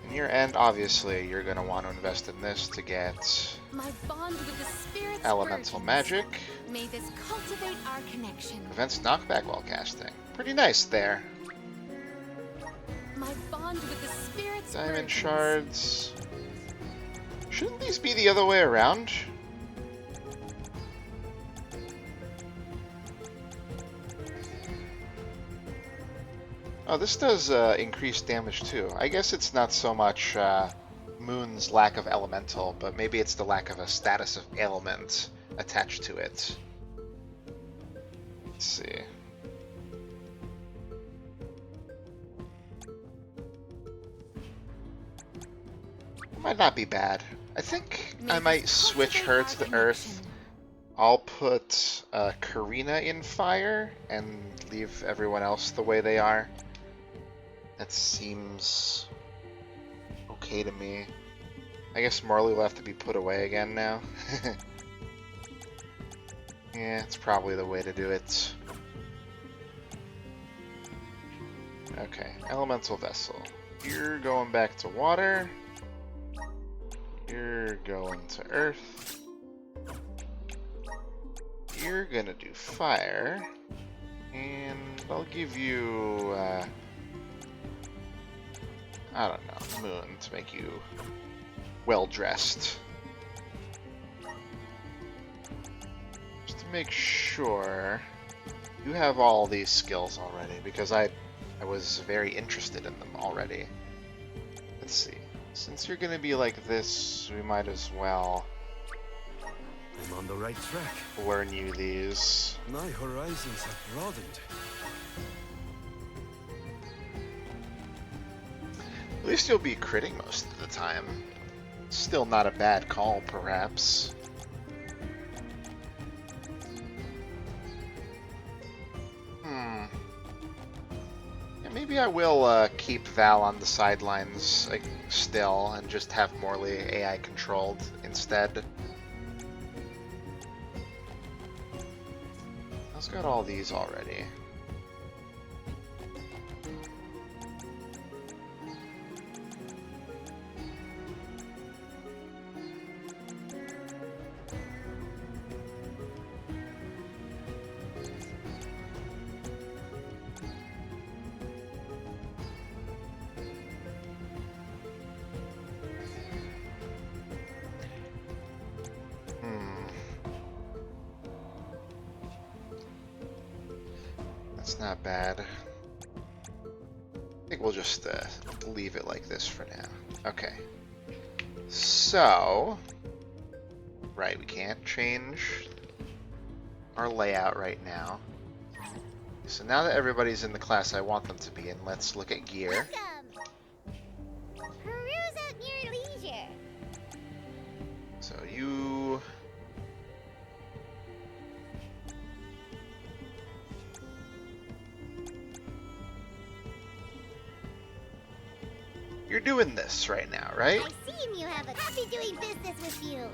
In your end, obviously, you're going to want to invest in this to get My bond with the spirits elemental magic. May this cultivate our connection. Prevents knockback while casting. Pretty nice there. My bond with the spirits Diamond shards. Shouldn't these be the other way around? Oh, this does increase damage too. I guess it's not so much Moon's lack of elemental, but maybe it's the lack of a status of ailment attached to it. Let's see. Might not be bad. I think I might switch her to the Earth. I'll put Karina in fire and leave everyone else the way they are. That seems okay to me. I guess Morley will have to be put away again now. Yeah, it's probably the way to do it. Okay, Elemental Vessel. You're going back to water. You're going to earth. You're gonna do fire. And I'll give you, I don't know, moon to make you well-dressed. Just to make sure you have all these skills already, because I was very interested in them already. Let's see. Since you're gonna be like this, we might as well I'm on the right track. learn you these. My horizons have broadened. At least you'll be critting most of the time. Still not a bad call, perhaps. Yeah, maybe I will keep Val on the sidelines still and just have Morley AI controlled instead. I've got all these already. That's not bad. I think we'll just leave it like this for now. Okay. So, right, we can't change our layout right now. So now that everybody's in the class I want them to be in, let's look at gear. Welcome. Peruse at your leisure. So you... You're doing this right now, right? I see you have a happy doing business with you.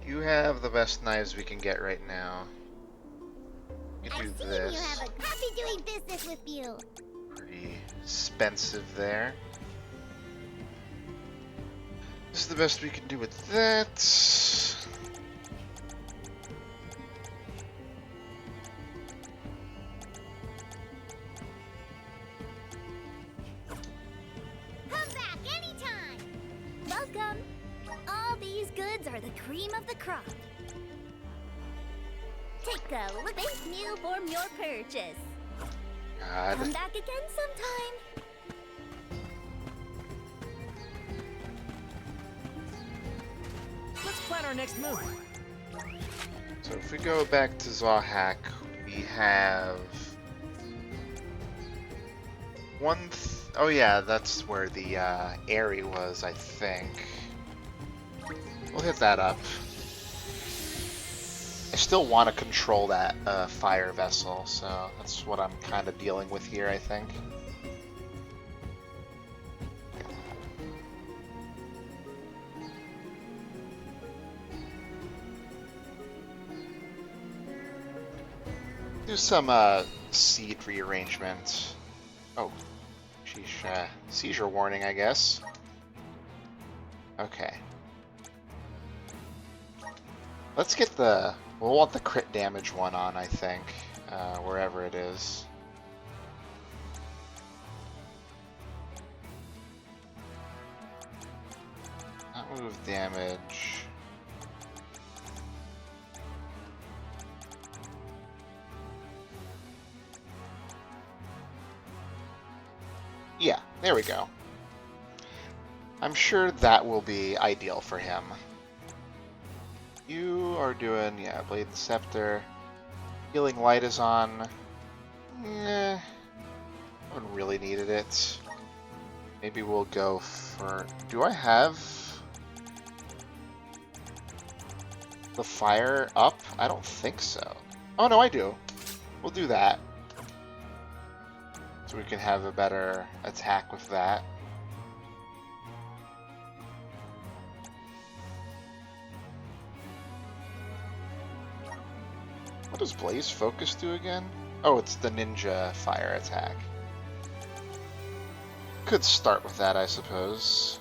You have the best knives we can get right now. You I do see this. you have a happy doing business with you. Pretty expensive there. This is the best we can do with that. Come back anytime. Welcome. All these goods are the cream of the crop. Take a look. Thank you for your purchase. God. Come back again sometime. Let's plan our next move. So if we go back to Zawhak, we have oh yeah, that's where the Aerie was, I think. We'll hit that up. I still want to control that fire vessel, so that's what I'm kind of dealing with here, I think. Do some seed rearrangement. Oh, sheesh. Seizure warning, I guess. Okay. Let's get the... We'll want the crit damage one on, I think, wherever it is. Not move damage. Yeah, there we go. I'm sure that will be ideal for him. You are doing, yeah, Blade and Scepter. Healing Light is on. I haven't really needed it. Maybe we'll go for... Do I have the fire up? I don't think so. Oh no, I do. We'll do that. So we can have a better attack with that. What does Blaze Focus do again? Oh, it's the ninja fire attack. Could start with that, I suppose.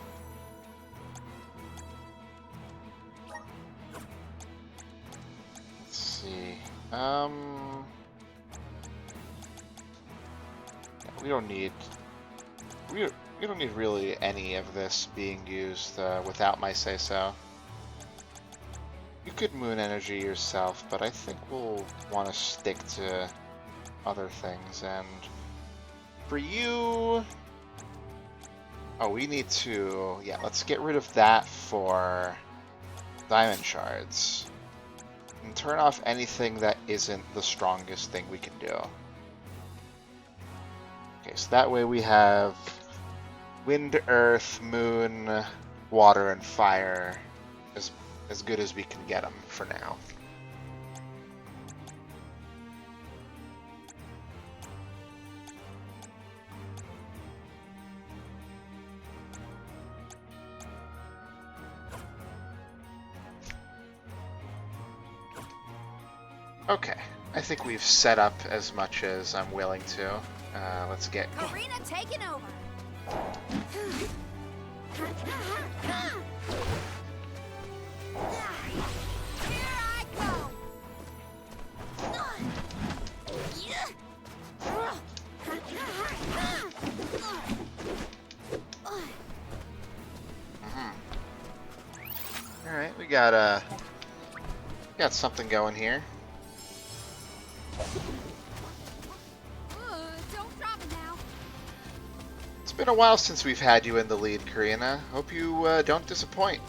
Let's see. We don't need... We don't need really any of this being used without my say-so. You could Moon Energy yourself, but I think we'll want to stick to other things. And for you, Oh, we need to... Yeah, let's get rid of that for diamond shards. And turn off anything that isn't the strongest thing we can do. Okay, so that way we have wind, earth, moon, water, and fire as good as we can get them for now. Okay, I think we've set up as much as I'm willing to. Let's get... Karina taking over. Here I go. Alright, we got something going here. Don't drop it now. It's been a while since we've had you in the lead, Karina. Hope you don't disappoint.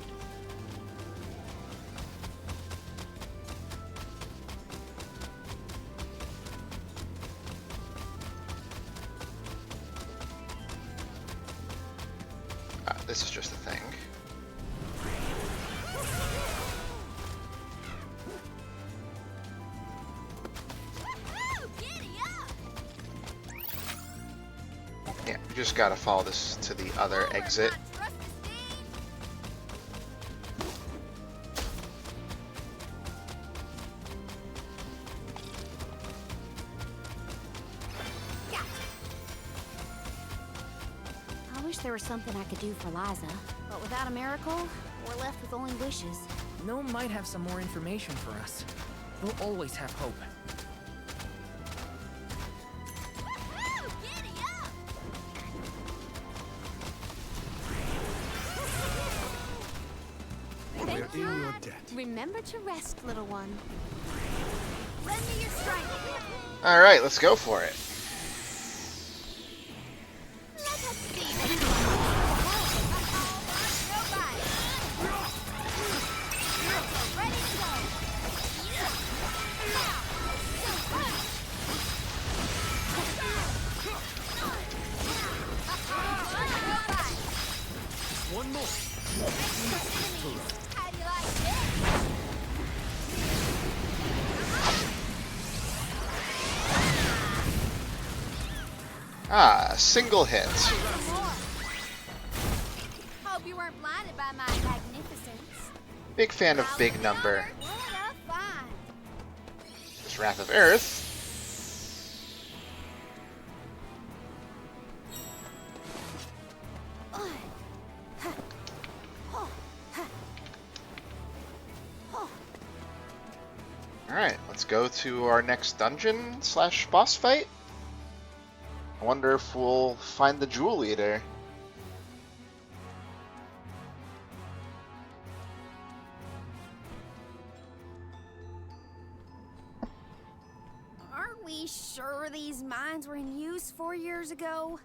This is just a thing. Yeah, we just gotta follow this to the other exit. I wish there was something I could do for Liza, but without a miracle, we're left with only wishes. Gnome might have some more information for us. We'll always have hope. Thank you. Remember to rest, little one. Lend me your strength. Alright, let's go for it. One more. How do you like this? Ah, single hit. Hope you weren't blinded by my magnificence. Big fan of big number. What a find. This Wrath of Earth. Alright, let's go to our next dungeon slash boss fight. I wonder if we'll find the Jewel Eater. Aren't we sure these mines were in use 4 years ago?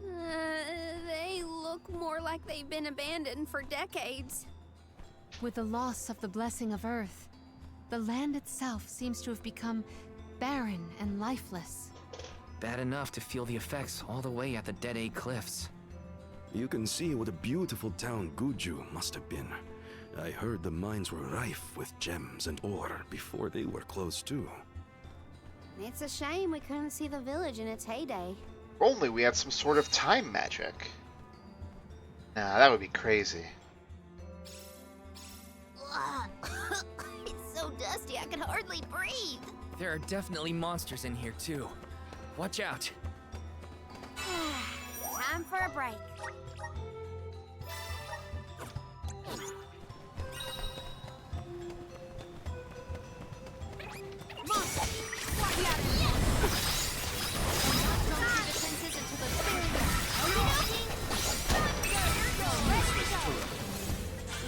They look more like they've been abandoned for decades. With the loss of the blessing of Earth, the land itself seems to have become barren and lifeless. Bad enough to feel the effects all the way at the Dead Cliffs. You can see what a beautiful town Guju must have been. I heard the mines were rife with gems and ore before they were closed too. It's a shame we couldn't see the village in its heyday. If only we had some sort of time magic. Nah, that would be crazy. It's so dusty I can hardly breathe. There are definitely monsters in here too. Watch out. Time for a break.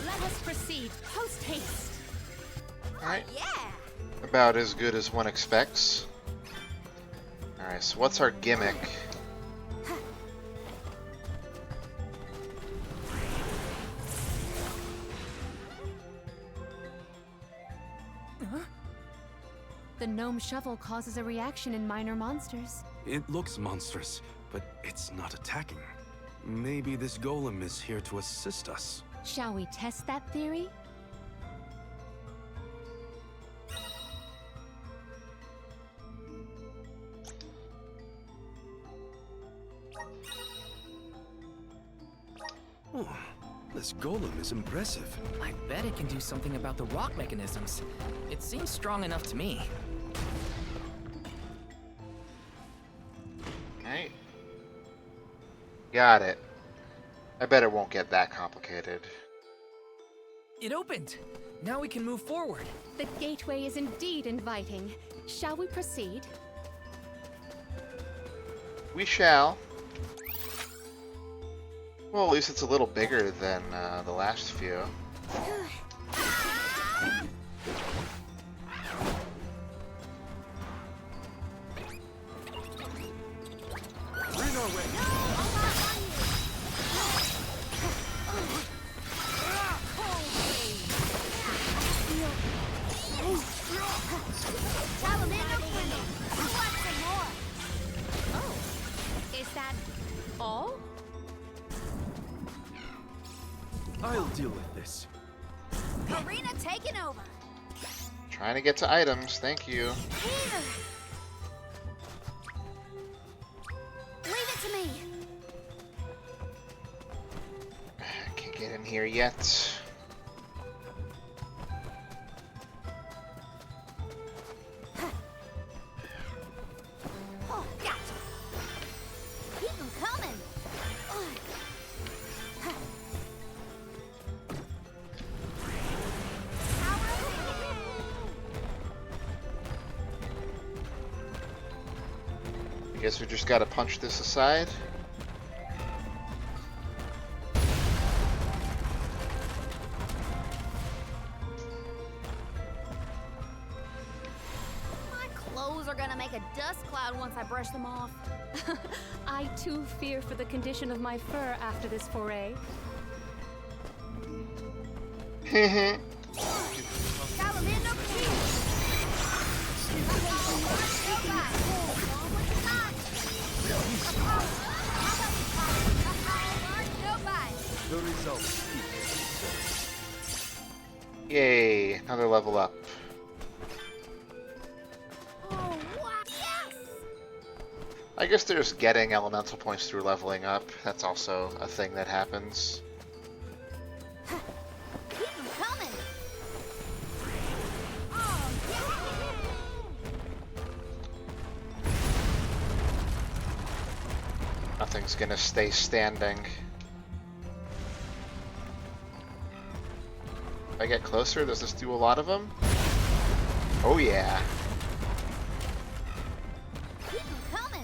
Let us proceed post haste. Alright. Yeah. About as good as one expects. Alright, so what's our gimmick? The gnome shovel causes a reaction in minor monsters. It looks monstrous, but it's not attacking. Maybe this golem is here to assist us. Shall we test that theory? Oh, this golem is impressive. I bet it can do something about the rock mechanisms. It seems strong enough to me. Alright. Got it. I bet it won't get that complicated. It opened! Now we can move forward. The gateway is indeed inviting. Shall we proceed? We shall. Well, at least it's a little bigger than the last few. Bring our way. Is that all? I'll deal with this. Arena taken over. Trying to get to items, thank you. Here. Leave it to me. Can't get in here yet. Oh, gotcha. Keep them coming. I guess we just gotta punch this aside. My clothes are gonna make a dust cloud once I brush them off. I too fear for the condition of my fur after this foray. Salamander, The results. Yay, another level up. Oh, wow. Yes! I guess there's getting elemental points through leveling up. That's also a thing that happens. Keep them coming. Oh, Nothing's gonna stay standing. If I get closer, does this do a lot of them? Oh yeah. keep them coming.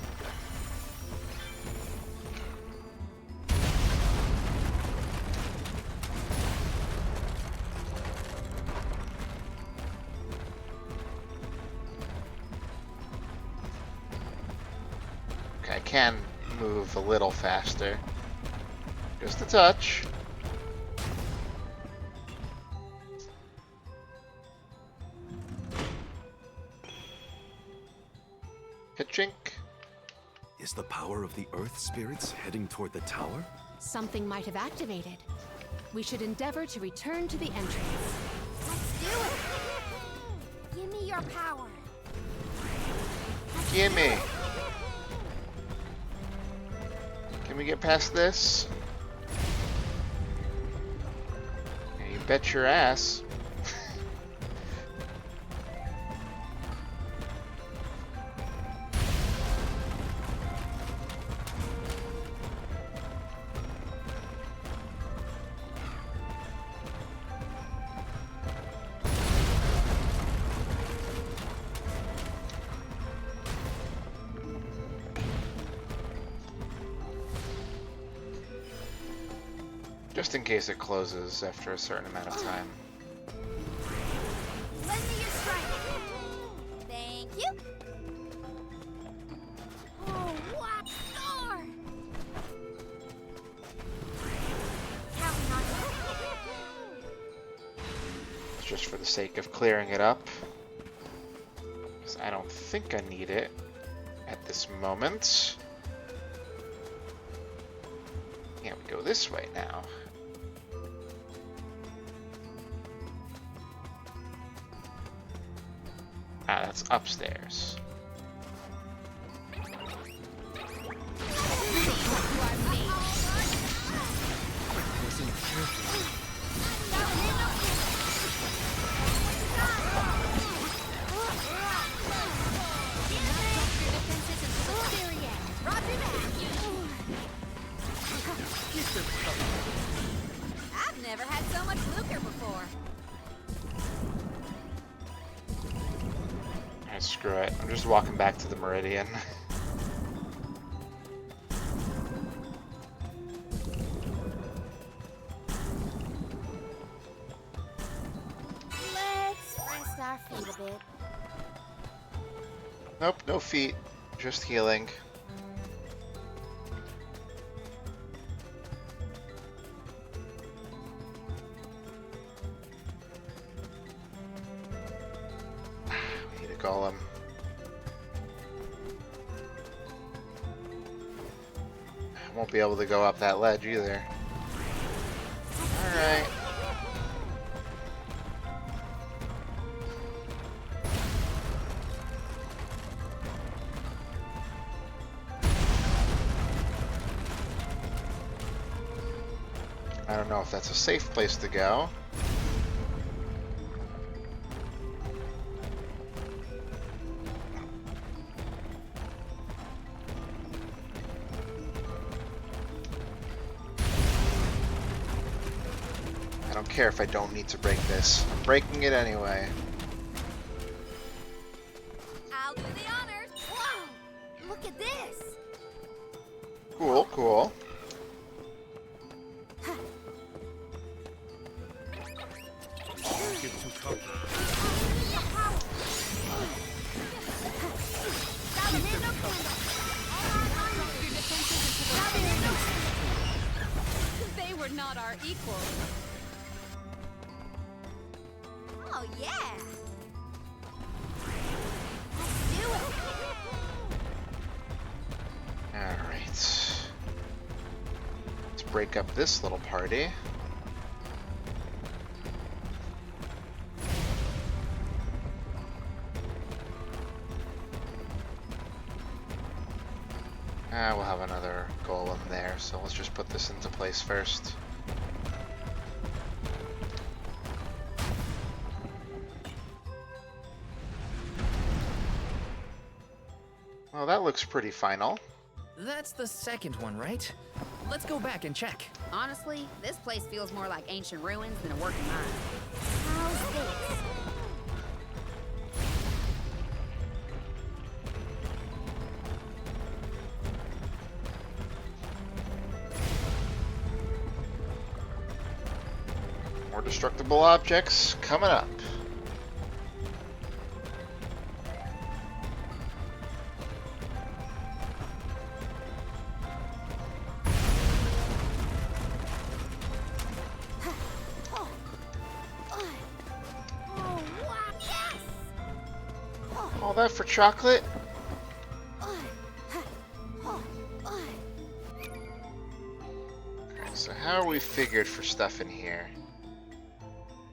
Okay, I can move a little faster. Just a touch. Ka-chink. Is the power of the Earth spirits heading toward the tower? Something might have activated. We should endeavor to return to the entrance. Let's do it. Give me your power. Gimme. Can we get past this? Yeah, you bet your ass. Just in case it closes after a certain amount of time. Lend me your strength. Thank you. Oh, what star! Counting on you. It's just for the sake of clearing it up. I don't think I need it at this moment. Yeah, we go this way now. Ah, that's upstairs. I've never had so much lucre before. Alright, screw it. I'm just walking back to the Meridian. Let's rest our feet a bit. Nope, no feet. Just healing. We need a golem. I won't be able to go up that ledge either. Alright. I don't know if that's a safe place to go. I don't care if I don't need to break this. I'm breaking it anyway. I'll do the honors. Whoa! Look at this. Cool, cool. Get too comfortable. They were not our equals. Oh yeah. Let's do it. Alright. Let's break up this little party. We'll have another golem there, so let's just put this into place first. Well, that looks pretty final. That's the second one, right? Let's go back and check. Honestly, this place feels more like ancient ruins than a working mine. How's this? More destructible objects coming up. All that for chocolate? So how are we figured for stuff in here?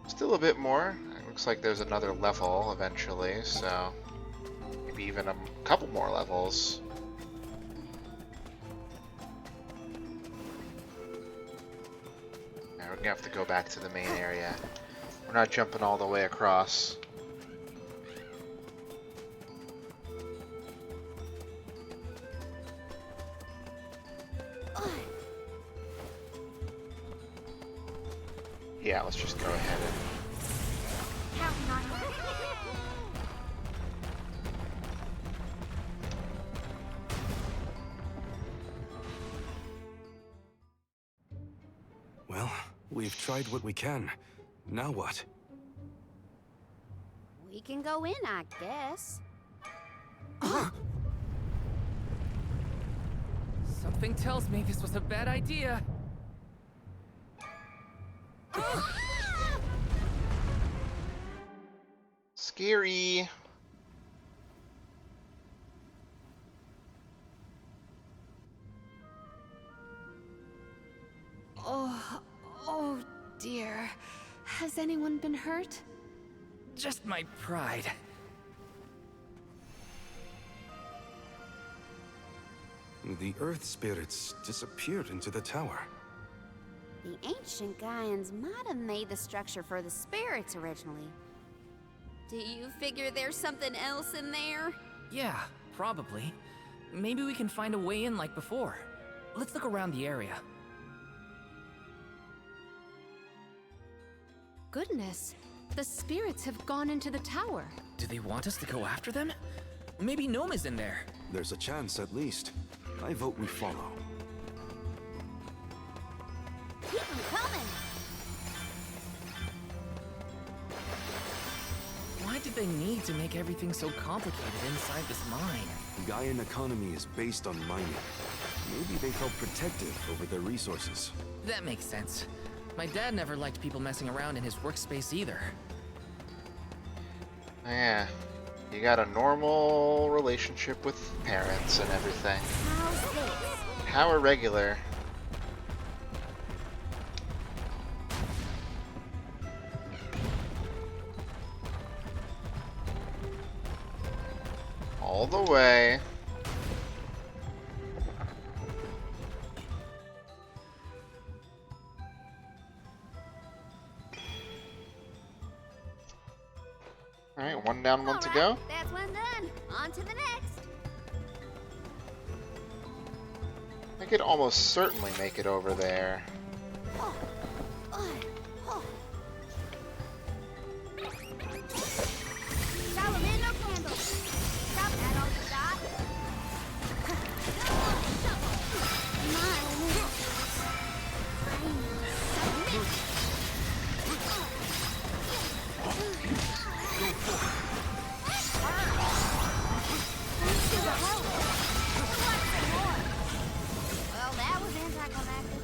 Still a bit more. It looks like there's another level eventually, so maybe even a couple more levels. Now we're gonna have to go back to the main area. We're not jumping all the way across. Yeah, let's just go ahead and... Well, we've tried what we can. Now what? We can go in, I guess. Something tells me this was a bad idea. Scary. Oh dear. Has anyone been hurt? Just my pride. The Earth spirits disappeared into the tower. The ancient Gaians might have made the structure for the spirits originally. Do you figure there's something else in there? Yeah, probably. Maybe we can find a way in like before. Let's look around the area. Goodness, the spirits have gone into the tower. Do they want us to go after them? Maybe Gnome is in there. There's a chance, at least. I vote we follow. Keep them coming! Why did they need to make everything so complicated inside this mine? The Gaian economy is based on mining. Maybe they felt protective over their resources. That makes sense. My dad never liked people messing around in his workspace either. Yeah. You got a normal relationship with parents and everything. How's this? How irregular. All the way. Alright, one down, one to go. That's one done. On to the next. I could almost certainly make it over there. Salamando candle. Stop that on the dot. Well, that was anticlimactic.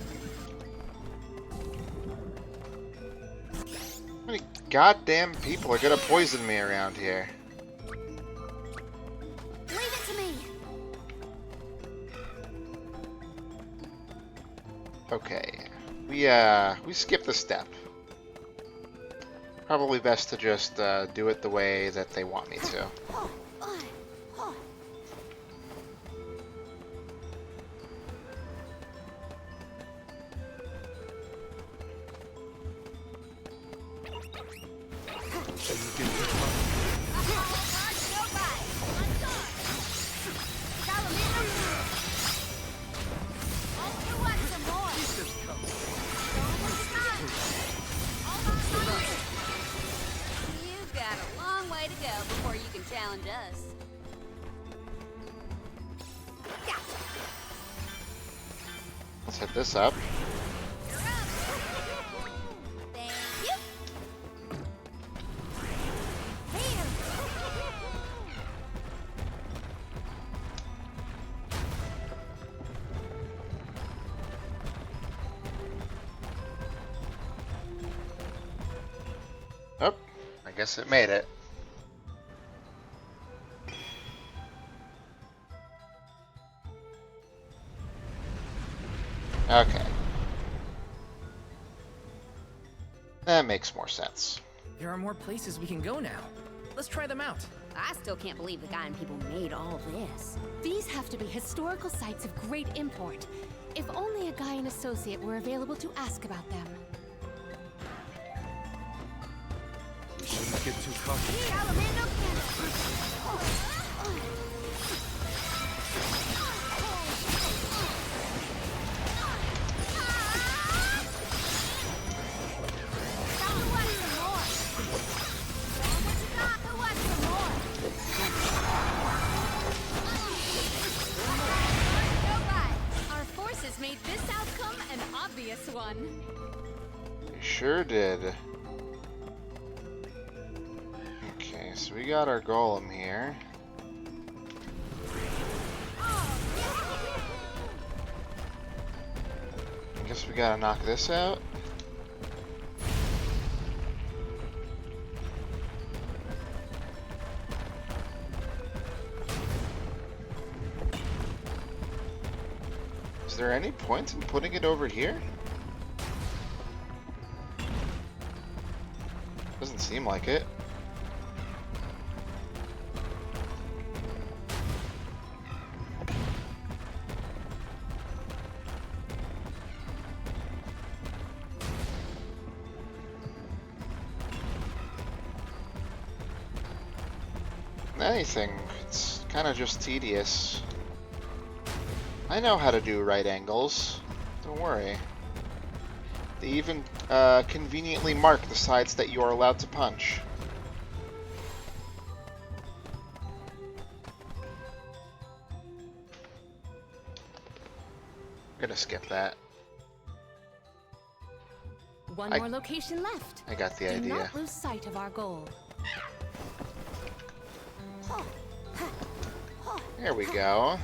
How many goddamn people are gonna poison me around here? Leave it to me. Okay. We skipped a step. Probably best to just do it the way that they want me to. You've got a long way to go before you can challenge us. Let's hit this up. Thank you. Here. Oh, I guess it made it. Okay. That makes more sense. There are more places we can go now. Let's try them out. I still can't believe the Gaian people made all this. These have to be historical sites of great import. If only a Gaian associate were available to ask about them. We shouldn't get too cocky. Our forces made this outcome an obvious one. We sure did. Okay, so we got our golem here. I guess we gotta knock this out. Is there any point in putting it over here? Doesn't seem like it. Anything. It's kind of just tedious. I know how to do right angles. Don't worry. They even conveniently mark the sides that you are allowed to punch. I'm gonna skip that. One more location left. I got the Do idea. not lose sight of our goal. There we go.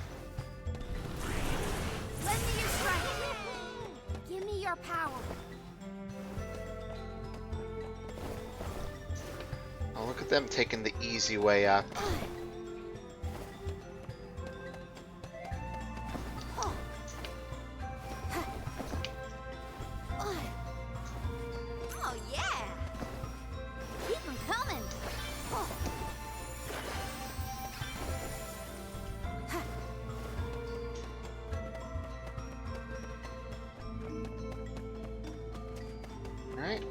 Lend me your strength. Give me your power. Oh, look at them taking the easy way up. Oh yeah. Keep them coming. Alright.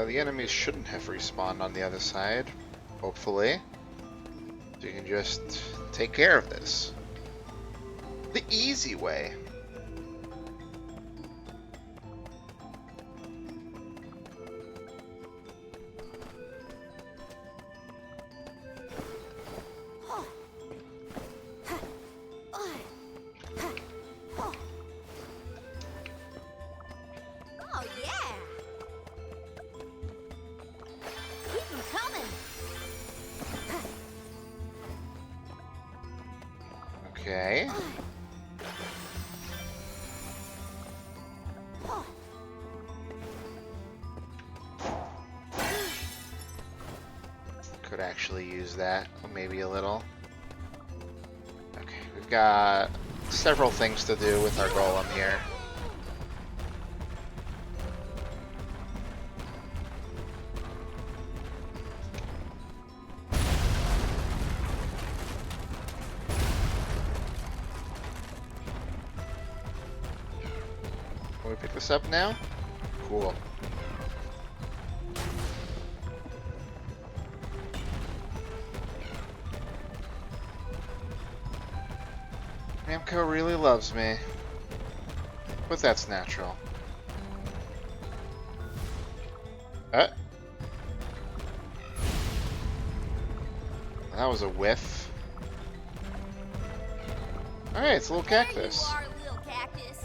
The enemies shouldn't have respawned on the other side, hopefully. So you can just take care of this. The easy way. Oh yeah. Keep them coming. Okay. Could actually use that, maybe a little. Okay, we've got several things to do with our golem here. Can we pick this up now? Cool. Namco really loves me. But that's natural. That was a whiff. Alright, it's a little cactus. There you are, little cactus.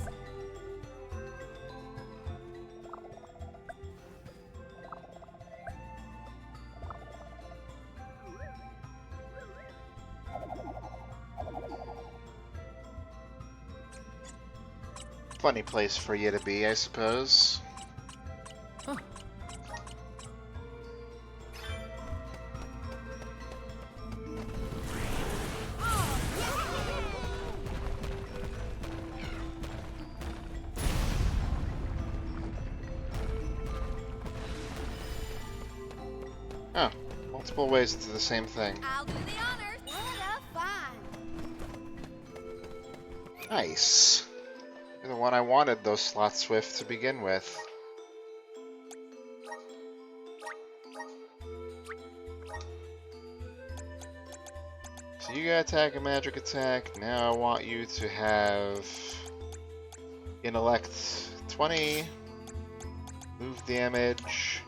Funny place for you to be, I suppose. Oh, multiple ways to the same thing. I'll do the honors. What a find. Nice. You're the one I wanted those slots with to begin with. So you got attack and magic attack. Now I want you to have intellect 20, move damage.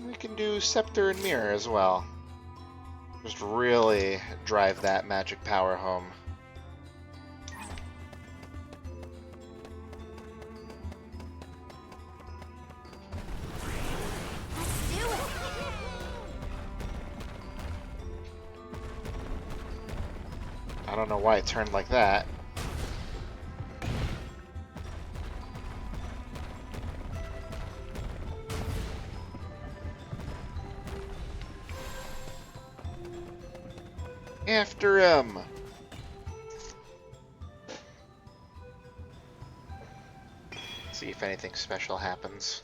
We can do scepter and mirror as well. Just really drive that magic power home. Let's do it. I don't know why it turned like that. After him. See if anything special happens.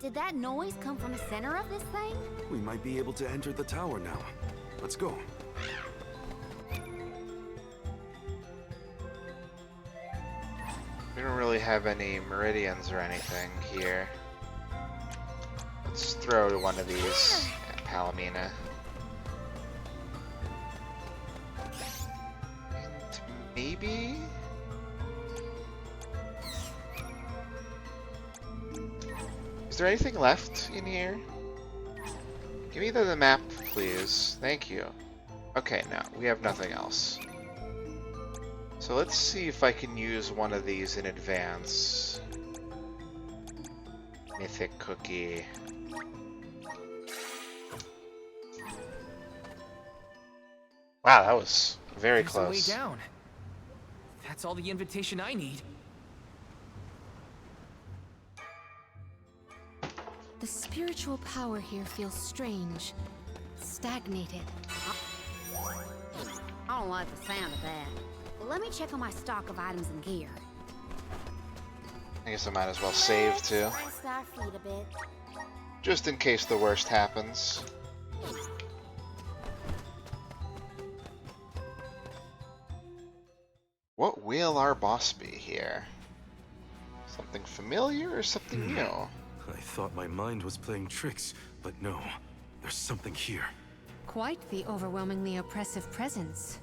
Did that noise come from the center of this thing? We might be able to enter the tower now. Let's go. We don't really have any meridians or anything here. Let's throw one of these at Palomina. And maybe... Is there anything left in here? Give me the map, please. Thank you. Okay, no, we have nothing else. So let's see if I can use one of these in advance. Mythic cookie. Wow, that was very There's close. a way down. That's all the invitation I need. The spiritual power here feels strange, stagnated. I don't like the sound of that. Well, let me check on my stock of items and gear. I guess I might as well save too. Rest our feet a bit. Just in case the worst happens. What will our boss be here? Something familiar or something new? I thought my mind was playing tricks, but no. There's something here. Quite the overwhelmingly oppressive presence.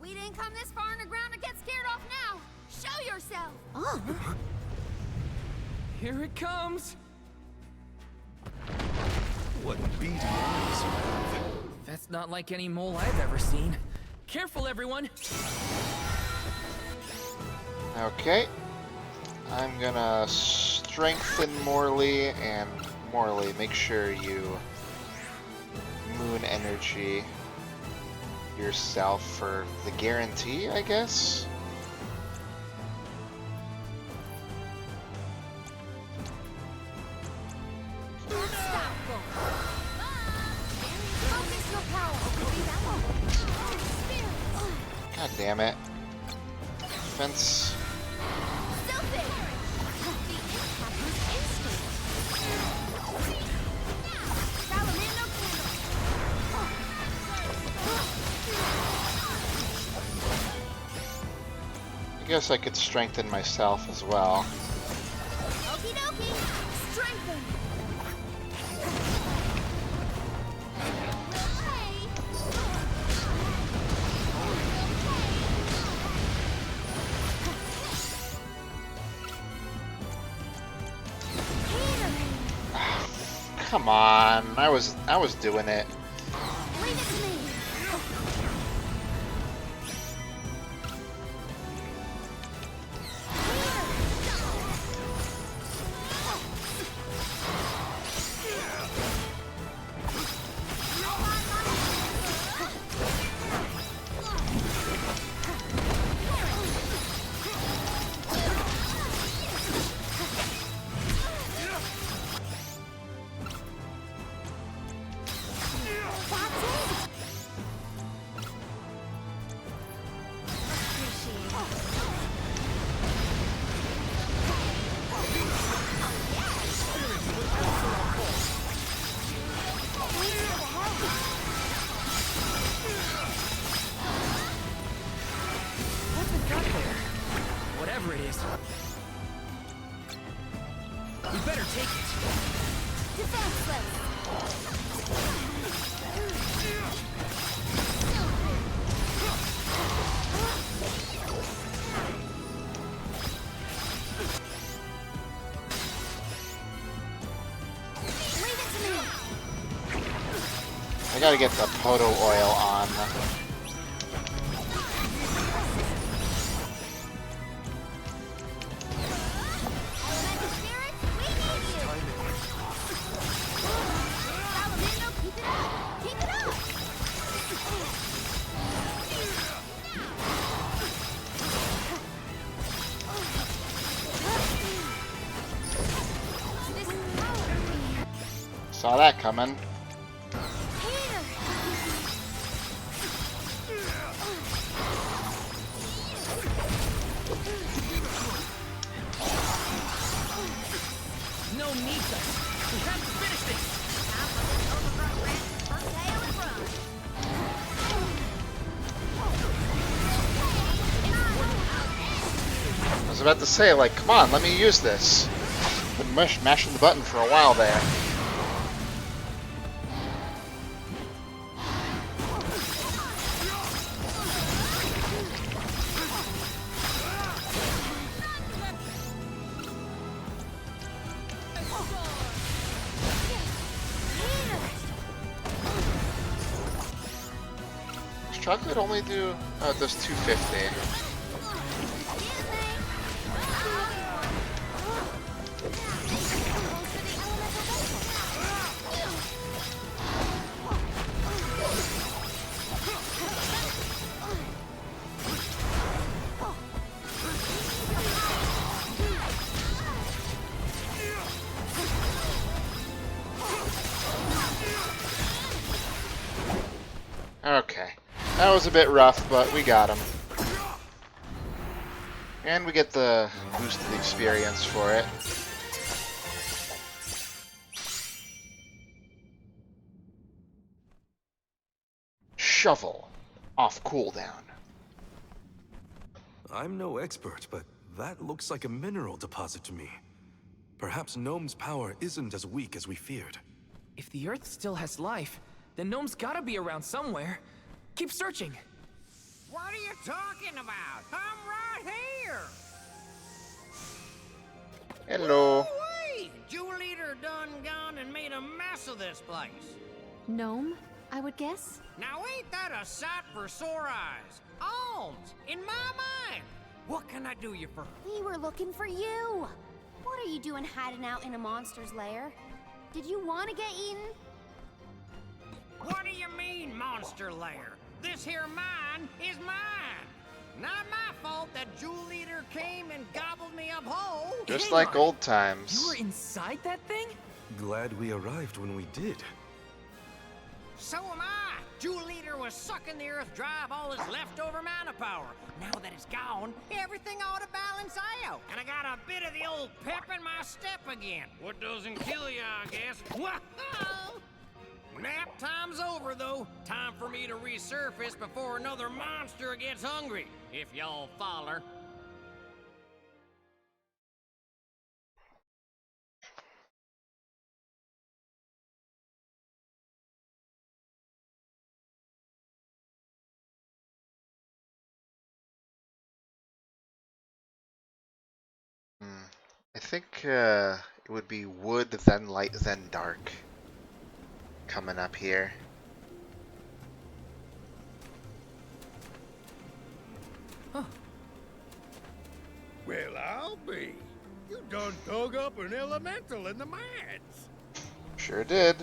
We didn't come this far underground to get scared off now. Show yourself. Oh. Here it comes. What beady eyes you have. That's not like any mole I've ever seen. Careful, everyone. Okay. I'm gonna strengthen Morley, and Morley, make sure you moon energy yourself for the guarantee, I guess? God damn it. Fence. I guess I could strengthen myself as well. Okie dokie. Strengthen. Come on, I was doing it. Leave it to me. Whatever it is. We better take it. I gotta get the Poto oil on. Saw that coming. still needs us. We have to finish this. Time for this overgrown rat to turn tail and run. I was about to say, like, come on, let me use this. Been mashing the button for a while there. Does chocolate only do... Oh, it does 250. Okay. That was a bit rough, but we got him. And we get the boosted experience for it. Shovel. Off cooldown. I'm no expert, but that looks like a mineral deposit to me. Perhaps Gnome's power isn't as weak as we feared. If the Earth still has life, then Gnome's gotta be around somewhere. Keep searching. What are you talking about? I'm right here. Hello. Wait, Jewel Eater done gone and made a mess of this place. Gnome, I would guess? Now ain't that a sight for sore eyes? Alms, in my mind. What can I do you for? We were looking for you. What are you doing hiding out in a monster's lair? Did you want to get eaten? What do you mean, monster lair? This here mine is mine. Not my fault that Jewel Eater came and gobbled me up whole. Just like old times. You were inside that thing? Glad we arrived when we did. So am I. Jewel Eater was sucking the earth dry of all his leftover mana power. Now that it's gone, everything ought to balance out. And I got a bit of the old pep in my step again. What doesn't kill you, I guess. Whoa! Nap time's over, though. Time for me to resurface before another monster gets hungry. If y'all follow. I think it would be wood, then light, then dark. Coming up here. Huh. Well, I'll be. You done dug up an elemental in the mines. Sure did.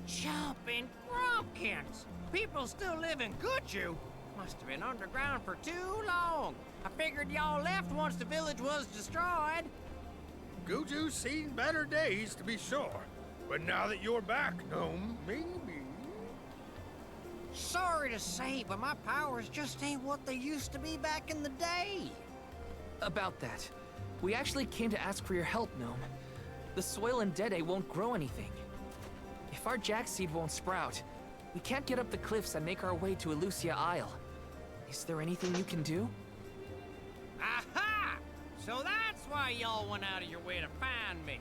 Jumping Grumpkins! People still live in Guju. Must have been underground for too long. I figured y'all left once the village was destroyed. Guju's seen better days, to be sure. But now that you're back, Gnome, maybe... Sorry to say, but my powers just ain't what they used to be back in the day. About that, we actually came to ask for your help, Gnome. The soil in Dede won't grow anything. If our jack seed won't sprout, we can't get up the cliffs and make our way to Elusia Isle. Is there anything you can do? Aha! So that's why y'all went out of your way to find me.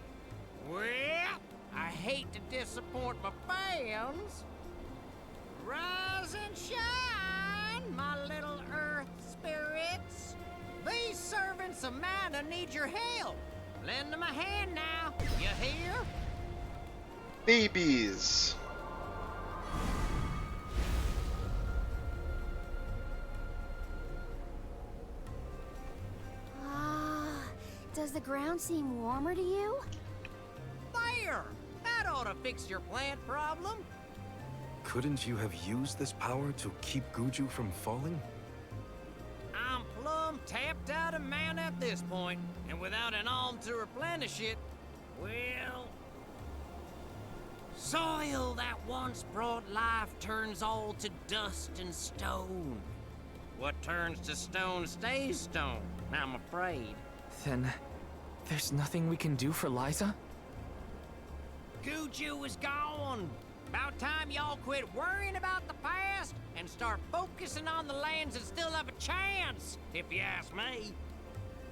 Well, I hate to disappoint my fans. Rise and shine, my little earth spirits. These servants of mana need your help. Lend them a hand now, you hear? Babies. Does the ground seem warmer to you? There! That ought to fix your plant problem. Couldn't you have used this power to keep Guju from falling? I'm plumb tapped out of mana at this point, and without an alm to replenish it, well... Soil that once brought life turns all to dust and stone. What turns to stone stays stone, I'm afraid. Then, There's nothing we can do for Liza? Guju is gone. About time y'all quit worrying about the past and start focusing on the lands that still have a chance, if you ask me.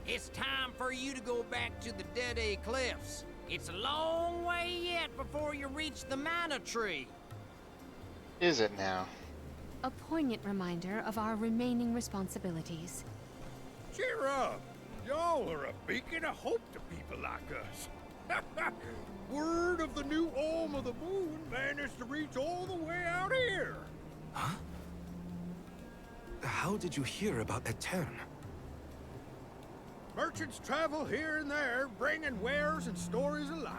It's time for you to go back to the Dede Cliffs. It's a long way yet before you reach the Mana Tree. Is it now? A poignant reminder of our remaining responsibilities. Cheer up! Y'all are a beacon of hope to people like us. Word of the new Olm of the Moon managed to reach all the way out here. Huh? How did you hear about Etern? Merchants travel here and there, bringing wares and stories alike.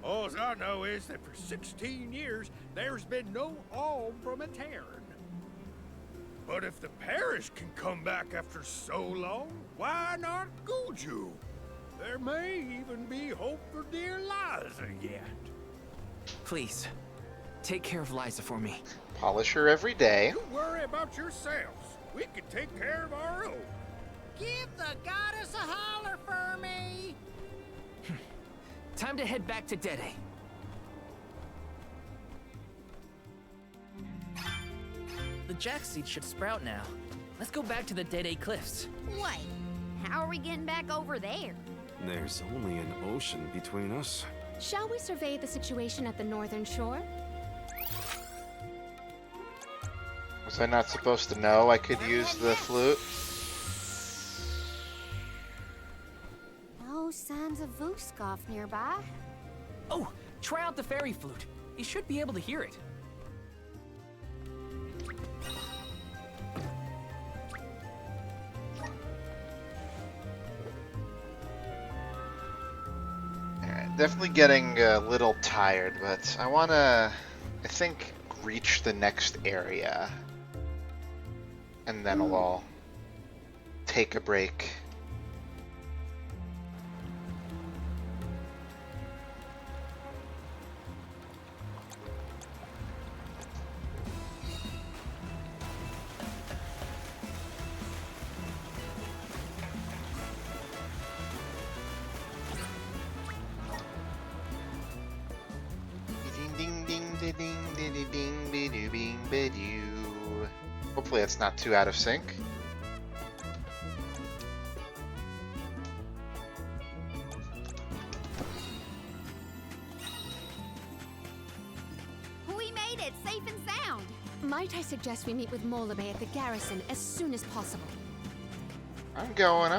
All I know is that for 16 years, there's been no Olm from Etern. But if the parish can come back after so long, why not Guju? There may even be hope for dear Liza yet. Please, take care of Liza for me. Polish her every day. You worry about yourselves. We can take care of our own. Give the goddess a holler for me. Time to head back to Dede. The jack seed should sprout now. Let's go back to the Dede Cliffs. Wait, how are we getting back over there? There's only an ocean between us. Shall we survey the situation at the northern shore? Was I not supposed to know I could use the flute? No signs of Vuskov nearby. Oh, try out the fairy flute. You should be able to hear it. Alright, definitely getting a little tired, but I wanna, I think, reach the next area. And then we'll take a break. Hopefully it's not too out of sync. We made it, safe and sound. Might I suggest we meet with Molebe at the garrison as soon as possible? I'm going.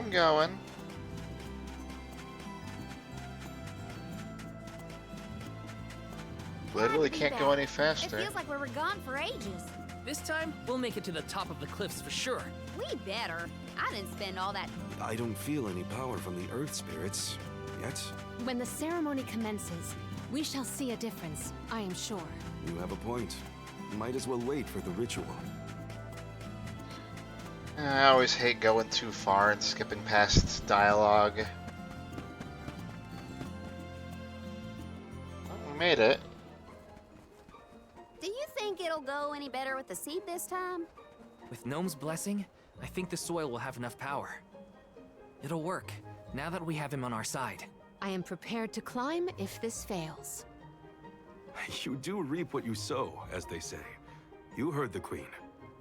Literally can't go any faster. It feels like we were gone for ages. This time, we'll make it to the top of the cliffs for sure. We better. I didn't spend all that. I don't feel any power from the earth spirits yet. When the ceremony commences, we shall see a difference, I am sure. You have a point. Might as well wait for the ritual. I always hate going too far and skipping past dialogue. Oh, we made it. Do you think it'll go any better with the seed this time? With Gnome's blessing, I think the soil will have enough power. It'll work, now that we have him on our side. I am prepared to climb if this fails. You do reap what you sow, as they say. You heard the Queen.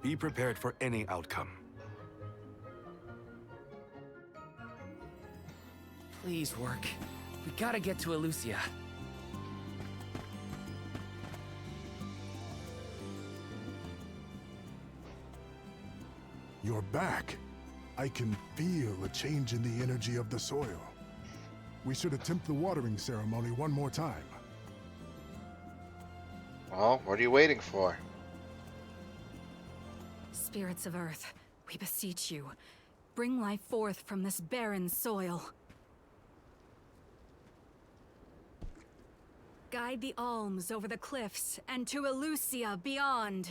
Be prepared for any outcome. Please work. We gotta get to Elucia. You're back. I can feel a change in the energy of the soil. We should attempt the watering ceremony one more time. Well, what are you waiting for? Spirits of Earth, we beseech you. Bring life forth from this barren soil. Guide the alms over the cliffs and to Elucia beyond.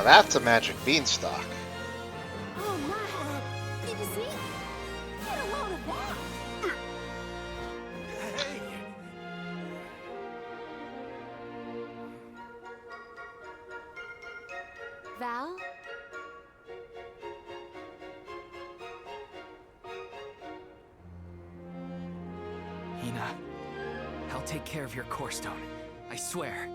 Now that's a magic beanstalk. Oh my! Did you see? Get a load of that! Val? Hina, I'll take care of your core stone. I swear.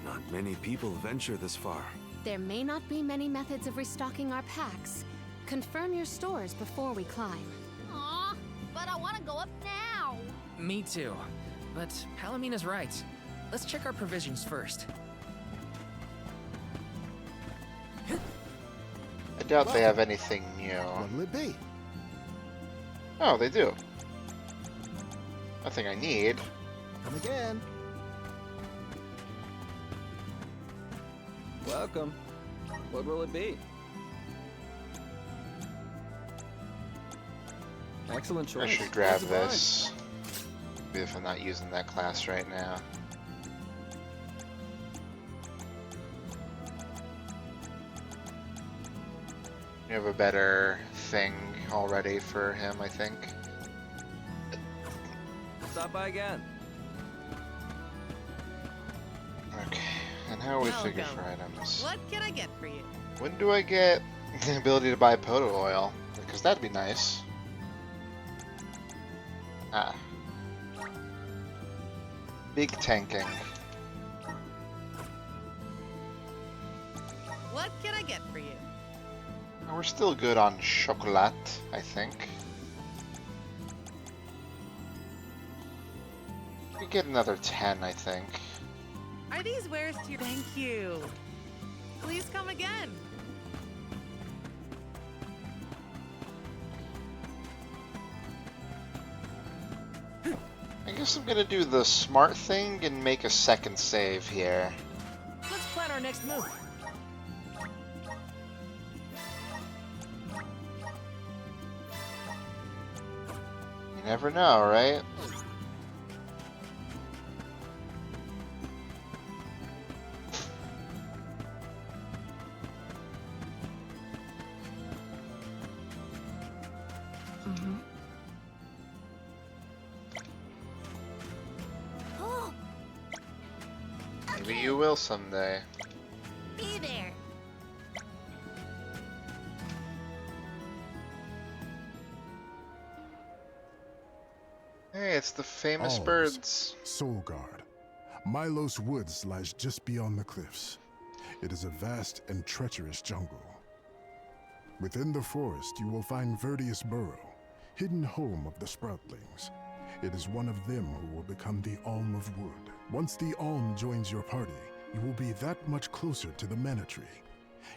Not many people venture this far. There may not be many methods of restocking our packs. Confirm your stores before we climb. Aw, but I want to go up now. Me too. But Palamina's right. Let's check our provisions first. I doubt they have anything new. What'll it be? Oh, they do. Nothing I need. Come again. Welcome. What will it be? Excellent choice. I should grab this. Maybe if I'm not using that class right now. You have a better thing already for him, I think. Stop by again. Okay, and how are we Welcome. figured for items? What can I get for you? When do I get the ability to buy Poto Oil? Because that'd be nice. Ah. Big tanking. What can I get for you? We're still good on chocolate, I think. We get another 10, I think. Are these wares to your... Thank you. Please come again. I guess I'm gonna do the smart thing and make a second save here. Let's plan our next move. You never know, right? Oh, Maybe you will someday. be there. Hey, it's the famous Alms, birds. Soulguard. Milos Woods lies just beyond the cliffs. It is a vast and treacherous jungle. Within the forest, you will find Verdius Burrow, hidden home of the Sproutlings. It is one of them who will become the Alm of Wood. Once the Alm joins your party, you will be that much closer to the Mana Tree.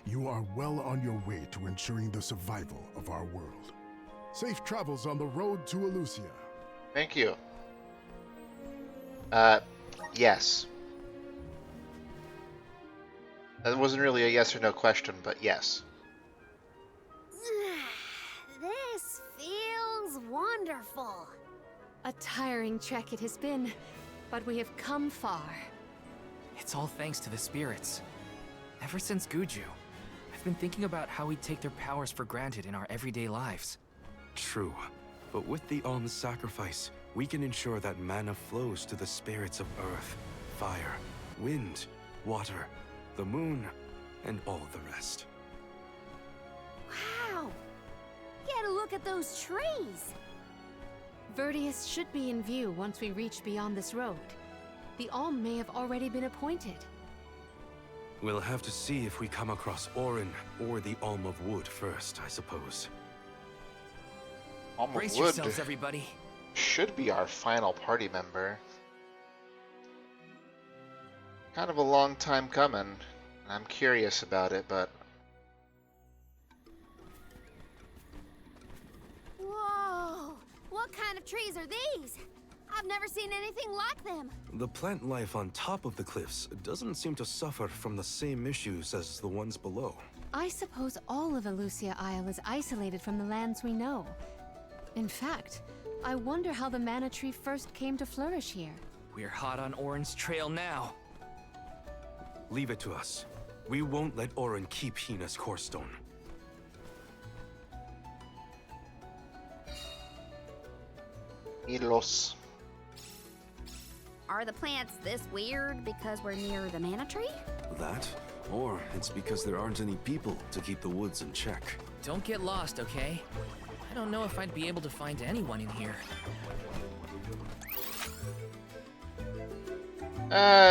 You are well on your way to ensuring the survival of our world. Safe travels on the road to Elusia. Thank you. Yes. That wasn't really a yes or no question, but yes. This feels wonderful. A tiring trek it has been, but we have come far. It's all thanks to the spirits. Ever since Guju, I've been thinking about how we take their powers for granted in our everyday lives. True, but with the Alm's sacrifice, we can ensure that mana flows to the spirits of earth, fire, wind, water, the moon, and all the rest. Wow! Get a look at those trees. Verdius should be in view once we reach beyond this road. The Alm may have already been appointed. We'll have to see if we come across Orin or the Alm of Wood first, I suppose. Alm Brace of Wood yourselves, everybody. should be our final party member. Kind of a long time coming. I'm curious about it, but... Whoa! What kind of trees are these? I've never seen anything like them. The plant life on top of the cliffs doesn't seem to suffer from the same issues as the ones below. I suppose all of Elusia Isle is isolated from the lands we know. In fact, I wonder how the mana tree first came to flourish here. We're hot on Orin's trail now. Leave it to us. We won't let Orin keep Hina's core stone. Milos. Are the plants this weird because we're near the mana tree? That? Or it's because there aren't any people to keep the woods in check. Don't get lost, okay? I don't know if I'd be able to find anyone in here.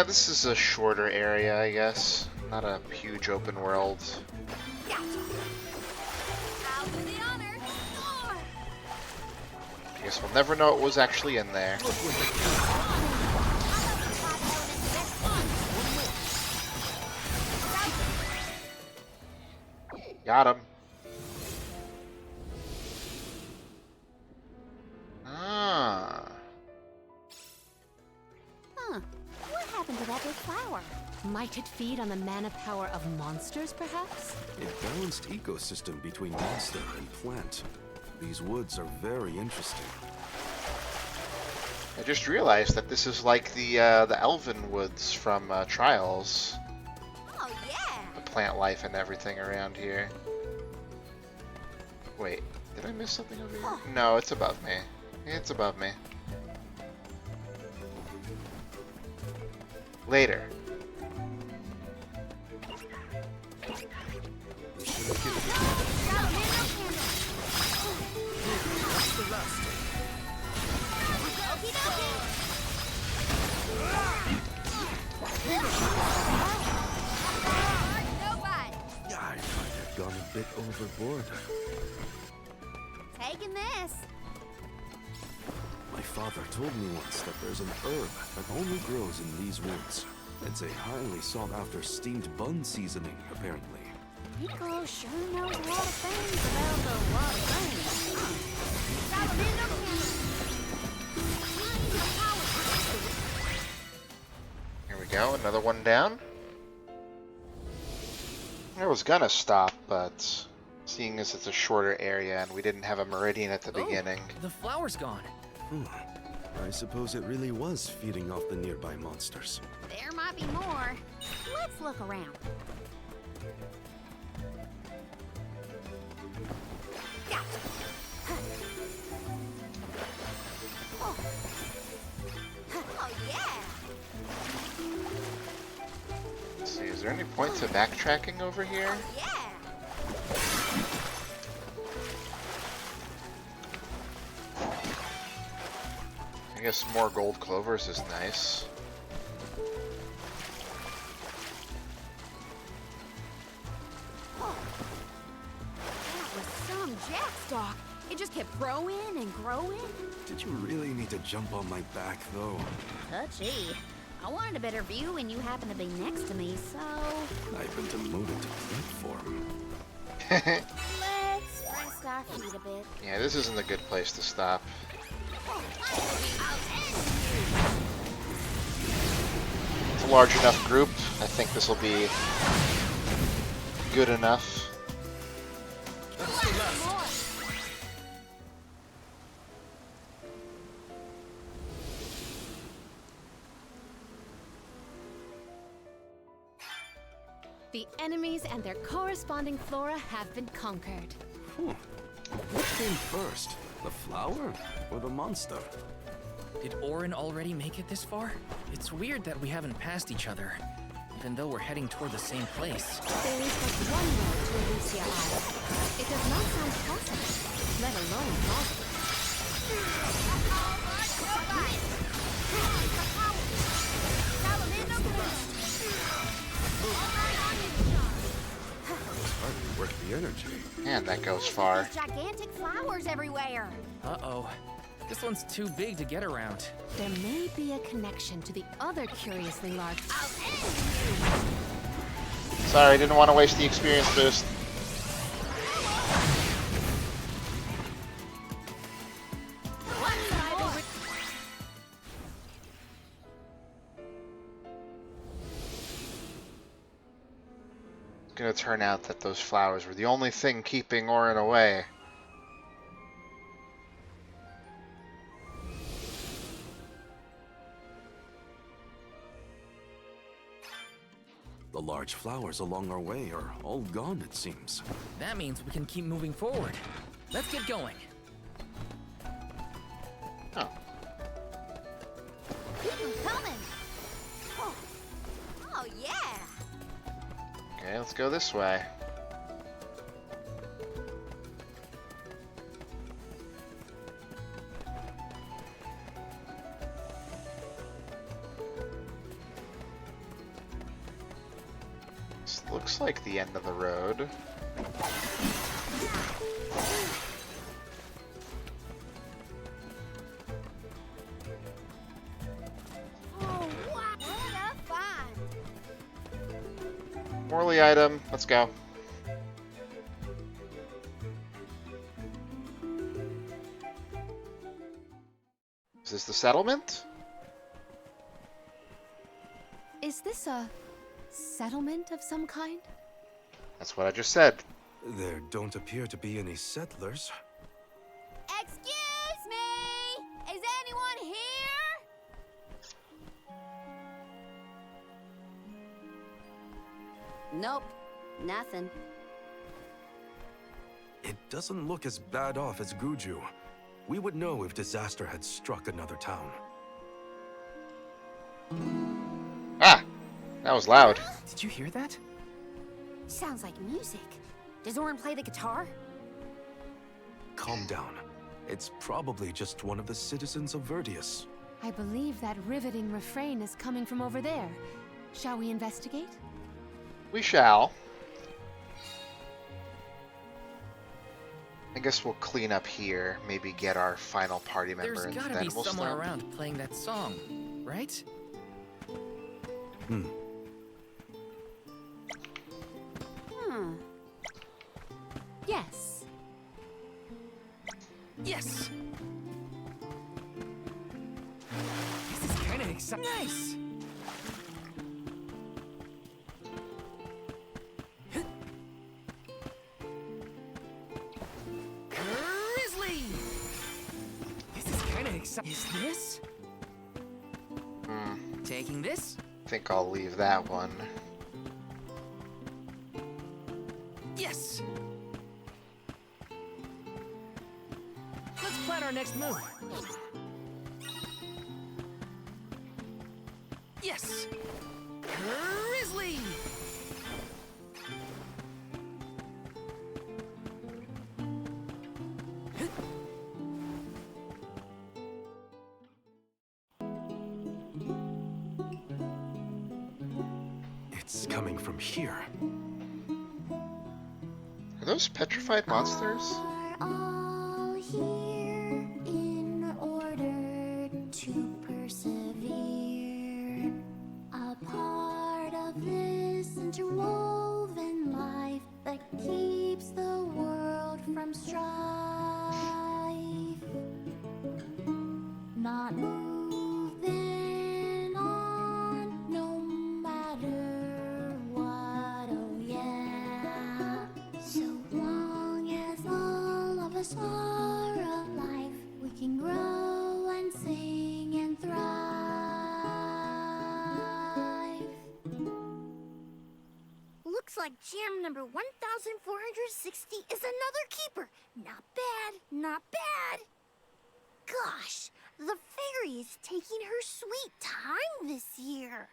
This is a shorter area, I guess. Not a huge open world. I guess we'll never know what was actually in there. Got him. Ah. Huh. What happened to that big flower? Might it feed on the mana power of monsters, perhaps? A balanced ecosystem between monster and plant. These woods are very interesting. I just realized that this is like the Elven Woods from Trials. Oh yeah. The plant life and everything around here. Wait, did I miss something over here? No, it's above me. It's above me. Later. I might have gone a bit overboard. Taking this. My father told me once that there's an herb that only grows in these woods. It's a highly sought-after steamed bun seasoning, apparently. Nico sure knows a lot of things about a lot of things. Here we go, another one down. I was gonna stop, but seeing as it's a shorter area and we didn't have a meridian at the beginning. The flower's gone. I suppose it really was feeding off the nearby monsters. There might be more. Let's look around. Oh yeah. Let's see, is there any point to backtracking over here? Yeah. I guess more gold clovers is nice. That was some jackstock. It just kept growing and growing. Did you really need to jump on my back, though? Gee, I wanted a better view when you happened to be next to me, so... I've been demoted to platform. Let's rest our feet a bit. Yeah, this isn't a good place to stop. It's a large enough group. I think this will be good enough. The enemies and their corresponding flora have been conquered. What came first? The flower or the monster? Did Orin already make it this far? It's weird that we haven't passed each other, even though we're heading toward the same place. There is but one road to Elysia Isle. It does not sound possible, let alone plausible. Hardly worth the energy. And that goes far. There's gigantic flowers everywhere. Uh-oh. This one's too big to get around. There may be a connection to the other curiously large... Sorry, didn't want to waste the experience boost. It's gonna turn out that those flowers were the only thing keeping Orin away. The large flowers along our way are all gone, it seems. That means we can keep moving forward. Let's get going. Oh. I'm coming. Oh, yeah. Okay, let's go this way. This looks like the end of the road. Morley item, let's go. Is this the settlement? Is this a settlement of some kind? That's what I just said. There don't appear to be any settlers. Excuse me! Is anyone here? Nope, nothing. It doesn't look as bad off as Guju. We would know if disaster had struck another town. Ah! That was loud. Did you hear that? Sounds like music. Does Orin play the guitar? Calm down. It's probably just one of the citizens of Verdius. I believe that riveting refrain is coming from over there. Shall we investigate? We shall. I guess we'll clean up here, maybe get our final party member, There's and gotta then be we'll someone stop. around playing that song, right? Hmm. Yes. Yes! This is kinda exciting. Nice! Grizzly! This is kinda exciting. Is this? Taking this? I think I'll leave that one. Yes! Let's plan our next move. Yes! Grizzly! It's coming from here. Are those petrified monsters? All here in order to persevere. A part of this interwoven life that keeps the world from strife. Not moving on, no matter what, oh yeah. So long as all of us are alive, we can grow and sing and thrive. Looks like jam number 1460 is another keeper. Not bad, not bad. Gosh, the fairy is taking her sweet time this year.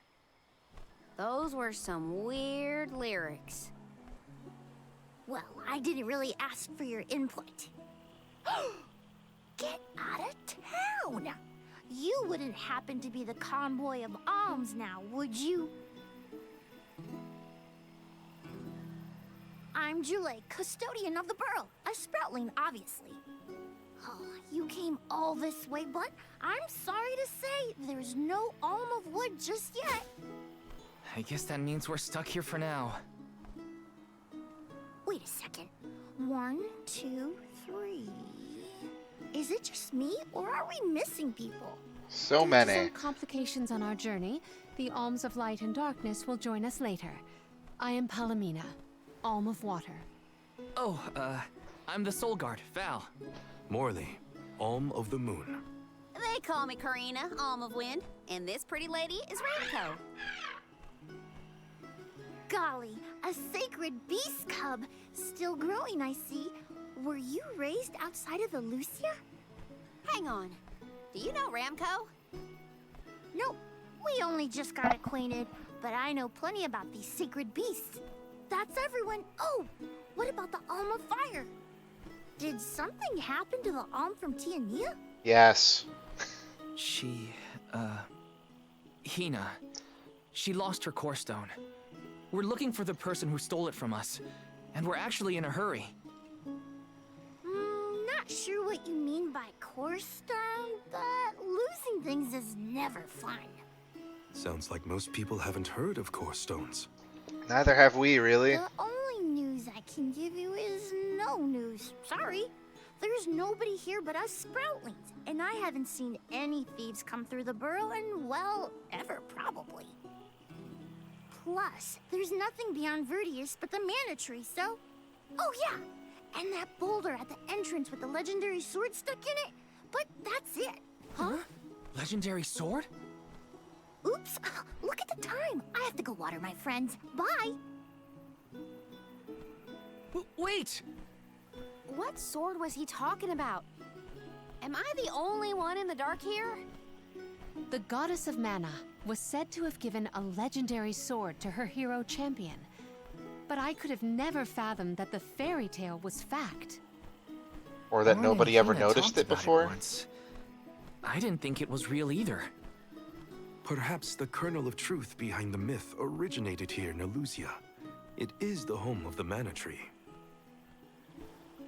Those were some weird lyrics. Well, I didn't really ask for your input. Get out of town! You wouldn't happen to be the convoy of alms now, would you? I'm Jule, custodian of the burrow, a sproutling, obviously. Oh, you came all this way, but I'm sorry to say there's no alm of wood just yet. I guess that means we're stuck here for now. Wait a second. 1, 2, 3. Is it just me, or are we missing people? So Due to many. some complications on our journey, the Alms of Light and Darkness will join us later. I am Palomina, Alm of Water. Oh, I'm the Soul Guard, Val. Morley, Alm of the Moon. They call me Karina, Alm of Wind, and this pretty lady is Rainco. Golly, a sacred beast cub. Still growing, I see. Were you raised outside of Elusia? Hang on. Do you know Ramco? Nope. We only just got acquainted, but I know plenty about these sacred beasts. That's everyone. Oh, what about the Alm of Fire? Did something happen to the Alm from Tiania? Yes. Hina. She lost her core stone. We're looking for the person who stole it from us, and we're actually in a hurry. Not sure what you mean by core stone, but losing things is never fun. Sounds like most people haven't heard of core stones. Neither have we, really. The only news I can give you is no news. Sorry. There's nobody here but us Sproutlings, and I haven't seen any thieves come through the burrow in, well, ever probably. Plus, there's nothing beyond Vertius but the Mana Tree, so... Oh yeah, and that boulder at the entrance with the legendary sword stuck in it, but that's it. Huh? Legendary sword? Oops, look at the time. I have to go water my friends. Bye. Wait! What sword was he talking about? Am I the only one in the dark here? The goddess of mana was said to have given a legendary sword to her hero champion. But I could have never fathomed that the fairy tale was fact. Or that nobody ever noticed it before? I didn't think it was real either. Perhaps the kernel of truth behind the myth originated here in Elusia. It is the home of the Mana Tree.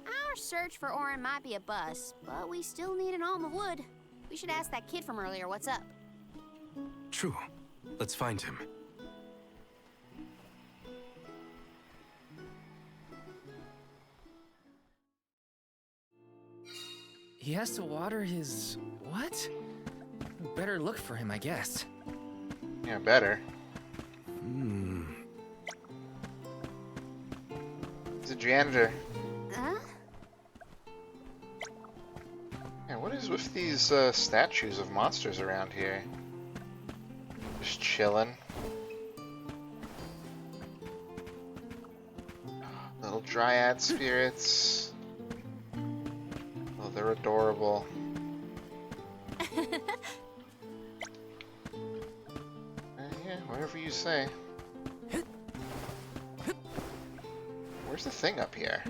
Our search for Orin might be a bust, but we still need an alm of wood. We should ask that kid from earlier what's up. True. Let's find him. He has to water his... what? Better look for him, I guess. Yeah, better. He's a janitor. Huh? Yeah, what is with these statues of monsters around here? Just chilling. Little dryad spirits. Oh, they're adorable. Yeah, whatever you say. Where's the thing up here?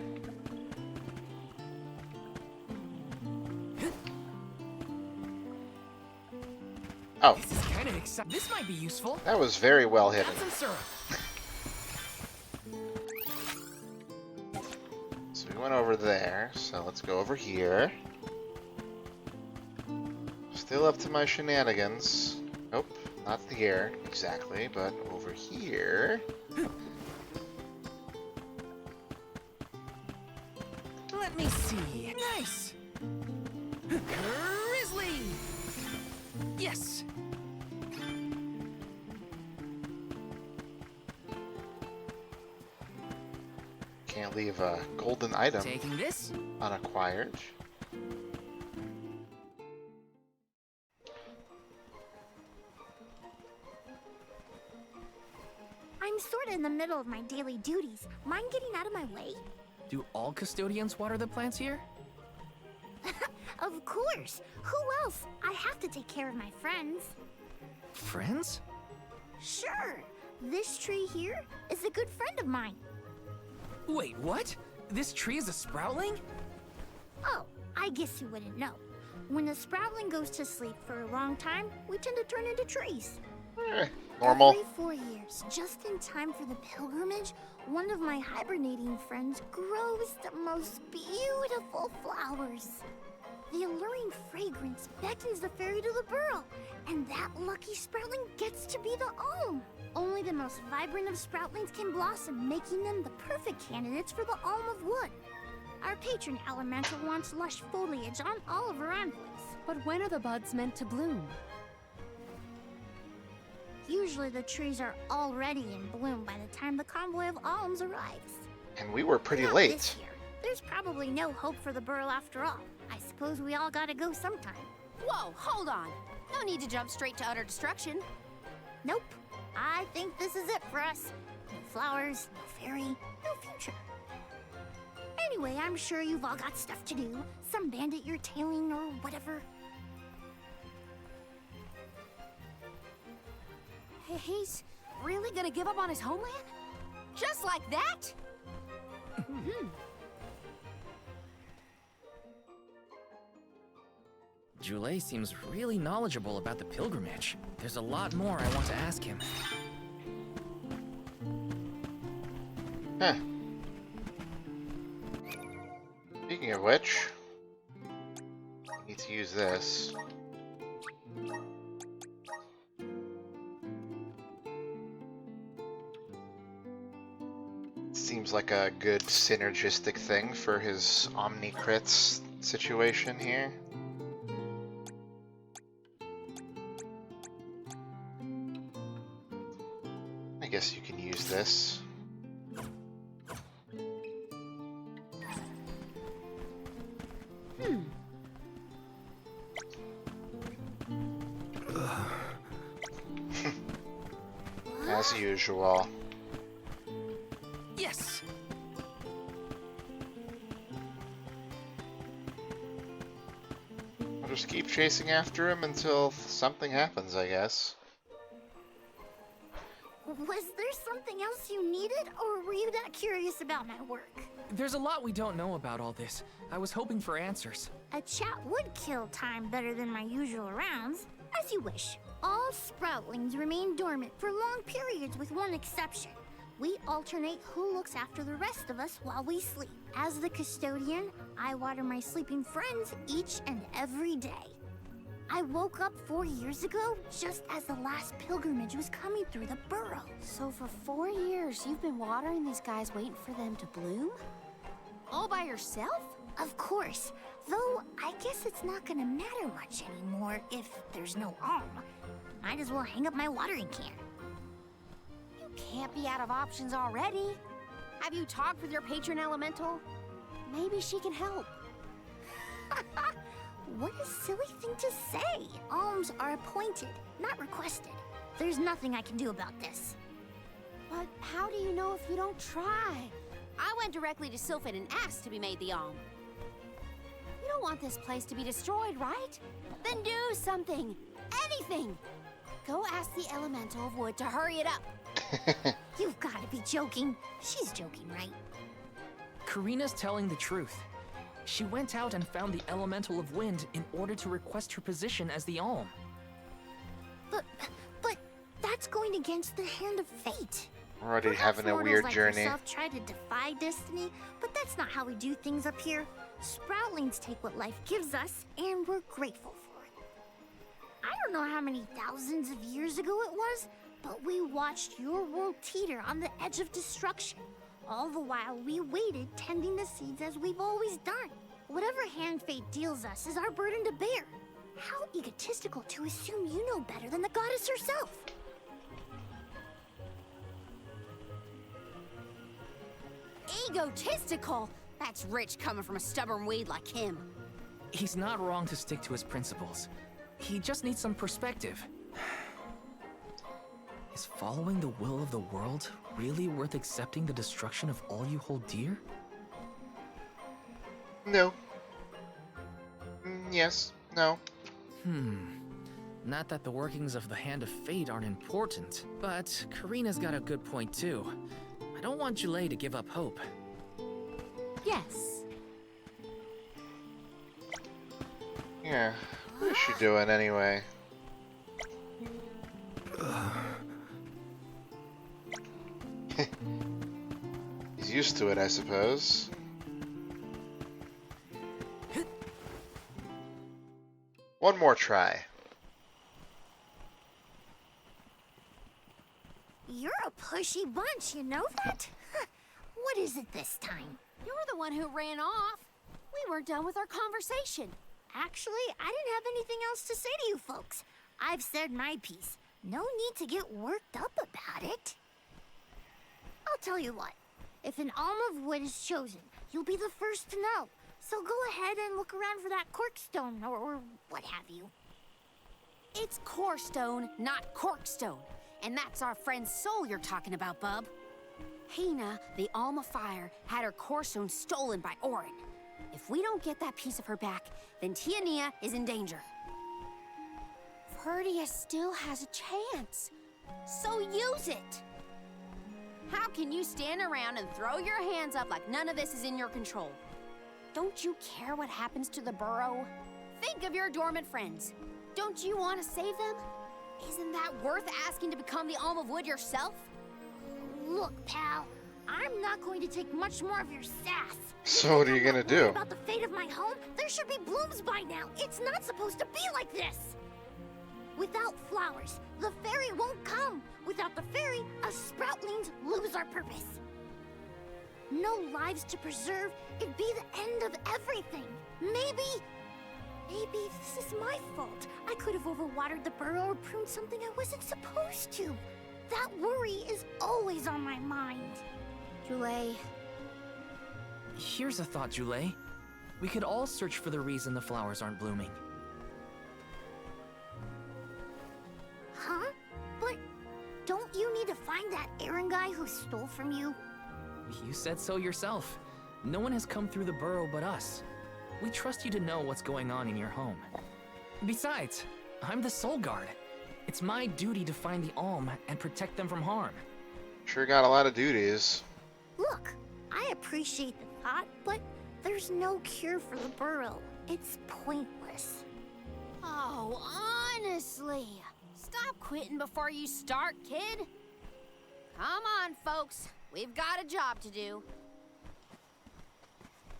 Oh. This is kind of exciting. This might be useful. That was very well hidden. Got some syrup. So we went over there, so let's go over here. Still up to my shenanigans. Nope, not here exactly, but over here. Let me see. Nice. Grizzly. Yes. Can't leave a golden item Taking this. unacquired. I'm sorta in the middle of my daily duties. Mind getting out of my way? Do all custodians water the plants here? Of course. Who else? I have to take care of my friends. Friends? Sure. This tree here is a good friend of mine. Wait, what? This tree is a sproutling? Oh, I guess you wouldn't know. When a sproutling goes to sleep for a long time, we tend to turn into trees. Normal. Every 4 years, just in time for the pilgrimage, one of my hibernating friends grows the most beautiful flowers. The alluring fragrance beckons the fairy to the burrow, and that lucky sproutling gets to be the alm. Only the most vibrant of sproutlings can blossom, making them the perfect candidates for the alm of wood. Our patron elemental wants lush foliage on all of her envoys. But when are the buds meant to bloom? Usually the trees are already in bloom by the time the convoy of alms arrives. And we were pretty Not late. this year. There's probably no hope for the burrow after all. I suppose we all gotta go sometime. Whoa, hold on. No need to jump straight to utter destruction. Nope. I think this is it for us. no flowers, no fairy, no future. Anyway, I'm sure you've all got stuff to do. Some bandit you're tailing or whatever. He's really gonna give up on his homeland? Just like that? Joulet seems really knowledgeable about the pilgrimage. There's a lot more I want to ask him. Huh. Speaking of which, I need to use this. Seems like a good synergistic thing for his Omni Crits situation here. I guess you can use this. As usual. Yes! I'll just keep chasing after him until something happens, I guess. Was there something else you needed, or were you that curious about my work? There's a lot we don't know about all this. I was hoping for answers. A chat would kill time better than my usual rounds. As you wish. All sproutlings remain dormant for long periods with one exception. We alternate who looks after the rest of us while we sleep. As the custodian, I water my sleeping friends each and every day. I woke up 4 years ago, just as the last pilgrimage was coming through the burrow. So for 4 years, you've been watering these guys waiting for them to bloom? All by yourself? Of course. Though, I guess it's not gonna matter much anymore if there's no alm. Might as well hang up my watering can. You can't be out of options already. Have you talked with your patron elemental? Maybe she can help. What a silly thing to say. Alms are appointed, not requested. There's nothing I can do about this. But how do you know if you don't try? I went directly to Sylphin and asked to be made the alm. You don't want this place to be destroyed, right? Then do something. Anything. Go ask the Elemental of Wood to hurry it up. You've got to be joking. She's joking, right? Karina's telling the truth. She went out and found the Elemental of Wind in order to request her position as the Alm. But that's going against the hand of fate. We're already Perhaps having a mortals weird like journey. yourself try to defy destiny, but that's not how we do things up here. Sproutlings take what life gives us, and we're grateful for it. I don't know how many thousands of years ago it was, but we watched your world teeter on the edge of destruction. All the while we waited, tending the seeds as we've always done. Whatever hand fate deals us is our burden to bear. How egotistical to assume you know better than the goddess herself. Egotistical? That's rich coming from a stubborn weed like him. He's not wrong to stick to his principles. He just needs some perspective. Is following the will of the world really worth accepting the destruction of all you hold dear? No. Yes. No. Not that the workings of the Hand of Fate aren't important, but Karina's got a good point too. I don't want Joulet to give up hope. Yes. Yeah. What is she doing anyway? He's used to it, I suppose. One more try. You're a pushy bunch, you know that? What is it this time? You're the one who ran off. We weren't done with our conversation. Actually, I didn't have anything else to say to you folks. I've said my piece. No need to get worked up about it. I'll tell you what. If an alm of wood is chosen, you'll be the first to know. So go ahead and look around for that corkstone or what have you. It's corestone, not corkstone. And that's our friend's soul you're talking about, bub. Hina, the Alma Fire, had her core stone stolen by Orin. If we don't get that piece of her back, then Tiania is in danger. Vertius still has a chance, so use it! How can you stand around and throw your hands up like none of this is in your control? Don't you care what happens to the burrow? Think of your dormant friends. Don't you want to save them? Isn't that worth asking to become the Alm of Wood yourself? Look, pal, I'm not going to take much more of your sass. So what are you gonna do? About the fate of my home, there should be blooms by now. It's not supposed to be like this. Without flowers, the fairy won't come. Without the fairy, us sproutlings lose our purpose. No lives to preserve, it'd be the end of everything. Maybe this is my fault. I could have overwatered the burrow or pruned something I wasn't supposed to. That worry is always on my mind. Jule. Here's a thought, Jule. We could all search for the reason the flowers aren't blooming. Huh? But don't you need to find that Aaron guy who stole from you? You said so yourself. No one has come through the burrow but us. We trust you to know what's going on in your home. Besides, I'm the Soul Guard. It's my duty to find the Alm and protect them from harm. Sure got a lot of duties. Look, I appreciate the thought, but there's no cure for the burrow. It's pointless. Oh, honestly. Stop quitting before you start, kid. Come on, folks. We've got a job to do.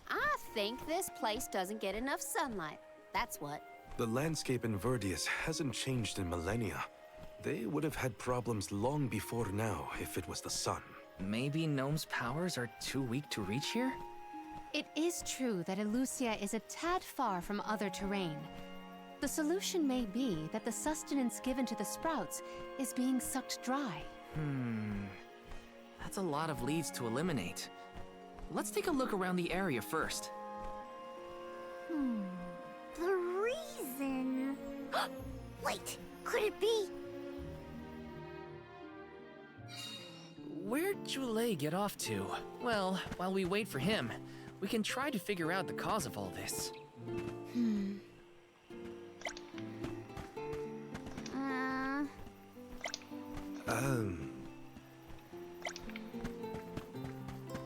I think this place doesn't get enough sunlight. That's what. The landscape in Verdius hasn't changed in millennia. They would have had problems long before now if it was the sun. Maybe Gnome's powers are too weak to reach here? It is true that Elucia is a tad far from other terrain. The solution may be that the sustenance given to the sprouts is being sucked dry. That's a lot of leads to eliminate. Let's take a look around the area first. The reason... Wait, could it be? Where'd Jule get off to? Well, while we wait for him, we can try to figure out the cause of all this.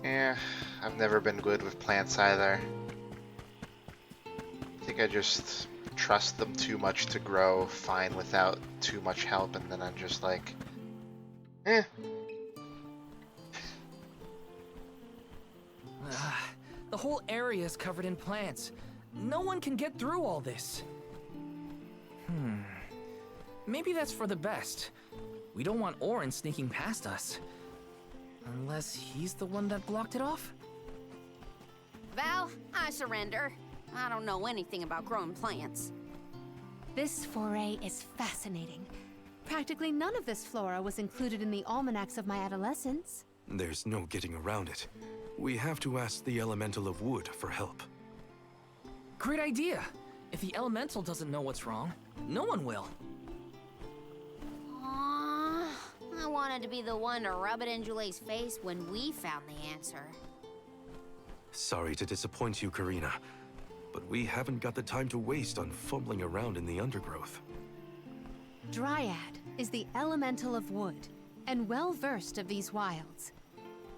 Yeah, I've never been good with plants either. I think I just trust them too much to grow fine without too much help, and then I'm just like, eh. The whole area is covered in plants. No one can get through all this. Maybe that's for the best. We don't want Orin sneaking past us. Unless he's the one that blocked it off? Val, I surrender. I don't know anything about growing plants. This foray is fascinating. Practically none of this flora was included in the almanacs of my adolescence. There's no getting around it. We have to ask the Elemental of Wood for help. Great idea! If the Elemental doesn't know what's wrong, no one will. I wanted to be the one to rub it in Jule's face when we found the answer. Sorry to disappoint you, Karina, but we haven't got the time to waste on fumbling around in the undergrowth. Dryad is the Elemental of Wood, and well-versed of these wilds.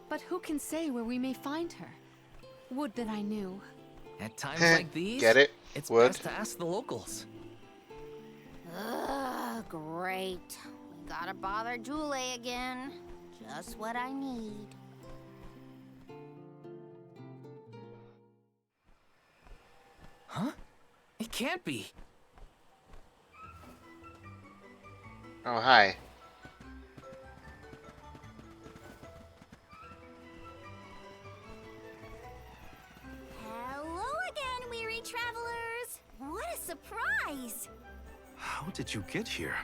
But who can say where we may find her? Would that I knew. At times like these, Get it? It's Wood. best to ask the locals. Ugh, great. We gotta bother Jule again. Just what I need. Huh? It can't be. Oh, hi. Hello again, weary travelers! What a surprise! How did you get here?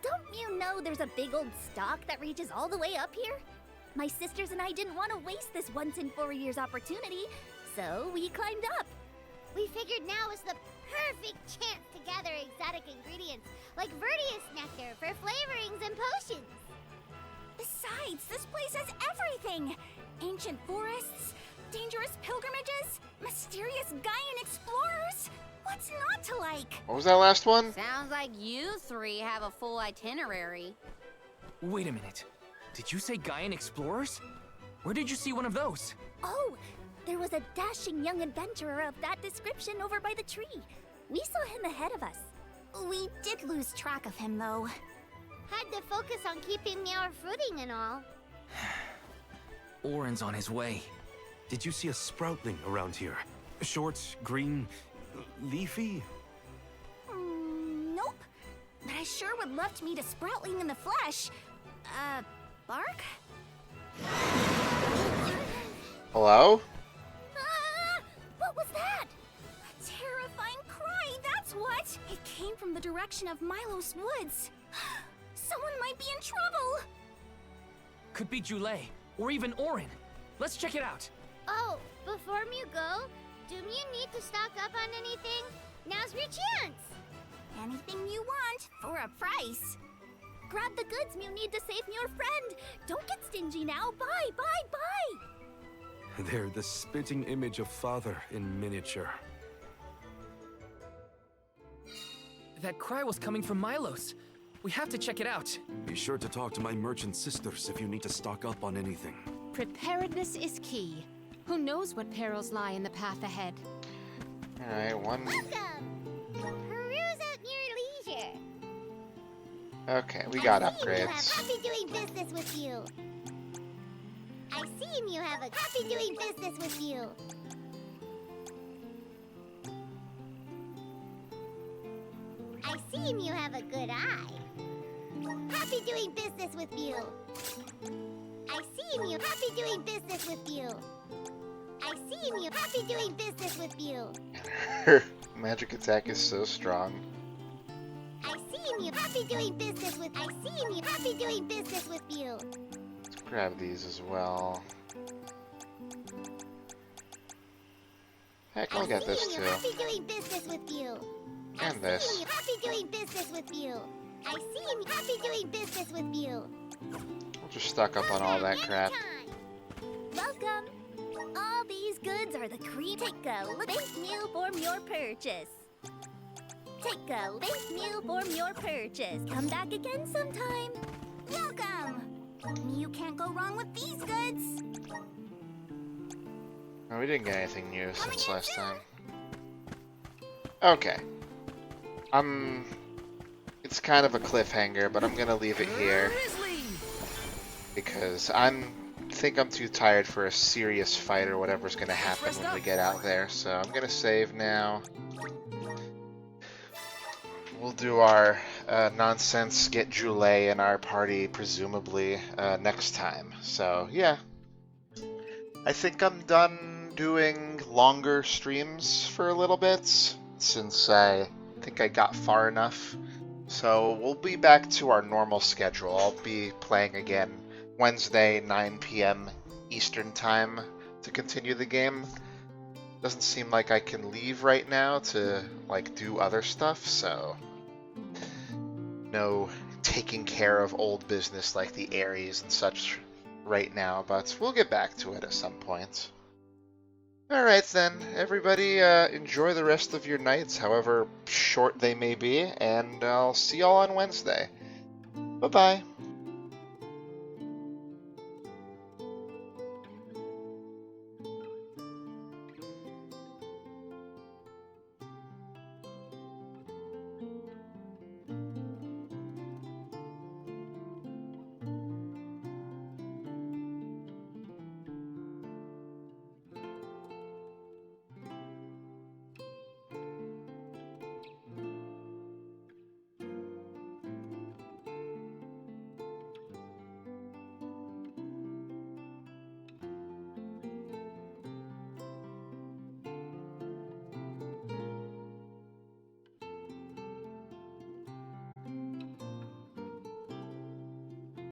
Don't you know there's a big old stalk that reaches all the way up here? My sisters and I didn't want to waste this once in 4 years opportunity, so we climbed up. We figured now was the perfect chance to gather exotic ingredients like Verdius nectar for flavorings and potions. Besides, this place has everything! everything. Ancient forests, dangerous pilgrimages, mysterious Gaian explorers. What's not to like? What was that last one? Sounds like you three have a full itinerary. Wait a minute. Did you say Gaian explorers? Where did you see one of those? Oh, there was a dashing young adventurer of that description over by the tree. We saw him ahead of us. We did lose track of him, though. Had to focus on keeping our footing and all. Orin's on his way. Did you see a sproutling around here? Short, green, leafy? Nope. But I sure would love to meet a sproutling in the flesh. Bark? Hello? What was that? A terrifying cry, that's what! It came from the direction of Milos Woods. Someone might be in trouble! Could be Jule, or even Orin. Let's check it out. Oh, before you go, do you need to stock up on anything? Now's your chance! Anything you want, for a price. Grab the goods you need to save your friend. Don't get stingy now. Bye, bye, bye! They're the spitting image of Father in miniature. That cry was coming from Milos. We have to check it out. Be sure to talk to my merchant sisters if you need to stock up on anything. Preparedness is key. Who knows what perils lie in the path ahead? Alright, one. Welcome! Peruse at your leisure. Okay, we got I see you have upgrades. happy doing business with you. I see you have a happy doing business with you. I see you have a good eye. Happy doing business with you. I see you happy doing business with you. I see you happy doing business with you. Her magic attack is so strong. I see you happy doing business with. I see you happy doing business with you. Let's grab these as well. Heck, I'll get this I see too. you happy doing business with you. And this. You happy doing business with you. I see you happy doing business with you. We'll just stock up on all that crap. Welcome! All these goods are the cream. Take a look. Thank you for your purchase. Take a thank you for your purchase. Come back again sometime. Welcome! You can't go wrong with these goods. Oh, we didn't get anything new since last time. Okay. It's kind of a cliffhanger, but I'm gonna leave it here because think I'm too tired for a serious fight or whatever's gonna happen when we get out there. So I'm gonna save now. We'll do our nonsense, get Jule in our party presumably next time. So yeah, I think I'm done doing longer streams for a little bit since I think I got far enough. So we'll be back to our normal schedule. I'll be playing again Wednesday, 9 p.m. Eastern Time to continue the game. Doesn't seem like I can leave right now to like do other stuff, so no taking care of old business like the Ares and such right now, but we'll get back to it at some point. Alright then, everybody, enjoy the rest of your nights, however short they may be, and I'll see y'all on Wednesday. Bye-bye.